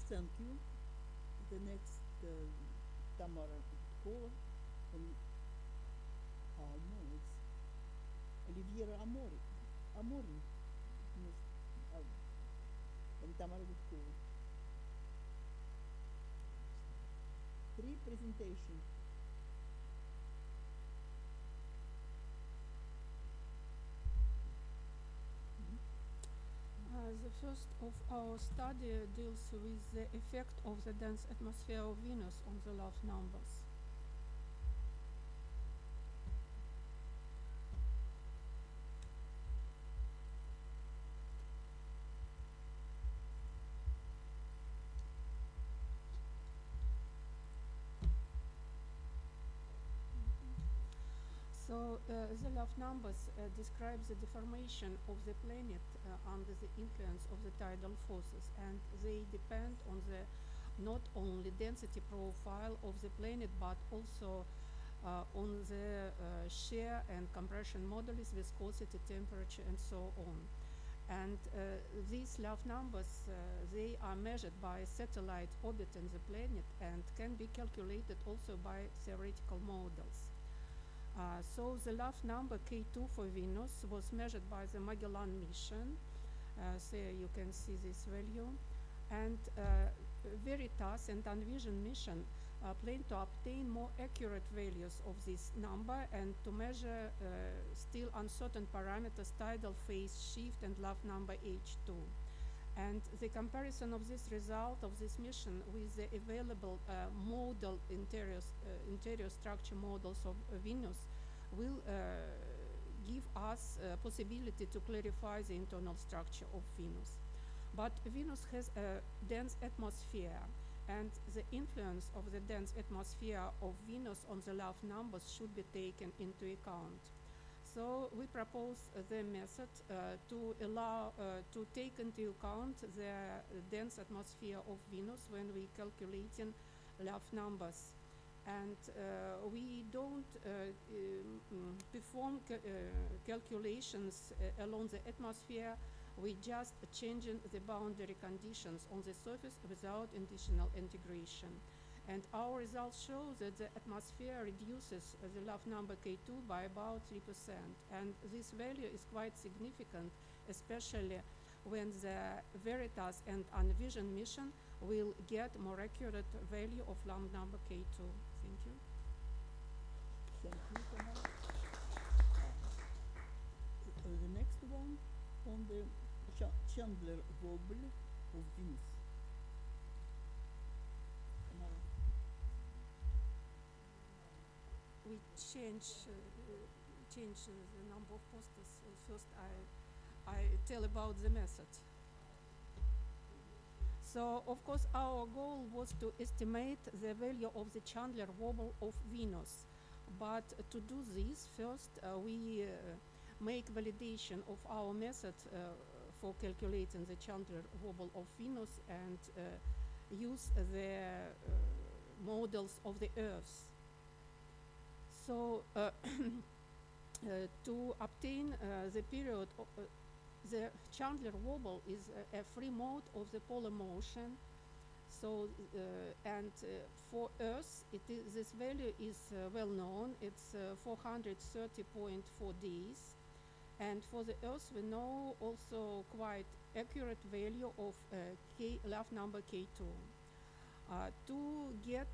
Thank you. The next Tamara Kola from no, it's Oliviera Amori. From Tamara Kola. 3 presentation. The first of our study deals with the effect of the dense atmosphere of Venus on the love numbers. So the love numbers describe the deformation of the planet under the influence of the tidal forces, and they depend on the not only density profile of the planet but also on the shear and compression modulus, viscosity, temperature, and so on. And these love numbers, they are measured by satellite orbiting the planet and can be calculated also by theoretical models. So the love number K2 for Venus was measured by the Magellan mission. So you can see this value. And Veritas and Envision mission plan to obtain more accurate values of this number and to measure still uncertain parameters, tidal phase shift and love number H2. And the comparison of this result of this mission with the available model interior structure models of Venus will give us a possibility to clarify the internal structure of Venus. But Venus has a dense atmosphere, and the influence of the dense atmosphere of Venus on the love numbers should be taken into account. So we propose the method to allow to take into account the dense atmosphere of Venus when we calculating love numbers. And we don't perform calculations along the atmosphere. We just changing the boundary conditions on the surface without additional integration. And our results show that the atmosphere reduces the Love number K2 by about 3%. And this value is quite significant, especially when the Veritas and Unvision mission will get more accurate value of Love number K2. Thank you. Thank you, Tamara. The next one on the Chandler wobble of Venus. Tamara. We change the number of posters. First, I tell about the method. So, of course, our goal was to estimate the value of the Chandler wobble of Venus. But to do this, first we make validation of our method for calculating the Chandler wobble of Venus and use the models of the Earth. So to obtain the period of the Chandler wobble is a free mode of the polar motion. So for Earth, this value is well known. It's 430.4 days. And for the Earth, we know also quite accurate value of Love number K2. To get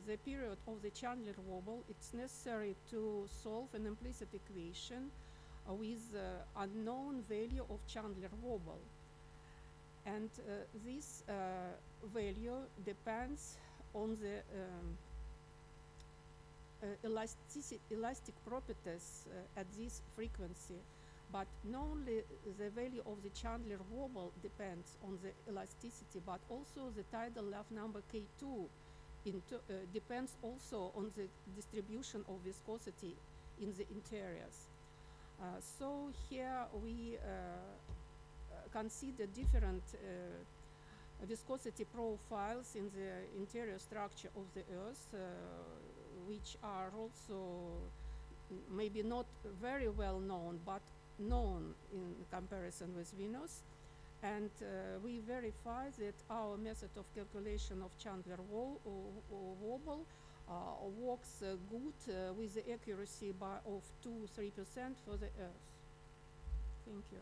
the period of the Chandler wobble, it's necessary to solve an implicit equation with unknown value of Chandler wobble. And this value depends on the elastic properties at this frequency. But not only the value of the Chandler wobble depends on the elasticity, but also the tidal Love number K2 depends also on the distribution of viscosity in the interiors. So here we consider different viscosity profiles in the interior structure of the Earth, which are also maybe not very well known, but known in comparison with Venus. And we verify that our method of calculation of Chandler wobble works good with the accuracy of 2-3% for the Earth. Thank you.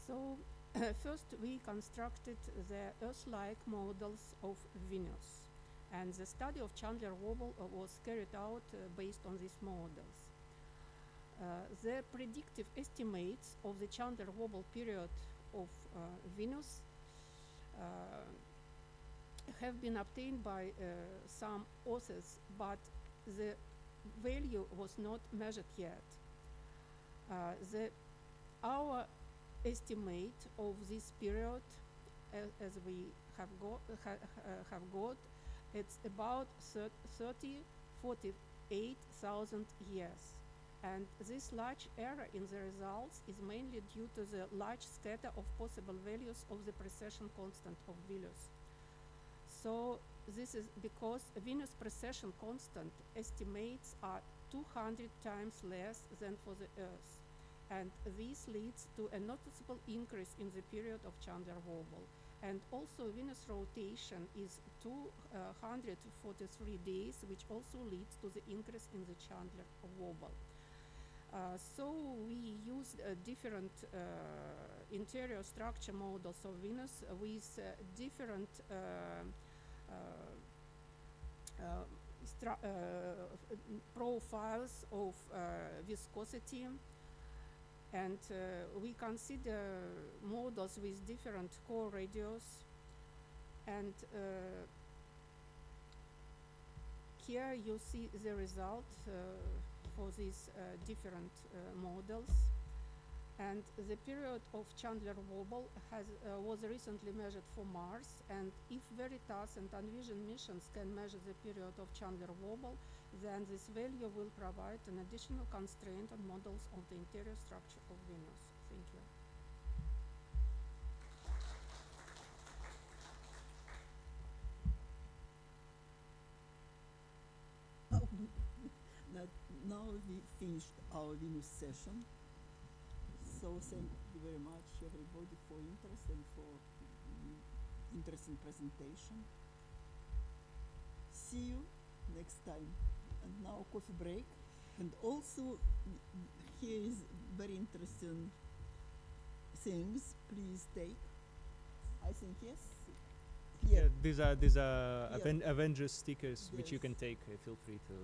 So first we constructed the Earth-like models of Venus. And the study of Chandler wobble was carried out based on these models. The predictive estimates of the Chandler wobble period of Venus have been obtained by some authors, but the value was not measured yet. Our estimate of this period, as we have got, it's about 48,000 years. And this large error in the results is mainly due to the large scatter of possible values of the precession constant of Venus. So this is because Venus precession constant estimates are 200 times less than for the Earth. And this leads to a noticeable increase in the period of Chandler wobble. And also Venus rotation is 243 days, which also leads to the increase in the Chandler wobble. So we used different interior structure models of Venus with different profiles of viscosity. And we consider models with different core radius. And here you see the result for these different models. And the period of Chandler wobble was recently measured for Mars, and if Veritas and Envision missions can measure the period of Chandler wobble, then this value will provide an additional constraint on models of the interior structure of Venus. Thank you. Now we finished our Venus session. So thank you very much everybody for interest and for interesting presentation. See you next time. And now coffee break. And also here is very interesting things. Please take. I think yes. Yeah, these are Yeah. Avengers stickers which you Yes. can take. Feel free to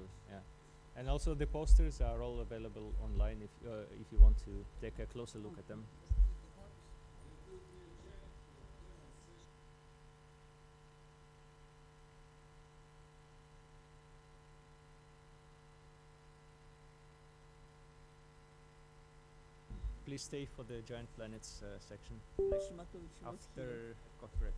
And also the posters are all available online if you want to take a closer look at them. Please stay for the giant planets section Shmatovich was after here. coffee break.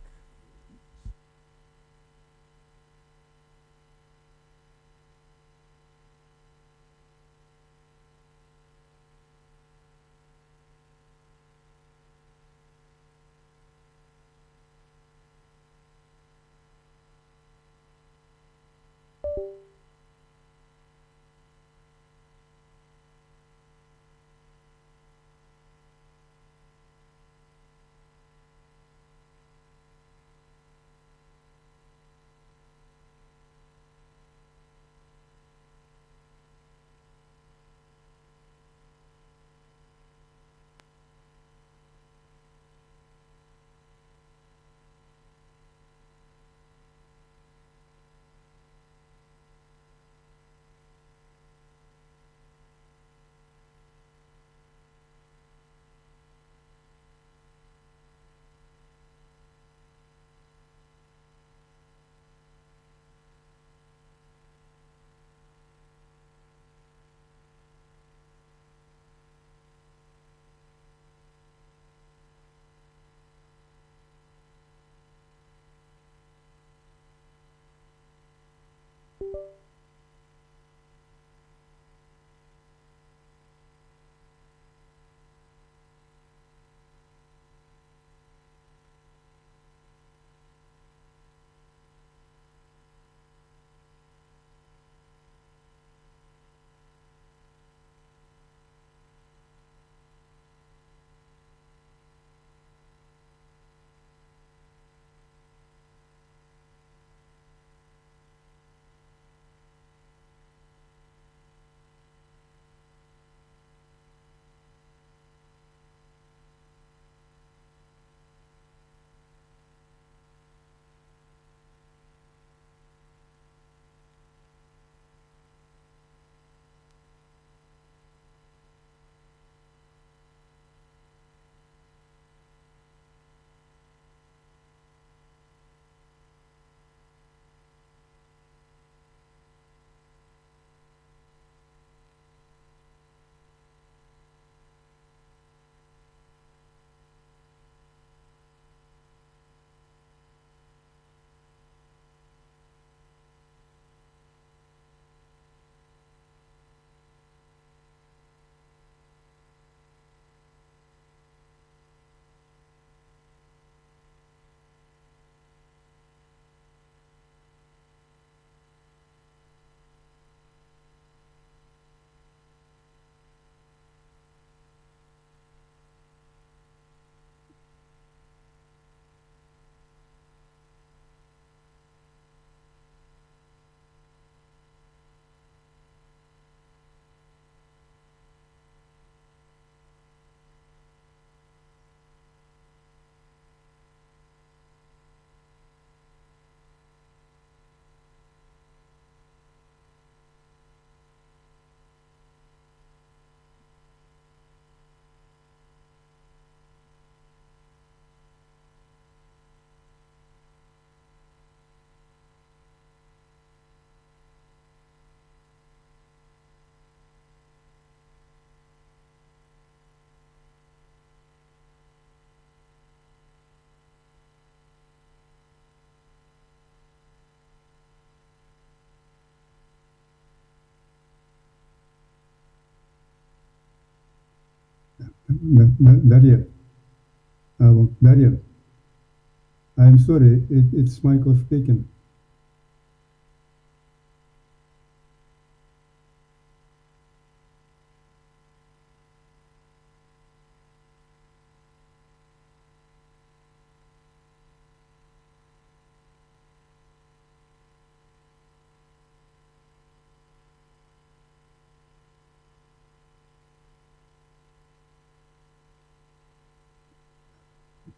Дарья. Алло, Дарья. I'm sorry, it's Michael speaking.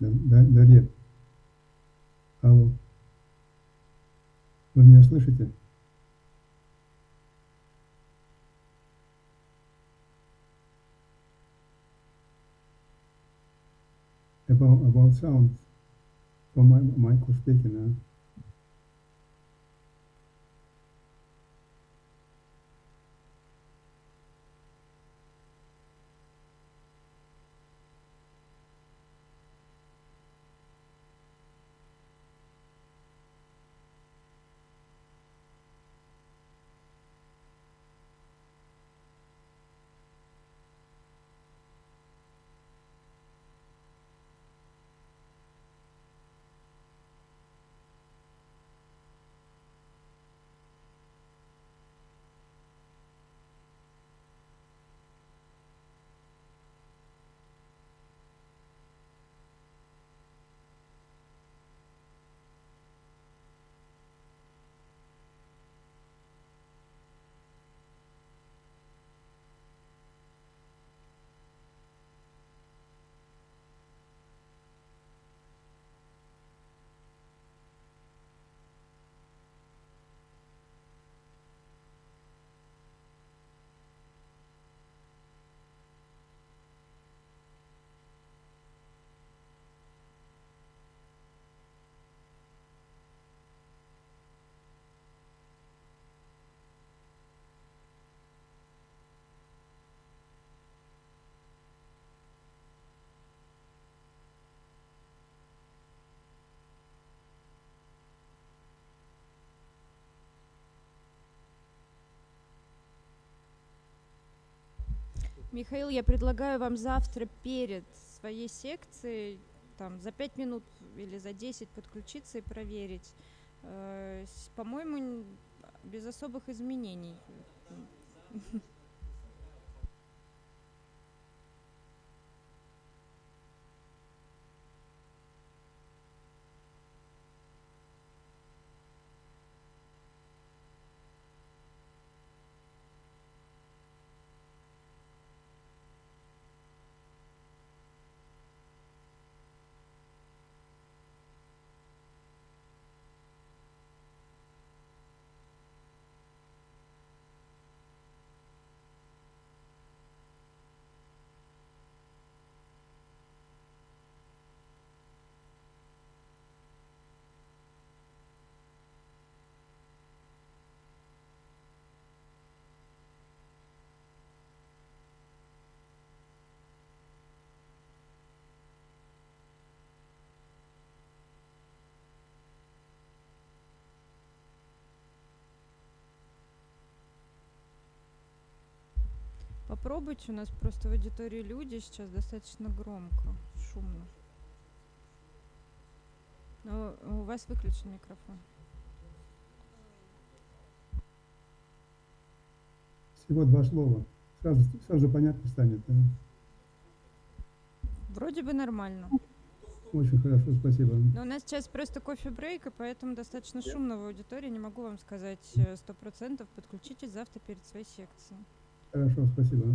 Дарья. Алло. Вы меня слышите? About sound. For Michael speaking. Михаил, я предлагаю вам завтра перед своей секцией там, за 5 минут или за 10 подключиться и проверить. По-моему, без особых изменений. Попробуйте, у нас просто в аудитории люди, сейчас достаточно громко, шумно. Но у вас выключен микрофон. Всего 2 слова. Сразу понятно станет. Да? Вроде бы нормально. Очень хорошо, спасибо. Но у нас сейчас просто кофе-брейк, и поэтому достаточно шумно в аудитории. Не могу вам сказать 100%. Подключитесь завтра перед своей секцией. Хорошо, спасибо.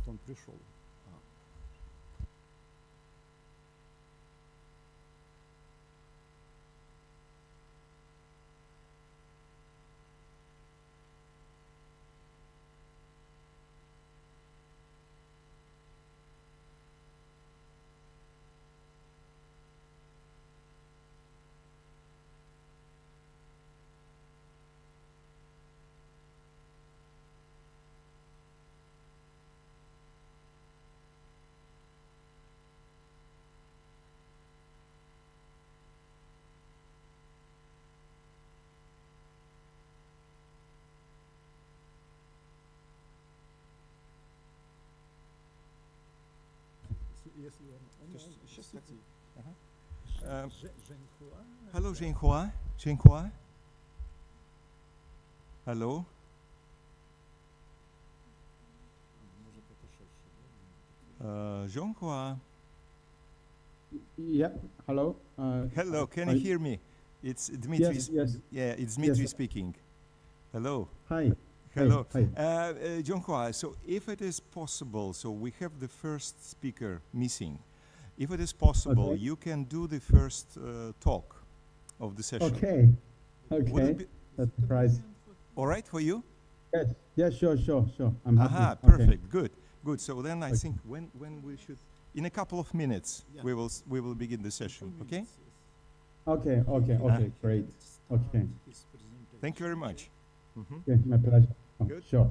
он пришел. Hello, Zhenghua. Zhenghua. Hello. Zhenghua. Yeah. Hello. Hello. Can you hear me? It's Dmitry. Yes. Yes. Yeah, it's Dmitry Yes. speaking. Hello. Hi. Hello. Hi. Zhenghua, so if it is possible, so we have the first speaker missing. If it is possible, Okay. you can do the first talk of the session. Okay. Would Okay. it be That's a surprise. all right for you? Yes. Yes. Sure. I'm happy. Aha, Okay. perfect. Good. Good. So then I Okay. think when we should, in a couple of minutes, we will begin the session. Okay. Okay. Great. Okay. Thank you very much. Okay. My pleasure. Oh, Good. Sure.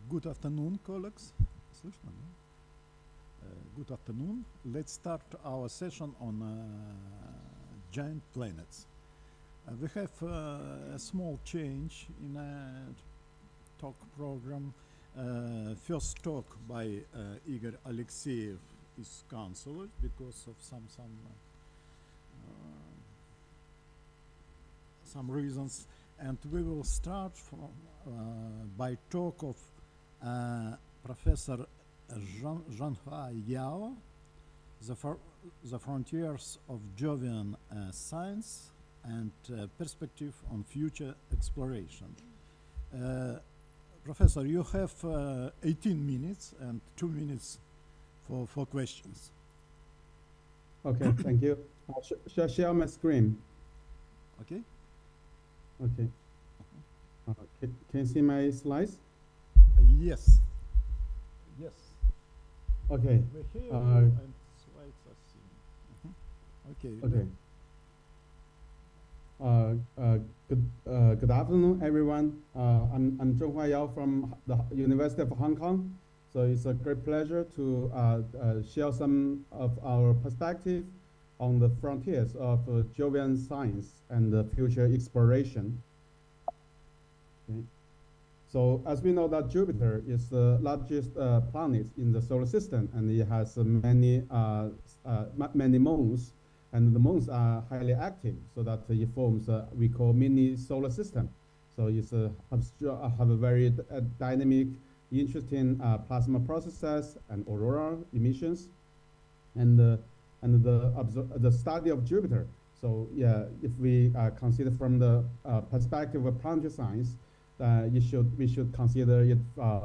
Good afternoon, colleagues. Слышно, да? Good afternoon. Let's start our session on giant planets. We have a small change in a talk program, First talk by Igor Alexeyev is cancelled because of some reasons, and we will start from by talk of Professor Zhanhua Yao, the frontiers of Jovian science and perspective on future exploration. Professor, you have 18 minutes and 2 minutes for questions. Okay, thank you. Shall I share my screen? Okay. Okay. Can you see my slides? Yes. Yes. Okay. We hear you and slides are seen. Okay. Okay. Good afternoon, everyone. I'm Zhanhua Yao from the University of Hong Kong. So it's a great pleasure to share some of our perspective on the frontiers of Jovian science and the future exploration. Okay. So as we know that Jupiter is the largest planet in the solar system, and it has many moons, and the moons are highly active, so that it forms we call mini solar system. So it's have a very dynamic, interesting plasma processes and aurora emissions, and the study of Jupiter. So yeah, if we consider from the perspective of planetary science, we should consider it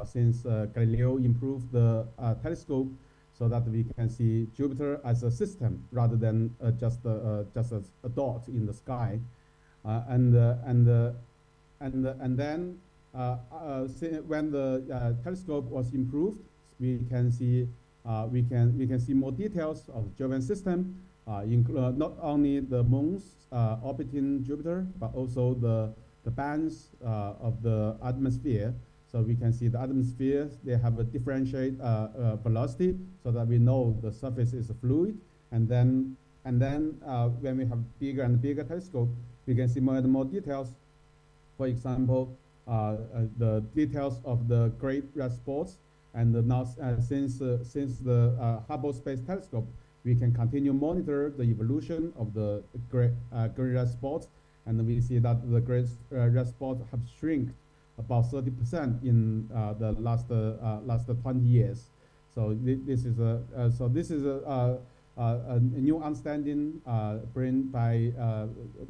since Galileo improved the telescope, so that we can see Jupiter as a system rather than just a dot in the sky, and then when the telescope was improved, we can see more details of Jovian system, include not only the moons orbiting Jupiter, but also the bands of the atmosphere. So we can see the atmosphere, they have a differentiate velocity, so that we know the surface is a fluid. And then when we have bigger and bigger telescope, we can see more and more details. For example, the details of the great red spots. And now, since the Hubble Space Telescope, we can continue monitor the evolution of the great red spots, and we see that the great red spots have shrunk about 30% in the last 20 years. So this is a new understanding bring by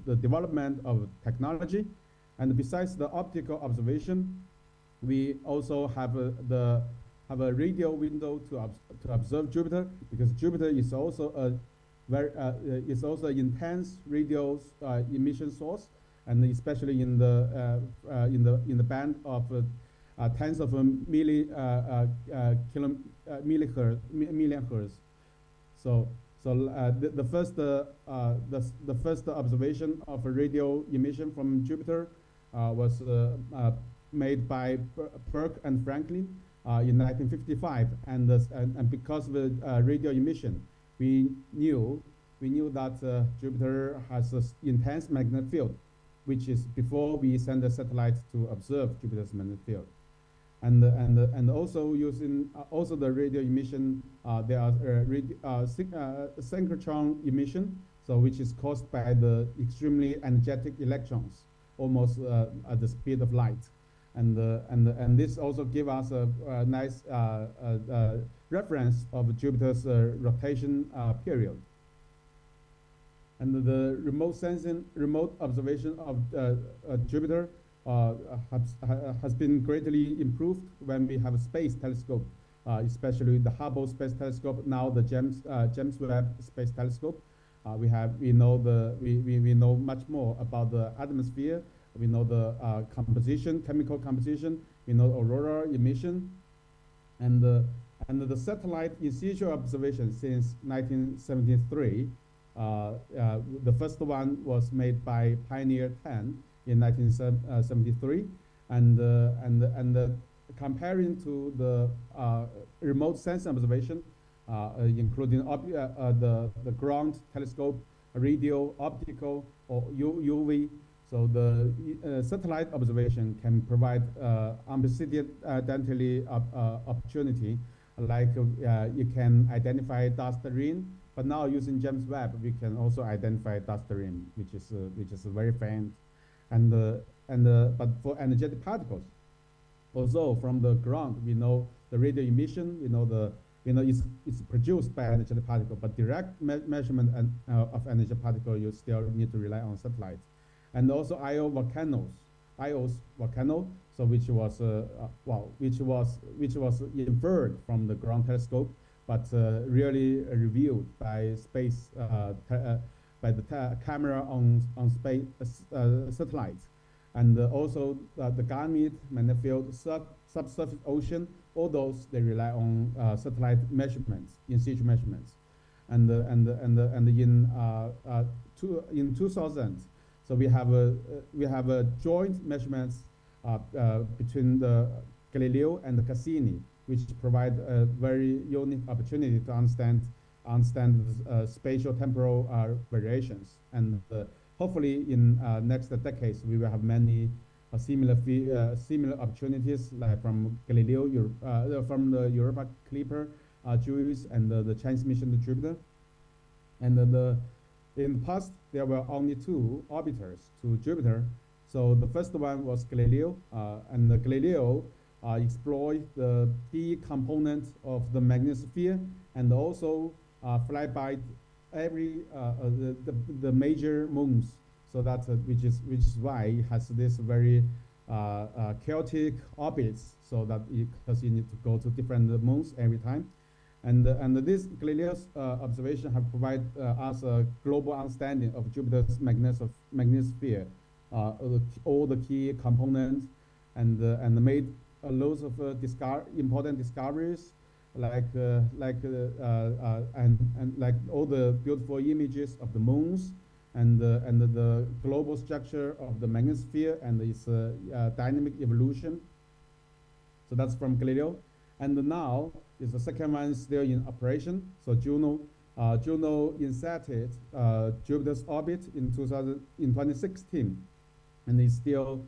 the development of technology. And besides the optical observation, we also have a radio window to observe Jupiter, because Jupiter is also a intense radio emission source, and especially in the band of tens of million hertz. So the first observation of a radio emission from Jupiter was made by Burke and Franklin in 1955, and because of the radio emission, we knew that Jupiter has an intense magnetic field, which is before we send the satellite to observe Jupiter's magnetic field. And also using also the radio emission, there are synchrotron emission, so which is caused by the extremely energetic electrons, almost at the speed of light. And this also give us a nice reference of Jupiter's rotation period. And the remote observation of Jupiter has been greatly improved when we have a space telescope, especially the Hubble Space Telescope, now the James Webb Space Telescope. We know much more about the atmosphere. We know the chemical composition. We know aurora emission, and the satellite in situ observation since 1973. The first one was made by Pioneer 10 in 1973, and comparing to the remote sensing observation, including the ground telescope, radio, optical, or UV. So the satellite observation can provide unprecedentedly opportunity, like you can identify dust ring, but now using James Webb, we can also identify dust ring, which is very faint, but for energetic particles, although from the ground we know the radio emission, it's produced by energetic particle, but direct measurement of energetic particle, you still need to rely on satellites. And also Io's volcano, so which was inferred from the ground telescope, but really reviewed by space by the camera on space satellites, and also the Ganymede, Manifold, subsurface ocean. All those they rely on satellite measurements, in situ measurements, and in 2000. So we have a joint measurements between the Galileo and the Cassini, which provide a very unique opportunity to understand spatial temporal variations. And hopefully in next decades we will have many similar opportunities, like from Galileo, from the Europa Clipper, JUICE, and the Chinese mission to Jupiter. And in the past, there were only 2 orbiters to Jupiter. So the first one was Galileo, and the Galileo explored the key component of the magnetosphere, and also fly by every the major moons. So that's which is why it has this very chaotic orbits. So that because you need to go to different moons every time. And this Galileo's observation have provided us a global understanding of Jupiter's magnetosphere, all the key components, and made loads of important discoveries, like all the beautiful images of the moons, and the global structure of the magnetosphere and its dynamic evolution. So that's from Galileo. And now is the second one still in operation. So Juno inserted Jupiter's orbit in 2016, and is still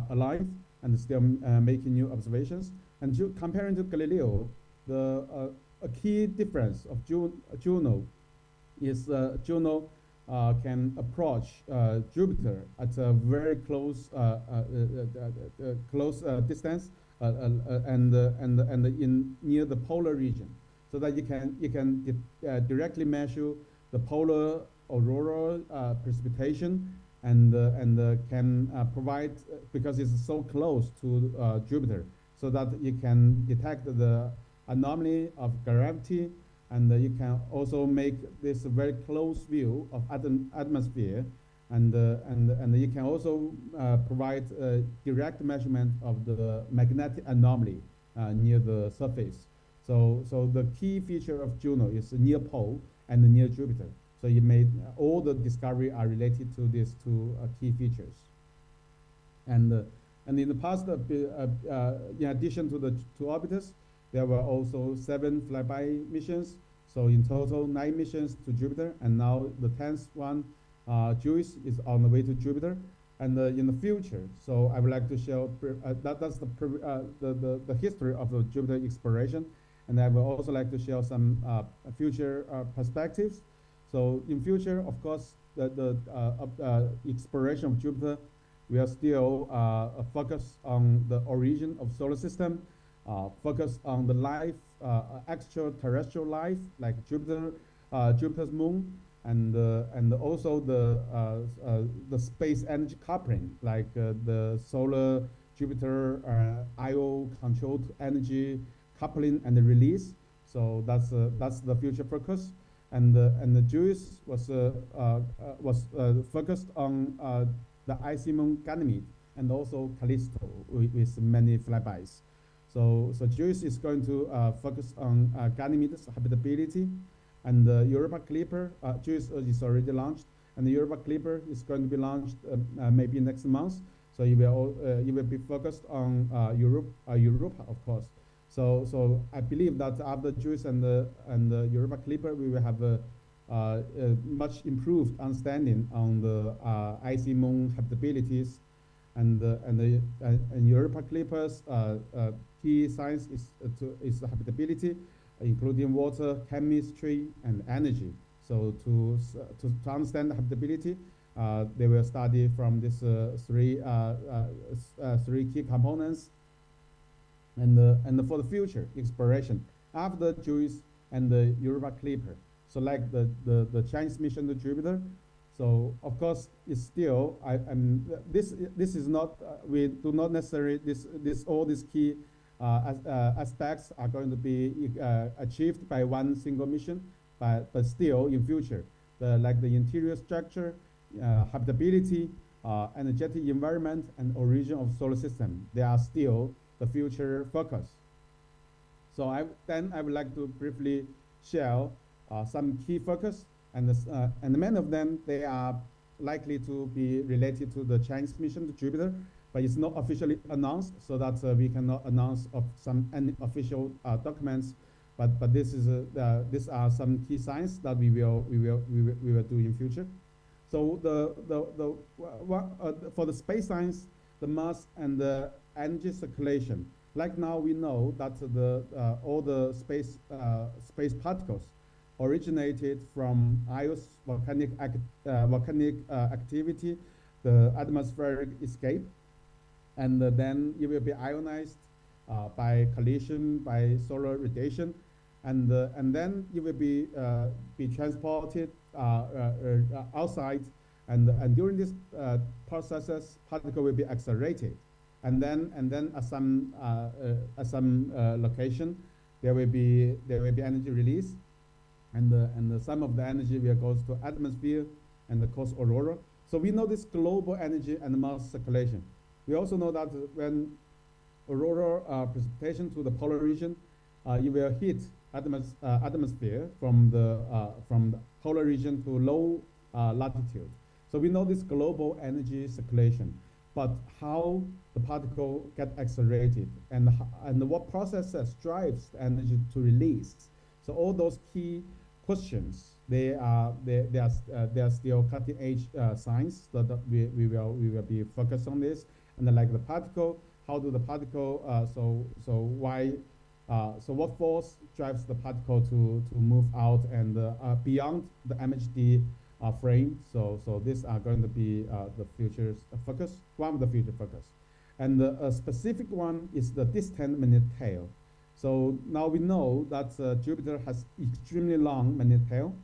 alive and still making new observations. And comparing to Galileo, a key difference of Juno is Juno can approach Jupiter at a very close distance. And in near the polar region, so that you can directly measure the polar aurora precipitation, and can provide, because it's so close to Jupiter, so that you can detect the anomaly of gravity, and you can also make this very close view of atmosphere. And you can also provide direct measurement of the magnetic anomaly near the surface. So the key feature of Juno is near pole and near Jupiter. So you made all the discovery are related to these 2 key features. And in the past, in addition to the 2 orbiters, there were also 7 flyby missions. So in total, 9 missions to Jupiter, and now the 10th one. JUICE is on the way to Jupiter, and in the future. So I would like to show that's the history of the Jupiter exploration, and I would also like to share some future perspectives. So in future, of course, the exploration of Jupiter will still focus on the origin of solar system, focus on the life, extraterrestrial life, like Jupiter's moon. And also the space energy coupling, like the solar Jupiter Io controlled energy coupling and the release. So that's the future focus. And the JUICE was focused on the icy moon Ganymede, and also Callisto with many flybys. So JUICE is going to focus on Ganymede's habitability. And the Europa Clipper, JUICE is already launched, and the Europa Clipper is going to be launched maybe next month. So it will be focused on Europa, of course. So I believe that after JUICE and the Europa Clipper, we will have much improved understanding on the icy moon habitabilities, and Europa Clipper's key science is habitability, including water, chemistry, and energy. So to understand the habitability, they will study from these three key components, and for the future exploration after JUICE and the Europa Clipper. So like the Chinese mission to Jupiter. So of course it's still this is not we do not necessarily all these key aspects are going to be achieved by one single mission, but still in future like the interior structure, habitability, energetic environment, and origin of solar system, they are still the future focus. So I would like to briefly share some key focus, and many of them, they are likely to be related to the Chinese mission to Jupiter, but it's not officially announced, so that we cannot announce of any official documents. But these are some key signs that we will do in future. So for the space science, the mass and the energy circulation. Like now we know that all the space particles originated from volcanic activity, the atmospheric escape, and then it will be ionized by collision, by solar radiation, and then it will be transported outside, and during this processes, particle will be accelerated, and then at some location there will be energy release, and some of the energy will go to atmosphere and cause aurora. So we know this global energy and mass circulation. We also know that when aurora precipitation to the polar region, it will hit atmosphere from the polar region to low latitude. So we know this global energy circulation, but how the particle get accelerated and what processes drives the energy to release. So all those key questions, they are still cutting edge science that we will be focused on this. And then like the particle, how do the particle so what force drives the particle to move out and beyond the MHD frame? So these are going to be the future focus, one of the future focus. And a specific one is the distant magnetic tail. So now we know that Jupiter has extremely long magnetic tail.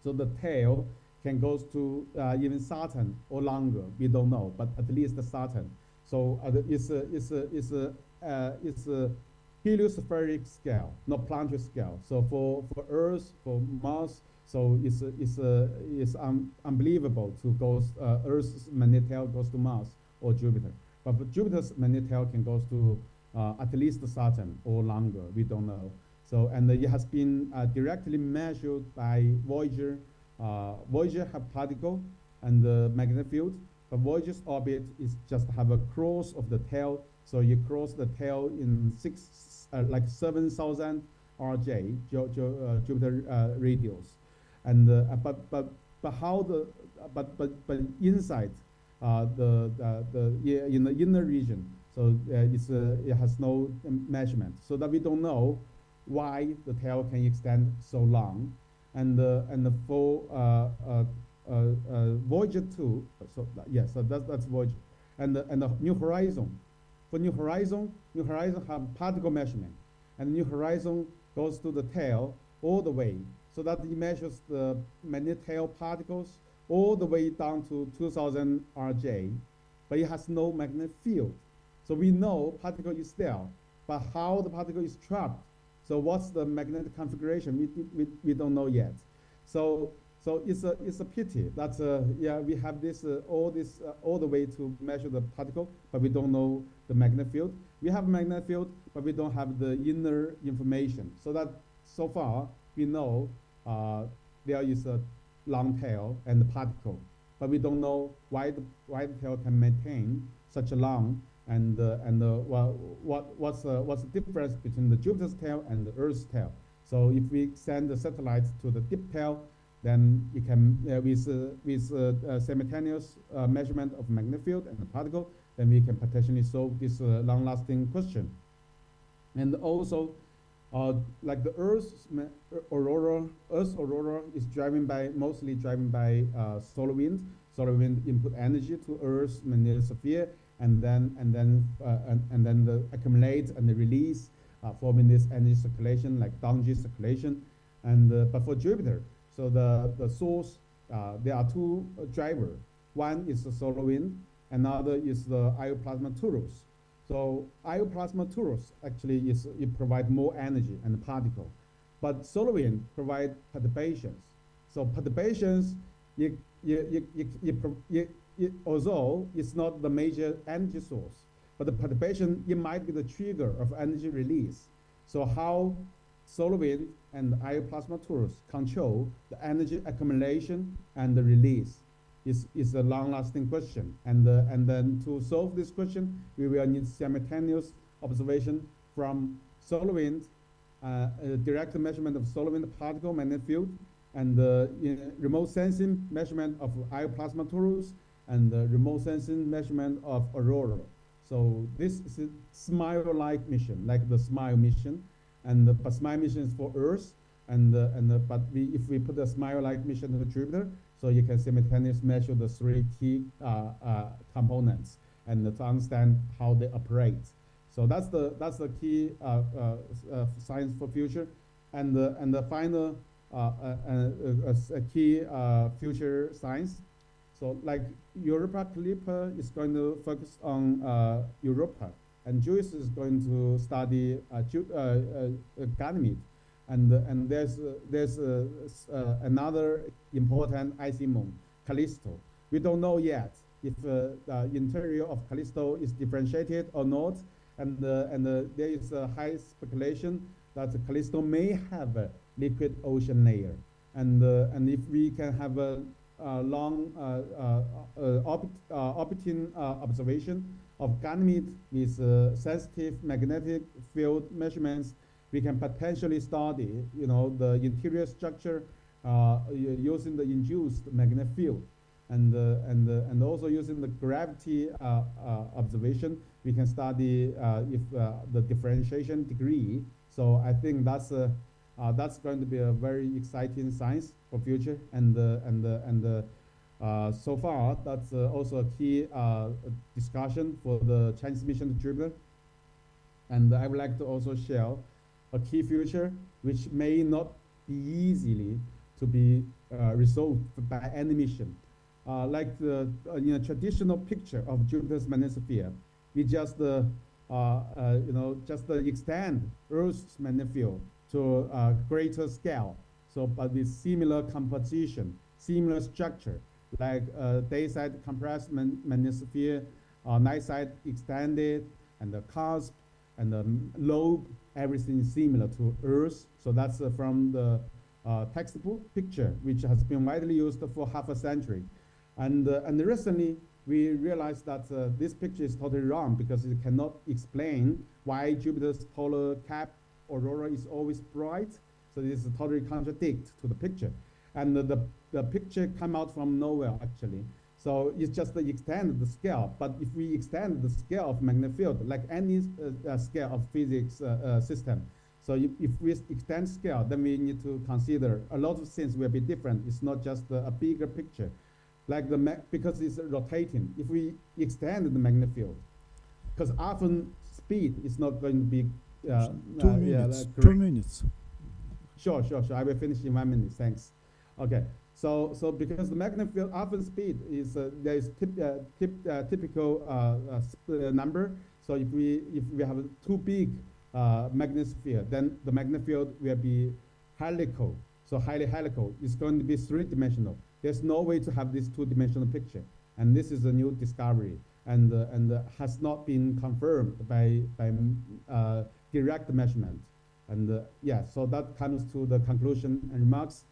So the tail can go to even Saturn or longer. We don't know, but at least the Saturn. So it's a heliospheric scale, not planetary scale. So for Earth, for Mars, so it's unbelievable to go. Earth's magnetic tail goes to Mars or Jupiter, but for Jupiter's magnetic tail can go to at least Saturn or longer. We don't know. So and it has been directly measured by Voyager. Voyager have particle and the magnetic field, but Voyager's orbit is just have a cross of the tail. So you cross the tail in 7,000 RJ Jupiter radius, and but inside in the inner region, so it has no measurement, so that we don't know why the tail can extend so long, and for Voyager 2, so that's Voyager, and the New Horizon. For New Horizon have particle measurement, and New Horizon goes to the tail all the way, so that it measures the magnetic tail particles all the way down to 2,000 RJ, but it has no magnetic field. So we know particle is there, but how the particle is trapped, so what's the magnetic configuration, we don't know yet. So it's a pity that we have this all the way to measure the particle, but we don't know the magnetic field. We have magnetic field, but we don't have the inner information. So that so far we know there is a long tail and the particle, but we don't know why the tail can maintain such a long, and what's the difference between the Jupiter's tail and the Earth's tail. So if we send the satellites to the deep tail, then you can, with simultaneous measurement of magnetic field and the particle, then we can potentially solve this long-lasting question. And also, like the Earth's aurora is mostly driven by solar wind. Solar wind input energy to Earth's magnetosphere, and then accumulate and release, forming this energy circulation like downdrain circulation. And but for Jupiter, so the source, there are two drivers. One is the solar wind, another is the ioplasma torus. So ioplasma torus actually it provides more energy and particle, but solar wind provides perturbations. So perturbations, although it's not the major energy source, but the perturbation, it might be the trigger of energy release. So how solar wind and ioplasma torus control the energy accumulation and the release is a long-lasting question. And then to solve this question, we will need simultaneous observation from solar wind, direct measurement of solar wind particle magnetic field, and remote sensing measurement of ioplasma torus, and remote sensing measurement of aurora. So this is a SMILE-like mission, like the SMILE mission, but SMILE mission is for Earth, but if we put a SMILE-like mission to Jupiter, so you can simultaneously measure the three key components and to understand how they operate. So that's the key science for future, and the final a key future science. So like Europa Clipper is going to focus on Europa, and JUICE is going to study Ganymede, and there's another important icy moon, Callisto. We don't know yet if the interior of Callisto is differentiated or not, and there is a high speculation that Callisto may have a liquid ocean layer, and if we can have a long orbiting observation of Ganymede with sensitive magnetic field measurements, we can potentially study, the interior structure using the induced magnetic field, and also using the gravity observation, we can study if the differentiation degree. So I think that's going to be a very exciting science for future, and so far that's also a key discussion for the Chinese mission to Jupiter. And I would like to also share a key future which may not be easily to be resolved by any mission. Like the traditional picture of Jupiter's magnetosphere, we just extend Earth's magnetic field to a greater scale. So, but with similar composition, similar structure, like day side compressed magnetosphere, night side extended, and the cusp and the lobe, everything is similar to Earth. So that's from the textbook picture, which has been widely used for half a century. And recently, we realized that this picture is totally wrong, because it cannot explain why Jupiter's polar cap aurora is always bright. So this is totally contradict to the picture. And the picture come out from nowhere, actually. So it's just extend the scale. But if we extend the scale of magnetic field, like any scale of physics system, so if we extend scale, then we need to consider a lot of things will be different. It's not just a bigger picture. Like because it's rotating. If we extend the magnetic field, because often speed is not going to be 2 minutes. 2 minutes. Sure. I will finish in 1 minute. Thanks. Okay. So because the magnetic field often speed is there is typical number. So if we have too big magnetic field, then the magnetic field will be helical. So highly helical. It's going to be three-dimensional. There's no way to have this two-dimensional picture, and this is a new discovery, and has not been confirmed by direct measurement. And so that comes to the conclusion and remarks.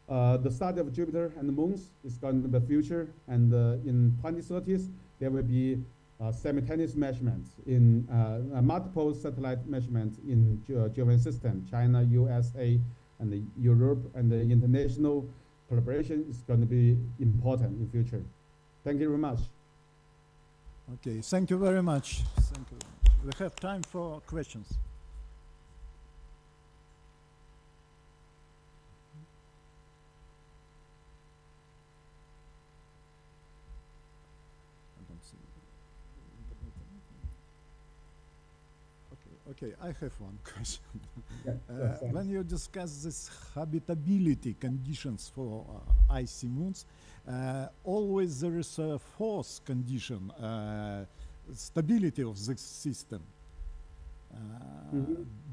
The study of Jupiter and the moons is going to be the future, and in 2030s there will be simultaneous measurements in multiple satellite measurements in Jovian system, China, USA, and Europe and the international collaboration is going to be important in future. Thank you very much. Okay, thank you very much. Thank you. We have time for questions. Okay, I have one question. When you discuss this habitability conditions for icy moons, always there is a force condition, stability of the system.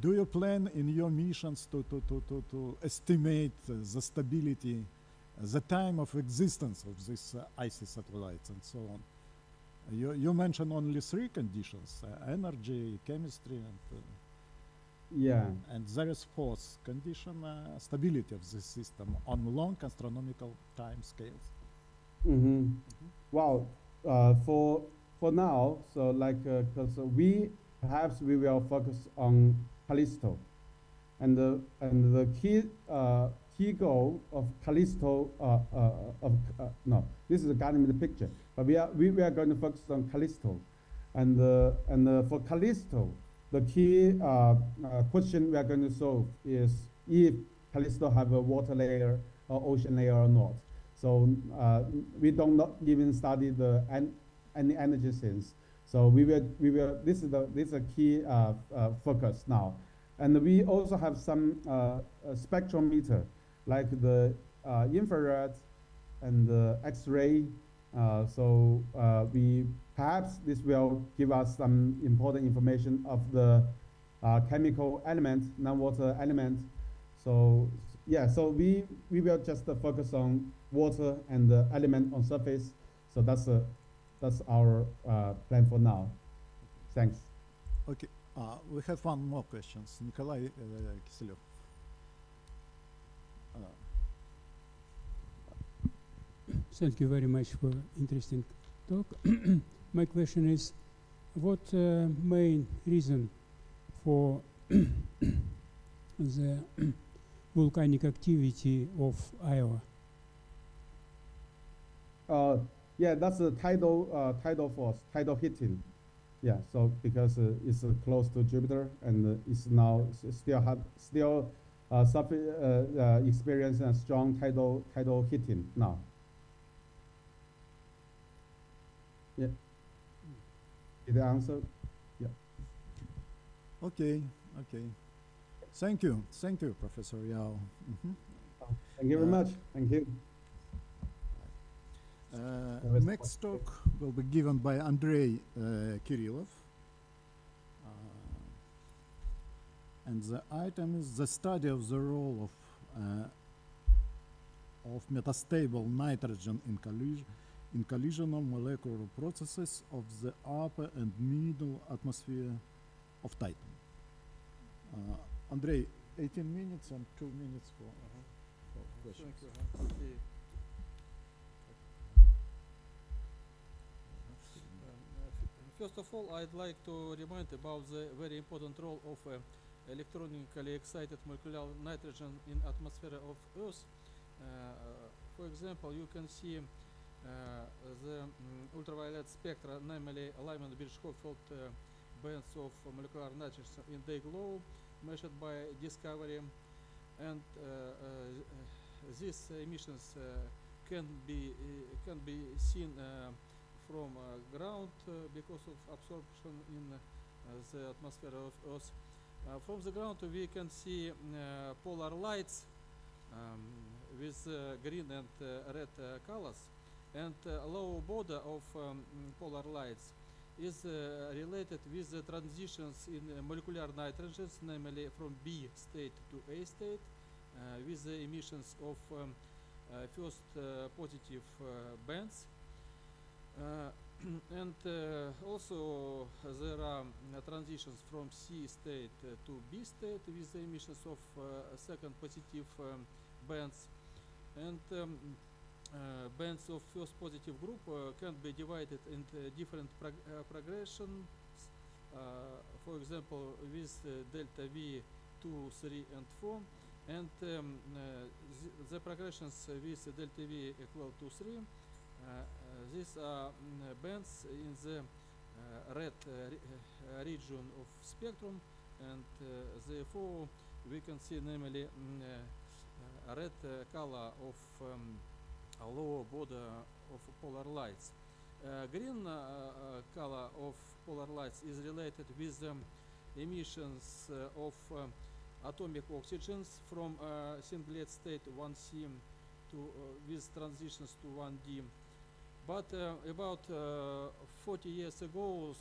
Do you plan in your missions to estimate the stability, the time of existence of these icy satellites and so on? You mentioned only three conditions: energy, chemistry, and there is fourth condition: stability of the system on long astronomical time scales. Wow, for now, so like because we will focus on Callisto, and the key goal of Callisto this is a Ganymede picture, but we are going to focus on Callisto, and for Callisto, the key question we are going to solve is if Callisto have a water layer or ocean layer or not. So we don't not even study the any energy since. So we will this is a key focus now, and we also have some spectrometer like the infrared and the X-ray. So we perhaps this will give us some important information of the chemical element, non-water element. So yeah, so we will just focus on water and the element on surface. So that's our plan for now. Thanks. Okay, we have one more question. Nikolai Kiselev. Thank you very much for interesting talk. My question is, what main reason for the volcanic activity of Iowa? Yeah, that's a tidal force, tidal heating. Yeah, so because it's close to Jupiter and it's now still experiencing a strong tidal heating now. Yeah. Did I answer? Yeah. Okay. Thank you, Professor Yao. Thank you very much. Thank you. Next talk will be given by Andrei Kirillov. And the item is the study of the role of metastable nitrogen in collisional molecular processes of the upper and middle atmosphere of Titan. Andrei, 18 minutes and 2 minutes for questions. Thank you. First of all, I'd like to remind about the very important role of electronically excited molecular nitrogen in atmosphere of Earth. For example, you can see the ultraviolet spectra, namely Lyman-Birch-Hofeld bands of molecular nitrogen in day glow, measured by Discovery, and these emissions can be seen from ground because of absorption in the atmosphere of Earth. From the ground we can see polar lights with green and red colors, and low border of polar lights is related with the transitions in molecular nitrogens, namely from B state to A state, with the emissions of first positive bands. And also there are transitions from C state to B state with the emissions of second positive bands, and bands of first positive group can be divided into different progressions. For example, with delta V 2, 3, and 4, and the progressions with delta V equal to 3. These are bands in the red region of spectrum, and therefore we can see namely red color of lower border of polar lights. Green color of polar lights is related with emissions of atomic oxygens from singlet state 1C to with transitions to 1D. But about 40 years ago,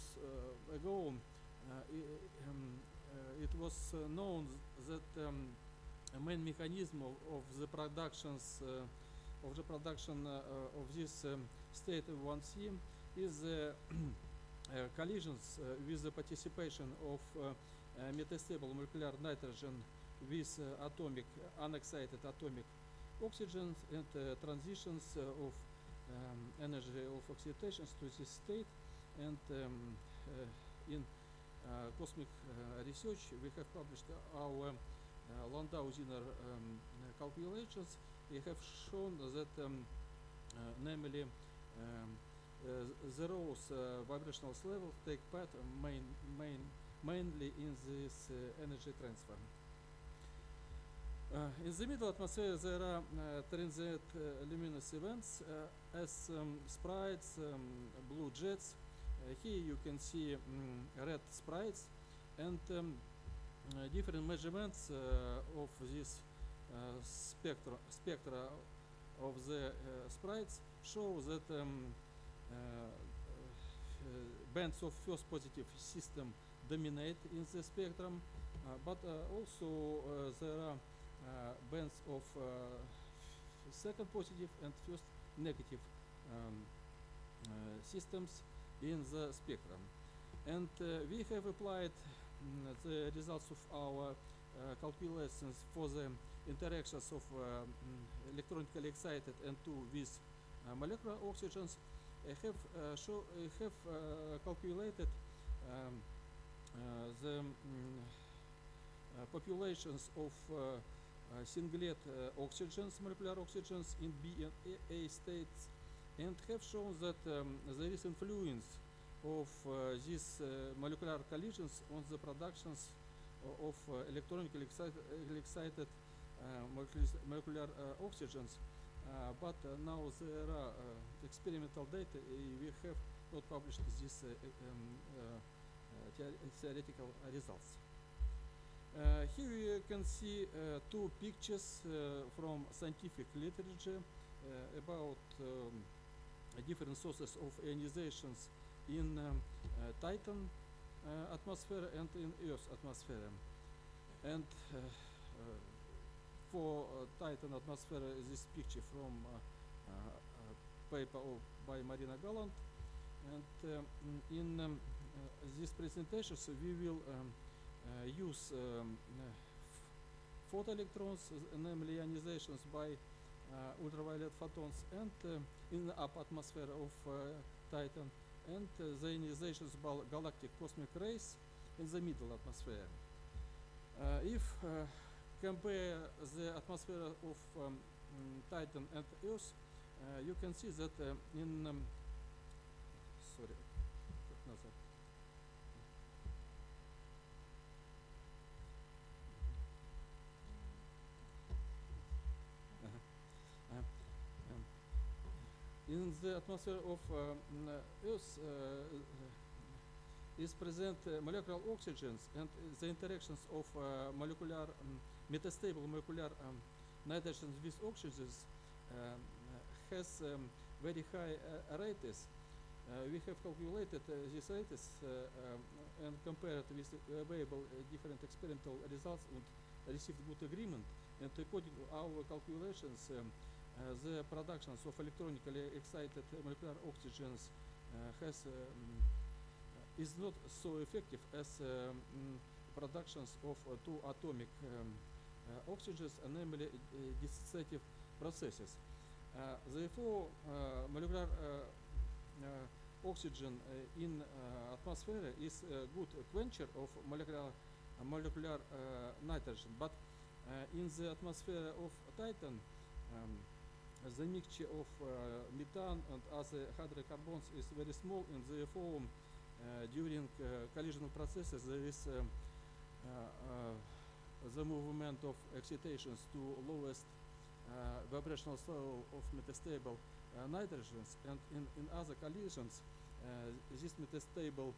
it was known that a main mechanism of the productions of this state of 1C is collisions with the participation of metastable molecular nitrogen with atomic unexcited atomic oxygens and transitions of energy of oxidations to this state. And in cosmic research we have published our Landau-Zinner calculations. We have shown that namely the rose vibrational levels take part mainly in this energy transfer. In the middle atmosphere there are transient luminous events as sprites, blue jets. Here you can see red sprites, and different measurements of this spectra of the sprites show that bands of first positive system dominate in the spectrum, but also there are bands of second positive and first negative systems in the spectrum. And we have applied the results of our calculations for the interactions of electronically excited N2 with molecular oxygens. I have calculated the populations of singlet oxygens, molecular oxygens in B and A states, and have shown that there is influence of these molecular collisions on the productions of electronically excited molecular oxygens. But now there are experimental data. We have not published these theoretical results. Here you can see two pictures from scientific literature about different sources of ionizations in Titan atmosphere and in Earth atmosphere. And for Titan atmosphere, this picture from paper by Marina Galland. And in these presentations, we will use photoelectrons, namely ionizations by ultraviolet photons, and in the upper atmosphere of Titan, and the ionizations by galactic cosmic rays in the middle atmosphere. If compare the atmosphere of Titan and Earth, you can see that in sorry, another. In the atmosphere of Earth is present molecular oxygens, and the interactions of molecular metastable molecular nitrogens with oxygens has very high rates. We have calculated these rates and compared with available different experimental results and received good agreement. And according to our calculations, the productions of electronically excited molecular oxygens is not so effective as productions of two atomic oxygens, namely dissociative processes. Therefore, molecular oxygen in atmosphere is a good quencher of molecular nitrogen, but in the atmosphere of Titan, the mixture of methane and other hydrocarbons is very small, and therefore during collision processes there is the movement of excitations to lowest vibrational level of metastable nitrogens, and in other collisions this metastable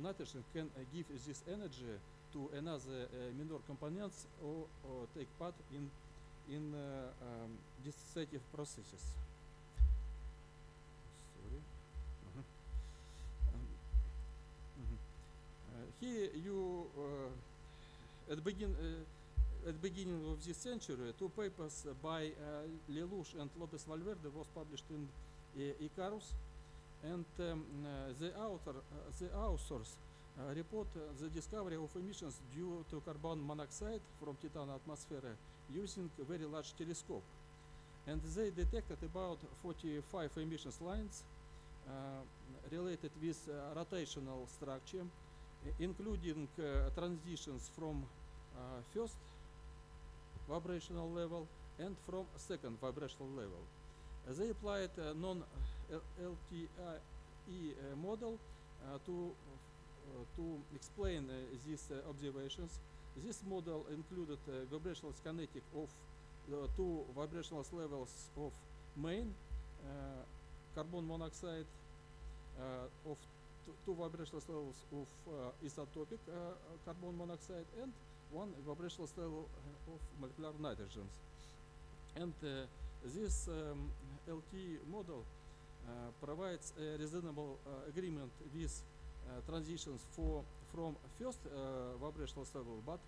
nitrogen can give this energy to another minor components or take part in dissociative processes. Sorry. Here you at the beginning of this century, two papers by Lelouch and Lopez Valverde was published in Icarus, and the authors report the discovery of emissions due to carbon monoxide from Titan atmosphere using a very large telescope. And they detected about 45 emissions lines related with rotational structure, including transitions from first vibrational level and from second vibrational level. They applied a non-LTE model to explain these observations. This model included vibrational kinetic of two vibrational levels of main carbon monoxide, of two vibrational levels of isotopic carbon monoxide, and one vibrational level of molecular nitrogens. And this LT model provides a reasonable agreement with transitions from first vibrational level, but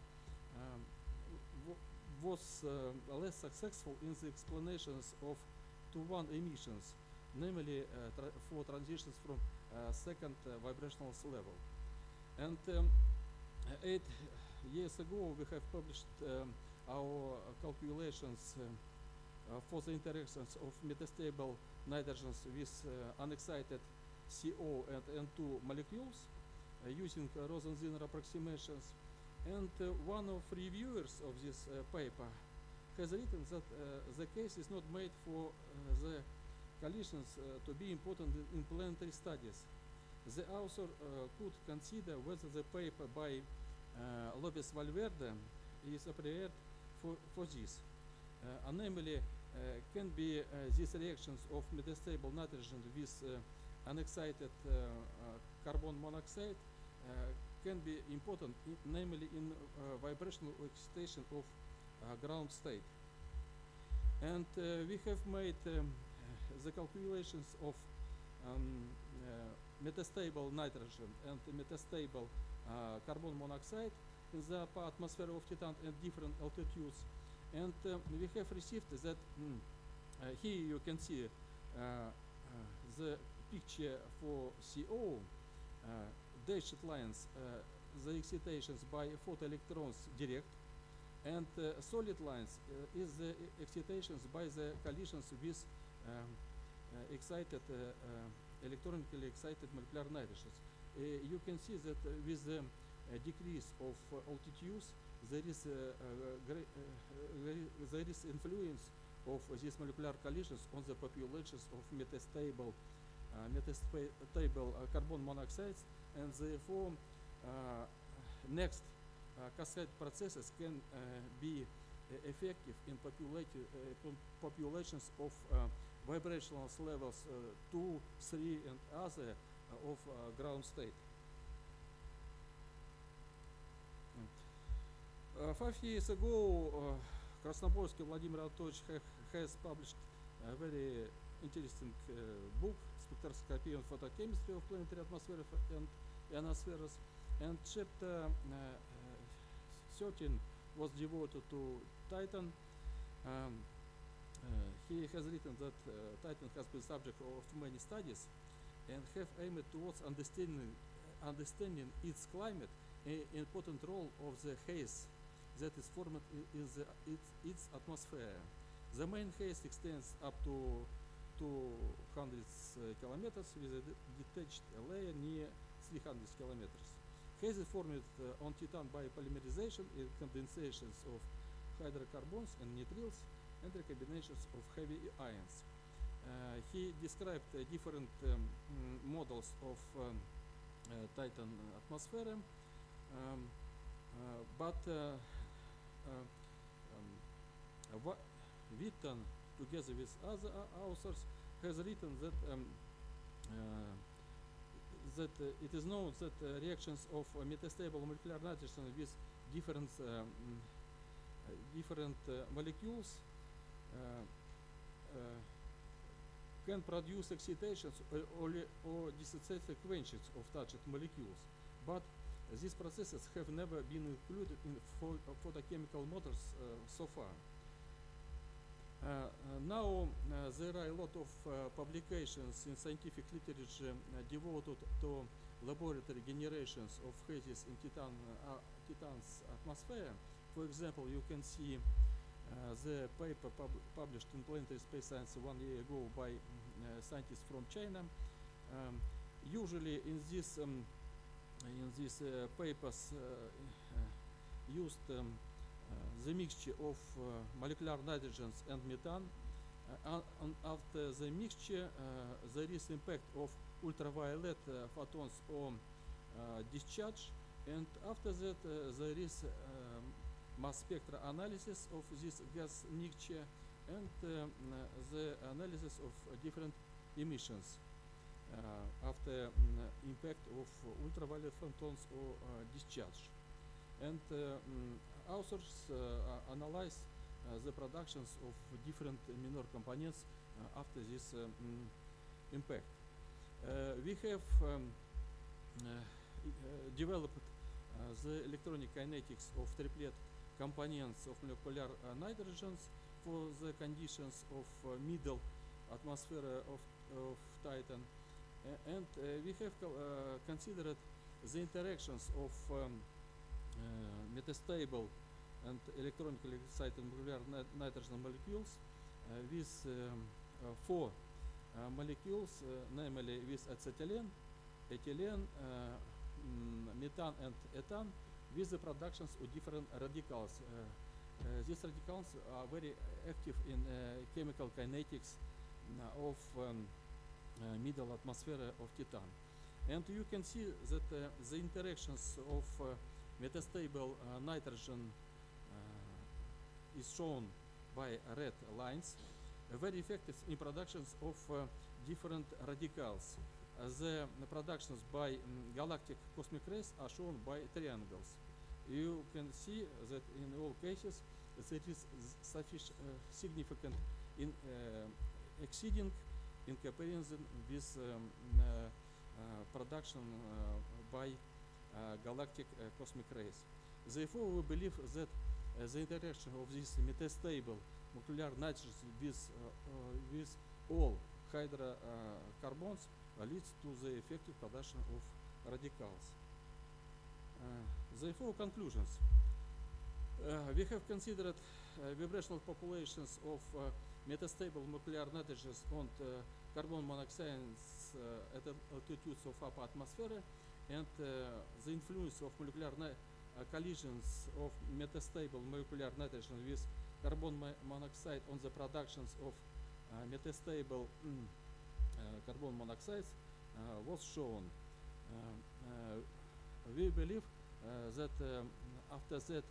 was less successful in the explanations of 2-1 emissions, namely for transitions from second vibrational level. And 8 years ago we have published our calculations for the interactions of metastable nitrogens with unexcited CO and N2 molecules using Rosen-Ziner approximations. And one of reviewers of this paper has written that the case is not made for the collisions to be important in planetary studies. The author could consider whether the paper by Lopez Valverde is appropriate for this. Namely, can be these reactions of metastable nitrogen with unexcited carbon monoxide can be important, namely in vibrational excitation of ground state. And we have made the calculations of metastable nitrogen and metastable carbon monoxide in the atmosphere of Titan at different altitudes. And we have received that here you can see the picture for CO, dashed lines, the excitations by photoelectrons direct, and solid lines is the excitations by the collisions with excited, electronically excited molecular nitrogens. You can see that with the decrease of altitudes, there is influence of these molecular collisions on the populations of metastable carbon monoxides, and therefore next cascade processes can be effective in populations of vibrational levels 2, 3, and other of ground state. 5 years ago, Krasnoporsky Vladimir Anatolovich has published a very interesting book, Spectroscopy and Photochemistry of Planetary Atmosphere and Ionospheres, and chapter 13 was devoted to Titan. He has written that Titan has been subject of many studies and have aimed towards understanding its climate and important role of the haze that is formed in its atmosphere. The main haze extends up to 200 kilometers with a detached layer near 300 kilometers. hazy formed on Titan by polymerization and condensations of hydrocarbons and nitriles and recombinations of heavy ions. He described different models of Titan atmosphere, but Witten, together with other authors, has written that it is known that reactions of metastable molecular nitrogen with different molecules can produce excitations or dissociative quenchings of touched molecules, but these processes have never been included in photochemical models so far. Now there are a lot of publications in scientific literature devoted to laboratory generations of haze in Titan's atmosphere. For example, you can see the paper published in Planetary Space Science 1 year ago by scientists from China. Usually in these papers used the mixture of molecular nitrogens and methane. After the mixture, there is impact of ultraviolet photons on discharge, and after that there is mass spectra analysis of this gas mixture and the analysis of different emissions after impact of ultraviolet photons or discharge. And authors analyze the productions of different minor components after this impact. We have developed the electronic kinetics of triplet components of molecular nitrogens for the conditions of middle atmosphere of Titan, and we have considered the interactions of metastable and electronically excited molecular nitrogen molecules with 4 molecules, namely with acetylene, ethylene, methane and ethane, with the productions of different radicals. These radicals are very active in chemical kinetics of middle atmosphere of Titan. And you can see that the interactions of metastable nitrogen is shown by red lines, very effective in productions of different radicals. The productions by galactic cosmic rays are shown by triangles. You can see that in all cases there is significant in exceeding in comparison with production by galactic cosmic rays. Therefore, we believe that the interaction of this metastable molecular nitrogen with all hydrocarbons leads to the effective production of radicals. Therefore, conclusions. We have considered vibrational populations of metastable molecular nitrogens and carbon monoxide at altitudes of upper atmosphere, and the influence of molecular collisions of metastable molecular nitrogen with carbon monoxide on the productions of metastable carbon monoxides was shown. We believe that after that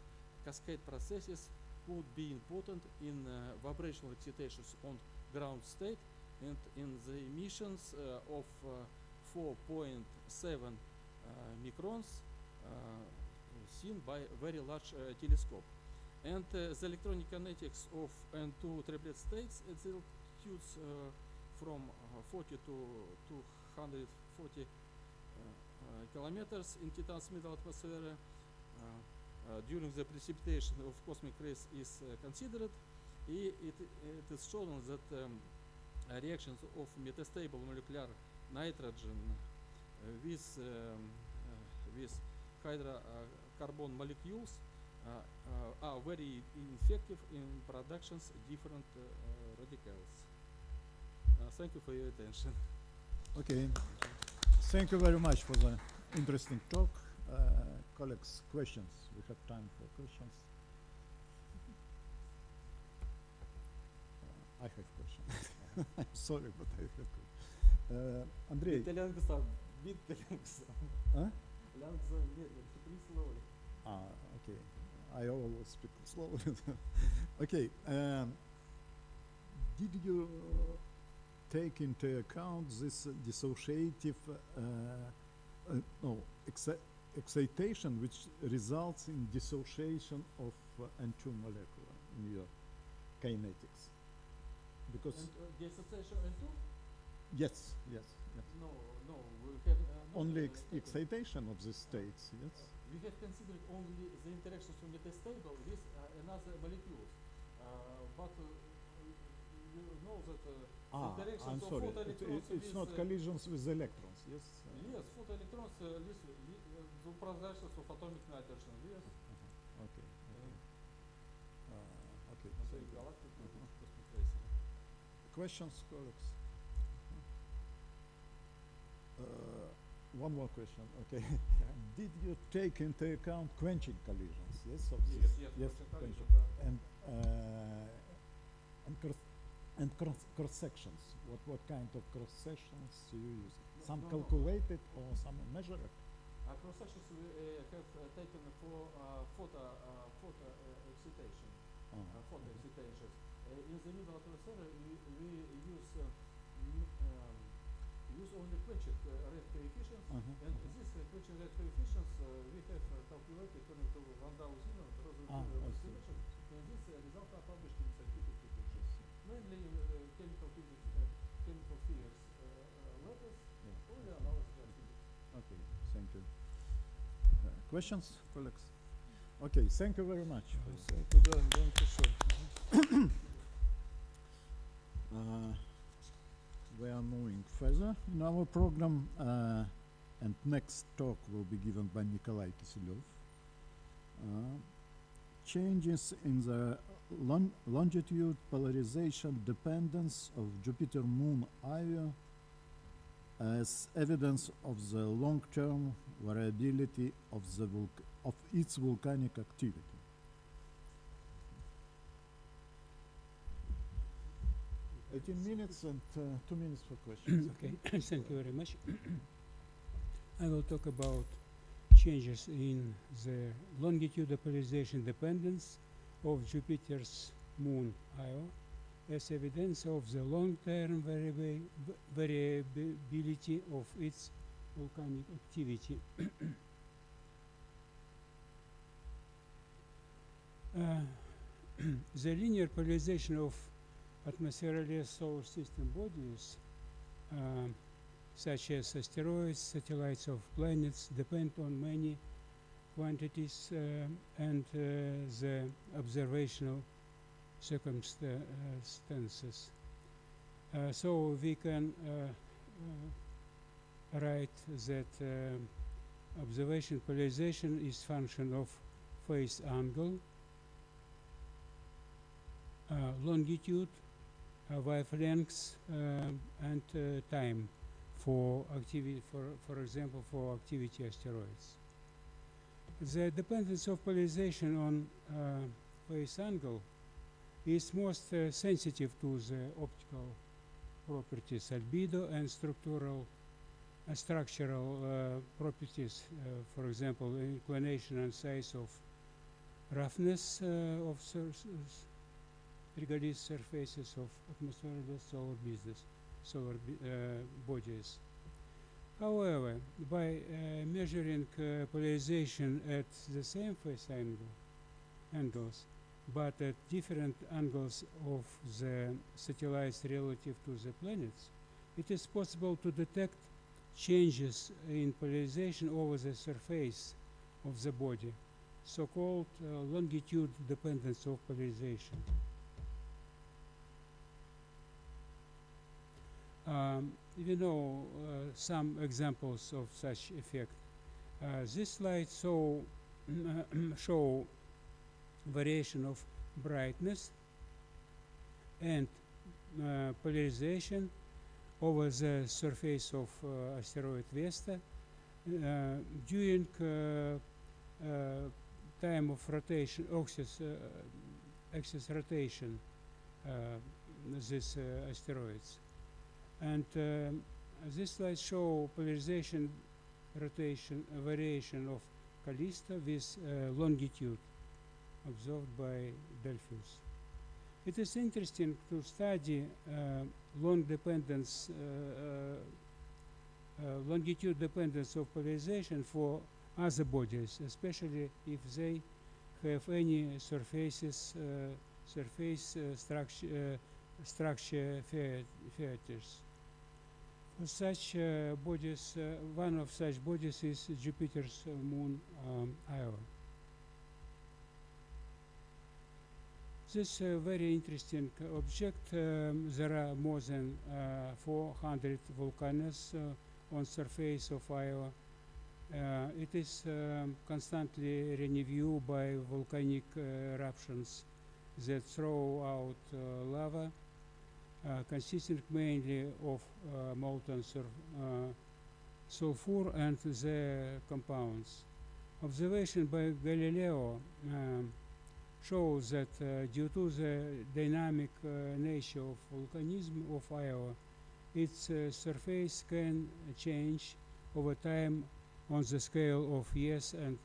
cascade processes could be important in vibrational excitations on ground state and in the emissions of 4.7 microns seen by very large telescope. And the electronic kinetics of N2 triplet states at the altitudes from 40 to 240 kilometers in Titan's middle atmosphere during the precipitation of cosmic rays is considered. It is shown that reactions of metastable molecular nitrogen with hydrocarbon molecules are very effective in productions different radicals. Thank you for your attention. Okay. Thank you very much for the interesting talk. colleagues, questions. We have time for questions. I have questions. I'm sorry, but I have questions. Andrei. Okay. I always speak slowly. Okay. Did you take into account this dissociative excitation which results in dissociation of N2 molecule in your kinetics? Because dissociation N2? Yes. No, we have only excitation of the states. Yes. We have considered only the interactions of metastable with another molecules, but you know that interactions I'm of sorry. photoelectrons It's not collisions with electrons. Yes. Yes, photoelectrons the processes of atomic nitrogen. Yes. Okay. Okay. Questions, colleagues? One more question. Okay. Did you take into account quenching collisions? Yes. Yes. Quenching. And cross sections. What kind of cross sections you use? Some calculated or some measured? Cross sections we have taken for photo excitation. Photo excitations. In the middle of the server, we use only quenching rate coefficients, and these quenching rate coefficients we have calculated according to 1,000 resolution, and these results are published in scientific publications, mainly in chemical physics, chemical figures letters, only analysis. Okay, thank you. Questions, colleagues? Okay, thank you very much. We are moving further in our program, and next talk will be given by Nikolai Kiselov. Changes in the longitude polarization dependence of Jupiter-Moon Io as evidence of the long-term variability of its volcanic activity. Okay. 18 minutes and 2 minutes for questions. Okay, thank you very much. I will talk about changes in the longitude polarization dependence of Jupiter's moon Io as evidence of the long-term variability of its volcanic activity. The linear polarization of atmospherally solar system bodies, such as asteroids, satellites of planets, depend on many quantities and the observational circumstances. So we can write that observation polarization is function of phase angle, longitude, wavelengths, and time for activity, for example, for activity asteroids. The dependence of polarization on phase angle is most sensitive to the optical properties, albedo, and structural properties, for example, inclination and size of roughness of regarding surfaces of atmospheric solar bodies. However, by measuring polarization at the same phase angles, but at different angles of the satellites relative to the planets, it is possible to detect changes in polarization over the surface of the body, so-called longitude dependence of polarization. We know some examples of such effect. This slide show variation of brightness and polarization over the surface of asteroid Vesta during time of rotation, axis rotation, these asteroids. And this slide show polarization rotation variation of Callista with longitude observed by Delphius. It is interesting to study longitude dependence of polarization for other bodies, especially if they have any surface structure features. For such bodies, one of such bodies is Jupiter's moon Io. This very interesting object. There are more than 400 volcanoes on surface of Io. It is constantly renewed by volcanic eruptions that throw out lava, consisting mainly of molten sulfur and their compounds. Observation by Galileo shows that due to the dynamic nature of volcanism of Io, its surface can change over time on the scale of years and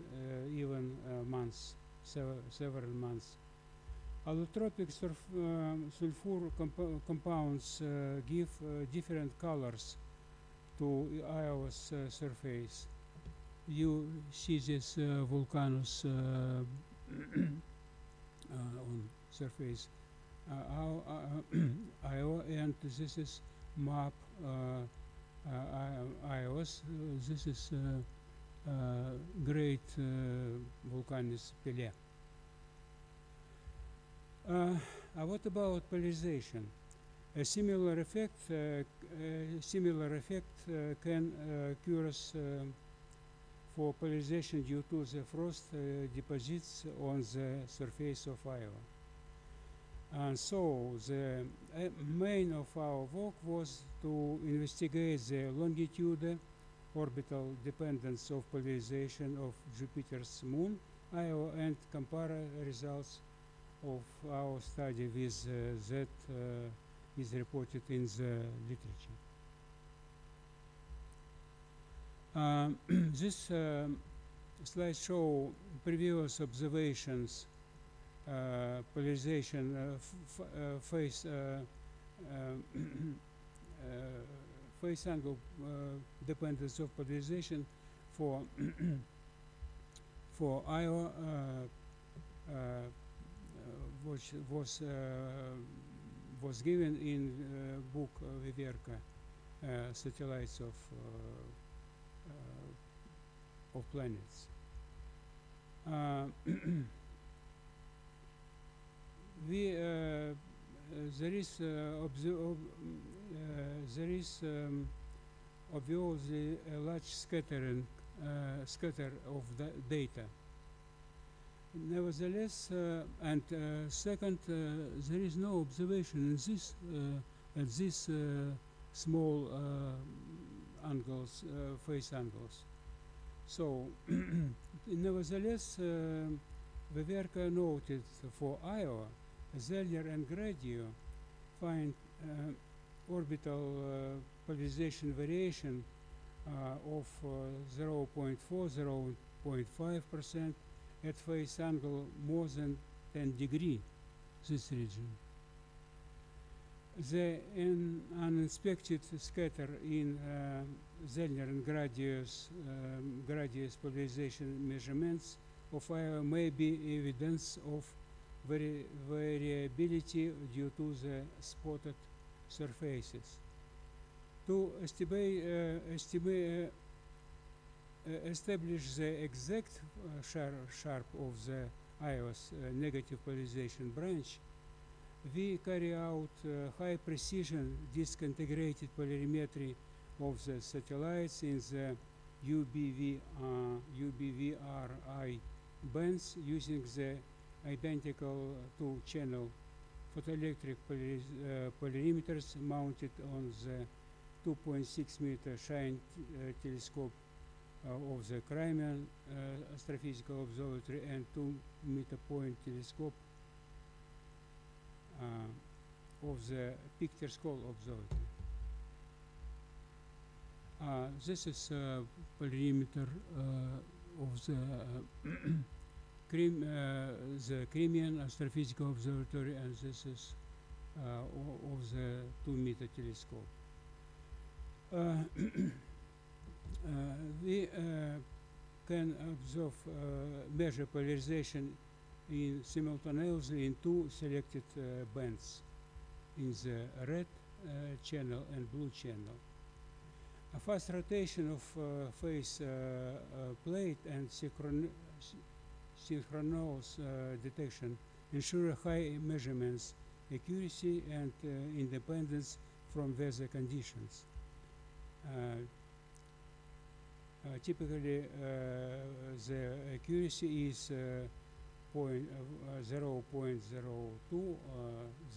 even months, several months. Allotropic sulfur compounds give different colors to Io's surface. You see this volcanoes on surface Io, and this is map Ios. This is great volcanoes Pelée. What about polarization? A similar effect can occur for polarization due to the frost deposits on the surface of Io. And so the main of our work was to investigate the longitude orbital dependence of polarization of Jupiter's moon Io and compare results of our study with that is reported in the literature. This slide shows previous observations, polarization phase angle dependence of polarization for Io, which was given in book Veverka, Satellites of Planets. There is obviously a large scatter of the data. Nevertheless, and second, there is no observation in this at these small angles, phase angles. So, nevertheless, Veverka noted for Io, Zeller and Gradio find orbital polarization variation of 0.4–0.5% at phase angle more than 10 degrees, this region. The uninspected scatter in Zeller and Gradio's polarization measurements of Io may be evidence of variability due to the spotted surfaces. To establish the exact sharp of the Io's negative polarization branch, we carry out high precision disk integrated polarimetry of the satellites in the UBVRI bands using the identical two-channel photoelectric polarimeters mounted on the 2.6 meter Shine telescope of the Crimean Astrophysical Observatory and 2-meter point telescope of the Picturescope Observatory. This is perimeter of the Crimean Astrophysical Observatory, and this is of the 2-meter telescope. We can observe measure polarization simultaneously in two selected bands, in the red channel and blue channel. A fast rotation of phase plate and synchronous detection ensure high measurements accuracy and independence from weather conditions. Typically, the accuracy is 0.02,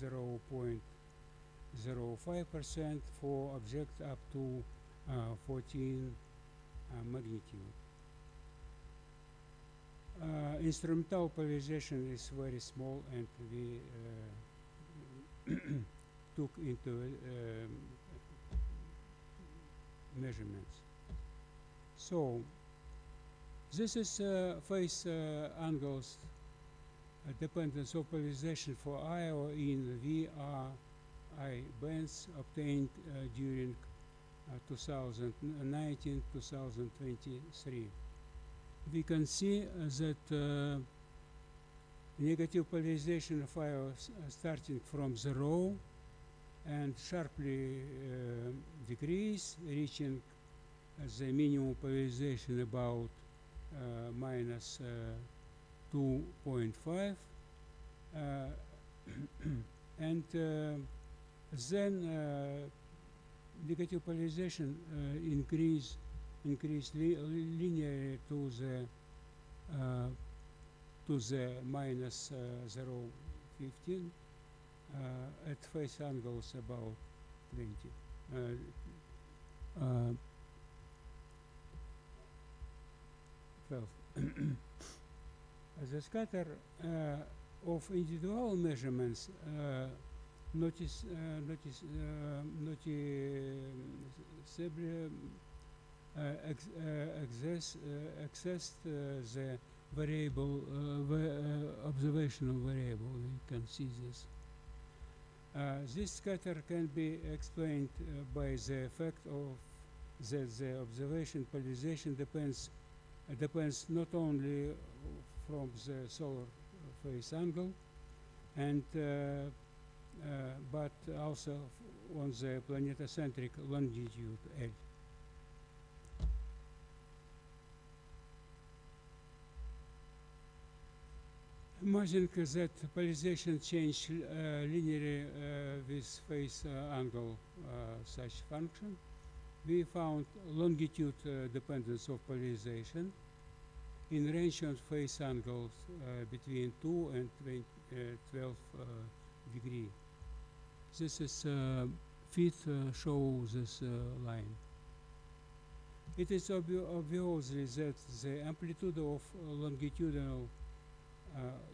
0.05% for objects up to 14 magnitude. Instrumental polarization is very small, and we took into measurements. So this is phase angles dependence of polarization for IO in VRI bands obtained during 2019-2023. We can see that negative polarization of IO starting from 0 and sharply decrease, reaching the minimum polarization about minus 2.5, and then negative polarization increase linearly to the minus 0.15 at phase angles about 20. The scatter of individual measurements accessed the variable, observational variable. You can see this. This scatter can be explained by the fact of that the observation polarization depends not only from the solar phase angle, and but also on the planetocentric longitude L. Imagine that polarization change linearly with phase angle such function. We found longitude dependence of polarization in range of phase angles between 2 and 12 degree. This is fifth shows this line. It is obviously that the amplitude of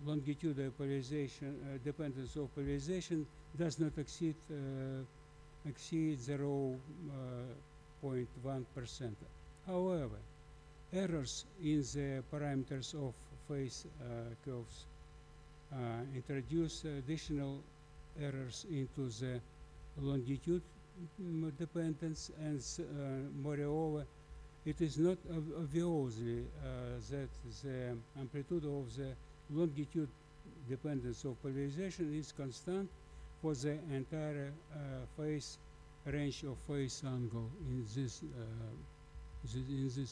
longitudinal polarization dependence of polarization does not exceed 0.1%. However, errors in the parameters of phase curves introduce additional errors into the longitude dependence, and moreover, it is not obviously that the amplitude of the longitude dependence of polarization is constant for the entire phase range of phase angle in this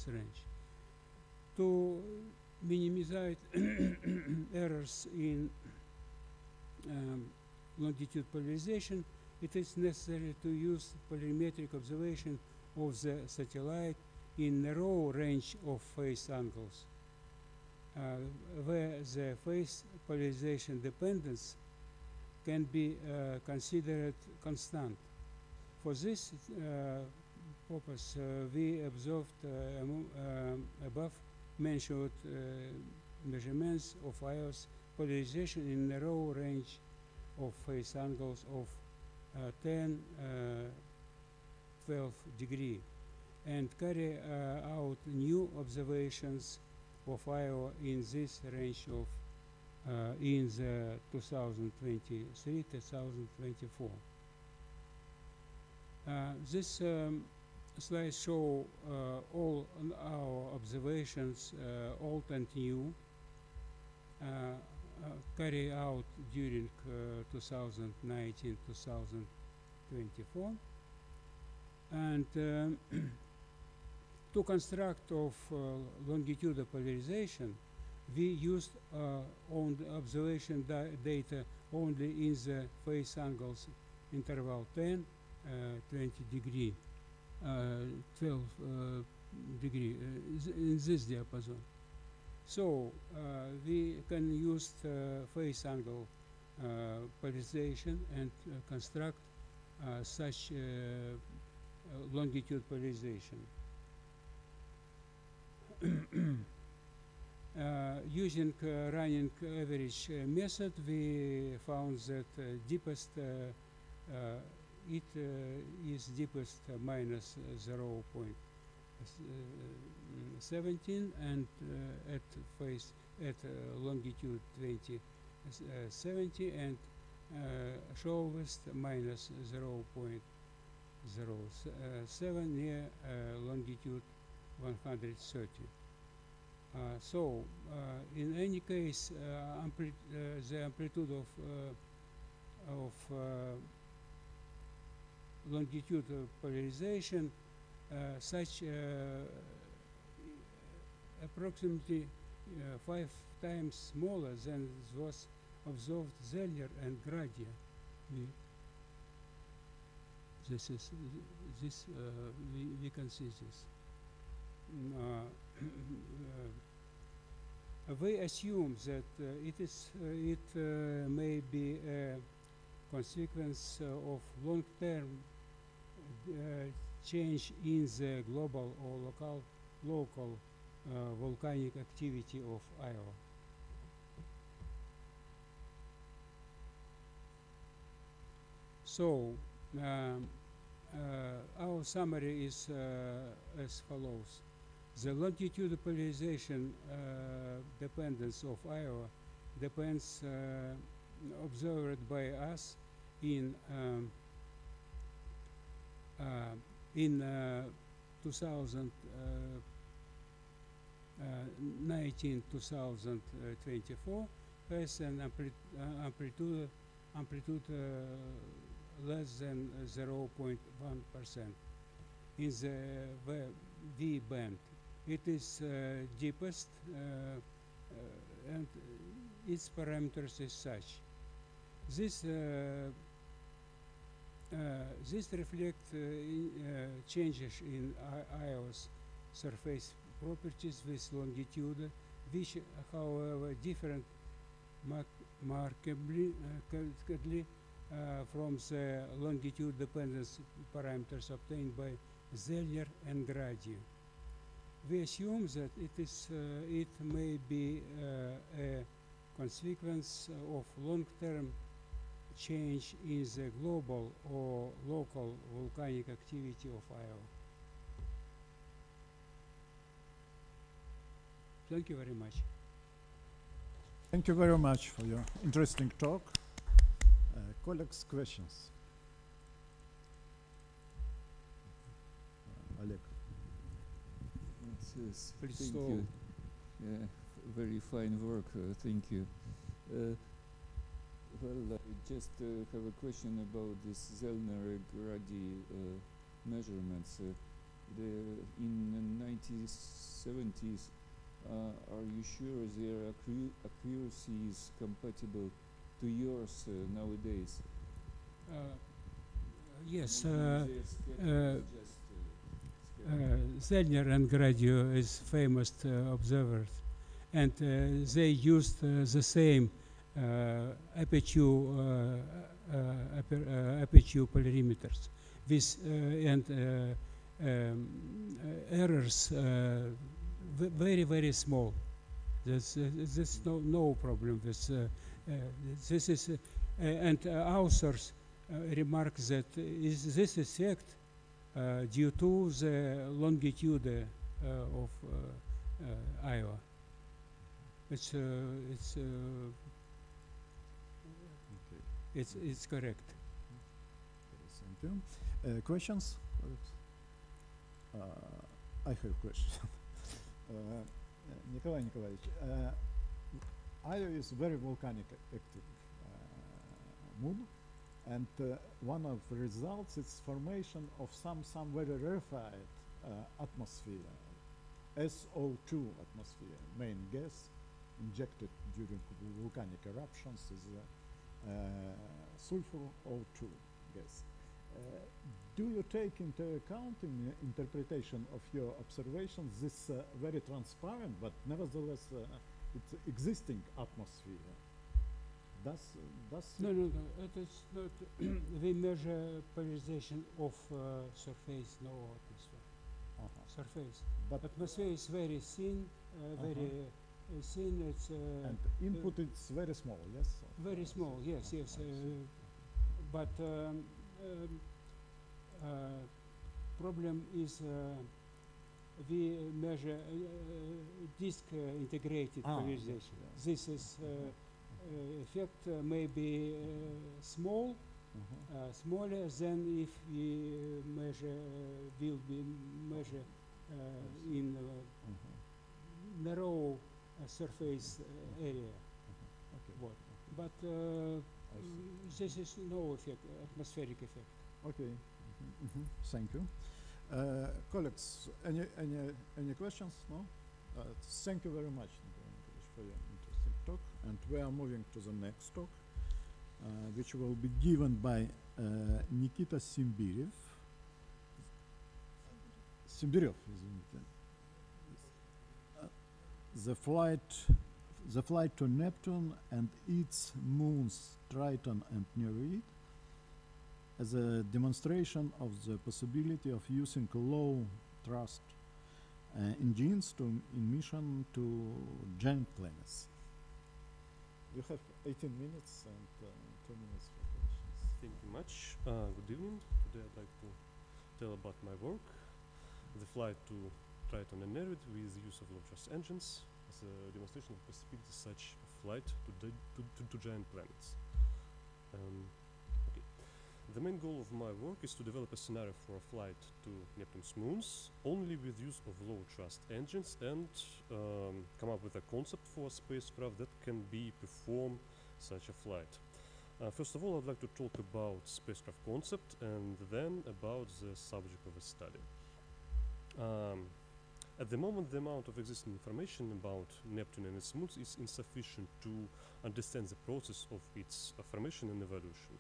range. To minimize errors in longitude polarization, it is necessary to use polarimetric observation of the satellite in narrow range of phase angles, where the phase polarization dependence can be considered constant. For this purpose, we observed above mentioned measurements of ions polarization in narrow range of phase angles of 10, 12 degree, and carry out new observations of IO in this range of in the 2023-2024. This slide show all our observations, old and new, carry out during 2019-2024, and to construct of longitudinal polarization, we used on the observation data only in the phase angles interval 10, 20 degree, 12 degree in this diapason. So we can use phase angle polarization and construct such longitude polarization. Using running average method, we found that deepest it is deepest minus 0.17, and at phase at longitude 2070, and shortest minus 0.07 near longitude 130. So, in any case, the amplitude of longitude polarization such approximately 5 times smaller than was observed Zellner and Gradia. This is we can see this. We assume that it may be a consequence of long-term change in the global or local volcanic activity of Iowa. So our summary is as follows. The longitude polarization dependence of Iowa depends observed by us in 2019-2024 has an amplitude less than 0.1%. In the V band, it is deepest and its parameters is such. This reflects changes in Iowa's surface properties with longitude, which, however, differ markedly from the longitude dependence parameters obtained by Zellner and Gradia. We assume that it may be a consequence of long-term change in the global or local volcanic activity of Iowa. Thank you very much. Thank you very much for your interesting talk. Colleagues, questions? Oleg. Yes, Please thank stall. you. Yeah, very fine work. Thank you. Well, I just have a question about this Zellner-Grady measurements. In the 1970s, are you sure their accuracy is compatible to yours nowadays? Yes. Zellner and Gradio is famous observers, and they used the same aperture polarimeters with and errors very, very small. There's no problem with this is and authors remark that is this effect due to the longitude of Iowa. It's correct. Thank you. Questions? I have a question. Nikolai Nikolaevich, Iowa is very volcanic active moon, and one of the results is formation of some very rarefied atmosphere, SO2 atmosphere, main gas injected during volcanic eruptions is sulfur O2 gas. Do you take into account in interpretation of your observations this very transparent but nevertheless it's existing atmosphere? No, it is not. We measure polarization of surface, no atmosphere. Surface. But atmosphere is very thin, very thin. It's and input is very small, yes. Very small, yes. But problem is we measure disk integrated polarization. This is effect may be small, smaller than if we measure will be measure in narrow surface area. But this is no effect, atmospheric effect. Okay. Thank you. Colleagues, any questions? No? Thank you very much for your interesting talk. And we are moving to the next talk, which will be given by Nikita Simbirev. Simbirev, isn't it? The flight to Neptune and its moons Triton and Nereid, as a demonstration of the possibility of using low thrust engines in mission to giant planets. You have 18 minutes and 2 minutes for questions. Thank you much. Good evening. Today I'd like to tell about my work, the flight to Triton and Nereid with the use of low thrust engines as a demonstration of the possibility of such a flight to giant planets. The main goal of my work is to develop a scenario for a flight to Neptune's moons only with use of low thrust engines and come up with a concept for a spacecraft that can perform such a flight. First of all, I'd like to talk about spacecraft concept and then about the subject of the study. At the moment, the amount of existing information about Neptune and its moons is insufficient to understand the process of its formation and evolution.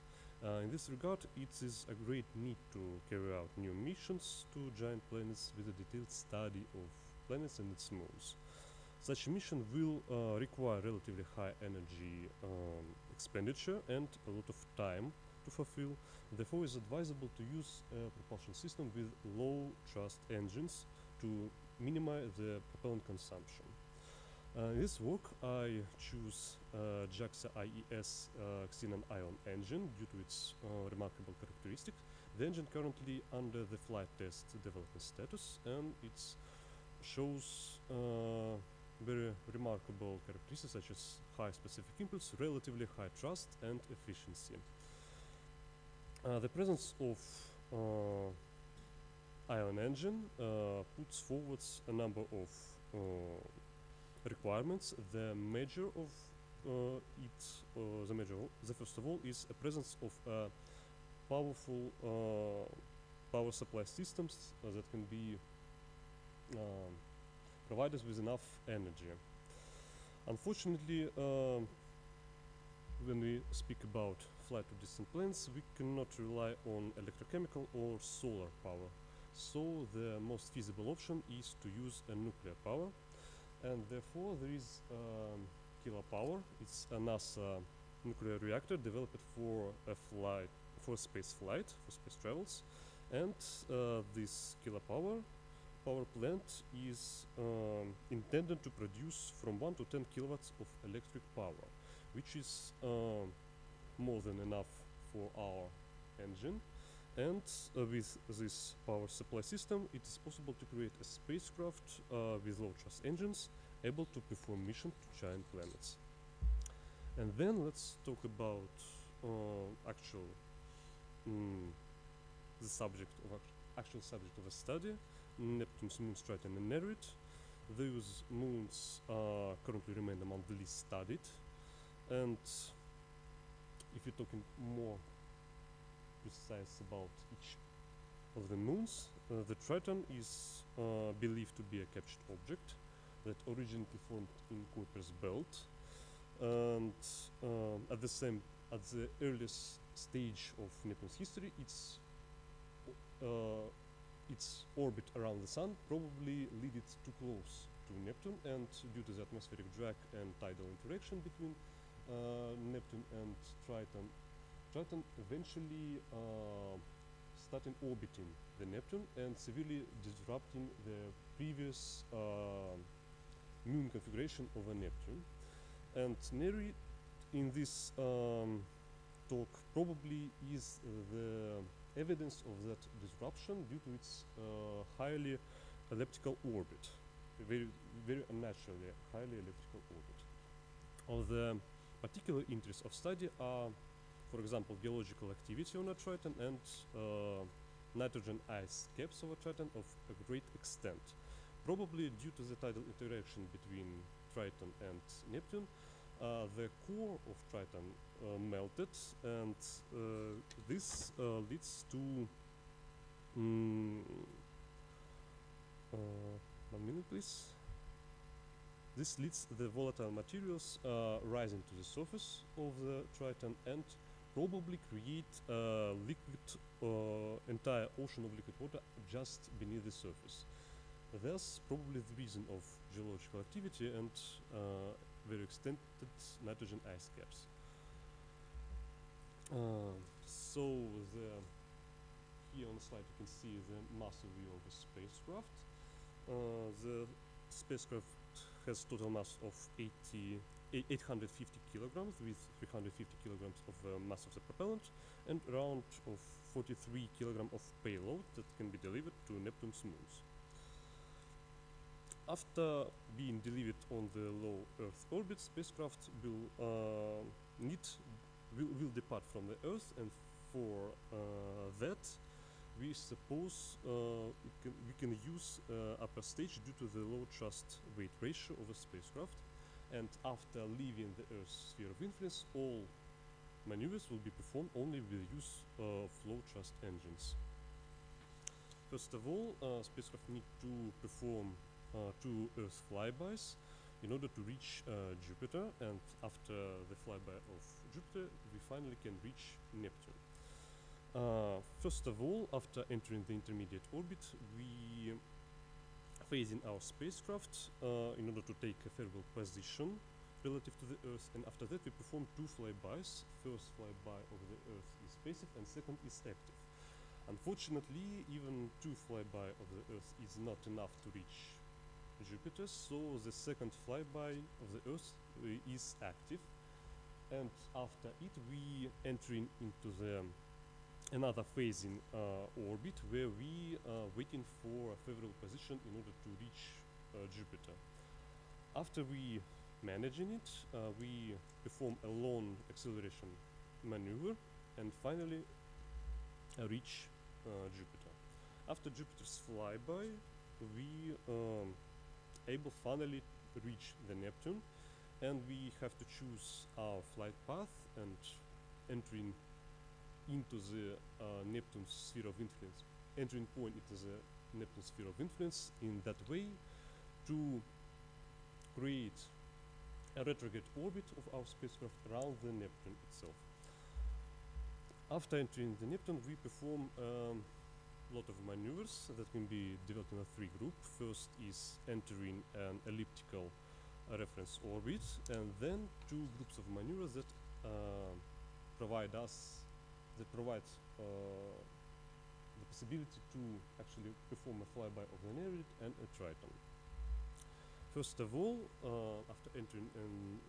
In this regard, it is a great need to carry out new missions to giant planets with a detailed study of planets and its moons. Such a mission will require relatively high energy expenditure and a lot of time to fulfill. Therefore, it is advisable to use a propulsion system with low thrust engines to minimize the propellant consumption. In this work, I choose JAXA IES xenon ion engine due to its remarkable characteristic. The engine currently under the flight test development status, and it shows very remarkable characteristics such as high specific impulse, relatively high thrust, and efficiency. The presence of ion engine puts forward a number of requirements. The major of the first of all is a presence of powerful power supply systems that can be provided with enough energy. Unfortunately, when we speak about flight to distant planets, we cannot rely on electrochemical or solar power. So the most feasible option is to use a nuclear power, and therefore there is Kilopower. It's a NASA nuclear reactor developed for a flight, for space flight, for space travels, And this kilopower power plant is intended to produce from 1 to 10 kilowatts of electric power, which is more than enough for our engine. And with this power supply system, it is possible to create a spacecraft with low thrust engines able to perform mission to giant planets. And then let's talk about actual the subject of actual subject of a study, Neptune's moons Triton and Nereid. Those moons currently remain among the least studied, and if you're talking more precise about each of the moons, the Triton is believed to be a captured object that originally formed in Kuiper's belt, and at the earliest stage of Neptune's history, its orbit around the Sun probably led it too close to Neptune, and due to the atmospheric drag and tidal interaction between Neptune and Triton eventually started orbiting the Neptune and severely disrupting the previous moon configuration of a Neptune. And Nereid in this talk probably is the evidence of that disruption due to its highly elliptical orbit, very unnaturally highly elliptical orbit. Of the particular interest of study are, for example, geological activity on a Triton and nitrogen ice caps of a Triton of a great extent. Probably due to the tidal interaction between Triton and Neptune, the core of Triton melted, and this leads to 1 minute please. This leads the volatile materials rising to the surface of the Triton and probably create a liquid, entire ocean of liquid water just beneath the surface. That's probably the reason of geological activity and very extended nitrogen ice caps. So here on the slide you can see the massive view of the spacecraft. The spacecraft has total mass of 850 kilograms with 350 kilograms of mass of the propellant and around of 43 kilograms of payload that can be delivered to Neptune's moons. After being delivered on the low Earth orbit, spacecraft will depart from the Earth, and for that we suppose we can use upper stage due to the low thrust weight ratio of a spacecraft, and after leaving the Earth's sphere of influence, all maneuvers will be performed only with the use of low thrust engines. First of all, spacecraft need to perform 2 Earth flybys in order to reach Jupiter, and after the flyby of Jupiter we finally can reach Neptune. First of all, after entering the intermediate orbit, we phase in our spacecraft in order to take a favorable position relative to the Earth, and after that we perform 2 flybys. First flyby of the Earth is passive and second is active. Unfortunately, even 2 flyby of the Earth is not enough to reach Jupiter, so the second flyby of the Earth is active, and after it we entering into the another phase in orbit where we are waiting for a favorable position in order to reach Jupiter. After we managing it, we perform a long acceleration maneuver and finally reach Jupiter. After Jupiter's flyby, we able finally reach the Neptune, and we have to choose our flight path and entering into the Neptune's sphere of influence, entering point into the Neptune's sphere of influence in that way to create a retrograde orbit of our spacecraft around the Neptune itself. After entering the Neptune, we perform lot of maneuvers that can be developed in a 3 group. First is entering an elliptical reference orbit, and then 2 groups of maneuvers that provide the possibility to actually perform a flyby of the Nereid and a Triton. First of all, after entering an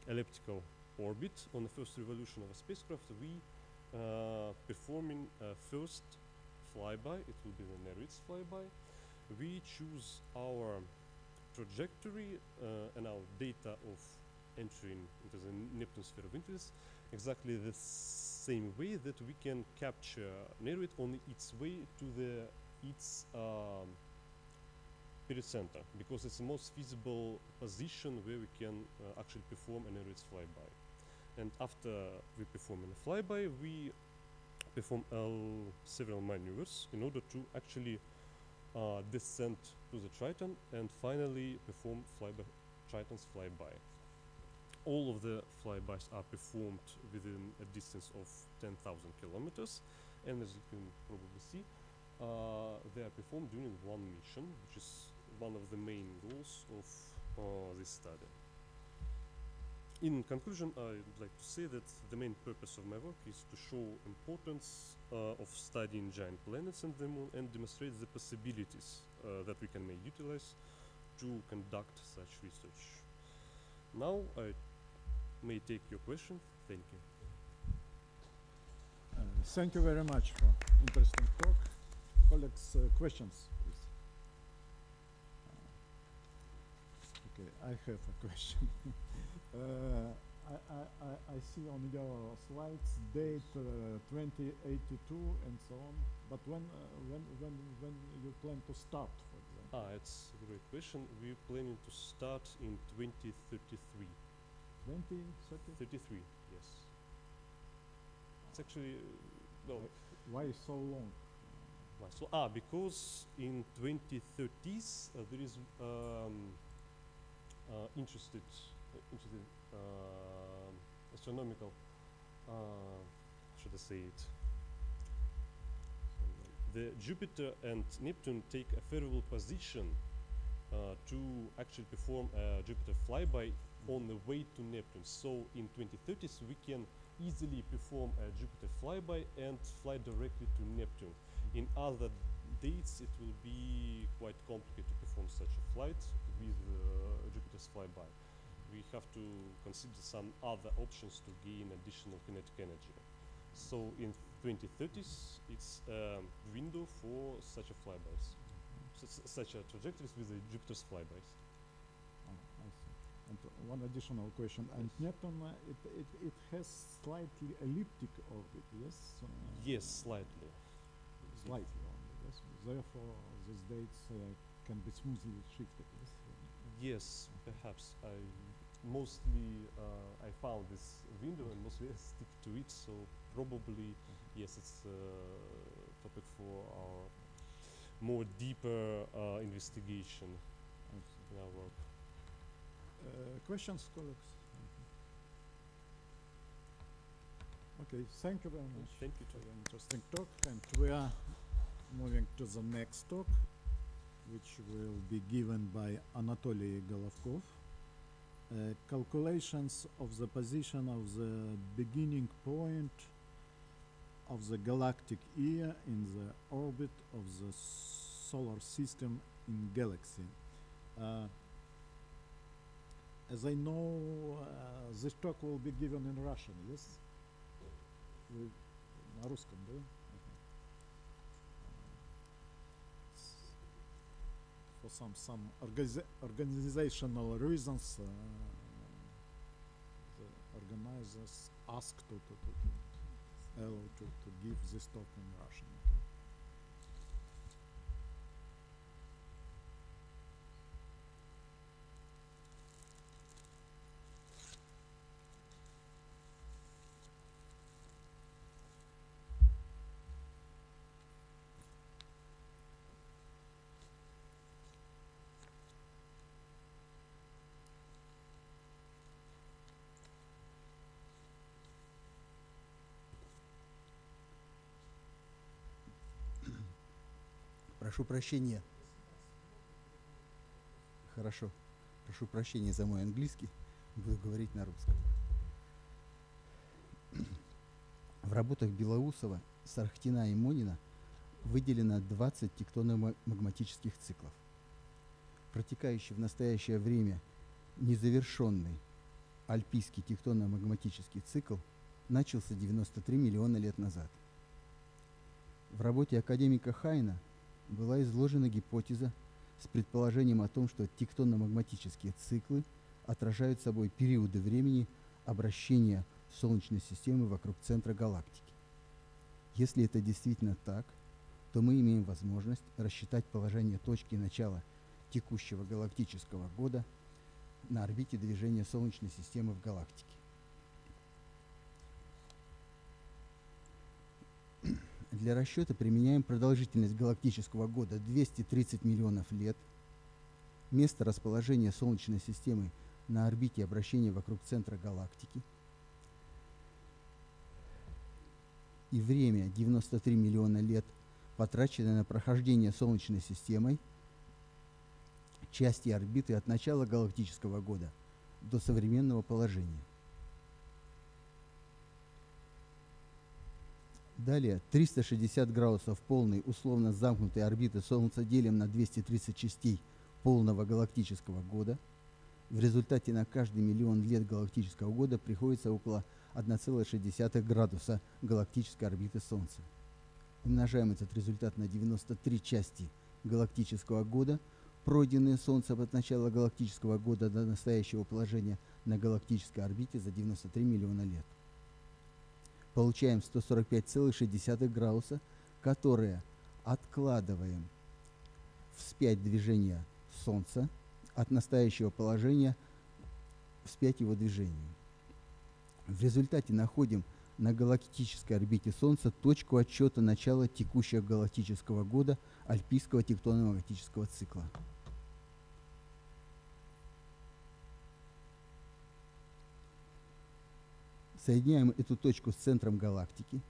elliptical orbit on the first revolution of a spacecraft, we performing a first flyby. It will be the Nereid's flyby. We choose our trajectory and our data of entering into the Neptune sphere of interest exactly the same way that we can capture Nereid on its way to its pericenter, because it's the most feasible position where we can actually perform a Nereid's flyby. And after we perform a flyby, we perform several maneuvers in order to actually descend to the Triton and finally perform Triton's flyby. All of the flybys are performed within a distance of 10,000 kilometers, and as you can probably see, they are performed during one mission, which is one of the main goals of this study. In conclusion, I'd like to say that the main purpose of my work is to show importance of studying giant planets and the Moon and demonstrate the possibilities that we can may utilize to conduct such research. Now I may take your questions. Thank you. Thank you very much for interesting talk. Colleagues, questions, please. Okay, I have a question. I see on your slides date 2082 and so on, but when you plan to start, for example? It's a great question. We're planning to start in 2033. 2033, yes. It's actually, well... Why so long? Because in 2030s there is interested astronomical, should I say it? The Jupiter and Neptune take a favorable position to actually perform a Jupiter flyby on the way to Neptune. So in 2030s we can easily perform a Jupiter flyby and fly directly to Neptune. In other dates it will be quite complicated to perform such a flight with Jupiter's flyby. We have to consider some other options to gain additional kinetic energy. So in 2030s it's a window for such a flybys, such a trajectories with the Jupiter's flybys. I see. And one additional question. And Neptune, it has slightly elliptic orbit, yes? Yes, slightly. Slightly only, yes. Therefore, these dates can be smoothly shifted, yes? Yes, perhaps. Mostly I found this window and mostly I stick to it, so probably, yes, it's a topic for our more deeper investigation in our work. Questions, colleagues? Okay, thank you very much. Thank you. For the interesting talk, and we are moving to the next talk, which will be given by Anatoly Golovkov. Calculations of the position of the beginning point of the galactic ear in the orbit of the solar system in galaxy. As I know, this talk will be given in Russian, yes? На русском, да? For some organizational reasons, the organizers asked to give this talk in Russian. Прошу прощения. Хорошо. Прошу прощения за мой английский. Буду говорить на русском. В работах Белоусова, Сарахтина и Монина выделено 20 тектонно-магматических циклов. Протекающий в настоящее время незавершенный альпийский тектонно-магматический цикл начался 93 миллиона лет назад. В работе академика Хайна была изложена гипотеза с предположением о том, что тектонно-магматические циклы отражают собой периоды времени обращения Солнечной системы вокруг центра галактики. Если это действительно так, то мы имеем возможность рассчитать положение точки начала текущего галактического года на орбите движения Солнечной системы в галактике. Для расчета применяем продолжительность галактического года 230 миллионов лет, место расположения Солнечной системы на орбите обращения вокруг центра галактики и время 93 миллиона лет, потраченное на прохождение Солнечной системой части орбиты от начала галактического года до современного положения. Далее 360 градусов полной условно замкнутой орбиты Солнца делим на 230 частей полного галактического года. В результате на каждый миллион лет галактического года приходится около 1,6 градуса галактической орбиты Солнца. Умножаем этот результат на 93 части галактического года, пройденные Солнцем от начала галактического года до настоящего положения на галактической орбите за 93 миллиона лет. Получаем 145,6 градуса, которые откладываем вспять движения Солнца от настоящего положения вспять его движению. В результате находим на галактической орбите Солнца точку отсчета начала текущего галактического года альпийского тектонно-магматического цикла. Соединяем эту точку с центром галактики.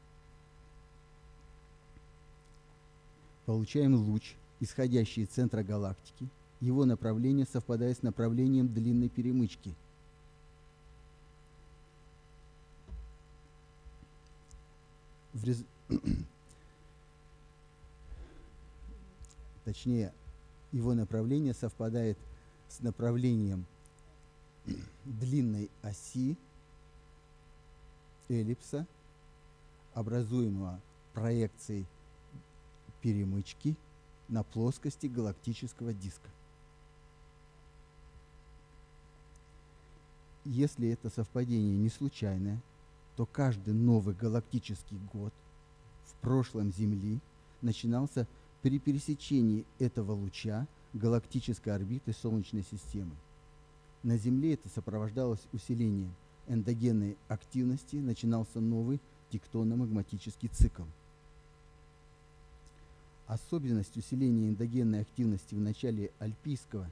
Получаем луч, исходящий из центра галактики. Его направление совпадает с направлением длинной перемычки. Точнее, его направление совпадает с направлением длинной оси эллипса, образуемого проекцией перемычки на плоскости галактического диска. Если это совпадение не случайное, то каждый новый галактический год в прошлом Земли начинался при пересечении этого луча галактической орбиты Солнечной системы. На Земле это сопровождалось усилением эндогенной активности, начинался новый тектонно-магматический цикл. Особенность усиления эндогенной активности в начале альпийского,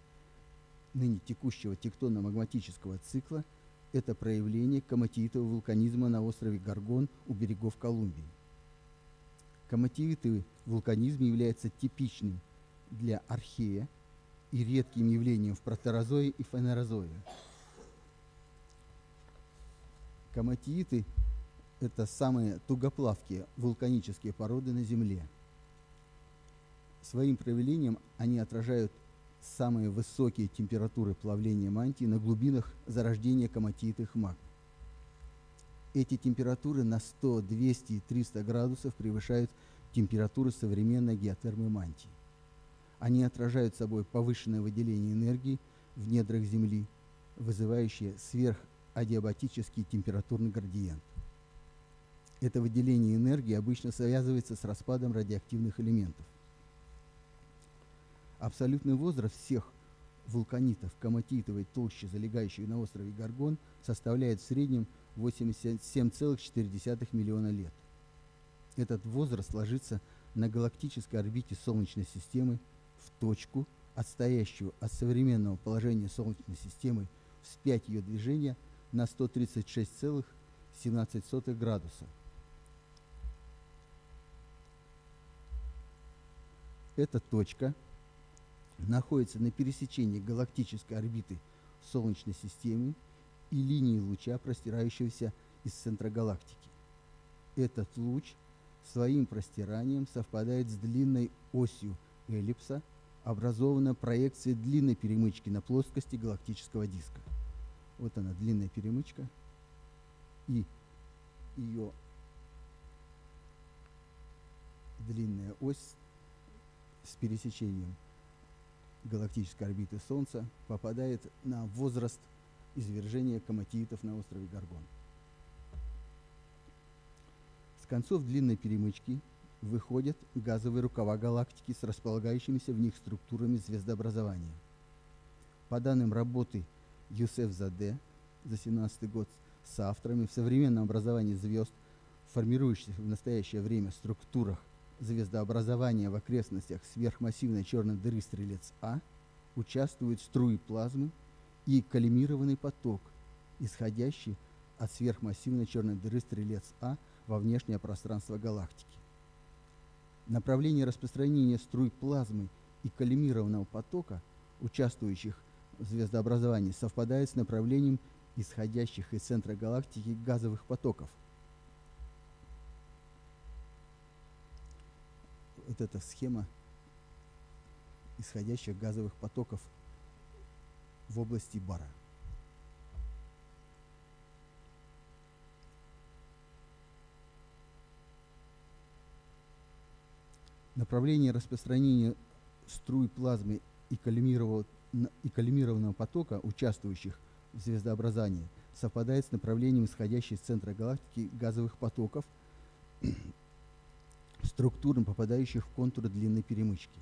ныне текущего тектонно-магматического цикла – это проявление коматиитового вулканизма на острове Горгон у берегов Колумбии. Коматиитовый вулканизм является типичным для архея и редким явлением в протерозое и фенерозое. Коматииты – это самые тугоплавкие вулканические породы на Земле. Своим проявлением они отражают самые высокие температуры плавления мантии на глубинах зарождения коматиитовых магм. Эти температуры на 100, 200 и 300 градусов превышают температуры современной геотермы мантии. Они отражают собой повышенное выделение энергии в недрах Земли, вызывающее сверхадиабатический температурный градиент. Это выделение энергии обычно связывается с распадом радиоактивных элементов. Абсолютный возраст всех вулканитов коматиитовой толщи, залегающих на острове Горгон, составляет в среднем 87,4 миллиона лет. Этот возраст ложится на галактической орбите Солнечной системы в точку, отстоящую от современного положения Солнечной системы вспять ее движения на 136,17 градуса. Эта точка находится на пересечении галактической орбиты Солнечной системы и линии луча, простирающегося из центра галактики. Этот луч своим простиранием совпадает с длинной осью эллипса, образована проекцией длинной перемычки на плоскости галактического диска. Вот она, длинная перемычка, и ее длинная ось с пересечением галактической орбиты Солнца попадает на возраст извержения коматиитов на острове Горгон. С концов длинной перемычки выходят газовые рукава галактики с располагающимися в них структурами звездообразования. По данным работы Юсеф Заде за 2017 год с авторами, в современном образовании звезд, формирующихся в настоящее время структурах звездообразования в окрестностях сверхмассивной черной дыры Стрелец А, участвуют струи плазмы и коллимированный поток, исходящий от сверхмассивной черной дыры Стрелец А во внешнее пространство галактики. Направление распространения струй плазмы и коллимированного потока, участвующих в звездообразовании, совпадает с направлением исходящих из центра галактики газовых потоков. Вот эта схема исходящих газовых потоков в области Бара. Направление распространения струй плазмы и коллимированного потока, участвующих в звездообразании, совпадает с направлением исходящих из центра галактики газовых потоков, структурно попадающих в контур длинной перемычки.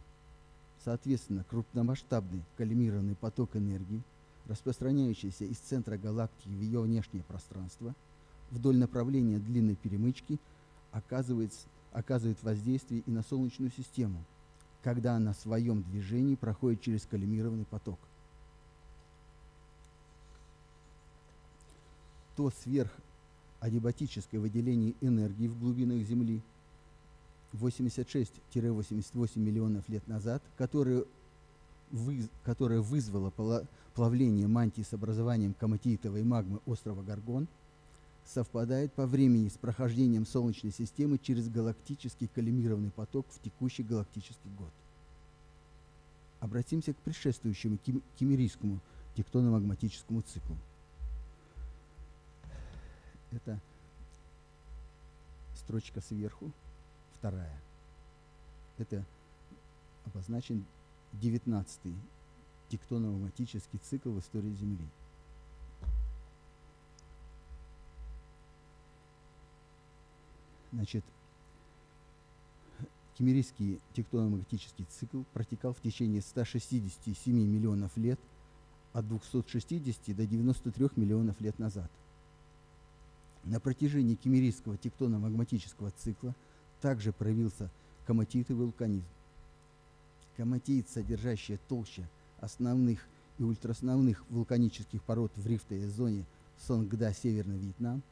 Соответственно, крупномасштабный коллимированный поток энергии, распространяющийся из центра галактики в ее внешнее пространство, вдоль направления длинной перемычки оказывает воздействие и на Солнечную систему, когда она в своем движении проходит через коллимированный поток. То сверхадиабатическое выделение энергии в глубинах Земли 86-88 миллионов лет назад, которое вызвало плавление мантии с образованием коматиитовой магмы острова Горгон, совпадает по времени с прохождением Солнечной системы через галактический коллимированный поток в текущий галактический год. Обратимся к предшествующему киммерийскому тектономагматическому циклу. Это строчка сверху, вторая. Это обозначен 19-й тектономагматический цикл в истории Земли. Значит, киммерийский тектономагматический цикл протекал в течение 167 миллионов лет, от 260 до 93 миллионов лет назад. На протяжении киммерийского тектономагматического цикла также проявился коматиитовый вулканизм. Коматиит, содержащая толще основных и ультраосновных вулканических пород в рифтовой зоне Сонгда, Северный Вьетнам,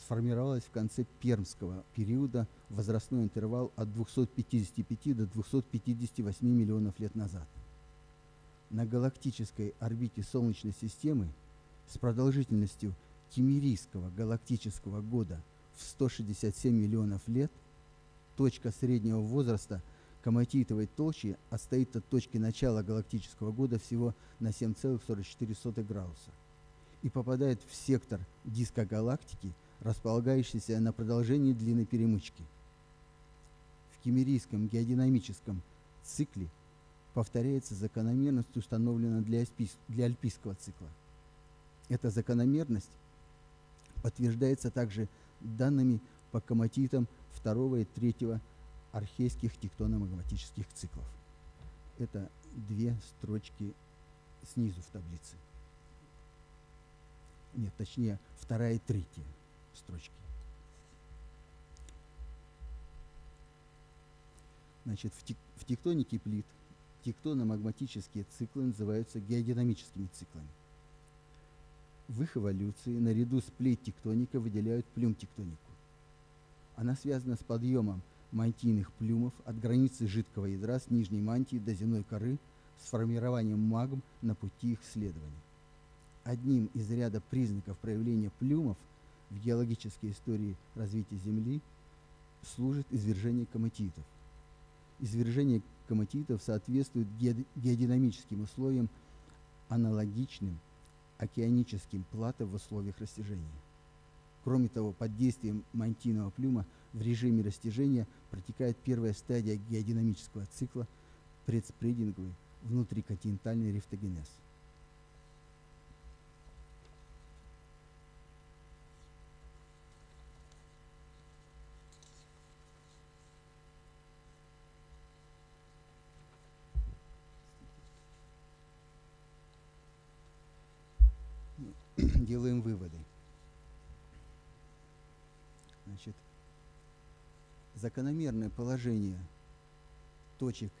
сформировалась в конце пермского периода, возрастной интервал от 255 до 258 миллионов лет назад. На галактической орбите Солнечной системы с продолжительностью киммерийского галактического года в 167 миллионов лет точка среднего возраста коматиитовой толщи отстоит от точки начала галактического года всего на 7,44 градуса и попадает в сектор диска галактики, располагающийся на продолжении длинной перемычки. В киммерийском геодинамическом цикле повторяется закономерность, установленная для альпийского цикла. Эта закономерность подтверждается также данными по коматиитам второго и третьего архейских тектономагматических циклов. Это две строчки снизу в таблице. Нет, точнее, вторая и третья строчки. Значит, в тектонике плит тектономагматические циклы называются геодинамическими циклами. В их эволюции наряду с плейт-тектоникой выделяют плюм-тектонику. Она связана с подъемом мантийных плюмов от границы жидкого ядра с нижней мантии до земной коры с формированием магм на пути их следования. Одним из ряда признаков проявления плюмов в геологической истории развития Земли служит извержение коматитов. Извержение коматитов соответствует геодинамическим условиям, аналогичным океаническим плато в условиях растяжения. Кроме того, под действием мантийного плюма в режиме растяжения протекает первая стадия геодинамического цикла предспрединговый внутриконтинентальный рифтогенез. Делаем выводы. Значит, закономерное положение точек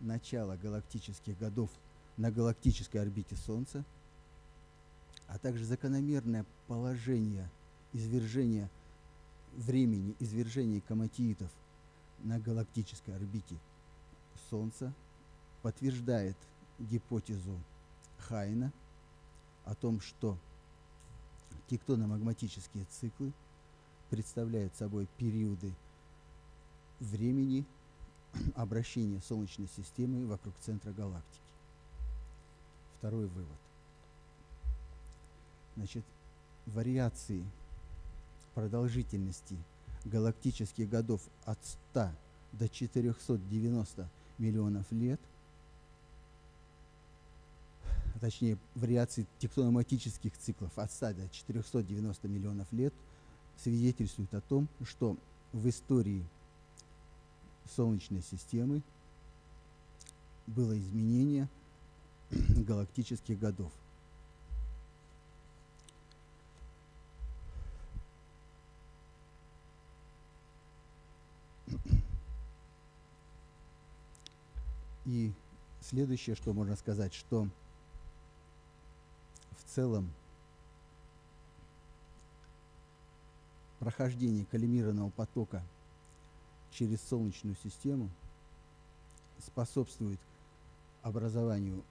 начала галактических годов на галактической орбите Солнца, а также закономерное положение извержения времени извержения коматиитов на галактической орбите Солнца подтверждает гипотезу Хайна о том, что тектономагматические циклы представляют собой периоды времени обращения Солнечной системы вокруг центра галактики. Второй вывод. Значит, вариации продолжительности галактических годов от 100 до 490 миллионов лет, точнее, вариации тектономагматических циклов от 100 до 490 миллионов лет свидетельствуют о том, что в истории Солнечной системы было изменение галактических годов. И следующее, что можно сказать, что в целом прохождение коллимированного потока через Солнечную систему способствует образованию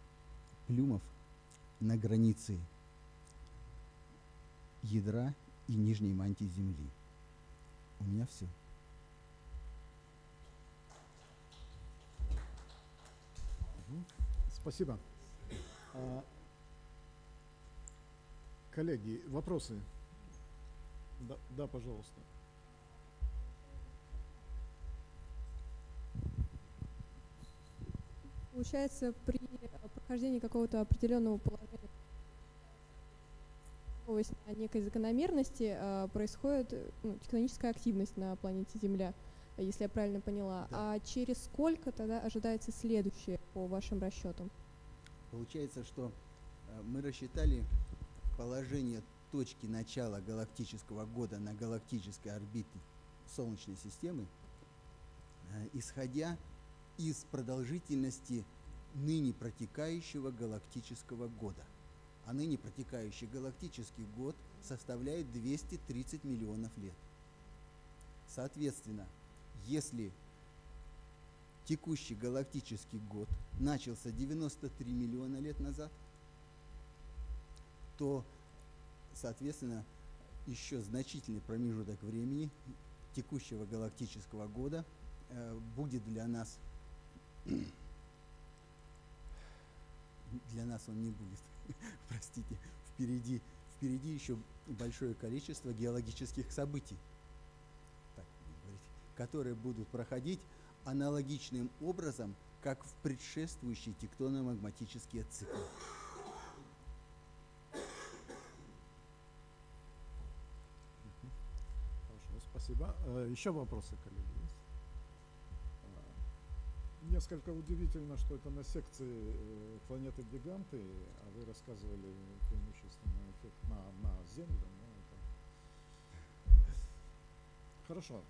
плюмов на границе ядра и нижней мантии Земли. У меня все. Спасибо. Коллеги, вопросы? Да, пожалуйста. Получается, при прохождении какого-то определенного положения на некой закономерности происходит тектоническая активность на планете Земля, если я правильно поняла. Да. А через сколько тогда ожидается следующее по вашим расчетам? Получается, что мы рассчитали положение точки начала галактического года на галактической орбите Солнечной системы, исходя из продолжительности ныне протекающего галактического года. А ныне протекающий галактический год составляет 230 миллионов лет. Соответственно, если текущий галактический год начался 93 миллиона лет назад, то, соответственно, еще значительный промежуток времени текущего галактического года будет для нас он не будет, простите, впереди еще большое количество геологических событий, которые будут проходить аналогичным образом, как в предшествующие тектономагматические циклы. Хорошо, спасибо. Еще вопросы, коллеги, есть? Несколько удивительно, что это на секции планеты-гиганты, а вы рассказывали преимущественно эффект на Землю. Хорошо.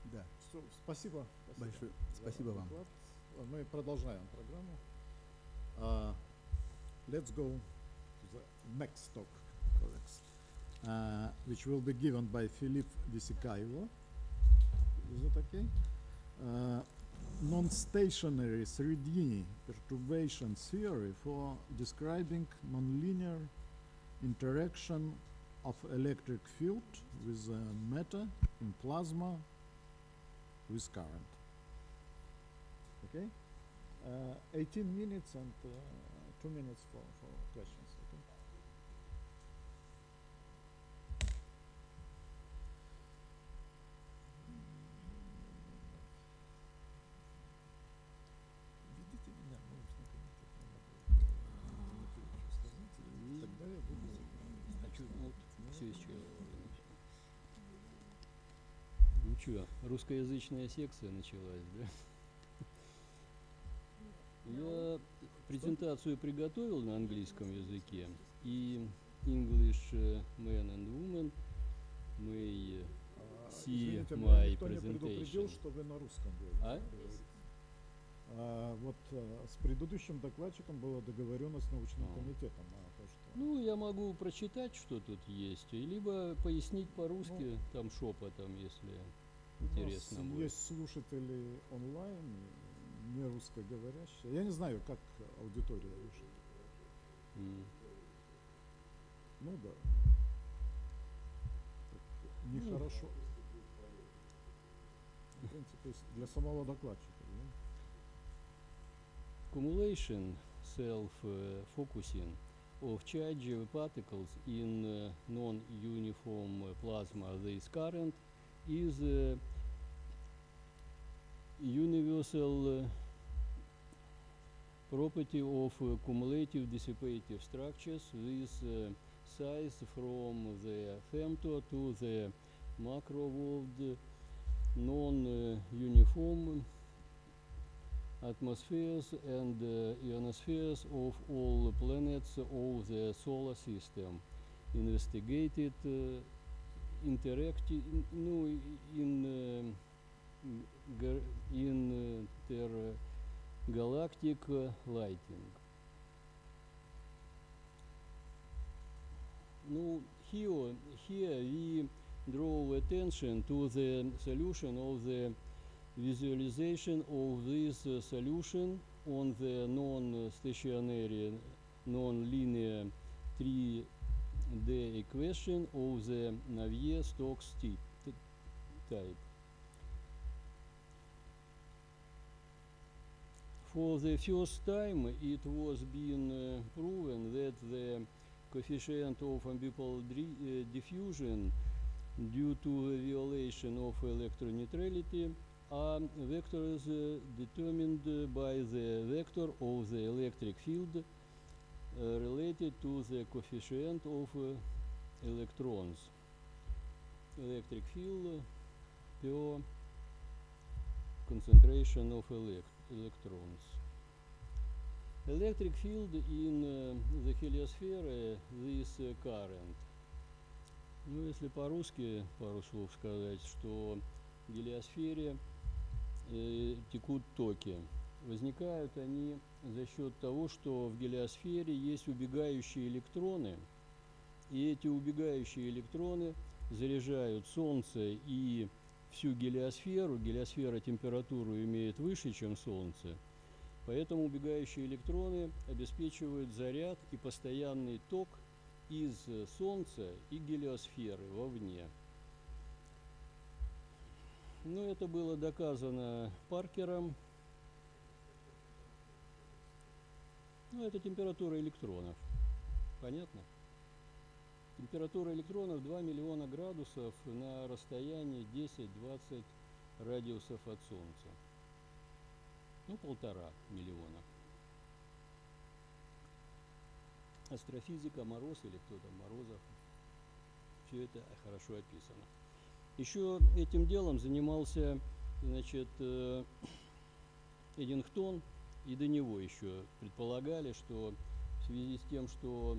Да. Все, спасибо. Большое спасибо вам. Мы продолжаем программу. Let's go to the next talk, which will be given by Philip Visikailo. Is that okay? Non-stationary 3D perturbation theory for describing nonlinear interaction of electric field with matter in plasma with current. Okay? 18 minutes and 2 minutes for questions. Okay? Тогда я буду... Все из чего? Ну что, русскоязычная секция началась, да? Я презентацию приготовил на английском языке, и English man and woman may see Извините, меня my никто не предупредил, presentation. что вы на русском говорите. Вот с предыдущим докладчиком была договоренность с научным комитетом. То, что Ну, я могу прочитать, что тут есть, либо пояснить по-русски, там шепотом, если интересно у нас будет. есть слушатели онлайн, не русскоговорящие. Я не знаю, как аудитория решит. Ну да. Так, нехорошо. В принципе, для самого докладчика. Да? Accumulation, self-focusing of charge particles in non-uniform plasma, this current is universal property of cumulative dissipative structures with size from the femto to the macro world, non-uniform atmospheres and ionospheres of all planets of the solar system. Investigated intergalactic lighting. No, here we draw attention to the solution of the visualization of this solution on the non-stationary, non-linear 3D equation of the Navier-Stokes type. For the first time, it was being proven that the coefficient of ambipole diffusion due to the violation of electroneutrality are vectors determined by the vector of the electric field related to the coefficient of electrons. Electric field per concentration of electrons. Electric field in the heliosphere, this current. Ну, если по-русски пару слов сказать, что в гелиосфере текут токи. Возникают они за счет того, что в гелиосфере есть убегающие электроны, и эти убегающие электроны заряжают Солнце и всю гелиосферу. Гелиосфера температуру имеет выше, чем Солнце, поэтому убегающие электроны обеспечивают заряд и постоянный ток из Солнца и гелиосферы вовне. Ну, это было доказано Паркером. Ну, это температура электронов. Понятно? Температура электронов 2 миллиона градусов на расстоянии 10-20 радиусов от Солнца. Ну, 1,5 миллиона. Астрофизика Мороз или кто там, Морозов. Все это хорошо описано. Еще этим делом занимался, значит, Эдингтон, и до него еще предполагали, что в связи с тем, что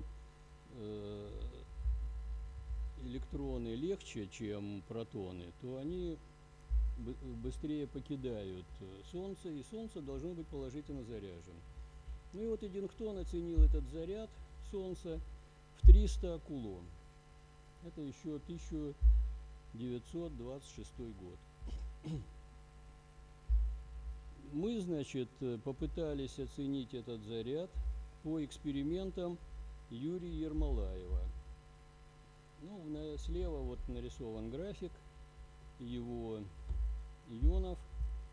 электроны легче, чем протоны, то они быстрее покидают Солнце, и Солнце должно быть положительно заряжено. Ну и вот Эдингтон оценил этот заряд Солнца в 300 кулон. Это еще 1926 год. Мы, значит, попытались оценить этот заряд по экспериментам Юрия Ермолаева. Ну, слева вот нарисован график его ионов.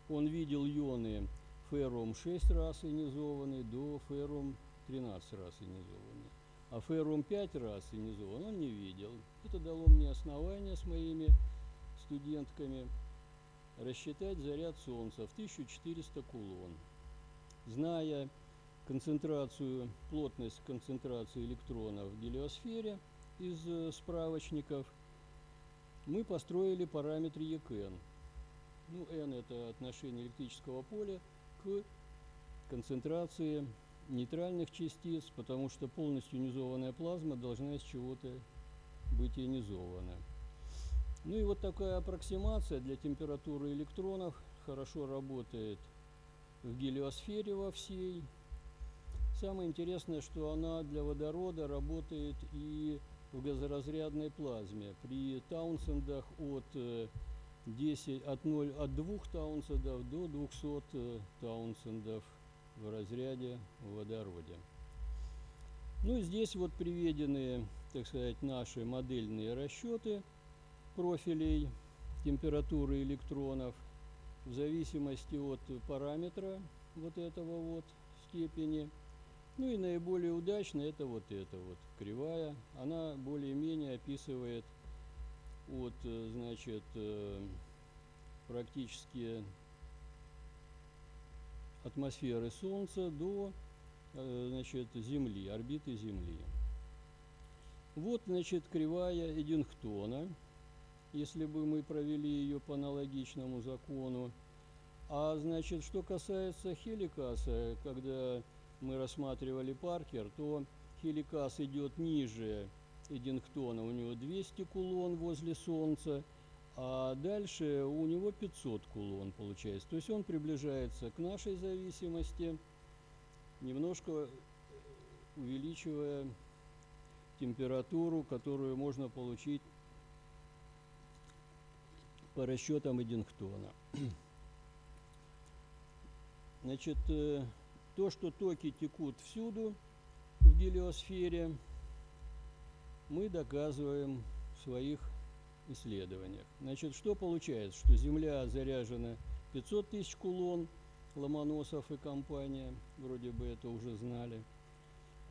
Он видел ионы феррум 6 раз ионизованный до феррум 13 раз ионизованный. А феррум 5 раз ионизован он не видел. Это дало мне основание с моими студентками рассчитать заряд Солнца в 1400 кулон. Зная концентрацию, плотность концентрации электронов в гелиосфере из справочников, мы построили параметр ЕКН. Ну, N – это отношение электрического поля к концентрации нейтральных частиц, потому что полностью ионизованная плазма должна из чего-то быть ионизована. Ну и вот такая аппроксимация для температуры электронов хорошо работает в гелиосфере во всей. Самое интересное, что она для водорода работает и в газоразрядной плазме. При таунсендах от 2 таунсендов до 200 таунсендов в разряде в водороде. Ну и здесь вот приведены, так сказать, наши модельные расчеты профилей температуры электронов в зависимости от параметра вот этого вот степени. Ну и наиболее удачно это вот эта вот кривая. Она более-менее описывает от, значит, практически атмосферы Солнца до, значит, Земли, орбиты Земли. Вот, значит, кривая Эдингтона, если бы мы провели ее по аналогичному закону. А, значит, что касается хеликаса, когда мы рассматривали Паркер, то хеликас идет ниже Эдингтона, у него 200 кулон возле Солнца, а дальше у него 500 кулон получается. То есть он приближается к нашей зависимости, немножко увеличивая температуру, которую можно получить по расчетам Эдингтона. Значит, то, что токи текут всюду в гелиосфере, мы доказываем в своих исследованиях. Значит, что получается? Что Земля заряжена 500 тысяч кулон, Ломоносов и компания, вроде бы это уже знали,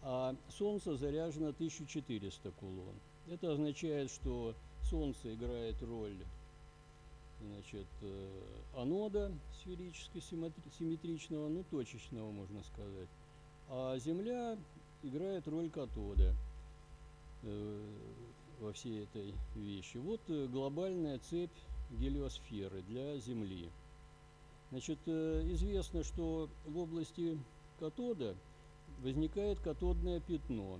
а Солнце заряжено 1400 кулон. Это означает, что Солнце играет роль, значит, анода сферически симметричного, ну, точечного, можно сказать, а Земля играет роль катода во всей этой вещи. Вот глобальная цепь гелиосферы для Земли. Значит, известно, что в области катода возникает катодное пятно.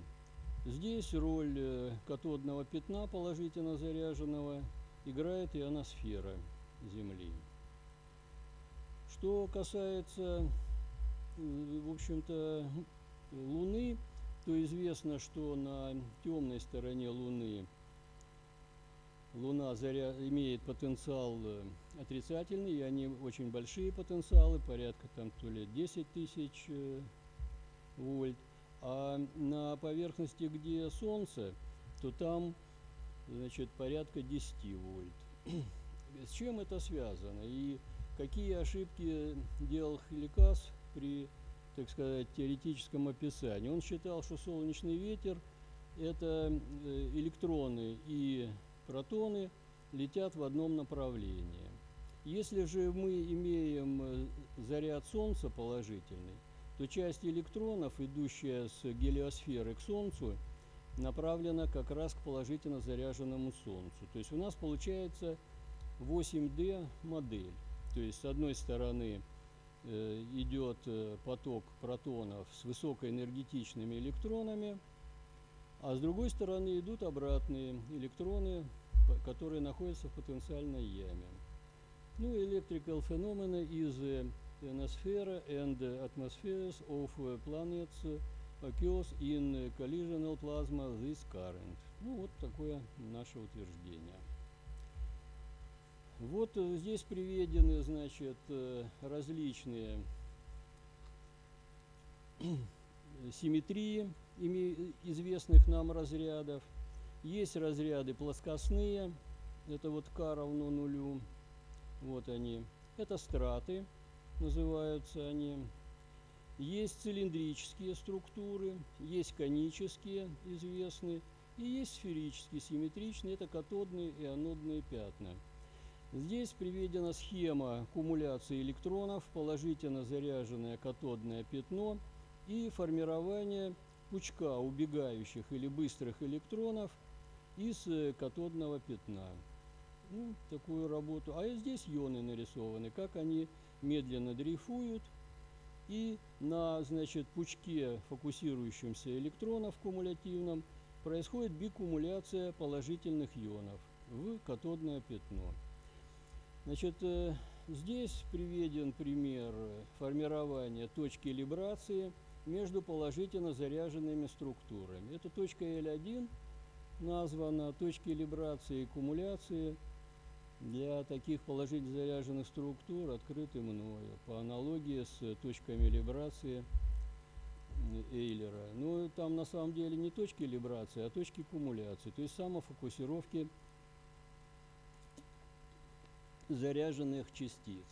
Здесь роль катодного пятна положительно заряженного играет ионосфера Земли. Что касается, в общем-то, Луны, то известно, что на темной стороне Луны Луна имеет потенциал отрицательный, и они очень большие потенциалы, порядка там то ли 10 тысяч вольт. А на поверхности, где Солнце, то там, значит, порядка 10 вольт. С чем это связано? И какие ошибки делал Хеликас при, так сказать, теоретическом описании? Он считал, что солнечный ветер – это электроны и протоны летят в одном направлении. Если же мы имеем заряд Солнца положительный, то часть электронов, идущая с гелиосферы к Солнцу, направлена как раз к положительно заряженному Солнцу. То есть у нас получается 8D модель. То есть с одной стороны идет поток протонов с высокоэнергетичными электронами, а с другой стороны идут обратные электроны, которые находятся в потенциальной яме. Ну, electrical phenomena is ionosphere and atmospheres of planets occurs in collisional plasma this current. Ну, вот такое наше утверждение. Вот здесь приведены, значит, различные симметрии известных нам разрядов. Есть разряды плоскостные, это вот k равно нулю. Вот они. Это страты, называются они. Есть цилиндрические структуры, есть конические, известные, и есть сферические, симметричные, это катодные и анодные пятна. Здесь приведена схема кумуляции электронов, положительно заряженное катодное пятно и формирование пучка убегающих или быстрых электронов из катодного пятна. Ну, такую работу. А здесь ионы нарисованы, как они медленно дрейфуют. И на, значит, пучке фокусирующемся электронов кумулятивном происходит бикумуляция положительных ионов в катодное пятно. Значит, здесь приведен пример формирования точки либрации между положительно заряженными структурами. Это точка L1 названа точкой либрации и кумуляции. Для таких положительно заряженных структур открыты мною, по аналогии с точками либрации Эйлера. Но там на самом деле не точки либрации, а точки кумуляции, то есть самофокусировки заряженных частиц.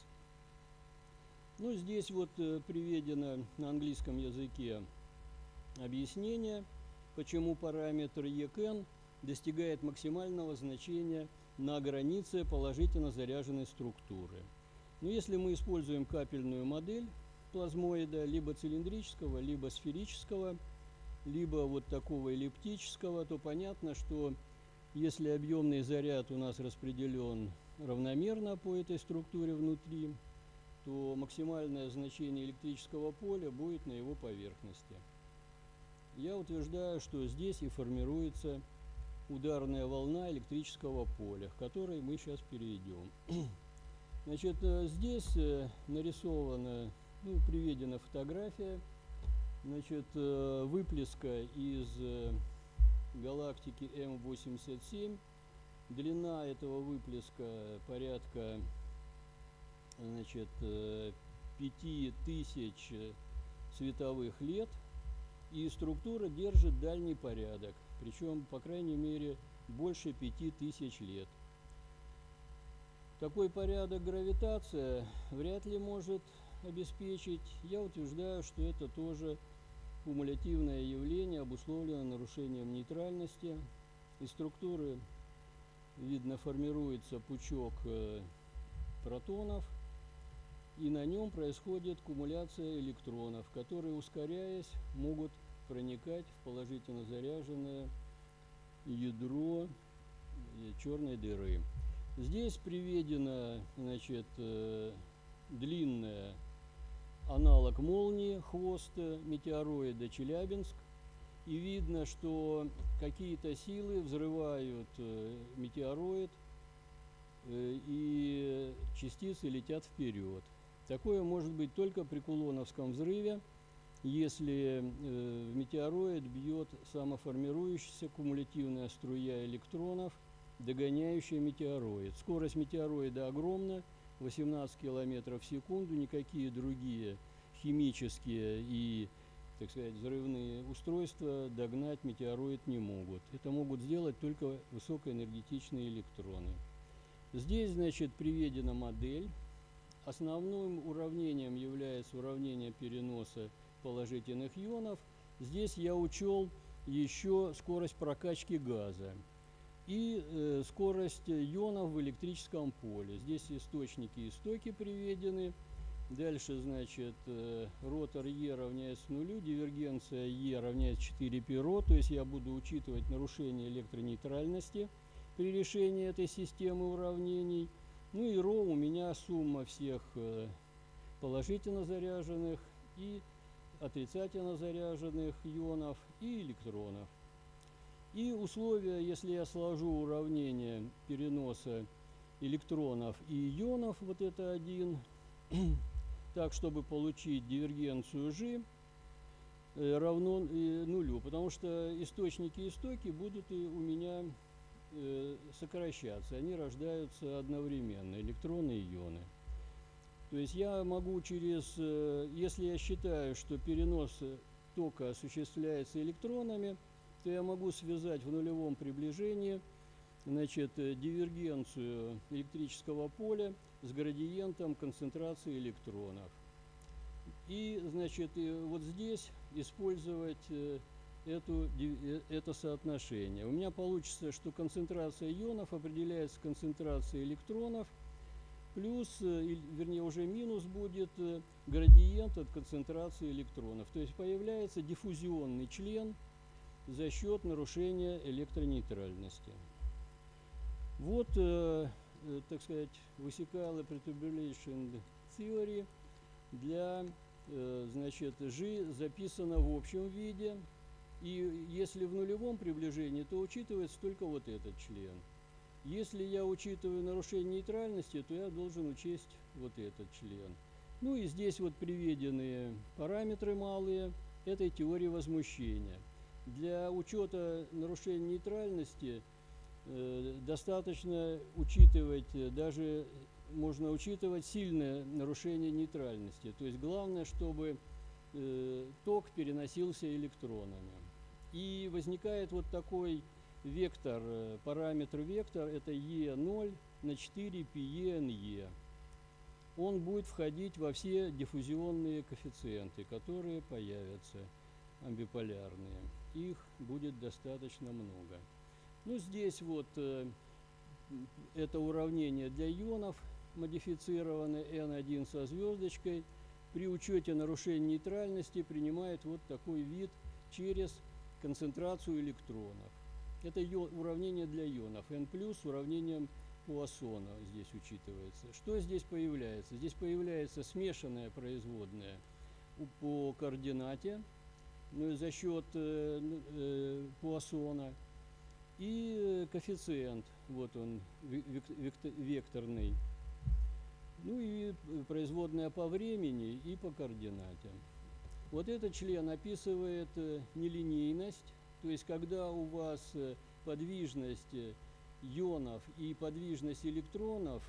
Ну, здесь вот приведено на английском языке объяснение, почему параметр EKN достигает максимального значения на границе положительно заряженной структуры. Но если мы используем капельную модель плазмоида, либо цилиндрического, либо сферического, либо вот такого эллиптического, то понятно, что если объемный заряд у нас распределен равномерно по этой структуре внутри, то максимальное значение электрического поля будет на его поверхности. Я утверждаю, что здесь и формируется ударная волна электрического поля, к которой мы сейчас перейдем. Значит, здесь нарисована, ну, приведена фотография, значит, выплеска из галактики М87. Длина этого выплеска порядка, значит, 5000 световых лет, и структура держит дальний порядок, причем, по крайней мере, больше 5000 лет. Такой порядок гравитация вряд ли может обеспечить. Я утверждаю, что это тоже кумулятивное явление, обусловлено нарушением нейтральности. Из структуры, видно, формируется пучок протонов, и на нем происходит кумуляция электронов, которые, ускоряясь, могут проникать в положительно заряженное ядро черной дыры. Здесь приведена, значит, длинная аналог молнии, хвост метеороида Челябинск, и видно, что какие-то силы взрывают метеороид, и частицы летят вперед. Такое может быть только при кулоновском взрыве, если в метеороид бьет самоформирующаяся кумулятивная струя электронов, догоняющая метеороид. Скорость метеороида огромна, 18 км в секунду, никакие другие химические и, так сказать, взрывные устройства догнать метеороид не могут. Это могут сделать только высокоэнергетичные электроны. Здесь, значит, приведена модель. Основным уравнением является уравнение переноса положительных ионов. Здесь я учел еще скорость прокачки газа и скорость ионов в электрическом поле. Здесь источники и стоки приведены. Дальше, значит, ротор Е равняется нулю, дивергенция Е равняется 4 π, то есть я буду учитывать нарушение электронейтральности при решении этой системы уравнений. Ну и ρ у меня сумма всех положительно заряженных и отрицательно заряженных ионов и электронов. И условия, если я сложу уравнение переноса электронов и ионов, вот это один, так, чтобы получить дивергенцию G равно нулю, потому что источники и стоки будут у меня сокращаться, они рождаются одновременно, электроны и ионы. То есть я могу через, если я считаю, что перенос тока осуществляется электронами, то я могу связать в нулевом приближении значит, дивергенцию электрического поля с градиентом концентрации электронов. И, значит, вот здесь использовать это соотношение. У меня получится, что концентрация ионов определяется концентрацией электронов, плюс, вернее, уже минус будет градиент от концентрации электронов. То есть появляется диффузионный член за счет нарушения электронейтральности. Вот, так сказать, vesicle perturbation theory для, значит, G записано в общем виде. И если в нулевом приближении, то учитывается только вот этот член. Если я учитываю нарушение нейтральности, то я должен учесть вот этот член. Ну и здесь вот приведенные параметры малые этой теории возмущения. Для учета нарушения нейтральности достаточно учитывать, даже можно учитывать сильное нарушение нейтральности. То есть главное, чтобы ток переносился электронами. И возникает вот такой вектор, параметр вектор, это E0 на 4 PeNE. Он будет входить во все диффузионные коэффициенты, которые появятся, амбиполярные. Их будет достаточно много. Ну, здесь вот это уравнение для ионов модифицированное N1 со звездочкой. При учете нарушения нейтральности принимает вот такой вид через концентрацию электронов. Это уравнение для ионов. N плюс с уравнением Пуассона здесь учитывается. Что здесь появляется? Здесь появляется смешанная производная по координате, ну, за счет Пуассона, и коэффициент, вот он, векторный, ну и производная по времени и по координате. Вот этот член описывает нелинейность, то есть когда у вас подвижность ионов и подвижность электронов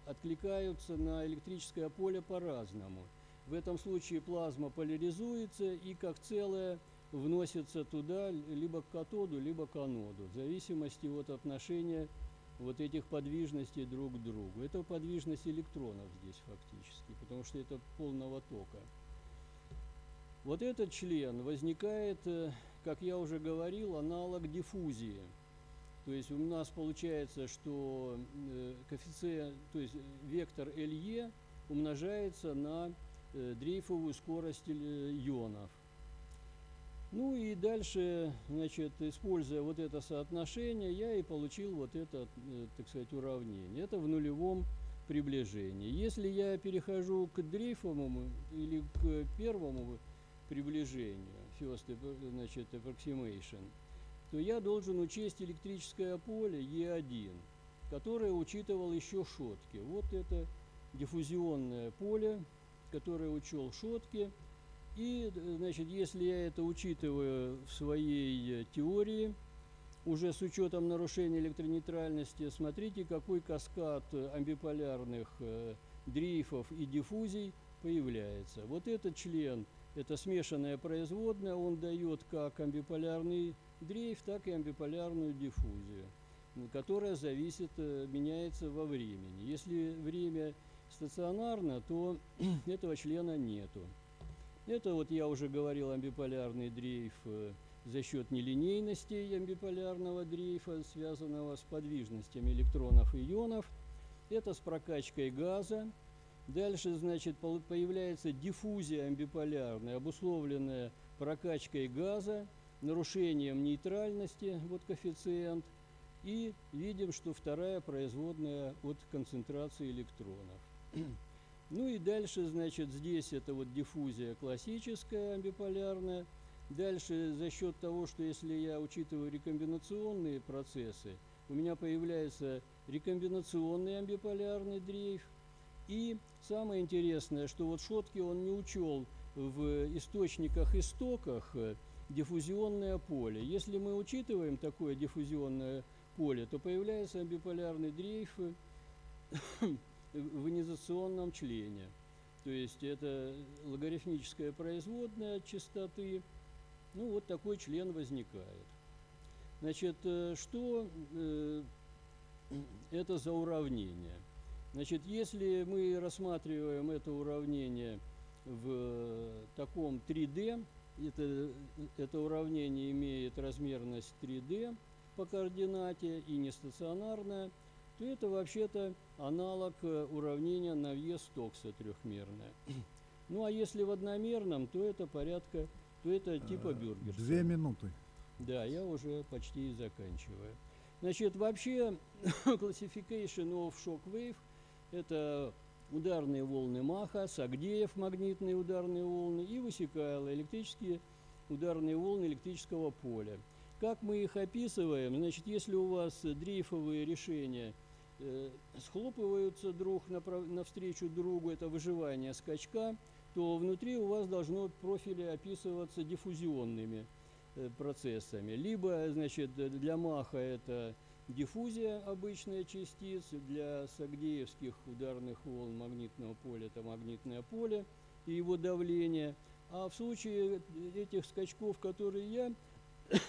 откликаются на электрическое поле по-разному. В этом случае плазма поляризуется и как целое вносится туда либо к катоду, либо к аноду, в зависимости от отношения вот этих подвижностей друг к другу. Это подвижность электронов здесь фактически, потому что это полного тока. Вот этот член возникает, как я уже говорил, аналог диффузии. То есть у нас получается, что коэффициент, то есть вектор LE умножается на дрейфовую скорость ионов. Ну и дальше, значит, используя вот это соотношение, я и получил вот это, так сказать, уравнение. Это в нулевом приближении. Если я перехожу к дрейфовому или к первому приближению, first, значит, approximation, то я должен учесть электрическое поле E1, которое учитывал еще Шотке. Вот это диффузионное поле, которое учел Шотке. И, значит, если я это учитываю в своей теории, уже с учетом нарушения электронейтральности, смотрите, какой каскад амбиполярных дрейфов и диффузий появляется. Вот этот член, это смешанная производная, он дает как амбиполярный дрейф, так и амбиполярную диффузию, которая зависит, меняется во времени. Если время стационарно, то этого члена нету. Это вот я уже говорил, амбиполярный дрейф за счет нелинейности амбиполярного дрейфа, связанного с подвижностями электронов и ионов. Это с прокачкой газа. Дальше, значит, появляется диффузия амбиполярная, обусловленная прокачкой газа, нарушением нейтральности, вот коэффициент. И видим, что вторая производная от концентрации электронов. Ну и дальше, значит, здесь это вот диффузия классическая амбиполярная. Дальше за счет того, что если я учитываю рекомбинационные процессы, у меня появляется рекомбинационный амбиполярный дрейф. И самое интересное, что вот Шотке он не учел в источниках и стоках диффузионное поле. Если мы учитываем такое диффузионное поле, то появляется амбиполярный дрейф в ионизационном члене. То есть это логарифмическая производная от частоты. Ну вот такой член возникает. Значит, что это за уравнение? Значит, если мы рассматриваем это уравнение в таком 3D, это уравнение имеет размерность 3D по координате и не стационарное, то это вообще-то аналог уравнения Навье-Стокса трехмерное. Ну а если в одномерном, то это порядка, то это типа Бюргерса. 2 минуты. Да, я уже почти заканчиваю. Значит, вообще classification of shock wave – это ударные волны Маха, Сагдеев магнитные ударные волны и Высекайло электрические ударные волны электрического поля. Как мы их описываем? Значит, если у вас дрейфовые решения схлопываются друг навстречу другу, это выживание скачка, то внутри у вас должно профили описываться диффузионными процессами. Либо, значит, для Маха это диффузия обычная частиц, для сагдеевских ударных волн магнитного поля это магнитное поле и его давление. А в случае этих скачков, которые я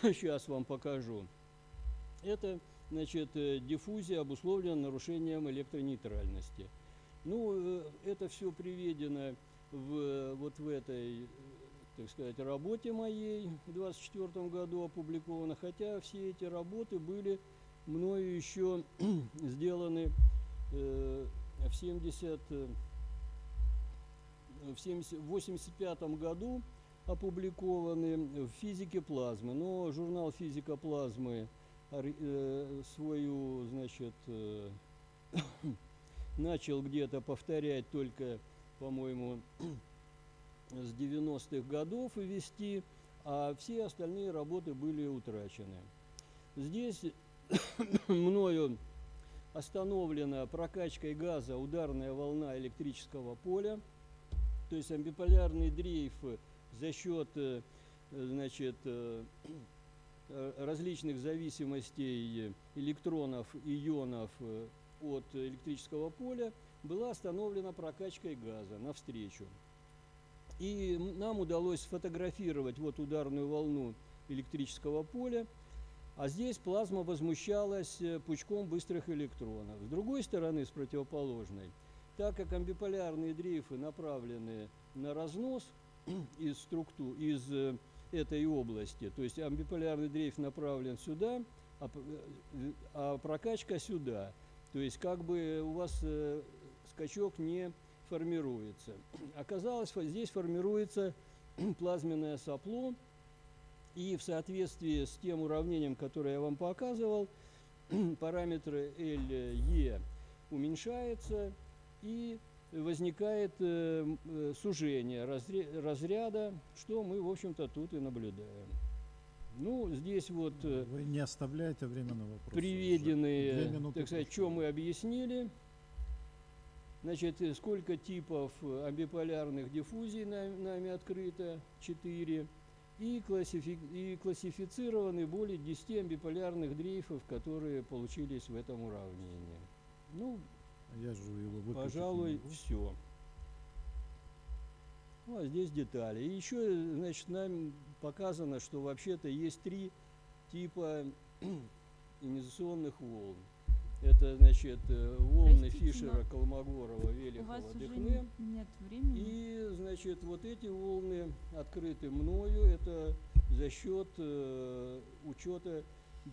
сейчас вам покажу, это, значит, диффузия обусловлена нарушением электронейтральности. Ну, это все приведено вот в этой, так сказать, работе моей в 2024 году опубликовано, хотя все эти работы были мною еще сделаны в 1985 году, опубликованы в физике плазмы. Но журнал «Физика плазмы» свою, значит, начал где-то повторять только, по-моему, с 90-х годов и вести, а все остальные работы были утрачены. Здесь мною остановлена прокачкой газа ударная волна электрического поля, то есть амбиполярный дрейф за счет, значит, различных зависимостей электронов и ионов от электрического поля была остановлена прокачкой газа навстречу. И нам удалось сфотографировать вот ударную волну электрического поля, а здесь плазма возмущалась пучком быстрых электронов. С другой стороны, с противоположной, так как амбиполярные дрейфы направлены на разнос из структур, из этой области, то есть амбиполярный дрейф направлен сюда, а прокачка сюда, то есть как бы у вас скачок не формируется. Оказалось, здесь формируется плазменное сопло, и в соответствии с тем уравнением, которое я вам показывал, параметры LE уменьшается и возникает сужение разряда, что мы, в общем-то, тут и наблюдаем. Ну, здесь вот вы не оставляете время на вопросы. Приведены, так сказать, что мы объяснили. Значит, сколько типов амбиполярных диффузий нами открыто? 4. И классифицированы более 10 амбиполярных дрейфов, которые получились в этом уравнении. Ну, я же его пожалуй, все. Ну, а здесь детали. И еще, значит, нам показано, что вообще-то есть 3 типа ионизационных волн. Это, значит, волны Фишера, Колмогорова, Велихова, Дехне. Нет времени. И, значит, вот эти волны открыты мною. Это за счет учета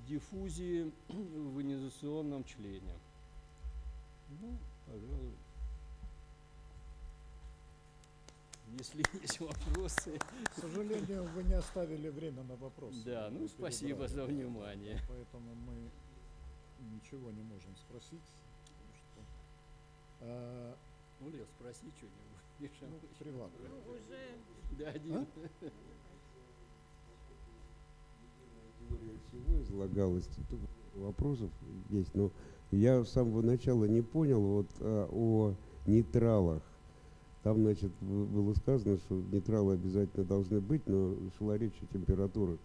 диффузии в ионизационном члене. Ну, пожалуй. Если есть вопросы. К сожалению, вы не оставили время на вопросы. Да, ну спасибо за внимание. Поэтому мы ничего не можем спросить. Ну, Лев, спроси что-нибудь. Ну, приватно. Ну, уже. Да, один. Теория всего излагалась, тут вопросов есть, но я с самого начала не понял вот о нейтралах. Там, значит, было сказано, что нейтралы обязательно должны быть, но шла речь о температурах.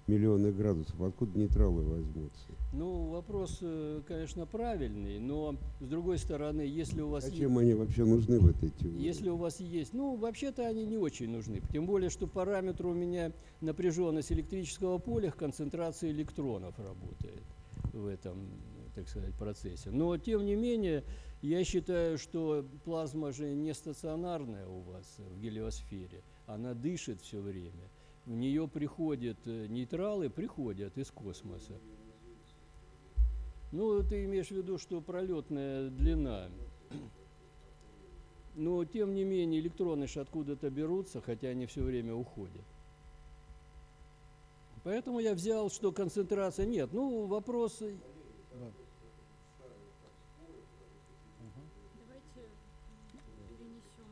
миллионы градусов. Откуда нейтралы возьмутся? Ну, вопрос, конечно, правильный, но с другой стороны, если у вас Зачем они вообще нужны в этой теории? Если у вас есть, ну, вообще-то они не очень нужны, тем более, что параметр у меня напряженность электрического поля, концентрация электронов работает в этом, так сказать, процессе. Но, тем не менее, я считаю, что плазма же не стационарная у вас в гелиосфере, она дышит все время. В нее приходят нейтралы, приходят из космоса. Ну, ты имеешь в виду, что пролетная длина. Но, тем не менее, электроны же откуда-то берутся, хотя они все время уходят. Поэтому я взял, что концентрация... Нет, ну, вопрос... Да. Давайте перенесем.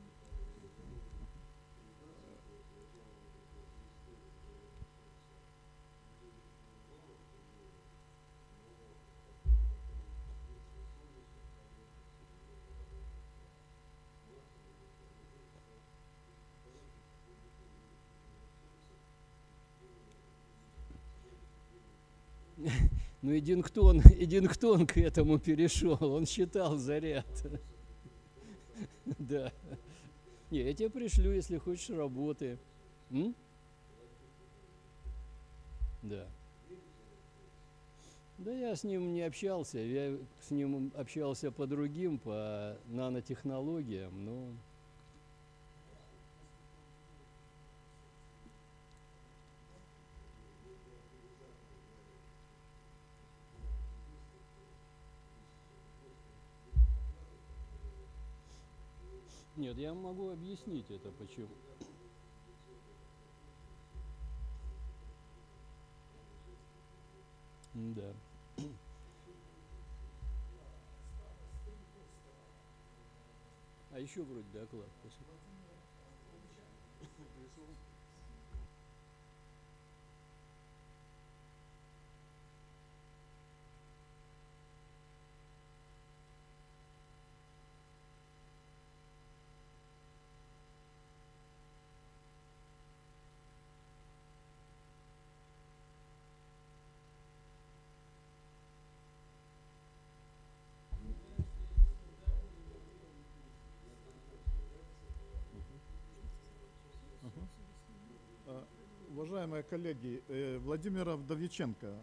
Ну, Эдингтон к этому перешел, он считал заряд. Да. Не, я тебе пришлю, если хочешь, работы. Да. Да я с ним не общался, я с ним общался по другим, по нанотехнологиям, но... Нет, я могу объяснить это, почему. Да. А еще вроде доклад. Уважаемые коллеги, Владимира Вдовиченко,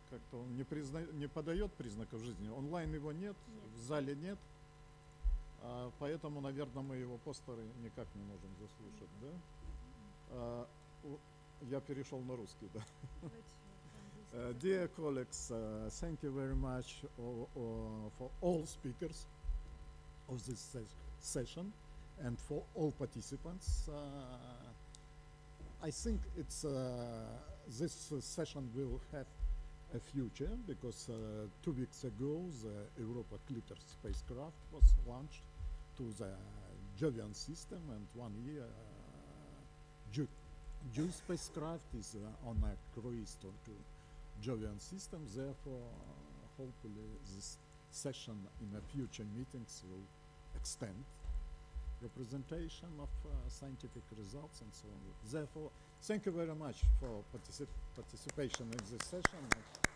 как-то он не подает признаков жизни, онлайн его нет, в зале нет, поэтому, наверное, мы его постеры никак не можем заслушать, да? Я перешел на русский, да? Dear colleagues, thank you very much for all speakers of this session and for all participants. I think it's this session will have a future because 2 weeks ago the Europa Clipper spacecraft was launched to the Jovian system, and 1 year JUICE spacecraft is on a cruise to Jovian system. Therefore, hopefully this session in the future meetings will extend your presentation of scientific results and so on. Therefore, thank you very much for participation in this session.